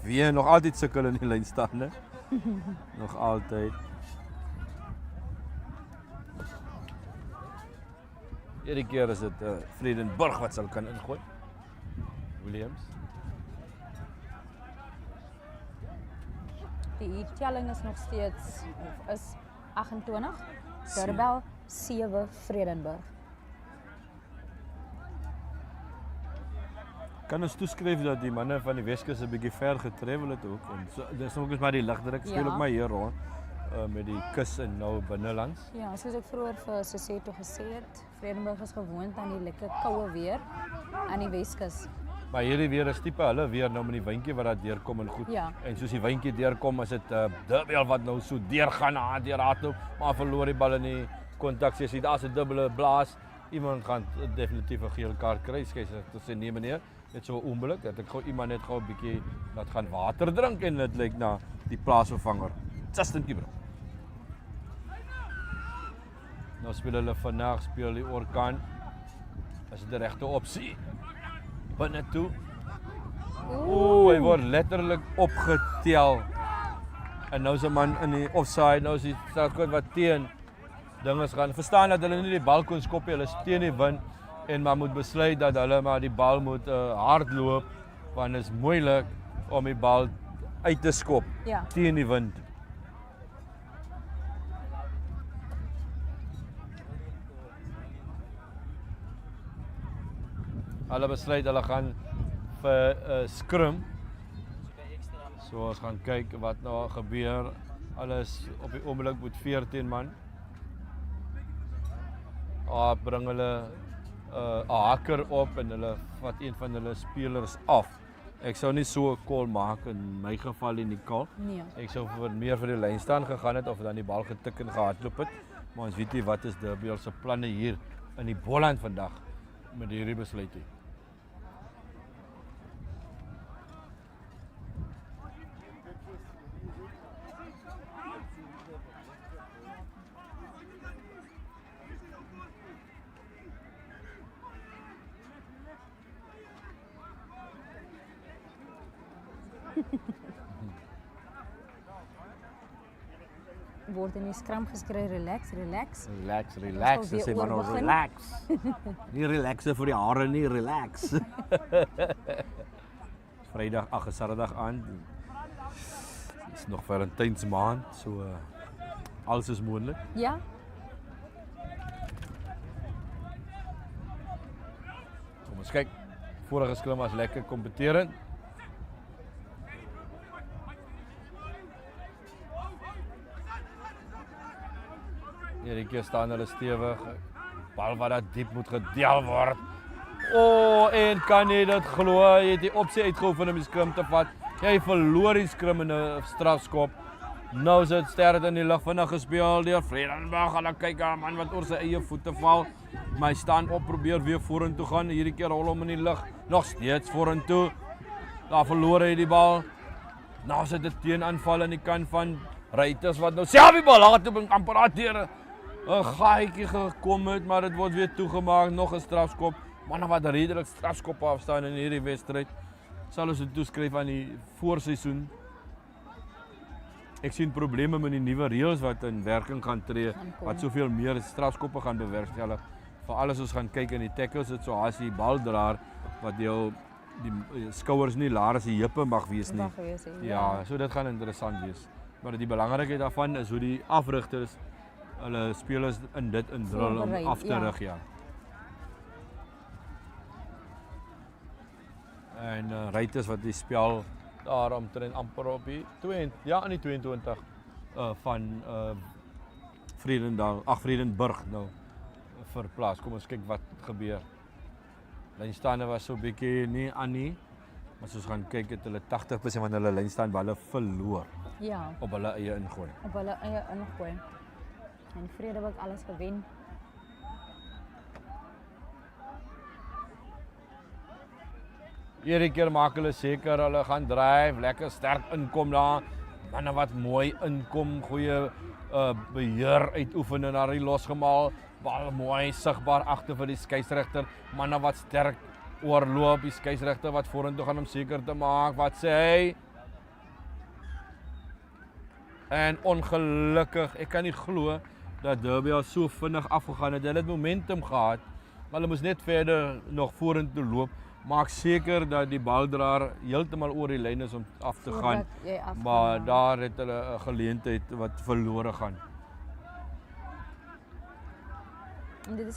Weer nog altyd sukkel in die lyn staan, né? Nog altyd. Hierdie keer is dit Vredenburg wat sal kan ingooi. Williams. Die telling is nog steeds of is 28. Durbell 7 Vredenburg. Kan ons toeskryf dat die manne van die Weskus 'n bietjie ver getravel het ook. En so, dis ook maar die ligdruk speel ook maar hier rond met die kus en nou binnelands. Ja, soos ek vroeër vir Suseto gesê het, Vredenburg is gewoond aan die lekker koue weer aan die Weskus. Maar hierdie weer is tipe hulle weer nou met die windjie wat daar deurkom en goed. Ja. En soos die windjie deurkom, is dit Durbell wat nou so deurgaan na hardloop, maar verloor die bal in die kontak. Jy sien daar's 'n dubbele blaas. Iemand gaan definitief 'n geel kaart kry. Skeieregter sê nee meneer, net so onbillik dat ek gou iemand net gou 'n bietjie laat gaan water drink en dit lyk na die plaasvervanger. Justin Kibru. Nou speel hulle vandag, speel die oorkant. Is dit die regte opsie? Binne toe. Hy word letterlik opgetel. En nou is 'n man in die offside, nou is die strafkort wat teen dinges gaan. Verstaan dat hulle nie die bal kon skop nie, hulle is teen die wind en maar moet besluit dat hulle maar die bal moet hardloop want dit is moeilik om die bal uit te skop teen die wind. Hulle besluit hulle gaan vir scrum. So ons gaan kyk wat nou gebeur. Alles op die oomblik met 14 man. Bring hulle 'n haker op en hulle vat een van hulle spelers af. Ek sou nie so 'n call maak in my geval in die call. Nee. Ek sou meer vir die lyn staan gegaan het of dan die bal getik en gehardloop het. Maar ons weet nie wat is Durbell se planne hier in die Boland vandag met hierdie besluit nie. Word in die scrum geskryf, relax. Relax, weer sê maar nou oorbegin. relax. Nie relaxe vir die hare nie, relax. Vrydag, Saterdag aan. Dit is nog Valentijns maand, so alles is moontlik. Ja. Kom ons kyk. Vorige scrum was lekker kompeterend. Hierdie keer staan hulle stewig. Bal wat daar diep moet gedeel word. En kan jy dit glo? Jy het die opsie uitgehou van om die scrum te vat. Jy verloor die scrum in 'n strafskop. Nou is dit sterk in die lug vinnig gespeel deur Vredenburg. Hulle kyk aan man wat oor sy eie voete val. Maar hy staan op, probeer weer vorentoe gaan. Hierdie keer rol hom in die lug. Nog steeds vorentoe. Daar verloor hy die bal. Nou sit dit teenaanval aan die kant van Ruiters wat nou self die bal laat op 'n amper 'n gaatjie gekom het, maar dit word weer toegemaak, nog 'n strafskop. Manne wat redelik strafskoppe afstaan in hierdie wedstryd. Sal ons dit toeskryf aan die voorseisoen. Ek sien probleme met die nuwe reëls wat in werking gaan tree, wat soveel meer strafskoppe gaan bewerkstellig. Veral as ons gaan kyk in die tackle situasie, baldraer wat jou die skouers nie laer as die heupe mag wees nie. Ja, so dit gaan interessant wees. Maar die belangrikheid daarvan is hoe die afrigters hulle spelers in dit indrul om af te rig, ja. En Ruiters wat die spel daar omtrent amper op die 22 van Vredenburg nou verplaas. Kom ons kyk wat gebeur. Lynstande was so 'n bietjie nie aan nie. Maar as ons gaan kyk het hulle 80% van hulle lynstand balle verloor. Ja. Op hulle eie ingooi. Op hulle eie ingooi. En Vredenburg alles gewen. Hierdie keer maak hulle seker hulle gaan dryf, lekker sterk inkom daar. Manne wat mooi inkom, goeie beheer uitoefen en daar losgemaal. Bal mooi sigbaar agter vir die skeieregter. Manne wat sterk oorloop, die skeieregter wat vorentoe gaan om seker te maak. Wat sê hy? En ongelukkig, ek kan nie glo dat Durbell so vinnig afgegaan het. Hulle het momentum gehad, maar hulle moes net verder nog vorentoe loop. Maak seker dat die baldraer heeltemal oor die lyn is om af te gaan. Maar daar het hulle 'n geleentheid wat verlore gaan.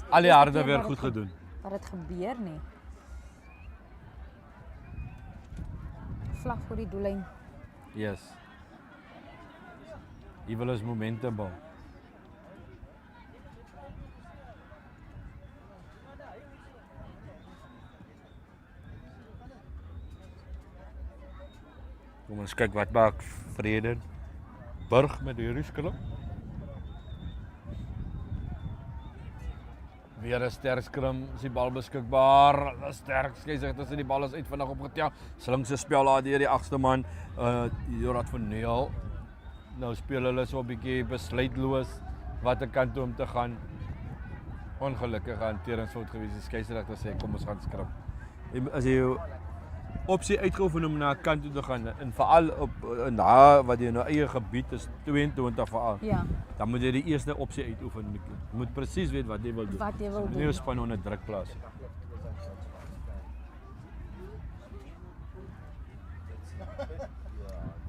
Al die harde weer goed gedoen. Wat het gebeur nie. Vlak voor die doellyn. Yes. Hier wil ons momentum bou. Kom ons kyk wat maak Vredenburg met hierdie skrum. Weer 'n sterk skrum, is die bal beskikbaar. 'n Sterk skeieregter sê die bal is uit vinnig opgetel. Slinkse spel daar deur die agste man, Robertson. Nou speel hulle so 'n bietjie besluitloos watter kant toe om te gaan. Ongelukkige hanteringsfout gewees. Die skeieregter sê kom ons gaan skrum. As jy opsie uitgeoefen om na 'n kant toe te gaan en veral op daar wat jy nou eie gebied is 22 veral. Ja. Dan moet jy die eerste opsie uitoefen. Jy moet presies weet wat jy wil doen. Wat jy wil doen. Nie 'n span onder druk plaas.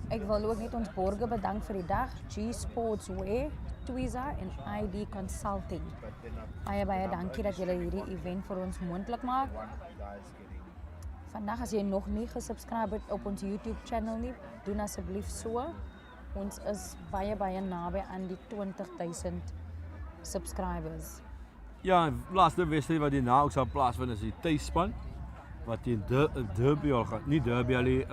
Ek wil ook net ons borgers bedank vir die dag. G Sports Wear Twiza en ID Consulting. Baie dankie dat julle hierdie event vir ons moontlik maak. Vandag as jy nog nie gesubscribe het op ons YouTube channel nie, doen asseblief so. Ons is baie naby aan die 20,000 subscribers. Ja, laaste wedstryd wat hierna ook sal plaasvind is die tuisspan wat teen Durbell gaan. Nie Durbell nie,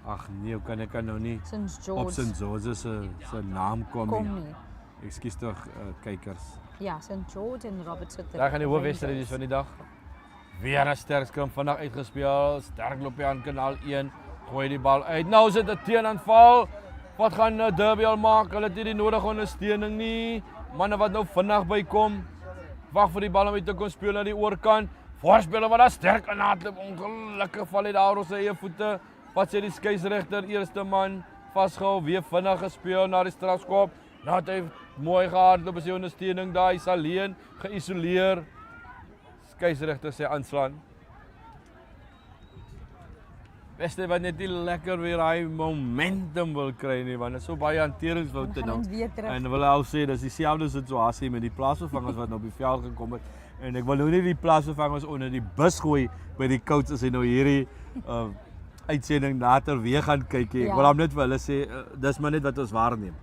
ag nee, hoe kan ek nou nie op St. George se naam kom nie. Ekskuus tog kykers. Ja, St. George en Robertson. Daar gaan die hoofwedstryd van die dag. Weer 'n sterk skrim vandag uitgespeel. Sterk loop aan kanaal 1. Gooi die bal uit. Nou is dit 'n teenaanval. Wat gaan Durbell maak? Hulle het nie die nodige ondersteuning nie. Manne wat nou vinnig bykom. Wag vir die bal om uit te kom speel na die oorkant. Voorspeler wat daar sterk aan hardloop. Ongelukkig val hy daar op sy eie voete. Wat sê die skeieregter? Eerste man vasgehou, weer vinnig gespeel na die strafskop. Nou het hy mooi gehardloop op sy ondersteuning daar. Hy's alleen, geïsoleer. Skeieregter sê aanslaan. Beste wat net nie lekker weer hy momentum wil kry nie, want dit is so baie hanteringsfoute nou. En wil al sê dis dieselfde situasie met die plaasvervangers wat nou op die veld gekom het. En ek wil nou nie die plaasvervangers onder die bus gooi by die coach as hy nou hierdie uitsending later weer gaan kyk. Ek wil hom net vir hulle sê dis maar net wat ons waarneem.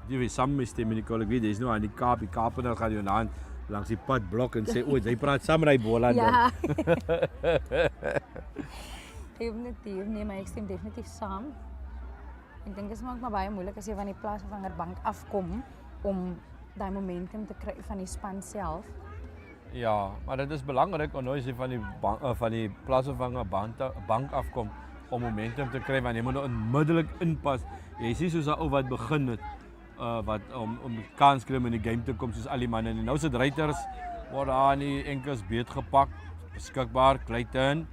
Die wie saam met die Minikolik weet, dis nou aan die Kaapenaar gaan jy na langs die pad blok en sê, hy praat saam met hy Boland. Ja. Definitief, nee, maar ek stem definitief saam. Ek dink dit is maar baie moeilik as jy van die plaasvervangerbank afkom om daai momentum te kry van die span self. Ja, maar dit is belangrik om nooit van die plaasvervangerbank afkom om momentum te kry, want jy moet nou onmiddellik inpas. Jy sien soos 'n ou wat begin het wat om kans kry om in die game te kom soos al die manne. En nou sit Ruiters word daar nie enkels beet gepak, beskikbaar, Clayton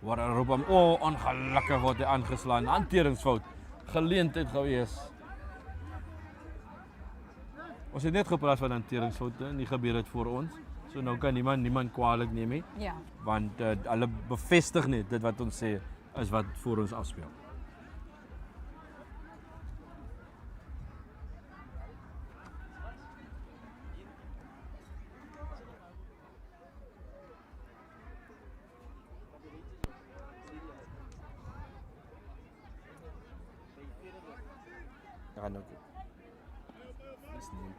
word roep hom, ongelukkig word hy aangeslaan, hanteringsfout, geleentheid gewees. Ons het net gepraat van hanteringsfoute, nie gebeur dit voor ons. So nou kan niemand kwaadlik neem nie. Ja. Want hulle bevestig net dit wat ons sê is wat voor ons afspeel. Gaan ook. Dis nie.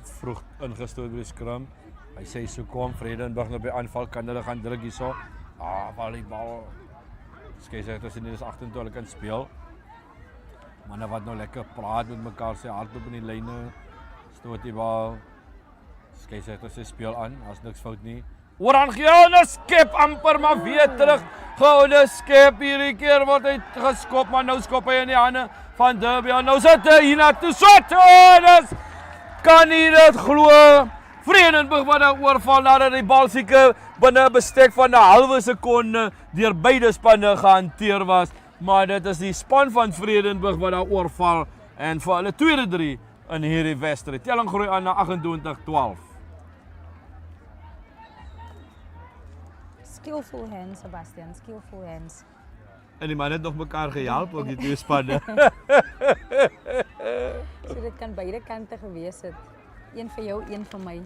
Vroeg ingestoot by die skram. Hy sê so kom Vredenburg nou by aanval kan hulle gaan druk hierso. Val die bal. Skeieregter sê nie dis 28 kan speel. Manne wat nou lekker praat met mekaar, sê hardloop in die lyne. Stoot die bal. Skeieregter sê speel aan, as niks fout nie. Oranje skep amper maar weer terug. Goue skep hierdie keer word hy geskop, maar nou skop hy in die hande van Durbell. Nou sit hy hier na toe. Dis kan nie dit glo. Vredenburg wat daar oorval nadat die bal seker binne 'n bestek van 'n halwe sekonde deur beide spanne gehanteer was. Maar dit is die span van Vredenburg wat daar oorval en vir hulle tweede 3 in hierdie wedstryd. Telling groei aan na 28-12. Skillful hands, Sebastian, skillful hands. En die manne het nog mekaar gehelp ook die twee spanne. So dit kan beide kante gewees het. Een vir jou, een vir my.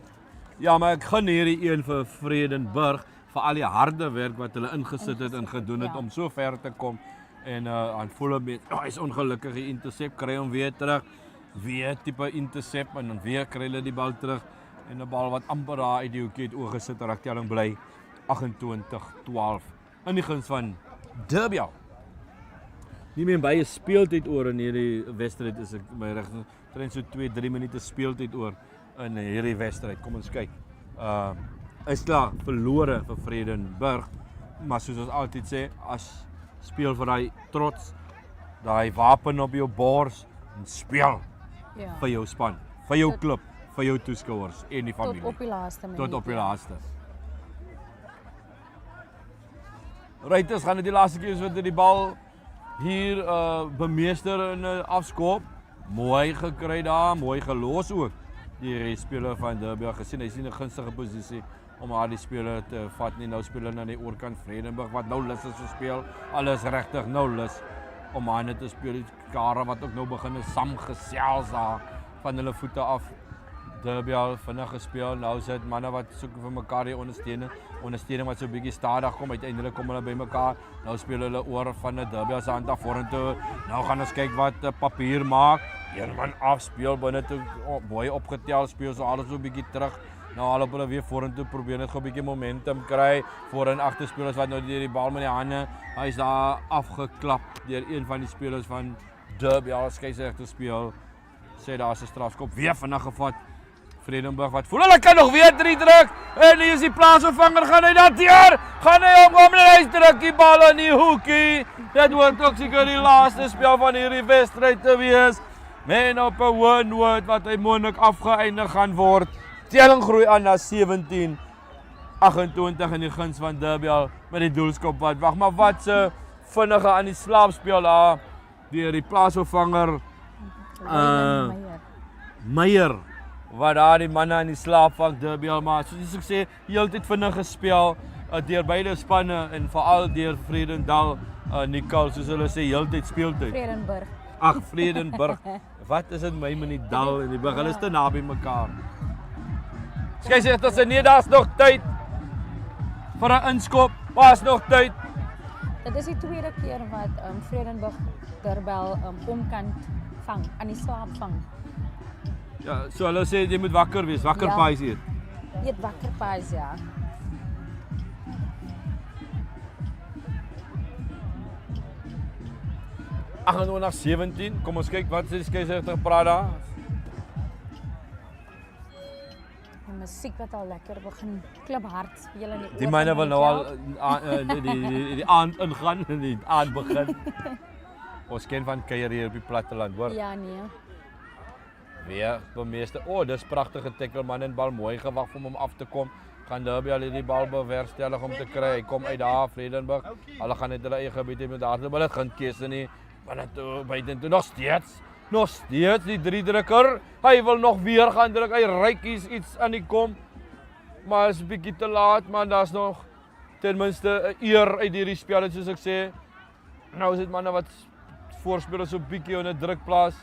Ja, maar ek gun hierdie een vir Vredenburg vir al die harde werk wat hulle ingesit het en gedoen het om so ver te kom. En aan volle met hy's ongelukkig die intercept kry hom weer terug. Weer tipe intercept en dan weer kry hulle die bal terug en 'n bal wat amper daar uit die hoekie het oorgesit en telling bly 28-12 in die guns van Durbell. Nie meer baie speeltyd oor in hierdie wedstryd is ek my reg. Trend so 2-3 minute speeltyd oor in hierdie wedstryd. Kom ons kyk. Is klaar verlore vir Vredenburg, maar soos ons altyd sê, as speel vir daai trots, daai wapen op jou bors en speel vir jou span, vir jou klub, vir jou toeskouers en die familie. Tot op die laaste minuut. Tot op die laaste. Ruiters gaan dit die laaste keer so die bal hier bemeester in 'n afskop. mooi gekry daar, mooi gelos ook. Die speler van Durbell gesien, hy sien 'n gunstige posisie om haar die speler te vat nie. Nou speel hulle aan die oorkant Vredenburg wat nou lus is te speel. Alles regtig nou lus om haar net te speel. Die Kara wat ook nou begin saamgesels daar van hulle voete af. Durbell vinnig gespeel. Nou sit manne wat soek vir mekaar die ondersteuning wat so 'n bietjie stadig kom. Uiteindelik kom hulle by mekaar. Nou speel hulle oor van 'n Durbell se hand af vorentoe. Nou gaan ons kyk wat papier maak. Een man afspeel binne toe mooi opgetel speel so alles so 'n bietjie terug. Nou hulle hulle weer vorentoe probeer net gou 'n bietjie momentum kry voor en agter spelers wat nou die bal met die hande. Hy's daar afgeklap deur een van die spelers van Durbell skeieregter speel. Sê daar's 'n strafskop weer vinnig gevat. Vredenburg wat voel hulle kan nog weer 3 druk en hier is die plaasvervanger, gaan hy dateer, gaan hy opkom en hy druk die bal in die hoekie. Dit word ook seker die laaste spel van hierdie wedstryd te wees. Men op 'n hoë noot wat hy moontlik afgeëindig gaan word. Telling groei aan na 17-28 in die guns van Durbell met die doelskop wat wag, maar wat se vinnige aan die slaapspeel daar deur die plaasvervanger Meyer. Wat daar die manne in die slaap van Durbell, maar soos ek sê, heeltyd vinnig gespeel deur beide spanne en veral deur Vredenburg, Nicole, soos hulle sê, heeltyd speeltyd. Vredenburg. Ag, Vredenburg. Wat is dit my met die dal en die begin, hulle is te naby mekaar. Skeieregter sê nee, daar's nog tyd vir 'n inskop, daar's nog tyd. Dit is die tweede keer wat Vredenburg Durbell omkant vang, aan die slaap vang. Ja, so hulle sê jy moet wakker wees, wakker paais eet. Eet wakker paais, ja. Nog 17, kom ons kyk wat sê die skeieregter praat daar. Die musiek wat al lekker begin klip hard speel in die manne wil nou al die aand ingaan en die aand begin. Ons ken van kuier hier op die platteland, hoor. Ja, nee. Weer bemeester. Dis pragtige tackle, man en bal mooi gewag om hom af te kom. Gaan Durbell hierdie bal bewerkstellig om te kry. Hy kom uit daar Vredenburg. Hulle gaan net hulle eie gebied hê met hardloop. Hulle het geen keuse nie. Maar toe buitentoe nog steeds die 3-drukker. Hy wil nog weer gaan druk. Hy ryk iets aan die kom. Maar is 'n bietjie te laat, maar daar's nog ten minste 'n eer uit hierdie spel, soos ek sê. Nou is dit manne wat voorspelers so 'n bietjie in 'n drukplaas.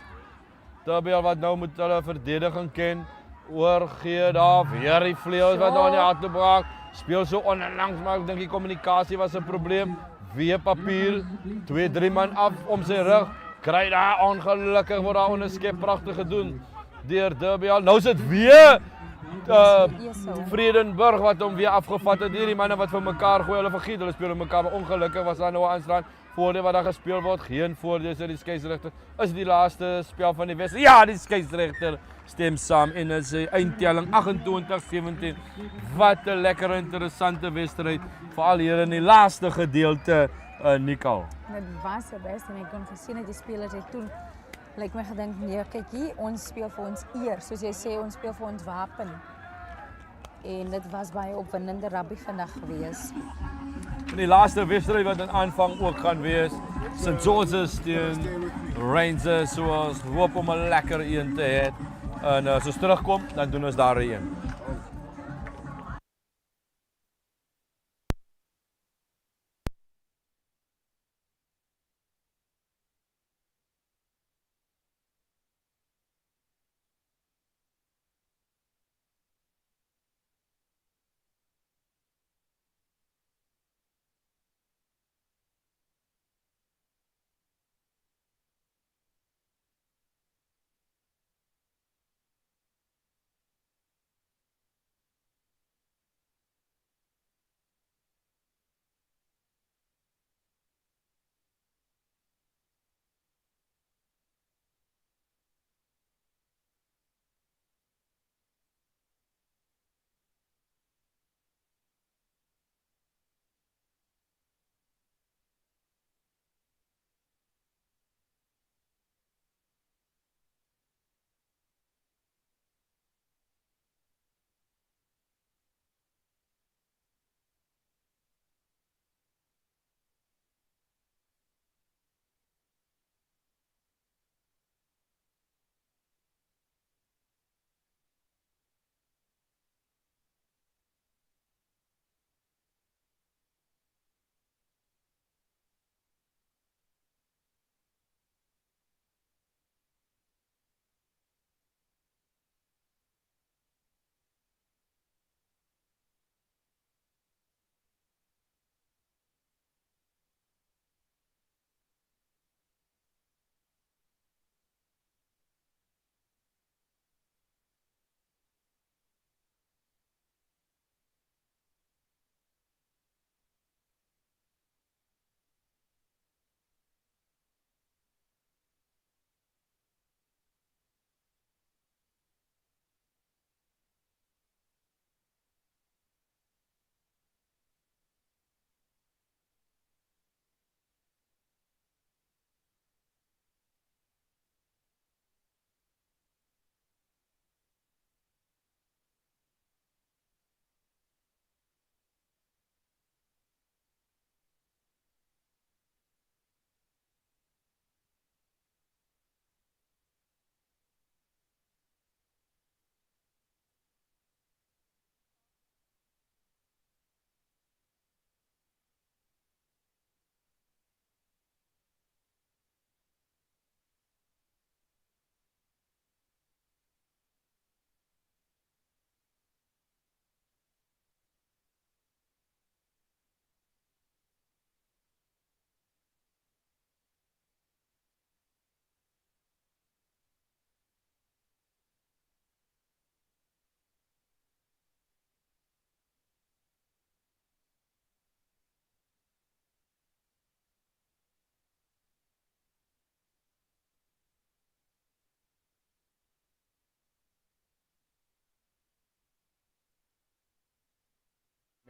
Durbell wat nou moet hulle verdediging ken. Oorgee daar weer die vleuels wat daar in die hardloop raak. Speel so onlangs, maar ek dink die kommunikasie was 'n probleem. Weer papier, 2-3 man af om sy rug. Kry daar ongelukkig word daar onderskep pragtig gedoen deur Durbell. Nou is dit weer Vredenburg wat hom weer afgevat het. Hierdie manne wat vir mekaar gooi, hulle vergiet, hulle speel met mekaar. Ongelukkig was daar nou 'n aanstaan voordeel wat daar gespeel word. Geen voordeel vir die skeieregter. Is die laaste spel van die wedstryd. Ja, die skeieregter stem saam en is die eindtelling 28-17. Wat 'n lekker interessante wedstryd veral hier in die laaste gedeelte, Nicole. Dit was die beste en ek kon gesien dat die spelers het toen my gedink, nee, kyk hier, ons speel vir ons eer, soos jy sê, ons speel vir ons wapen. En dit was baie opwindende rugby vandag gewees. En die laaste wedstryd wat in aanvang ook gaan wees, St. George's teen Rangers, so ons hoop om 'n lekker een te hê. En as ons terugkom, dan doen ons daar 'n een.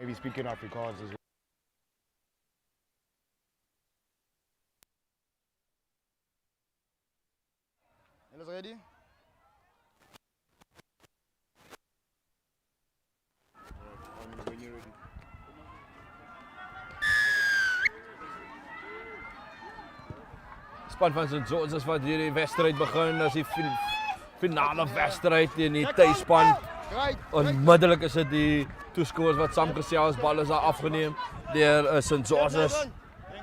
Maybe speaking Afrikaans as well. Alles ready? When you're ready. Span van St. George's wat hierdie wedstryd begin as die finale wedstryd teen die tuisspan. Onmiddellik is dit die toeskouers wat saamgesels, bal is daar afgeneem deur St. George's.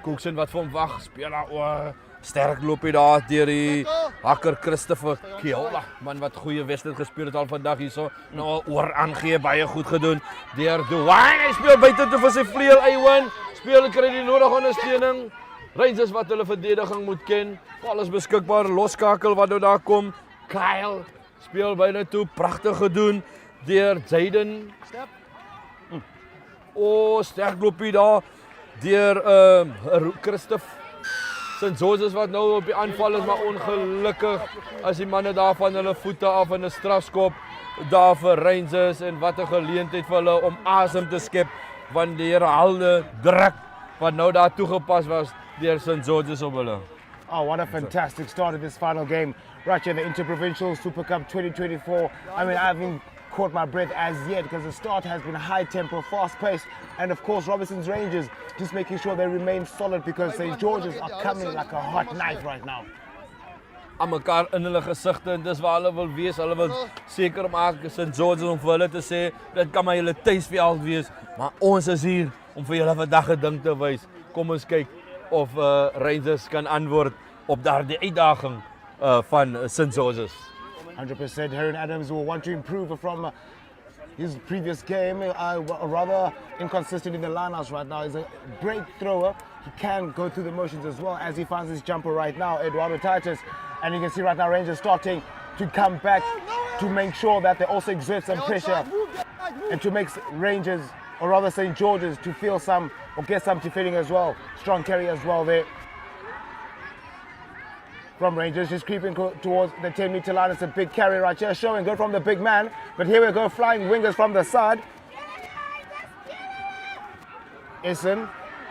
Cookson wat vir hom wag, speel daar oor. Sterk loopie daar deur die hakker Christopher Kiola, man wat goeie wedstryd gespeel het al vandag hierso. Nou oor aangee, baie goed gedoen deur Dwayne. Hy speel buite toe vir sy vleuel Ewan. Speel kry die nodige ondersteuning. Rangers wat hulle verdediging moet ken. Alles beskikbaar, loskakel wat nou daar kom. Kyle speel byna toe, pragtig gedoen deur Jaden. Sterk loopie daar deur Christopher St. George's wat nou op die aanval is, maar ongelukkig as die manne daar van hulle voete af in 'n strafskop daar vir Rangers en wat 'n geleentheid vir hulle om asem te skep want die herhaalde druk wat nou daar toegepas was deur St. George's op hulle. Oh, what a fantastic start of this final game. Right here, the Inter-Provincial Super Cup 2024. I mean, I haven't caught my breath as yet because the start has been high tempo, fast paced, and of course Robertson's Rangers just making sure they remain solid because St. George's are coming like a hot knife right now. Aan mekaar in hulle gesigte en dis waar hulle wil wees. Hulle wil seker maak St. George's om vir hulle te sê dit kan maar julle tuisveld wees, maar ons is hier om vir julle vandag 'n ding te wys. Kom ons kyk of Rangers kan antwoord op daardie uitdaging van St. George's. 100%. Heron Adams will want to improve from his previous game. Rather inconsistent in the lineouts right now. He's a great thrower. He can go through the motions as well as he finds his jumper right now, Eduardo Titus. And you can see right now Rangers starting to come back to make sure that they also exert some pressure and to make Rangers, or rather St. George's, to feel some or get some defending as well. Strong carry as well there from Rangers, just creeping towards the 10-meter line. It's a big carry right here, showing good from the big man. But here we go, flying wingers from the side. Essen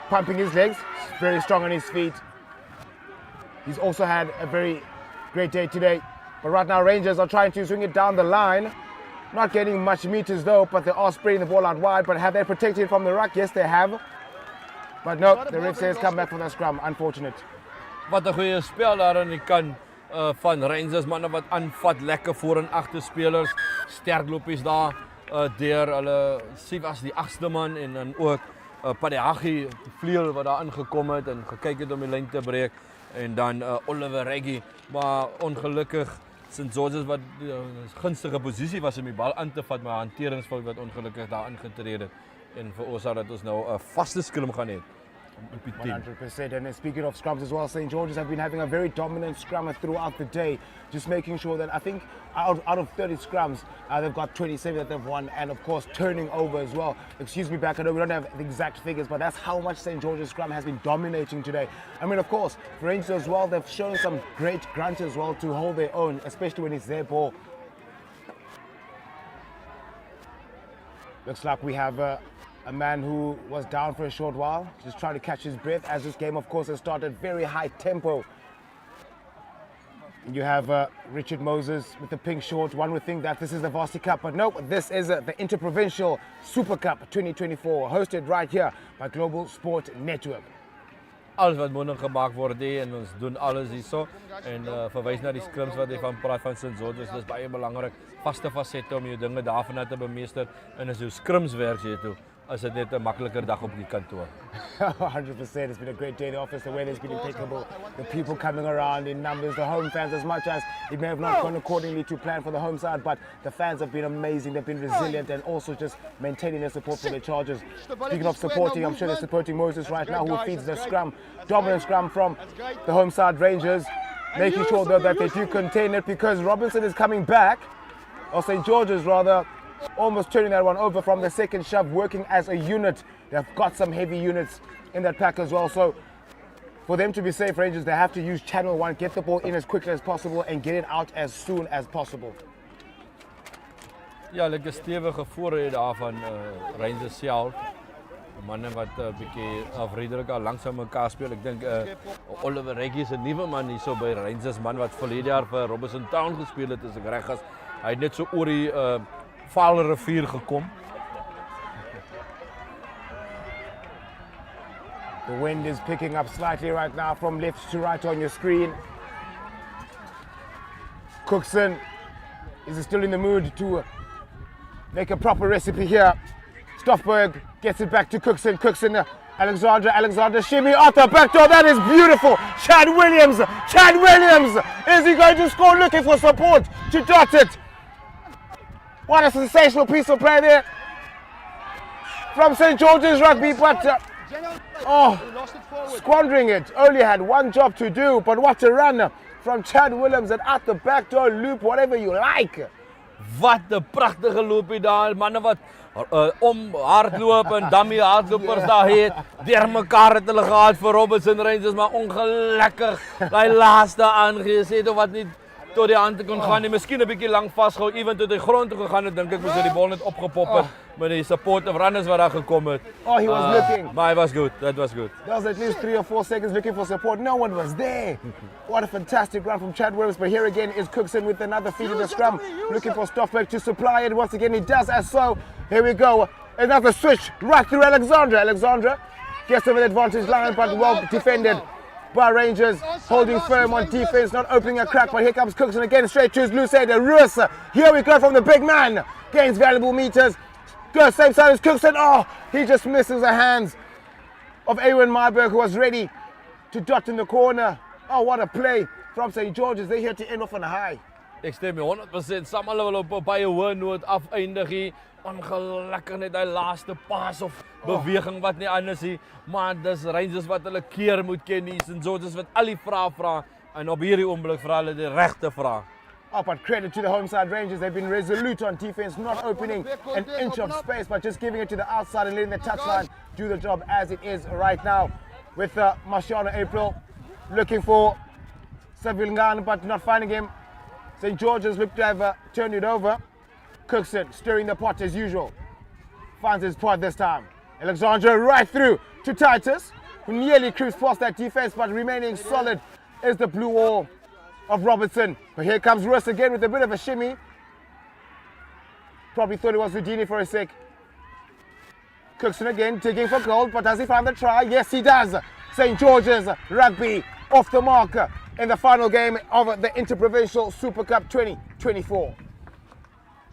pumping his legs, very strong on his feet. He's also had a very great day today. But right now Rangers are trying to swing it down the line. Not getting much meters though, but they are spraying the ball out wide. But have they protected from the ruck? Yes, they have. But no, the ref says come back for the scrum. Unfortunate. Wat 'n goeie spel daar aan die kant van Rangers, manne wat aanvat, lekker voor en agter spelers, sterk lopies daar deur hulle sien was die 8ste man en dan ook Padehagi, die vleuel wat daar ingekom het en gekyk het om die lyn te breek en dan Oliver Reggie, maar ongelukkig St. George's wat gunstige posisie was om die bal aan te vat, maar hanteringsfout wat ongelukkig daar ingetree het en veroorsaak dat ons nou 'n vaste scrum gaan hê. 100%. And speaking of scrums as well, St. George's have been having a very dominant scrummer throughout the day, just making sure that I think out of 30 scrums, they've got 27 that they've won, and of course turning over as well. Excuse me, back, I know we don't have the exact figures, but that's how much St. George's scrum has been dominating today. I mean, of course, for Rangers as well, they've shown some great grunt as well to hold their own, especially when it's their ball. Looks like we have a man who was down for a short while, just trying to catch his breath as this game, of course, has started very high tempo. You have Richard Moses with the pink short. One would think that this is the Varsity Cup, but no, this is the Inter-Provincial Super Cup 2024, hosted right here by Global Sport Network. Alles wat moontlik gemaak word en ons doen alles hierso en verwys na die scrims wat jy van praat van St. George's, dis baie belangrik, vaste fasette om jou dinge daarvan te bemeester en as jou scrims werk jy toe. Is dit net 'n makliker dag op die kantoor. 100%. It's been a great day in the office. The weather's been impeccable. The people coming around in numbers, the home fans, as much as it may have not gone accordingly to plan for the home side, but the fans have been amazing. They've been resilient and also just maintaining their support for their Chargers. Speaking of supporting, I'm sure they're supporting Moses right now, who feeds the scrum, dominant scrum from the home side Rangers, making sure though that they do contain it because Robertson is coming back, or St. George's rather, almost turning that one over from the second shove, working as a unit. They've got some heavy units in that pack as well. So for them to be safe, Rangers, they have to use channel one, get the ball in as quickly as possible and get it out as soon as possible. Ja, lekker stewige voorraad daar van Rangers self. Mannen wat 'n bietjie Vredenburg al langs aan mekaar speel. Ek dink Oliver Reggie is 'n nuwe man hierso by Rangers, man wat verlede jaar vir Robertson Town gespeel het as ek reg is. Hy het net so oor die Vaal rivier gekom. The wind is picking up slightly right now from left to right on your screen. Cookson is still in the mood to make a proper recipe here. Stoffberg gets it back to Cookson. Cookson, Alexander shimmy out the back door. That is beautiful. Chad Williams. Is he going to score? Looking for support to dot it. What a sensational piece of play there from St. George's Rugby, but squandering it. Only had one job to do, but what a run from Chad Williams and at the back door loop, whatever you like. Wat 'n pragtige loopie daar, manne wat hardloop en dummy hardlopers daar het. Deur mekaar het hulle gehad vir Robertson Rangers, maar ongelukkig daai laaste aangesit of wat nie tot die hand kon gaan nie. Miskien 'n bietjie lank vasgehou, ewen tot die grond toe gegaan het, dink ek moes hy die bal net opgepop het met die supportive runners wat daar gekom het. Oh, he was looking. Maar hy was good. That was good. There was at least 3 or 4 seconds looking for support. No one was there. What a fantastic run from Chad Williams. But here again is Cookson with another feed in the scrum. Looking for Stoffberg to supply it. Once again, he does as so. Here we go. Another switch right through Alexandra. Alexandra gets over the advantage line, but well defended by Rangers. Holding firm on defense, not opening a crack. But here comes Cookson again, straight to his loose head. Russ. Here we go from the big man. Gains valuable meters. Goes same side as Cookson. Oh, he just misses the hands of Ewan Myberg, who was ready to dot in the corner. Oh, what a play from St. George's. They're here to end off on a high. Ek stem 100%. Saam hulle wil op 'n baie hoë noot afeindig. Ongelukkig net daai laaste pas of beweging wat nie anders nie. Maar dis Rangers wat hulle keer moet ken hier. St. George's wat al die vrae vra en op hierdie oomblik vra hulle die regte vraag. Oh, but credit to the home side Rangers. They've been resolute on defense, not opening an inch of space, but just giving it to the outside and letting the touchline do the job as it is right now. With Marciano April looking for Savilngan, but not finding him. St. George's looked to have turned it over. Cookson stirring the pot as usual. Finds his pot this time. Alexandra right through to Titus, who nearly creeps past that defense, but remaining solid is the blue wall of Robertson. But here comes Russ again with a bit of a shimmy. Probably thought it was Houdini for a sec. Cookson again digging for gold, but does he find the try? Yes, he does. St. George's Rugby off the mark in the final game of the Interprovincial Super Cup 2024.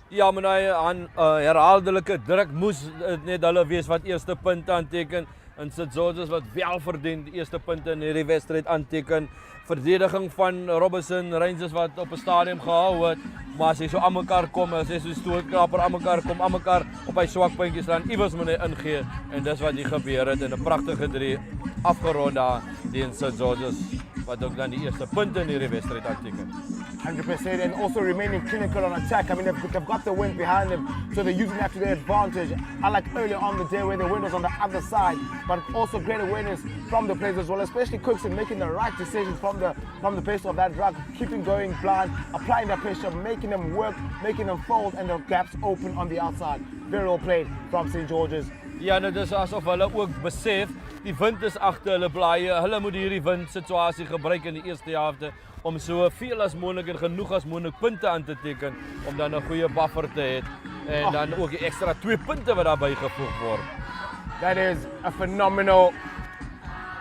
Ja, maar aan herhaaldelike druk moes net hulle wees wat eerste punte aanteken. En St. George's wat wel verdien die eerste punte in hierdie wedstryd aanteken. Verdediging van Robertson Rangers wat op 'n stadium gehou het, maar as hy so aan mekaar kom, as hy so stootkrapper aan mekaar kom, aan mekaar op hy swak puntjies dan iewers moet hy ingee en dis wat hier gebeur het en 'n pragtige 3 afgerond daar teen St. George's wat ook dan die eerste punte in hierdie wedstryd aanteken. 100% and also remaining clinical on attack. I mean, they've got the wind behind them, so they're using that to their advantage. Unlike earlier on the day where the wind was on the other side, but also great awareness from the players as well, especially Cookson making the right decisions from the pace of that ruck, keeping going blind, applying that pressure, making them work, making them fold, and the gaps open on the outside. Very well played from St. George's. Ja, nou dis asof hulle ook besef die wind is agter hulle blaaie. Hulle moet hierdie windsituasie gebruik in die eerste helfte om so veel as moontlik en genoeg as moontlik punte aan te teken om dan 'n goeie buffer te hê en dan ook die ekstra 2 punte wat daarbey gevoeg word. That is a phenomenal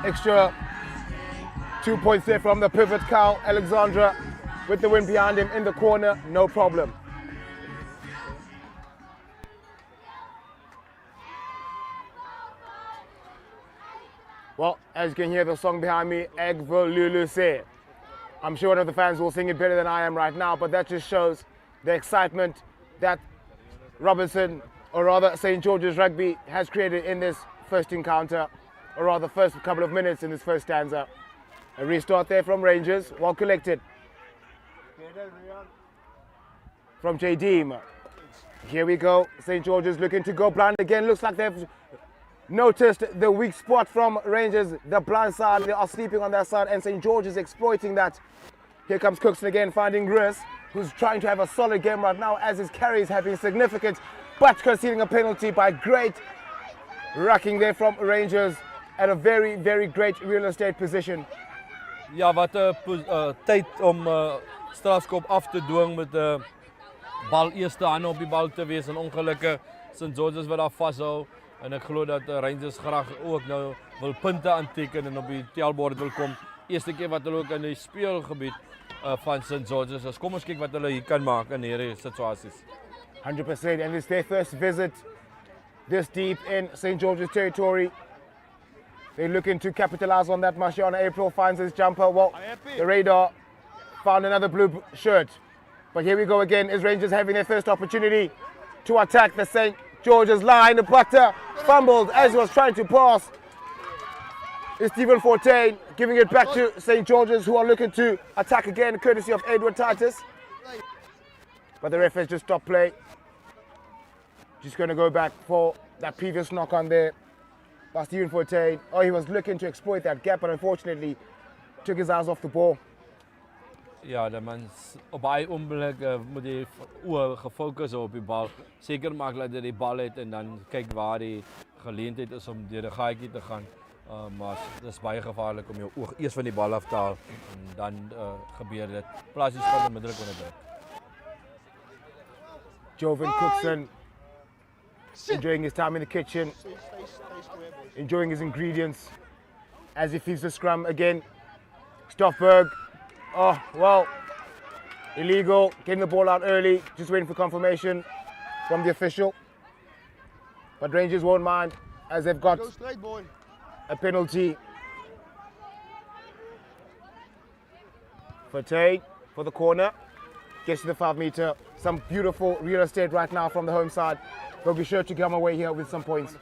extra 2 points there from the pivot Carl Alexandra with the wind behind him in the corner, no problem. Well, as you can hear the song behind me, Egvoluluse. I'm sure one of the fans will sing it better than I am right now, but that just shows the excitement that Robertson, or rather St. George's Rugby, has created in this first encounter, or rather first couple of minutes in this first stanza. A restart there from Rangers, well collected. From J. Deem. Here we go, St. George's looking to go blind again. Looks like they've noticed the weak spot from Rangers, the blind side. They are sleeping on that side and St. George's exploiting that. Here comes Cookson again, finding Gris, who's trying to have a solid game right now as his carries have been significant, but conceding a penalty by great racking there from Rangers at a very, very great real estate position. Ja, wat 'n tyd om strafskop af te dwing met 'n bal eerste hande op die bal te wees en ongelukkig St George's wat daar vashou en ek glo dat Rangers graag ook nou wil punte aanteken en op die tellbord wil kom. Eerste keer wat hulle ook in die speelgebied van St George's is. Kom ons kyk wat hulle hier kan maak in hierdie situasies. 100%, and it's their first visit this deep in St George's territory. They're looking to capitalize on that. Marciano April finds his jumper. Well, the radar found another blue shirt. But here we go again. Is Rangers having their first opportunity to attack the St George's line? But fumbled as he was trying to pass. It's Stephen Fortain giving it back to St George's, who are looking to attack again, courtesy of Edward Titus. But the ref has just stopped play. Just going to go back for that previous knock on there by Stephen Fortain. Oh, he was looking to exploit that gap, but unfortunately took his eyes off the ball. Ja, de mens op baie oomblik moet jy gefokus op die bal. Seker maak dat jy die bal het en dan kyk waar die geleentheid is om deur die gaatjie te gaan. Maar dit is baie gevaarlik om jou oog eers van die bal af te haal en dan gebeur dit. Plaas jy span onmiddellik onder druk. Jovan Cookson enjoying his time in the kitchen, enjoying his ingredients as he feeds the scrum again. Stoffberg, oh, well, illegal, getting the ball out early, just waiting for confirmation from the official. But Rangers won't mind as they've got a penalty. Forte for the corner, gets to the 5 meter. Some beautiful real estate right now from the home side. They'll be sure to come away here with some points.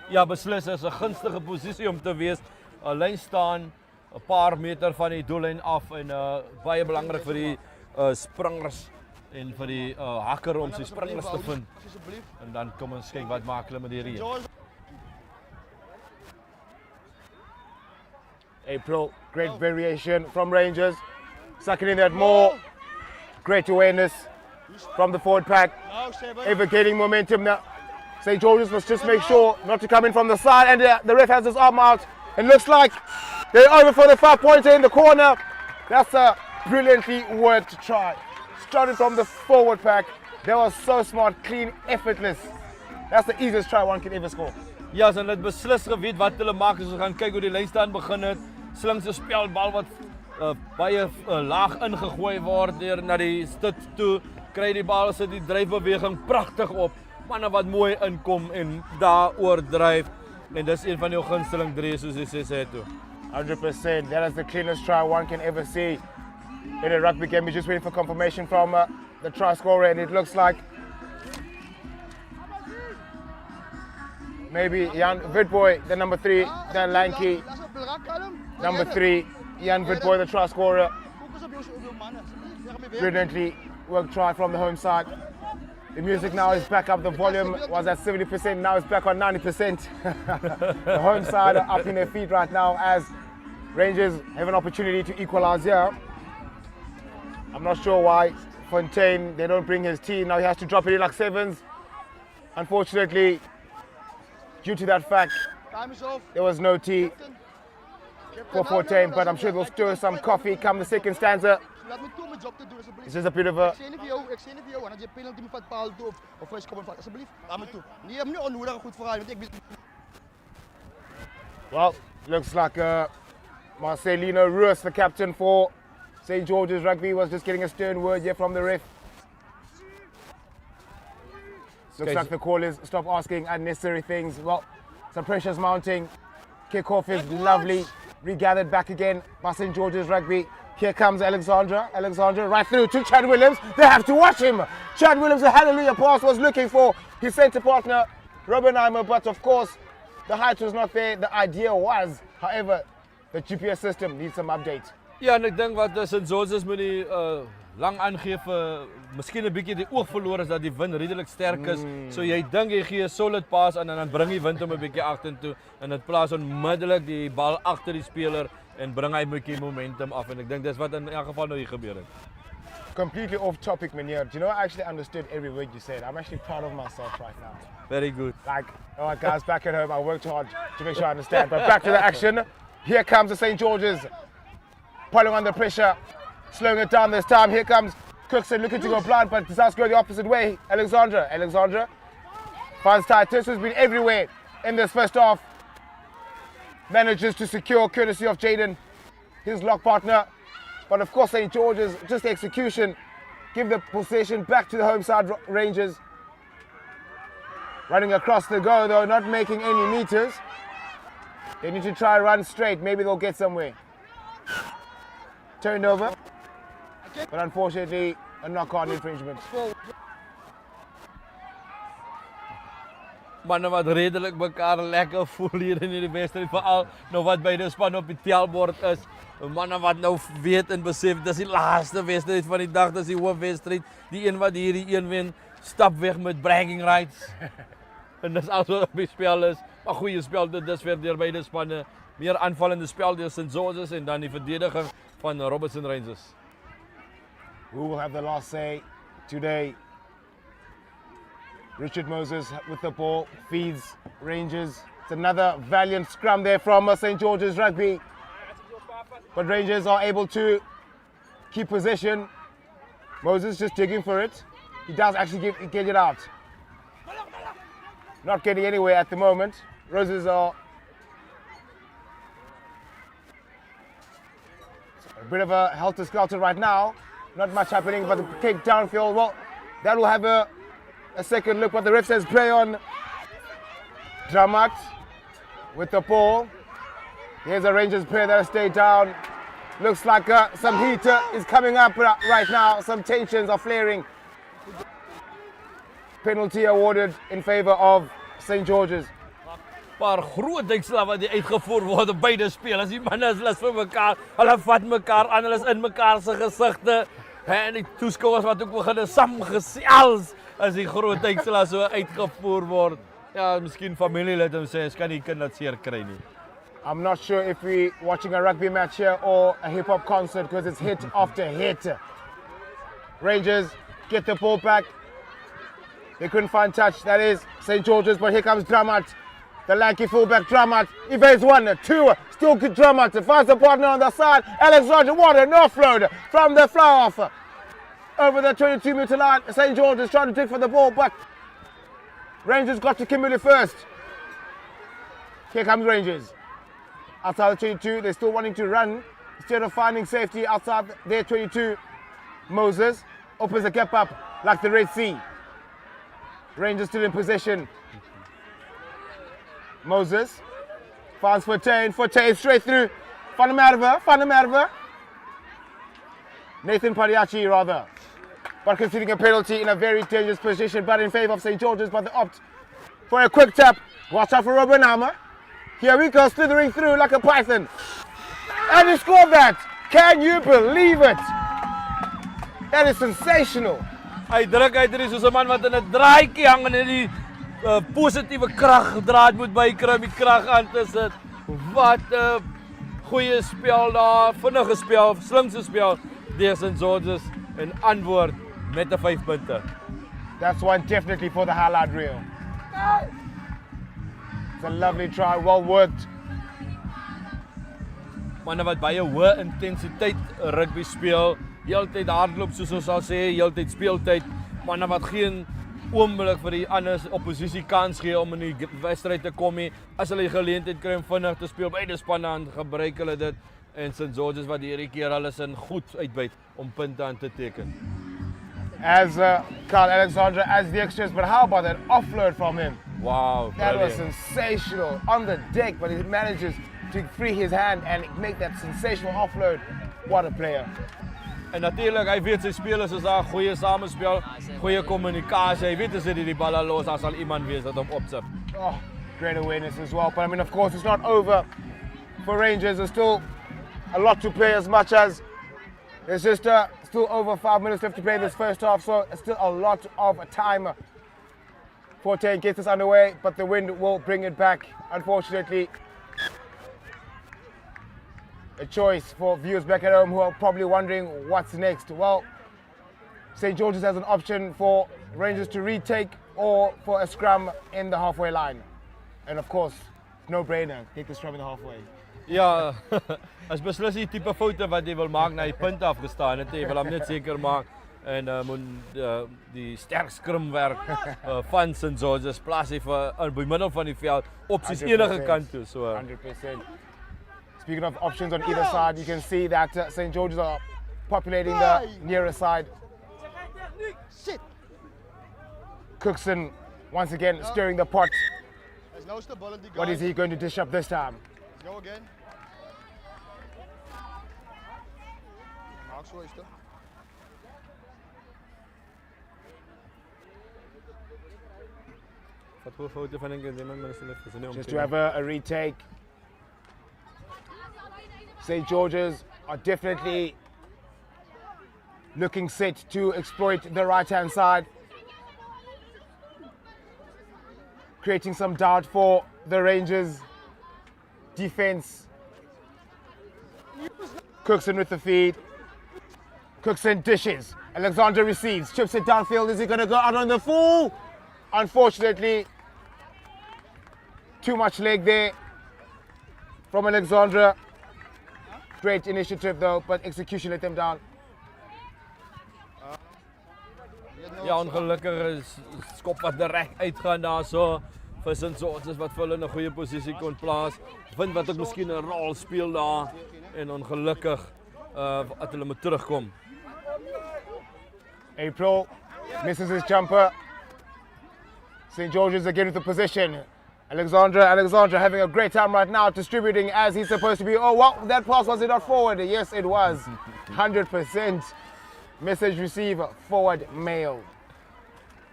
Ja, beslis is 'n gunstige posisie om te wees. 'n Lyn staan 'n paar meter van die doellyn af en baie belangrik vir die springers en vir die hakker om sy springers te vind. En dan kom ons kyk wat maak hulle met die reën. April, great variation from Rangers. Sucking in that more. Great awareness from the forward pack. Ever getting momentum now. St George's must just make sure not to come in from the side, and the ref has his arm out. It looks like they're over for the 5-pointer in the corner. That's a brilliantly worked try. Started from the forward pack. That was so smart, clean, effortless. That's the easiest try one can ever score. Ja, en dit beslis geweet wat hulle maak as ons gaan kyk hoe die lynstaan begin het. Slinks 'n spelbal wat baie laag ingegooi word deur na die stut toe. Kry die bal, sit die dryfbeweging pragtig op. Manne wat mooi inkom en daar oordryf. En dis een van jou gunsteling drie soos jy sê toe. 100%. That is the cleanest try one can ever see in a rugby game. We're just waiting for confirmation from the try scorer, and it looks like maybe Jan Witboy, the number 3, Dan Lanky, number 3, Jan Witboy, the try scorer. Brilliantly worked try from the home side. The music now is back up. The volume was at 70%, now it's back on 90%. The home side are up in their feet right now as Rangers have an opportunity to equalize here. I'm not sure why Fontaine, they don't bring his tee. Now he has to drop it in like sevens. Unfortunately, due to that fact, there was no tee for Fontaine, but I'm sure they'll stir some coffee come the second stanza. This is a bit of a... Well, looks like Marcelino Ruiz, the captain for St George's Rugby, was just getting a stern word here from the ref. Looks like the call is stop asking unnecessary things. Well, some pressure's mounting. Kickoff is lovely. Regathered back again by St George's Rugby. Here comes Alexandra right through to Chad Williams. They have to watch him. Chad Williams, the hallelujah pass, was looking for his centre partner, Robbenheimer, but of course, the height was not there. The idea was, however, the GPS system needs some update. Ja, en ek dink wat St George's met die lang aangee vir miskien 'n bietjie die oog verloor is dat die wind redelik sterk is. So jy dink jy gee 'n solid pass en dan bring die wind hom 'n bietjie agtertoe en dit plaas onmiddellik die bal agter die speler en bring hy 'n bietjie momentum af en ek dink dis wat in elk geval nou hier gebeur het. completely off topic, Meneer. Do you know, I actually understood every word you said. I'm actually proud of myself right now. Very good. Like, all right, guys, back at home, I worked hard to make sure I understand. But back to the action. Here comes the St. George's, pulling on the pressure, slowing it down this time. Here comes Cookson looking to go blind, but decides to go the opposite way. Alexandra finds Titus, who's been everywhere in this first half. Manages to secure, courtesy of Jaden, his lock partner. But of course, St. George's, just execution, give the possession back to the home side Rangers. Running across the goal, though, not making any meters. They need to try run straight, maybe they'll get somewhere. Turned over, but unfortunately, a knock-on infringement. Mannen wat redelijk elkaar lekker voel hier in die wedstrijd. Vooral nou wat bij de span op die telbord is. Mannen wat nou weet en besef, dat is die laatste wedstrijd van die dag. Dat is die hoofdwedstrijd. Die een wat hier die een win, stap weg met bragging rights. En dat is alles wat op die spel is. Maar goede spel, dit is weer door beide spannen. Meer aanvallende spel door St. George's en dan die verdediger van Robertson Rangers. Who will have the last say today? Richard Moses with the ball, feeds Rangers. It's another valiant scrum there from St. George's Rugby. But Rangers are able to keep possession. Moses just digging for it. He does actually get it out. Not getting anywhere at the moment. Roses are a bit of a helter-skelter right now. Not much happening, but the kick downfield, well, that will have a second look. But the ref says play on Dramat with the ball. Here's a Rangers player that has stayed down. Looks like some heat is coming up right now. Some tensions are flaring. Penalty awarded in favor of St. George's. Paar groot dikslae wat die uitgevoer word op beide spelers. Die manne is lus vir mekaar. Hulle vat mekaar aan, hulle is in mekaar se gesigte. En die toeskouers wat ook begin saamgesels as die groot dikslae so uitgevoer word. Ja, miskien familielid hom sê, kan die kind laat seer kry nie. I'm not sure if we're watching a rugby match here or a hip-hop concert because it's hit after hit. Rangers get the ball back. They couldn't find touch, that is St. George's, but here comes Dramat. The lanky fullback Dramat evades 1, 2, still good Dramat, finds the partner on the side. Alexandra, what an offload from the fly-off. Over the 22-meter line, St. George's trying to dig for the ball, but Rangers got to Kimberley first. Here comes Rangers. Outside the 22, they're still wanting to run instead of finding safety outside their 22. Moses opens the gap up like the Red Sea. Rangers still in possession. Moses finds Fortain straight through. Van der Merwe. Nathan Padiachi rather. But conceding a penalty in a very dangerous position, but in favor of St. George's, but they opt for a quick tap. Watch out for Robin Hammer. Here we go, slithering through like a python. And he scored that. Can you believe it? That is sensational. Hy druk uit hier soos 'n man wat in 'n draaitjie hang en die positiewe kragdraad moet bykry om die krag aan te sit. Wat 'n goeie spel daar, vinnige spel, slimste spel deur St. George's en antwoord met 'n 5 punte. That's one definitely for the highlight reel. It's a lovely try, well worked. Manne wat baie hoë intensiteit rugby speel, heeltyd hardloop soos ons sal sê, heeltyd speeltyd. Manne wat geen oomblik vir die ander oppositie kans gee om in die wedstryd te kom nie. As hulle die geleentheid kry om vinnig te speel, beide spanne aan gebruik hulle dit. En St. George's wat hierdie keer alles in goed uitbuit om punte aan te teken. As Carl Alexandra as the extras, but how about that offload from him? Wow, that brilliant. was sensational on the deck, but he manages to free his hand and make that sensational offload. What a player. En natuurlijk, hy weet sy spelers is daar goeie samespel, goeie kommunikasie. Hy weet as hy die balle los, daar sal iemand wees dat hom opsip. Oh, great awareness as well. But I mean, of course, it's not over for Rangers. There's still a lot to play, as much as there's just still over 5 minutes left to play this first half, so it's still a lot of time. Forte gets us underway, but the wind will bring it back, unfortunately. A choice for viewers back at home who are probably wondering what's next. Well, St. George's has an option for Rangers to retake or for a scrum in the halfway line. And of course, no brainer, take the scrum in the halfway. Ja, as beslis die tipe foute wat jy wil maak na die punt afgestaan het, jy wil hom net seker maak en moet die sterk skrimwerk van St. George's plaas hy vir by middel van die veld opsies enige kant toe. So 100%. Speaking of options on either side, you can see that St. George's are populating the nearer side. Cookson once again stirring the pot. What is he going to dish up this time? Go again. Just to have a retake. St. George's are definitely looking set to exploit the right-hand side, creating some doubt for the Rangers defense. Cookson with the feed. Cookson dishes. Alexander receives, chips it downfield. Is he going to go out on the full? Unfortunately, too much leg there from Alexandra. Great initiative though, but execution let them down. ja, ongelukkig is skop wat reg uitgaan daarso vir St. George's wat vir hulle in 'n goeie posisie kon plaas. Vind wat ook miskien 'n rol speel daar en ongelukkig dat hulle moet terugkom. April misses his jumper. St. George's again with the position. Alexandra having a great time right now, distributing as he's supposed to be. Oh, what? That pass, was it not forward? Yes, it was. 100%. Message receiver, forward mail.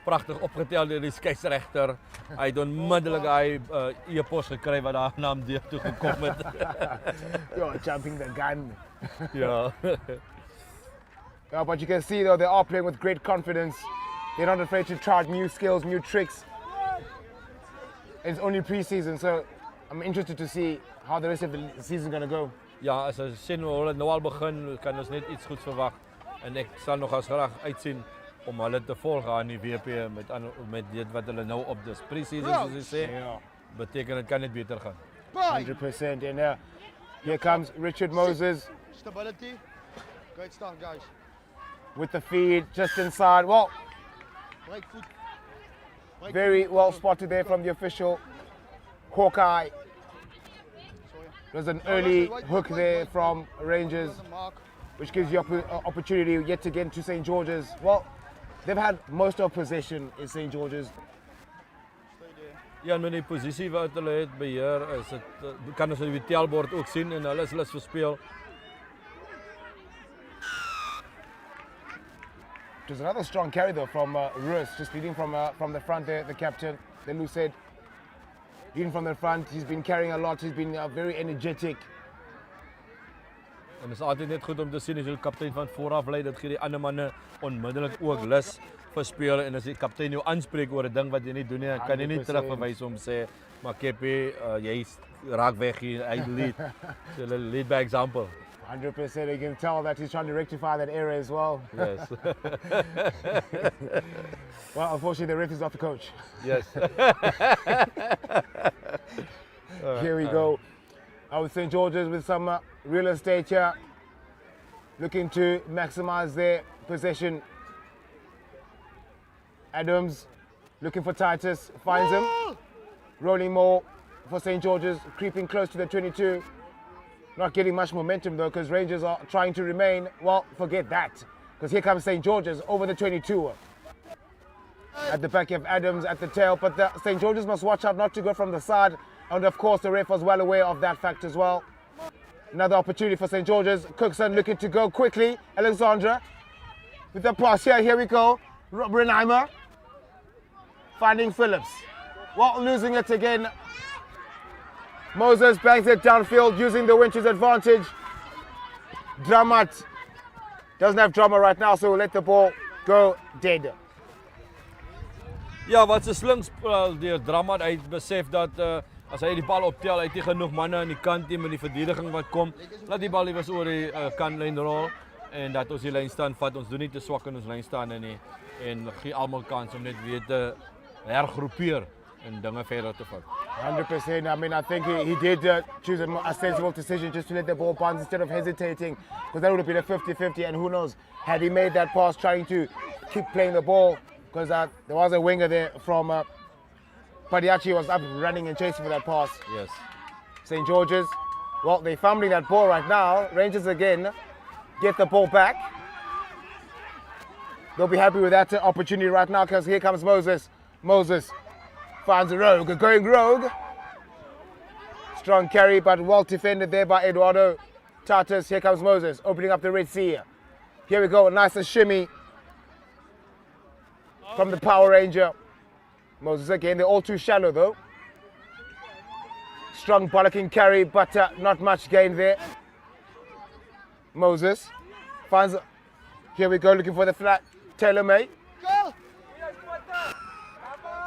Pragtig opgetel deur die skeieregter. Hy het onmiddellik hy e-pos gekry wat daar na hom deur toe gekom het. You're jumping the gun. Ja. Yeah, but you can see though they are playing with great confidence. They're not afraid to try new skills, new tricks. It's only pre-season, so I'm interested to see how the rest of the season is going to go. Ja, as ons sien hoe hulle nou al begin, kan ons net iets goeds verwag. En ek sal nog as graag uitsien om hulle te volg aan die WP met dit wat hulle nou op dis pre-season soos jy sê. Yeah. Beteken dit kan net beter gaan. 100%. And here comes Richard Moses. Stability. Great start, guys. With the feed just inside. Well, Right foot. very well spotted there from the official. Hawkeye. There's an early hook there from Rangers, which gives you opportunity yet again to St. George's. Well, they've had most of possession in St. George's. Ja, met die posisie wat hulle het beheer, is dit kan ons op die telbord ook sien en hulle is lus vir speel. It was another strong carry though from Roos, just leading from the front there, the captain, the Lucid. Leading from the front, he's been carrying a lot, he's been very energetic. En dit is altyd net goed om te sien as jy die kaptein van vooraf lei, dit gee die ander manne onmiddellik ook lus vir speel en as die kaptein jou aanspreek oor 'n ding wat jy nie doen nie, kan jy nie terugverwys om sê, maar Kepi, jy raak weg hier, hy lead. So lead by example. 100%, you can tell that he's trying to rectify that error as well. Yes. Well, unfortunately, the ref is not the coach. Yes. Here we go. With St. George's with some real estate here, looking to maximize their possession. Adams looking for Titus, finds him. Rolling more for St. George's, creeping close to the 22. Not getting much momentum though, because Rangers are trying to remain. Well, forget that, because here comes St. George's over the 22. At the back you have Adams at the tail, but St. George's must watch out not to go from the side. And of course the ref was well aware of that fact as well. Another opportunity for St. George's. Cookson looking to go quickly. Alexandra with the pass here. Here we go. Brenheimer finding Phillips. Well, losing it again. Moses bangs it downfield using the winch's advantage. Dramat doesn't have drama right now, so we'll let the ball go dead. Ja, wat 'n slim spel deur Dramat, hy besef dat as hy die bal optel, hy het nie genoeg manne aan die kant nie met die verdediging wat kom. Laat die bal iewers oor die kantlyn rol en dat ons die lynstand vat. Ons doen nie te swak in ons lynstande nie en gee almal kans om net weer te hergroepeer en dinge verder te vat. 100%. I mean, I think he did choose a sensible decision just to let the ball bounce instead of hesitating, because that would have been a 50-50, and who knows, had he made that pass trying to keep playing the ball, because there was a winger there from Padiachi was up running and chasing for that pass. Yes. St. George's, well, they're fumbling that ball right now. Rangers again get the ball back. They'll be happy with that opportunity right now, because here comes Moses. Moses finds a rogue, going rogue. Strong carry, but well defended there by Eduardo Tatus. Here comes Moses, opening up the Red Sea. Here we go, a nice shimmy from the Power Ranger. Moses again, they're all too shallow though. Strong bollocking carry, but not much gain there. Moses finds, here we go, looking for the flat. Taylor May.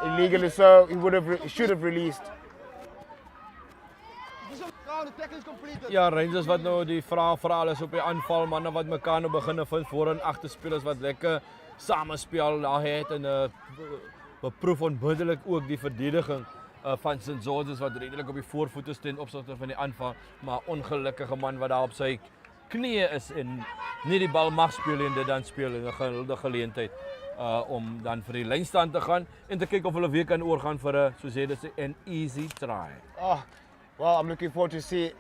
Illegally so, he should have released. Ja, Rangers wat nou die vraag is op die aanval, manne wat mekaar nou beginne vind voor en agter spelers wat lekker samespel daar het en beproef onmiddellik ook die verdediging van St. George's wat redelik op die voorvoete staan opsigte van die aanval, maar ongelukkige man wat daar op sy knieë is en nie die bal mag speel en dit dan speel in 'n gehulde geleentheid om dan vir die lynstand te gaan en te kyk of hulle weer kan oorgaan vir 'n, soos jy dit sê, an easy try. Oh, well, I'm looking forward to see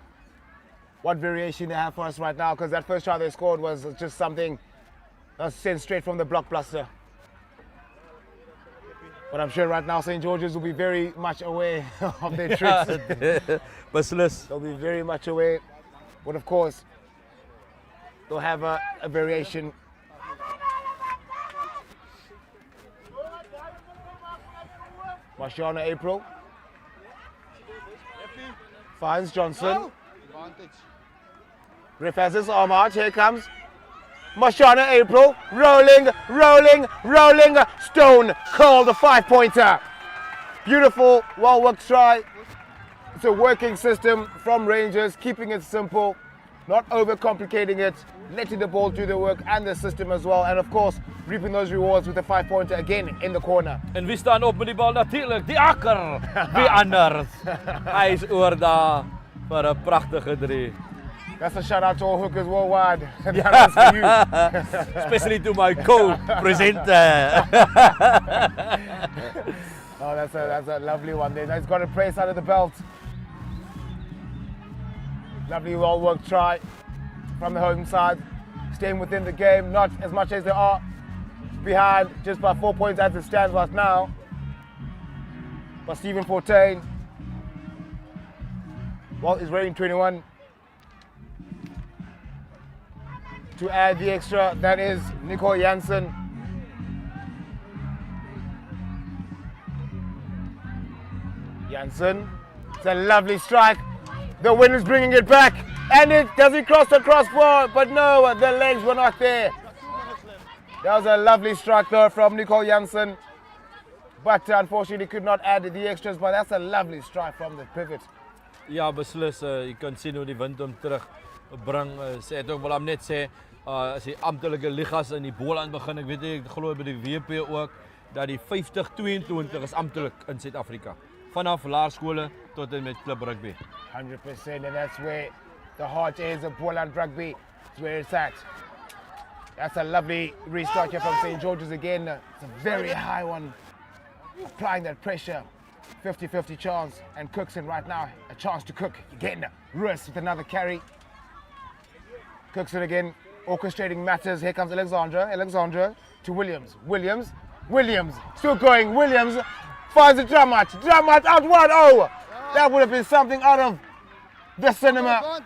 what variation they have for us right now, because that first try they scored was just something that was sent straight from the blockbuster. But I'm sure right now St. George's will be very much aware of their tricks. Beslis. They'll be very much aware. But of course, they'll have a variation. Marciana April finds Johnson. Ref has his arm out. Here comes Marciana April. Rolling, rolling, rolling. Stone called a 5-pointer. Beautiful, well-worked try. It's a working system from Rangers, keeping it simple, not overcomplicating it, letting the ball do the work and the system as well. And of course, reaping those rewards with a 5-pointer again in the corner. En wie staan op met die bal natuurlijk? Die Akker. Wie anders? Hy is oor daar vir 'n pragtige 3. That's a shout out to all hookers worldwide. That's for you. Especially to my co-presenter. Oh, that's a lovely one there. He's got a place out of the belt. Lovely, well-worked try from the home side. Staying within the game, not as much as they are behind, just by 4 points as it stands right now. But Stephen Fortain, well, is wearing 21. To add the extra, that is Nicole Janssen. Janssen, it's a lovely strike. The wind is bringing it back, and does he cross the crossbar? But no, the legs were not there. That was a lovely strike though from Nicole Janssen, but unfortunately could not add the extras, but that's a lovely strike from the pivot. Ja, beslis, jy kan sien hoe die wind hom terugbring. Sê het ook wil hom net sê, as die amptelike ligas in die Boland begin, ek weet nie, ek glo by die WP ook, dat die 50-22 is amptelik in Suid-Afrika. Vanaf laerskole tot en met klub rugby. 100%, and that's where the heart is of Boland rugby. It's where it's at. That's a lovely restart here from St. George's again. It's a very high one, applying that pressure. 50-50 chance, and Cookson right now, a chance to cook again. Ruiz with another carry. Cookson again, orchestrating matters. Here comes Alexandra to Williams. Williams, still going. Williams finds a Dramat out wide. Oh, that would have been something out of the cinema.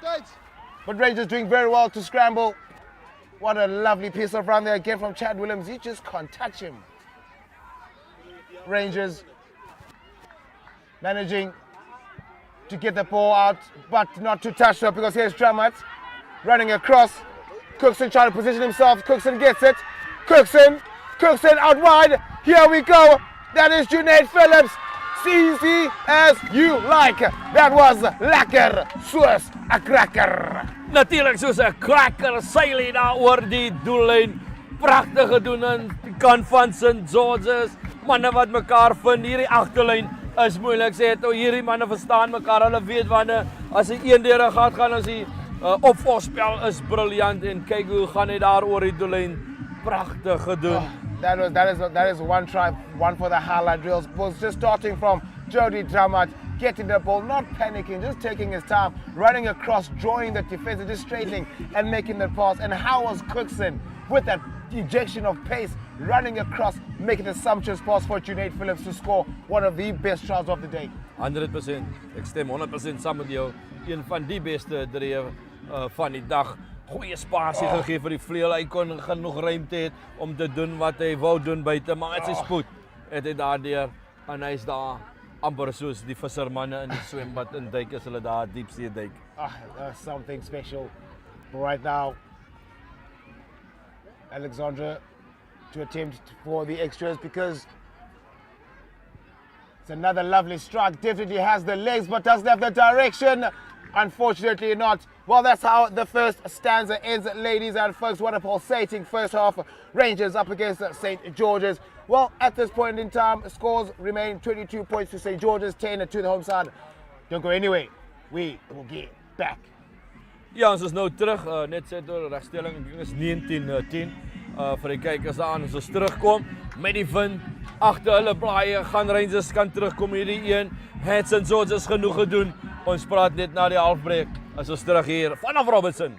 But Rangers doing very well to scramble. What a lovely piece of run there again from Chad Williams. You just can't touch him. Rangers managing to get the ball out, but not to touch her, because here's Dramat running across. Cookson trying to position himself. Cookson gets it. Cookson out wide. Here we go. That is Junaid Phillips. Easy as you like. That was lekker soos 'n cracker. Natuurlijk soos 'n cracker seil hy daar oor die doellyn. Pragtig gedoen aan die kant van St. George's. Manne wat mekaar vind. Hierdie agterlyn is moeilik. Sê dit, hierdie manne verstaan mekaar. Hulle weet wanneer as hy een deur gaan as die opvolgspel is briljant en kyk hoe gaan hy daar oor die doellyn. Pragtig gedoen. That is one try, one for the highlight drills. Was just starting from Jody Dramat, getting the ball, not panicking, just taking his time, running across, drawing the defense, just straightening and making the pass. And how was Cookson with that ejection of pace, running across, making a sumptuous pass for Junaid Phillips to score one of the best tries of the day. 100%. Ek stem 100% saam met jou. Een van die beste drie van die dag. Goeie spasie gegee vir die vleuel. Hy kon genoeg ruimte hê om te doen wat hy wou doen buite, maar met sy spoed het hy daardeur en hy's daar amper soos die vissermanne in die swembad in duik as hulle daar diepsee duik. That's something special. But right now, Alexandra to attempt for the extras because it's another lovely strike. Definitely has the legs but doesn't have the direction. Unfortunately not. Well, that's how the first stanza ends, ladies and folks. What a pulsating first half. Rangers up against St. George's. Well, at this point in time, scores remain 22 points to St. George's, 10 to the home side. Don't go anyway. We will get back. Ja, ons is nou terug. Net sê door regstelling, ek dink is 19-10 vir die kykers aan. Ons is terugkom met die wind agter hulle blaaie. Gaan Rangers kan terugkom hierdie een. Het St. George's genoeg gedoen. Ons praat net na die halfbreek. As ons terug hier vanaf Robertson.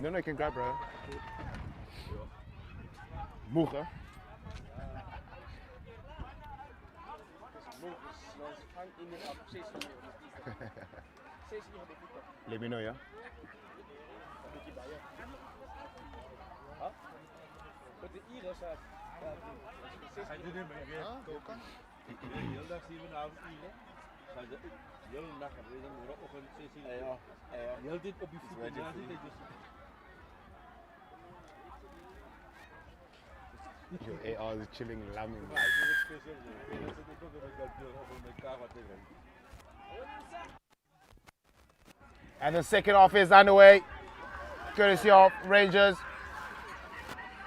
No, you can grab, bro. Moeg, hè? Let me know, yeah? Heel dag 7 avond uur. Heel nacht, morgenochtend 6 uur. Heel dit op je voeten. Your AR is chilling, lamming. And the second half is underway, courtesy of Rangers.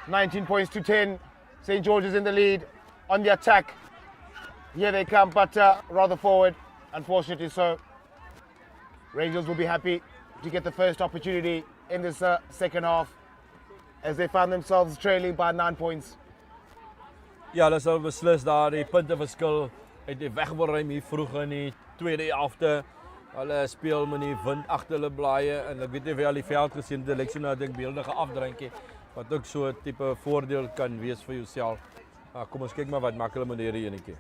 19 points to 10. St. George's in the lead on the attack. Here they come, but rather forward, unfortunately so. Rangers will be happy to get the first opportunity in this second half as they found themselves trailing by 9 points. Ja, hulle sal beslis daar die punteverskil uit die weg wil ruim hier vroeg in die tweede helfte. Hulle speel met die wind agter hulle blaaie en ek weet nie of jy al die veld gesien het, ek sien nou dink beeldige afdrinkie wat ook so 'n tipe voordeel kan wees vir jouself. Kom ons kyk maar wat maak hulle met hierdie enetjie.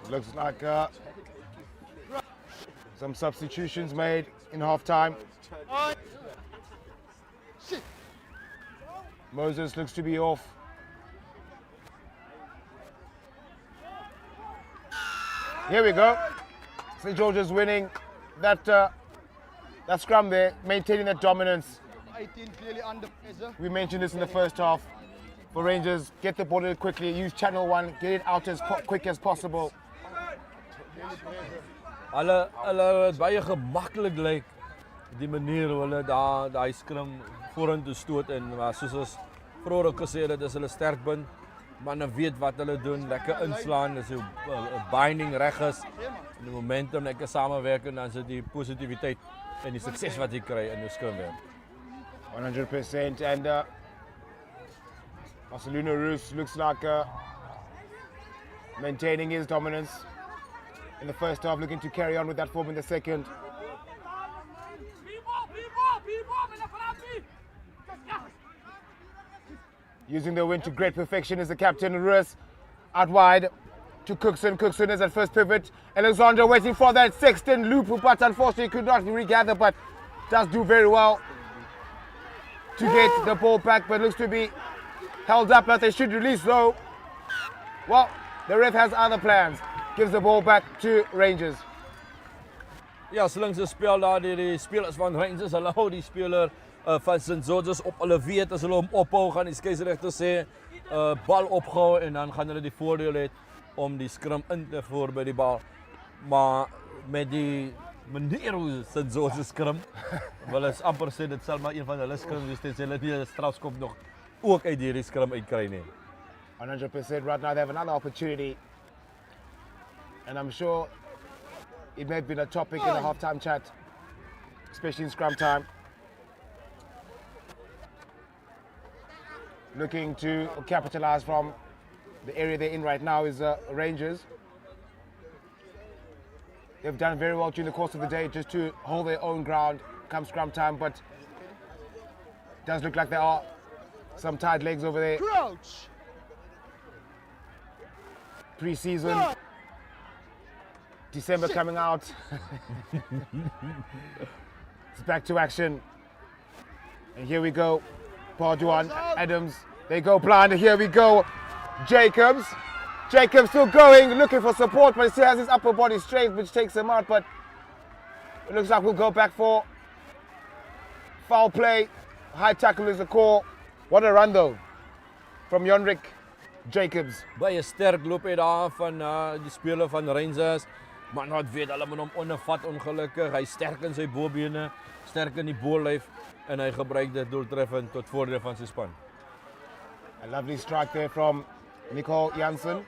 Looks like some substitutions made in half-time. Moses looks to be off. Here we go. St. George's winning that scrum there, maintaining that dominance. 18 clearly under pressure. We mentioned this in the first half. For Rangers, get the ball in quickly, use channel 1, get it out as quick as possible. Hulle het baie gemaklik lyk die manier hoe hulle daai skrum vorentoe stoot en maar soos ons vroeër ook gesê het, dit is hulle sterkpunt. Manne weet wat hulle doen, lekker inslaan, as 'n binding reg is. En die momentum, lekker samewerk en dan is dit die positiwiteit en die sukses wat jy kry in jou skrumwerk. 100% and Marcelino Roos looks like maintaining his dominance in the first half, looking to carry on with that form in the second. Using the win to great perfection is the captain, Roos, out wide to Cookson. Cookson is at first pivot. Alexander waiting for that Sexton loop, but unfortunately could not regather, but does do very well to get the ball back, but looks to be held up as they should release though. Well, the ref has other plans. Gives the ball back to Rangers. Ja, solank se speel daar die spelers van Rangers, hulle hou die speler van St. George's op. Hulle weet as hulle hom ophou, gaan die skeieregter sê bal opgehou en dan gaan hulle die voordeel hê om die skrum in te voer by die bal. Maar met die manier hoe St. George's skrum, wil is amper sê dit sal maar een van hulle skrum wees, tensy hulle nie 'n strafskop nog ook uit hierdie skrum uitkry nie. 100% right now they have another opportunity. And I'm sure it may have been a topic in the halftime chat, especially in scrum time. Looking to capitalize from the area they're in right now is Rangers. They've done very well during the course of the day just to hold their own ground come scrum time, but it does look like there are some tired legs over there. Crouch. Pre-season. December coming out. It's back to action. And here we go. Parduan, Adams, they go blind. Here we go. Jacobs. Jacobs still going, looking for support, but he still has his upper body strength, which takes him out. But it looks like we'll go back for foul play. High tackle is the call. What a run though from Jonrik Jacobs. Baie sterk loop hy daar van die speler van Rangers. Maar wat weet hulle moet hom ondervat ongelukkig. Hy sterk in sy bobene, sterk in die bolyf en hy gebruik dit doeltreffend tot voordeel van sy span. A lovely strike there from Nicole Jansen,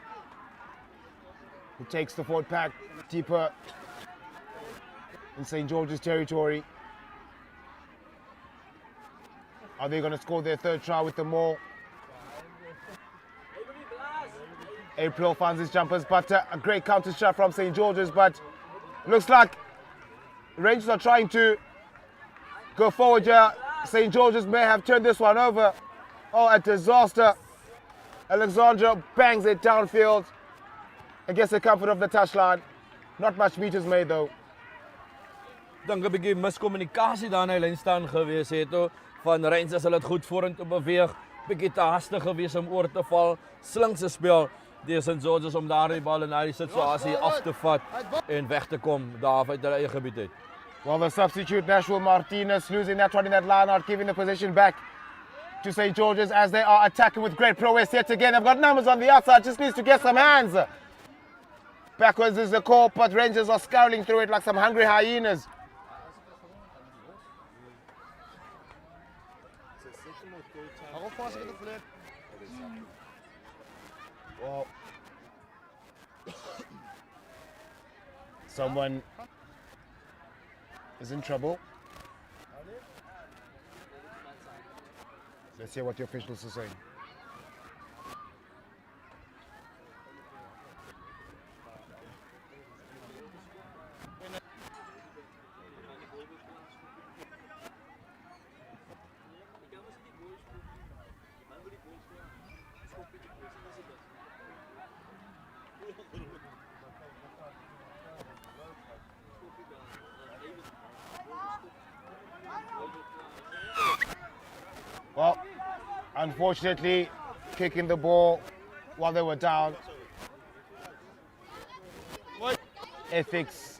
who takes the forward pack deeper in St. George's territory. Are they going to score their third try with the maul? April finds his jumpers, but a great counter shot from St. George's, but looks like Rangers are trying to go forward here. St. George's may have turned this one over. Oh, a disaster. Alexandra bangs it downfield against the comfort of the touchline. Not much meters made though. Dink 'n bietjie miskommunikasie daar aan die lyn staan gewees het toe van Rangers hulle het goed vorentoe beweeg, bietjie te hastig gewees om oor te val, slinkse spel deur St. George's om daardie bal in daardie situasie af te vat en weg te kom daar uit hulle eie gebied uit. Well, the substitute Nashville Martinez losing that one in that line out, giving the position back to St. George's as they are attacking with great prowess yet again. They've got numbers on the outside, just needs to get some hands. Backwards is the call, but Rangers are scowling through it like some hungry hyenas. Well, someone is in trouble. Let's hear what the officials are saying. Well, unfortunately, kicking the ball while they were down. Ethics.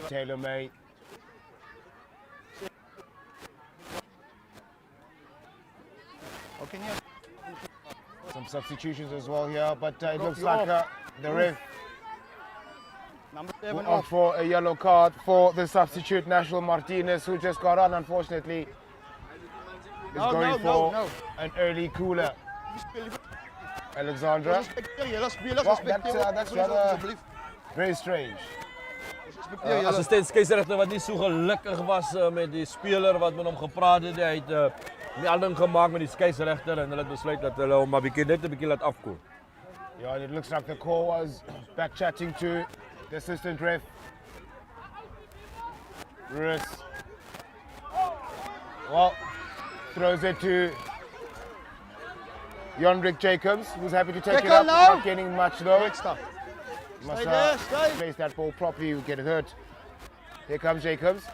Taylor May. Some substitutions as well here, but it looks like the ref will opt for a yellow card for the substitute Nashville Martinez, who just got on, unfortunately. Is going for an early cooler. Alexandra. Well, that's rather very strange. Assistent skeieregter wat nie so gelukkig was met die speler wat met hom gepraat het, hy het melding gemaak met die skeieregter en hulle het besluit dat hulle hom maar net 'n bietjie laat afkoel. Yeah, and it looks like the call was back chatting to the assistant ref. Russ. Well, throws it to Jondrik Jacobs, who's happy to take it up. Not getting much though. Must place that ball properly, you get hurt. Here comes Jacobs.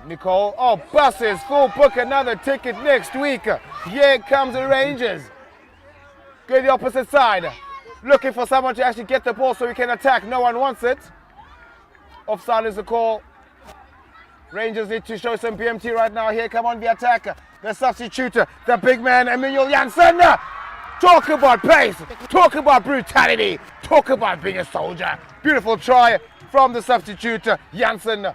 Nicole, oh, buses, full book another ticket next week. Here comes the Rangers. Go to the opposite side. Looking for someone to actually get the ball so we can attack. No one wants it. Offside is the call. Rangers need to show some BMT right now. Here come on the attack. The substitute, the big man, Emmanuel Janssen. Talk about pace. Talk about brutality. Talk about being a soldier. Beautiful try from the substitute, Janssen.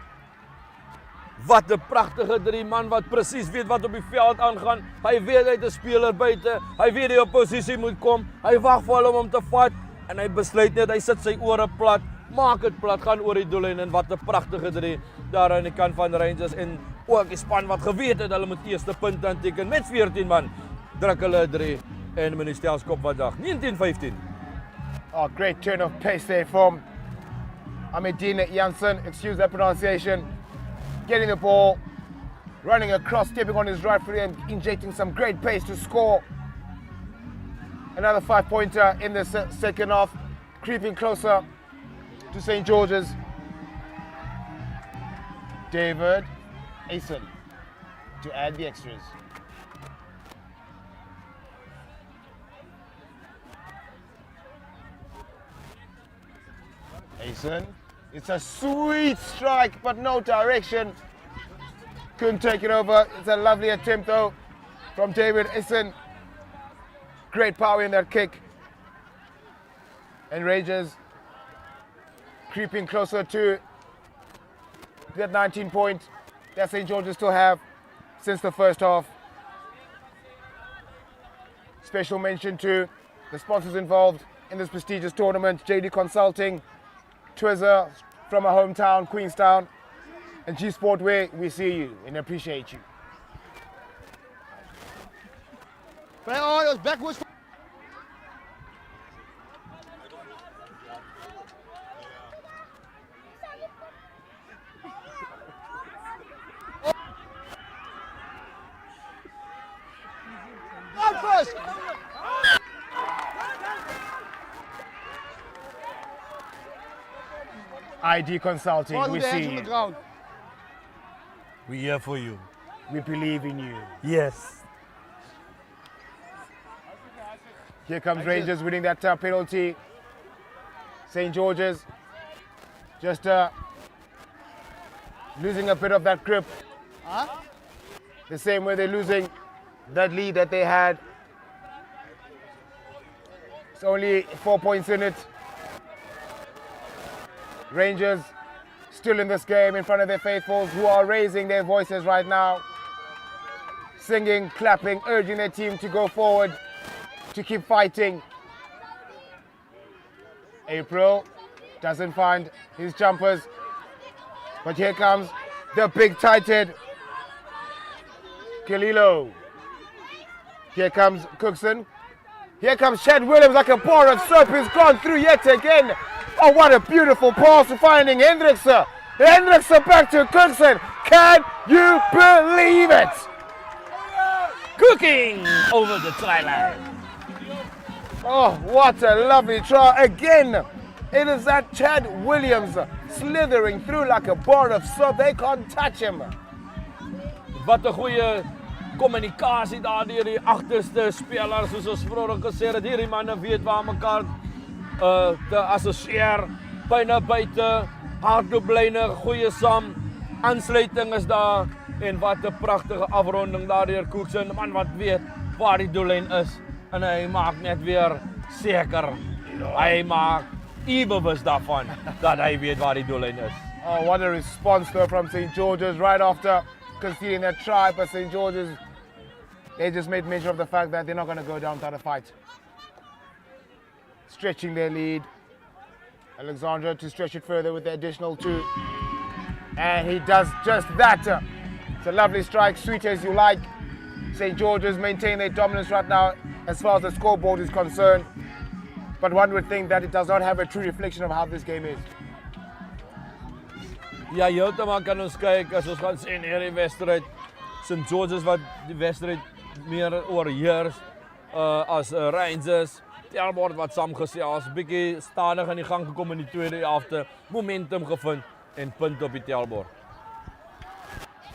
Wat 'n pragtige 3 man wat presies weet wat op die veld aangaan. Hy weet hy het 'n speler buite. Hy weet die oppositie moet kom. Hy wag vir hom om te vat en hy besluit net hy sit sy ore plat. Maak dit plat, gaan oor die doellyn en wat 'n pragtige 3 daar aan die kant van Rangers en ook die span wat geweet het hulle moet eerste punt aanteken met 14 man. Druk hulle 3 en met die stelskop vandag 19-15. Oh, great turn of pace there from Amedine Janssen, excuse that pronunciation. Getting the ball, running across, stepping on his right foot and injecting some great pace to score. Another 5-pointer in the second half, creeping closer to St. George's. David Asen to add the extras. Asen, it's a sweet strike, but no direction. Couldn't take it over. It's a lovely attempt though from David Asen. Great power in that kick. And Rangers creeping closer to that 19 point that St. George's still have since the first half. Special mention to the sponsors involved in this prestigious tournament, JD Consulting, Twizzer from our hometown, Queenstown, and G Sportwear. We see you and appreciate you. Backwards. ID Consulting, we see you. We're here for you. We believe in you. Yes. Here comes Rangers winning that penalty. St. George's just losing a bit of that grip. The same way they're losing that lead that they had. It's only 4 points in it. Rangers still in this game in front of their faithfuls who are raising their voices right now. Singing, clapping, urging their team to go forward, to keep fighting. April doesn't find his jumpers. But here comes the big tight head, Kalilo. Here comes Cookson. Here comes Chad Williams like a bar of soap. He's gone through yet again. Oh, what a beautiful pass finding Hendrickse. Hendrickse back to Cookson. Can you believe it? Cooking over the try line. Oh, what a lovely try. Again, it is that Chad Williams slithering through like a bar of soap. They can't touch him. Wat 'n goeie kommunikasie daar deur die agterste spelers, soos ons vroeër gesê het. Hierdie manne weet waar mekaar te assosieer. Byna buite, hardlooplyne, goeie saam. Aansluiting is daar en wat 'n pragtige afronding daar deur Cookson. Man wat weet waar die doellyn is en hy maak net weer seker. Hy maak bewus daarvan dat hy weet waar die doellyn is. Oh, what a response though from St. George's right after conceding that try, but St. George's, they just made mention of the fact that they're not going to go down without a fight. Stretching their lead. Alexandra to stretch it further with the additional 2. And he does just that. It's a lovely strike, sweet as you like. St. George's maintain their dominance right now as far as the scoreboard is concerned. But one would think that it does not have a true reflection of how this game is. Ja, heeltemal kan ons kyk as ons gaan sien hierdie wedstryd. St. George's wat die wedstryd meer oorheers as Rangers. Telbord wat saamgesels, bietjie stadig aan die gang gekom in die tweede helfte, momentum gevind en punt op die telbord.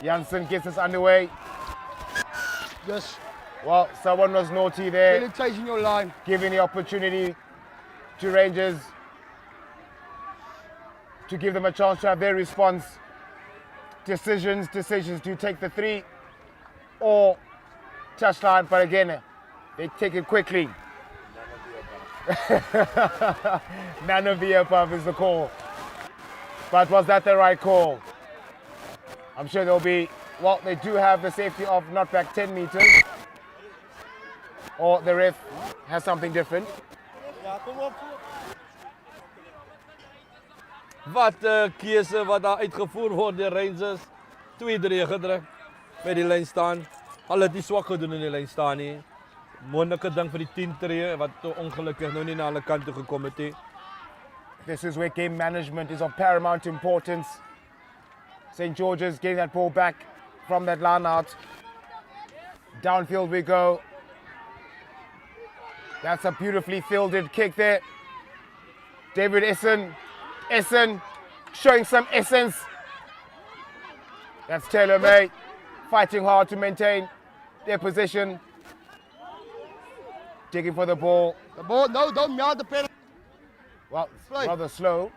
Jansen gets us underway. Yes. Well, someone was naughty there. Really changing your line. Giving the opportunity to Rangers to give them a chance to have their response. Decisions to take the 3 or touchline, but again, they take it quickly. None of the above is the call. But was that the right call? I'm sure there'll be, well, they do have the safety of not back 10 meters. Or the ref has something different. Wat 'n keuse wat daar uitgevoer word deur Rangers. 2-3 gedruk by die lyn staan. Hulle het nie swak gedoen in die lyn staan nie. Moontlike ding vir die 10 tree wat ongelukkig nou nie na hulle kant toe gekom het nie. This is where game management is of paramount importance. St. George's getting that ball back from that line out. Downfield we go. That's a beautifully fielded kick there. David Essen showing some essence. That's Taylor May fighting hard to maintain their position. Digging for the ball. The ball, no, don't yard the penalty. Well, it's rather slow.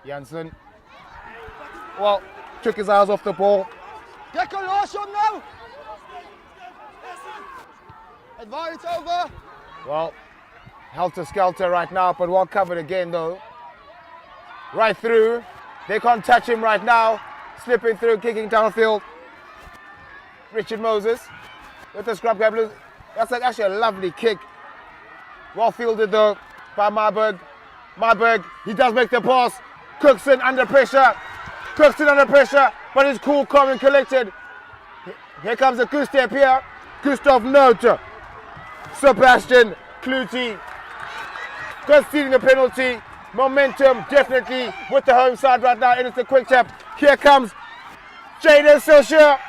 Jansen. Well, took his eyes off the ball. Get a loss on now. Advance over. Well, helter-skelter right now, but well covered again though. Right through. They can't touch him right now. Slipping through, kicking downfield. Richard Moses with the scrub grab. That's like actually a lovely kick. Well fielded though by Marburg. Marburg, he does make the pass. Cookson under pressure. Cookson under pressure, but he's cool, calm and collected. Here comes a good step here. Gustav Note. Sebastian Clutie conceding the penalty. Momentum definitely with the home side right now, and it's a quick tap. Here comes Jaden Silsher.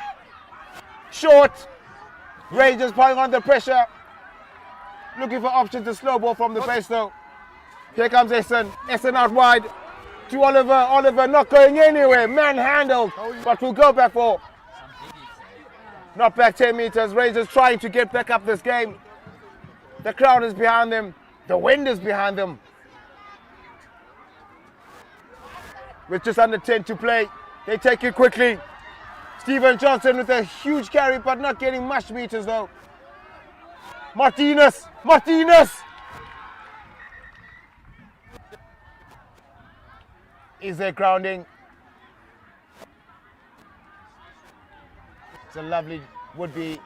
Short. Rangers putting on the pressure. Looking for options to slow ball from the base though. Here comes Essen. Essen out wide to Oliver. Oliver not going anywhere. Manhandled. But we'll go back for. Not back 10 meters. Rangers trying to get back up this game. The crowd is behind them. The wind is behind them. With just under 10 to play. They take it quickly. Stephen Johnson with a huge carry but not getting much meters though. Martinez! Martinez! Is there grounding? It's a lovely, would be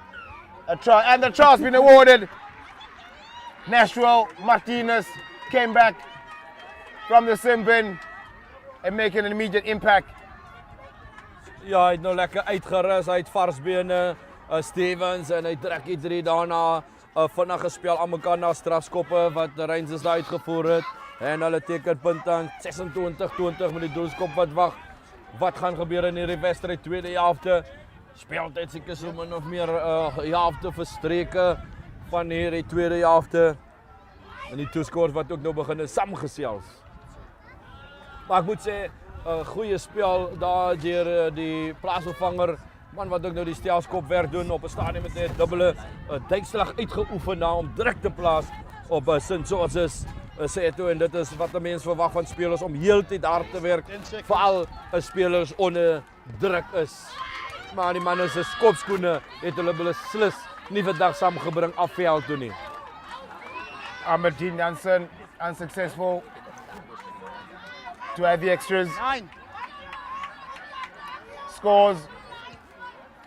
a try, and the try's been awarded. Nashville Martinez came back from the sin bin and making an immediate impact. Ja, hy het nou lekker uitgerus, hy het vars bene, Stevens en hy trek die 3 daarna, vinnige spel aan mekaar na strafskoppe wat de Rangers daar uitgevoer het. En hulle teken punt aan 26-20 met die doelskop wat wag. Wat gaan gebeur in hierdie wedstryd tweede helfte? Speeltyd seker so min of meer helfte verstreke van hierdie tweede helfte. En die toeskouers wat ook nou begin saamgesels. Maar ek moet sê, goeie spel daar deur die plaasvervanger, man wat ook nou die stelskopwerk doen op 'n stadion met 'n dubbele duikslag uitgeoefen na om druk te plaas op St. George's sê toe, en dit is wat 'n mens verwag van spelers om heeltyd hard te werk, veral as spelers onder druk is. Maar die manne se skopskoene het hulle beslis nie vandag saamgebring afveld toe nie. Ahmedine Jansen unsuccessful to have the extras. 9. Scores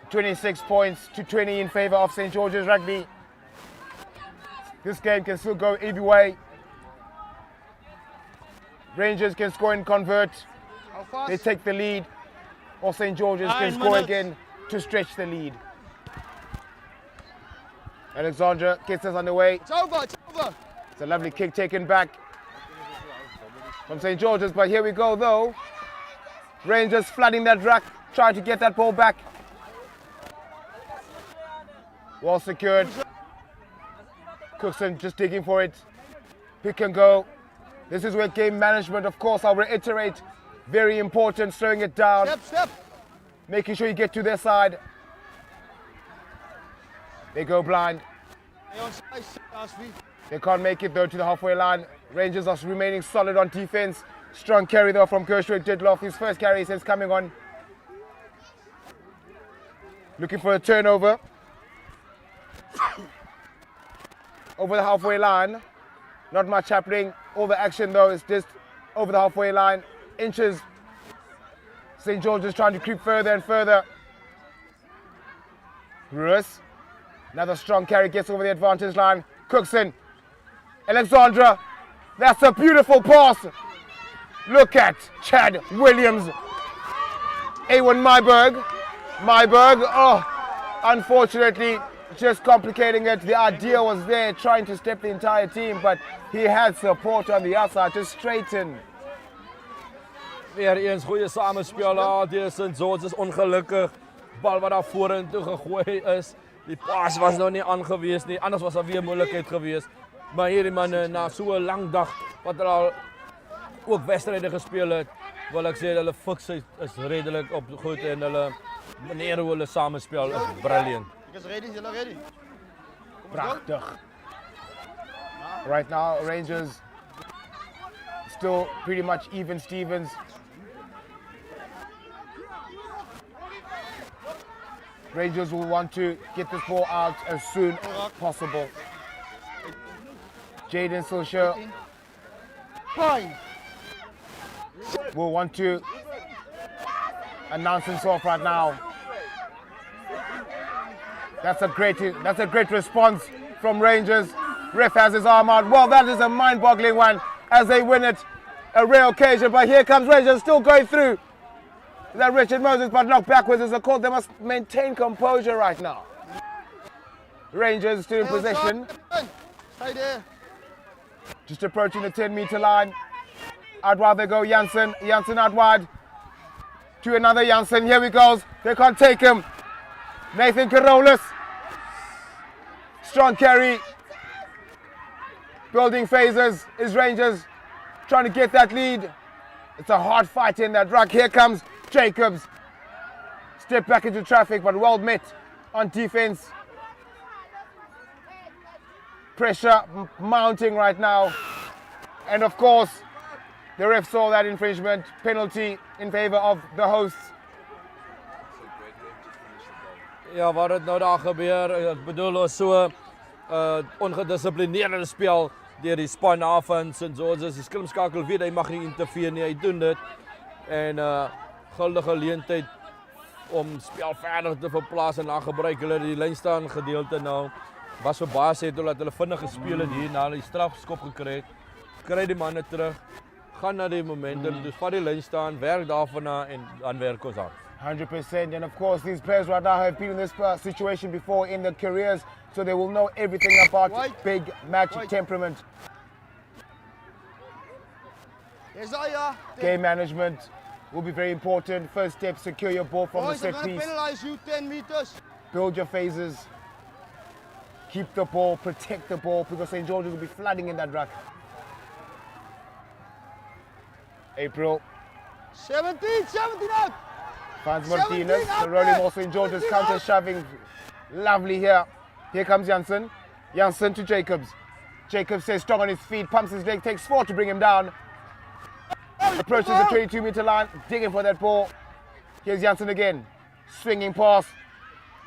26 points to 20 in favor of St. George's Rugby. This game can still go either way. Rangers can score and convert. They take the lead. Or St. George's can score again to stretch the lead. Alexandra gets us underway. It's over, it's over. It's a lovely kick taken back from St. George's, but here we go though. Rangers flooding that ruck, trying to get that ball back. Well secured. Cookson just digging for it. Pick and go. This is where game management, of course, I'll reiterate, very important, slowing it down. Step. Making sure you get to their side. They go blind. They can't make it though to the halfway line. Rangers are remaining solid on defense. Strong carry though from Gershwin Didloff. His first carry since coming on. Looking for a turnover. Over the halfway line. Not much happening. All the action though is just over the halfway line. Inches. St. George is trying to creep further and further. Russ. Another strong carry gets over the advantage line. Cookson. Alexandra. That's a beautiful pass. Look at Chad Williams. A1 Myberg. Oh, unfortunately, just complicating it. The idea was there, trying to step the entire team, but he had support on the outside to straighten. Weer eens goeie samespel daar. Die St. George is ongelukkig. Bal wat daar vorentoe gegooi is. Die paas was nog nie aangewees nie. Anders was daar weer moeilikheid geweest. Maar hierdie manne na so 'n lang dag wat hulle al ook wedstryde gespeel het, wil ek sê hulle fiksheid is redelik op goed en hulle manier hoe hulle samespel is brilliant. Is ready, you're ready. Prachtig. Right now, Rangers still pretty much even Stevens. Rangers will want to get this ball out as soon as possible. Jaden Solskjaer will want to announce himself right now. That's a great response from Rangers. Ref has his arm out. Well, that is a mind-boggling one as they win it. A rare occasion, but here comes Rangers still going through. That Richard Moses, but knocked backwards is a call. They must maintain composure right now. Rangers still in possession. Stay there. Just approaching the 10-meter line. I'd rather go Jansen. Jansen out wide. To another Jansen. Here he goes. They can't take him. Nathan Carolus. Strong carry. Building phases is Rangers trying to get that lead. It's a hard fight in that ruck. Here comes Jacobs. Step back into traffic, but well met on defense. Pressure mounting right now. And of course, the ref saw that infringement. Penalty in favor of the hosts. Ja, wat het nou daar gebeur, ek bedoel ons so ongedisciplineerde spel deur die span af en St. George's die skrimskakel weet hy mag nie interfereer nie, hy doen dit. En guldige geleentheid om spel verder te verplaas en dan gebruik hulle die lynstaan gedeelte nou. Was verbaas het omdat hulle vinnig gespeel het hier na die strafskop gekry het. Kry die manne terug, gaan na die momentum, dus vat die lynstaan, werk daarvan na en dan werk ons aan. 100%, and of course these players right now have been in this situation before in their careers, so they will know everything about big match temperament. Game management will be very important. First step, secure your ball from the set piece. Penalize you 10 meters. Build your phases. Keep the ball, protect the ball, because St. George's will be flooding in that ruck. April. 17 out. Finds Martinez, the rolling ball, St. George's counter shoving. Lovely here. Here comes Janssen. Janssen to Jacobs. Jacobs stays strong on his feet, pumps his leg, takes 4 to bring him down. Approaches the 22-meter line, digging for that ball. Here's Janssen again. Swinging pass.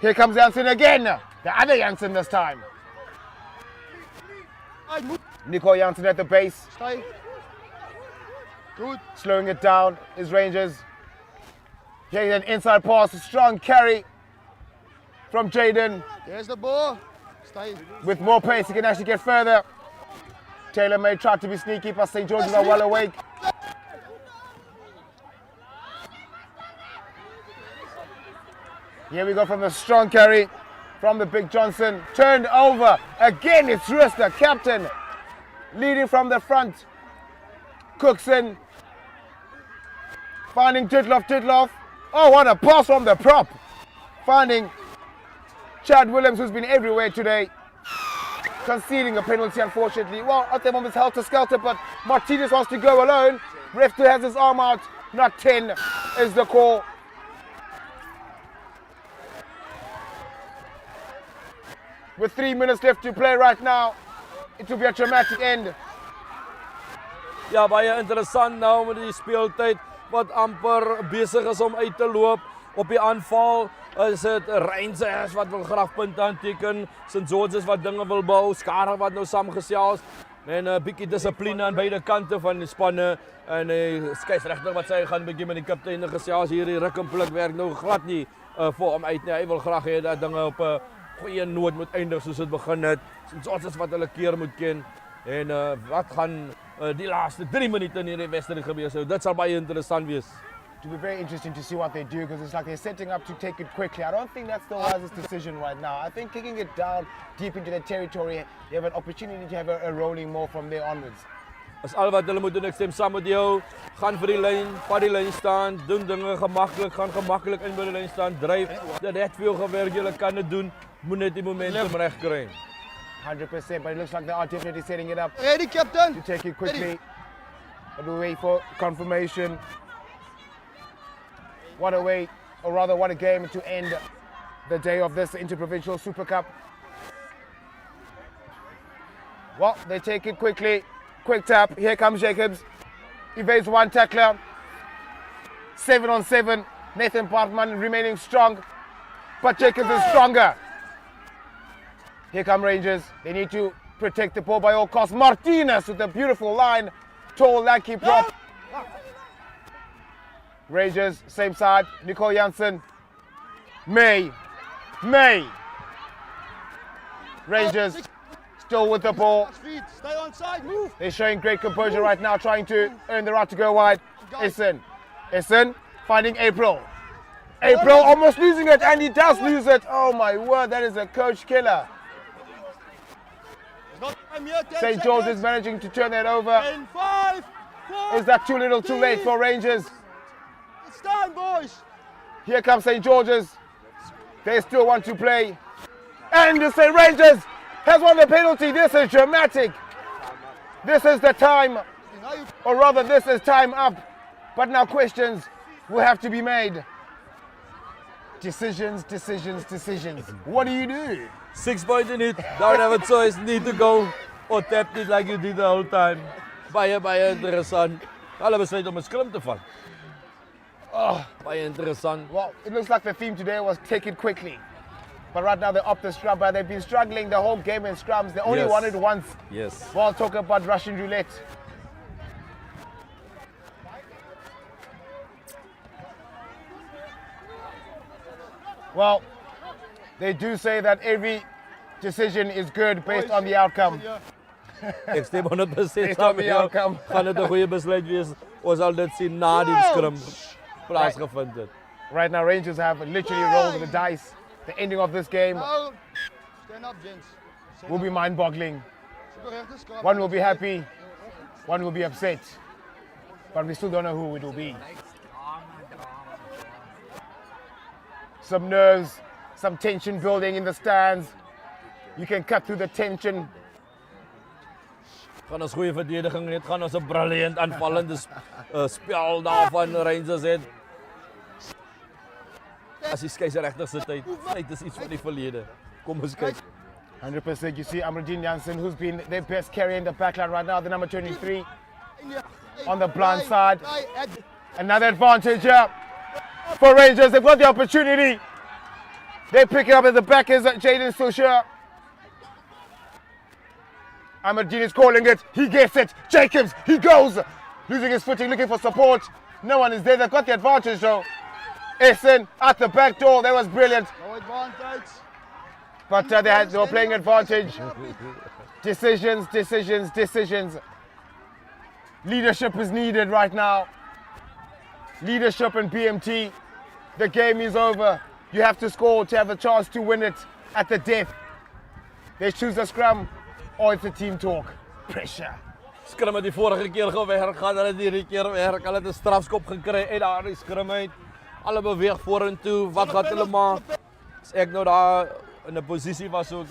Here comes Janssen again. The other Janssen this time. Nico Janssen at the base. Good. Slowing it down is Rangers. Here's an inside pass, a strong carry from Jaden. There's the ball. Stay. With more pace, he can actually get further. Taylor may try to be sneaky, but St. George's are well awake. Here we go from the strong carry from the big Johnson. Turned over. Again, it's Rus, the captain, leading from the front. Cookson finding Titloff. Oh, what a pass from the prop. Finding Chad Williams, who's been everywhere today. Conceding a penalty, unfortunately. Well, at the moment it's helter-skelter, but Martinez wants to go alone. Ref has his arm out. Not 10 is the call. With 3 minutes left to play right now, it will be a dramatic end. Ja, baie interessant nou met die speeltyd wat amper besig is om uit te loop. Op die aanval is dit Rangers wat wil graag punte aanteken, St. George's wat dinge wil bou, Skare wat nou saamgesels en 'n bietjie dissipline aan beide kante van die spanne en die skeieregter wat sê hy gaan 'n bietjie met die kaptein gesels hierdie ruk en pluk werk nou glad nie vir hom uit nie. Hy wil graag hê dat dinge op 'n goeie noot moet eindig soos dit begin het. St. George's wat hulle keer moet ken en wat gaan die laaste 3 minute in hierdie wedstryd gebeur. So dit sal baie interessant wees. It will be very interesting to see what they do, because it's like they're setting up to take it quickly. I don't think that's the wisest decision right now. I think kicking it down deep into the territory, you have an opportunity to have a rolling more from there onwards. As al wat hulle moet doen, ek stem saam met jou, gaan vir die lyn, vat die lyn staan, doen dinge gemaklik, gaan gemaklik in by die lyn staan, dryf, dit het veel gewerk, julle kan dit doen, moet net die momentum reg kry. 100%, but it looks like they are definitely setting it up. Ready, captain. To take it quickly. But we'll wait for confirmation. What a way, or rather what a game to end the day of this Interprovincial Super Cup. Well, they take it quickly. Quick tap. Here comes Jacobs. Evades one tackler. 7 on 7. Nathan Partman remaining strong. But Jacobs is stronger. Here come Rangers. They need to protect the ball by all costs. Martinez with a beautiful line. Tall, lanky prop. Rangers, same side. Nicole Janssen. May. Rangers still with the ball. Stay on side, move. They're showing great composure right now, trying to earn the right to go wide. Essen finding April. April almost losing it, and he does lose it. Oh my word, that is a coach killer. St. George is managing to turn that over. 10, 5, 4, Is that too little too late for Rangers? It's time, boys. Here comes St. George's. They still want to play. And the St. Rangers has won the penalty. This is dramatic. This is the time, or rather this is time up. But now questions will have to be made. Decisions. What do you do? 6 points in it. Don't have a choice. Need to go or tap it like you did the whole time. Baie interessant. Hulle besluit om 'n scrum te vat. Baie interessant. Well, it looks like the theme today was take it quickly. But right now they're up the scrum, but they've been struggling the whole game in scrums. They only won it once. Yes. Well, talk about Russian roulette. Well, they do say that every decision is good based on the outcome. Ek stem 100% Based saam on met the jou. outcome. Gaan dit 'n goeie besluit wees. Ons sal dit sien na die scrum plaasgevind het. Right now, Rangers have literally rolled the dice. The ending of this game Stand up, gents. will be mind-boggling. One will be happy, one will be upset, but we still don't know who it will be. Some nerves, some tension building in the stands. You can cut through the tension. Gaan ons goeie verdediging het, gaan ons 'n brilliant aanvallende spel daarvan Rangers het. As die skeieregter se tyd, dit is iets van die verlede. Kom ons kyk. 100%. You see Amradine Jansen, who's been their best carrier in the backline right now, the number 23 on the blind side. Another advantage here for Rangers. They've got the opportunity. They pick it up at the back is Jaden Susha. Amradine is calling it. He gets it. Jacobs, he goes. Losing his footing, looking for support. No one is there. They've got the advantage though. Essen at the back door. That was brilliant. No advantage. But they were playing advantage. Decisions. Leadership is needed right now. Leadership in BMT. The game is over. You have to score to have a chance to win it at the death. They choose a scrum or it's a team talk. Pressure. Scrum het die vorige keer gewerk, gaan hulle hierdie keer werk. Hulle het 'n strafskop gekry uit daardie scrum uit. Alle beweeg vorentoe. Wat gaan hulle maak? As ek nou daar in 'n posisie was ook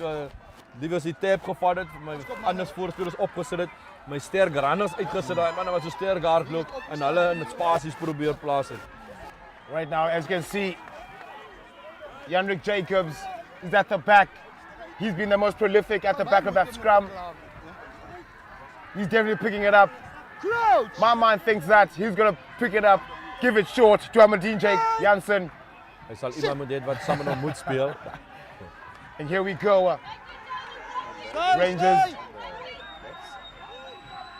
diversiteit gevat het, my ander voorspelers opgesit het, my sterk runners uitgesit daai manne was so sterk hardloop en hulle in spasies probeer plaas het. Right now, as you can see, Yannick Jacobs is at the back. He's been the most prolific at the back of that scrum. He's definitely picking it up. My mind thinks that he's going to pick it up, give it short to Amradine Jansen. Hy sal iemand moet hê wat saam met hom moet speel. And here we go. Rangers.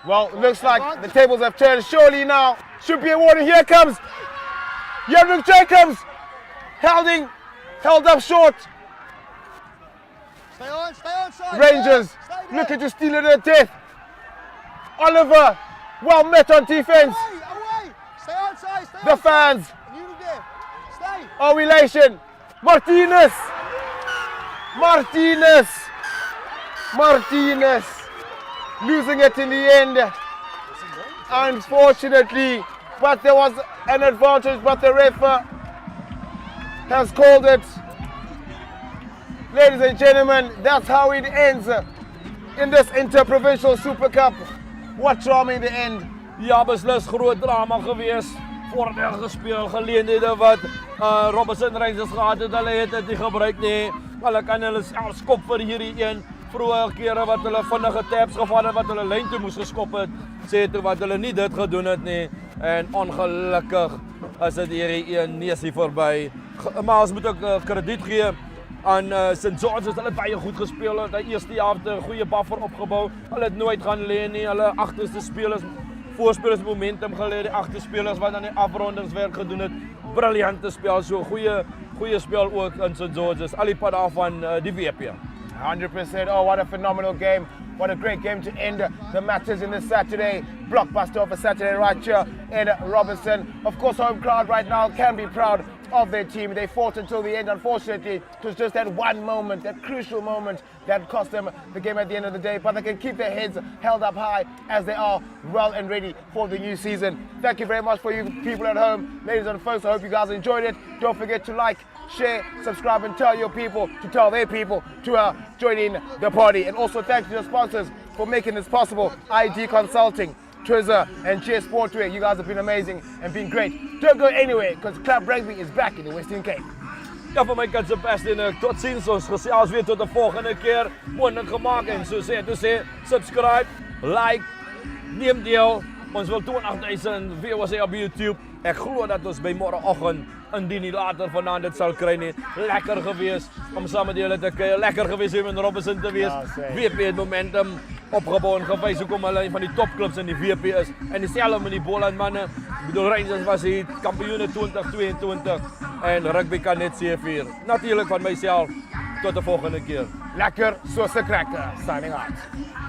Well, it looks like the tables have turned. Surely now should be a warning. Here comes Yannick Jacobs. Held up short. Stay on, side. Rangers looking to steal it at death. Oliver, well met on defense. Away. Stay on side, stay The fans, You there. Stay. our elation. Martinez. Losing it in the end. Unfortunately, but there was an advantage, but the ref has called it. Ladies and gentlemen, that's how it ends in this Inter-Provincial Super Cup. What drama in the end. Ja, beslis groot drama gewees. Voordeel gespeel, geleenthede wat Robertson Rangers gehad het, hulle het dit nie gebruik nie. Hulle kan hulle self skop vir hierdie een. Vroeë kere wat hulle vinnige taps gevat het wat hulle lyn toe moes geskop het, sê toe wat hulle nie dit gedoen het nie. En ongelukkig is dit hierdie een neusie verby. Maar ons moet ook krediet gee aan St. George's. Hulle het baie goed gespeel. Hulle het die eerste helfte 'n goeie buffer opgebou. Hulle het nooit gaan lê nie. Hulle agterste spelers, voorspelers momentum gelê, die agterspelers wat aan die afrondingswerk gedoen het. Briljante spel, so goeie spel ook in St. George's. Al die pad af van die WP. 100%. Oh, what a phenomenal game. What a great game to end the matches in this Saturday. Blockbuster of a Saturday right here in Robertson. Of course, home crowd right now can be proud of their team. They fought until the end. Unfortunately, it was just that one moment, that crucial moment that cost them the game at the end of the day. But they can keep their heads held up high as they are well and ready for the new season. Thank you very much for you people at home. Ladies and folks, I hope you guys enjoyed it. Don't forget to like, share, subscribe, and tell your people to tell their people to join in the party. And also thank you to the sponsors for making this possible. ID Consulting, Twizzler, and Cheer Sportwear. You guys have been amazing and been great. Don't go anywhere because Club Rugby is back in the Western Cape. Ja, van mij kan ze best in. Tot ziens, ons gesels weer tot de volgende keer. Moontlik gemaakt en so sê, subscribe, like, neem deel. Ons wil 20.000 views op YouTube. Ek glo dat ons by môreoggend, indien nie later vanaand dit sal kry nie. Lekker gewees om saam met julle te kuier. Lekker gewees om in Robertson te wees. WP het momentum opgebou en gewys hoekom hulle een van die topclubs in die WP is. En dieselfde met die Boland manne. Ek bedoel Rangers was die kampioene 2022 en rugby kan net seëvier. Natuurlik van myself tot de volgende keer. Lekker soos 'n cracker. Signing out.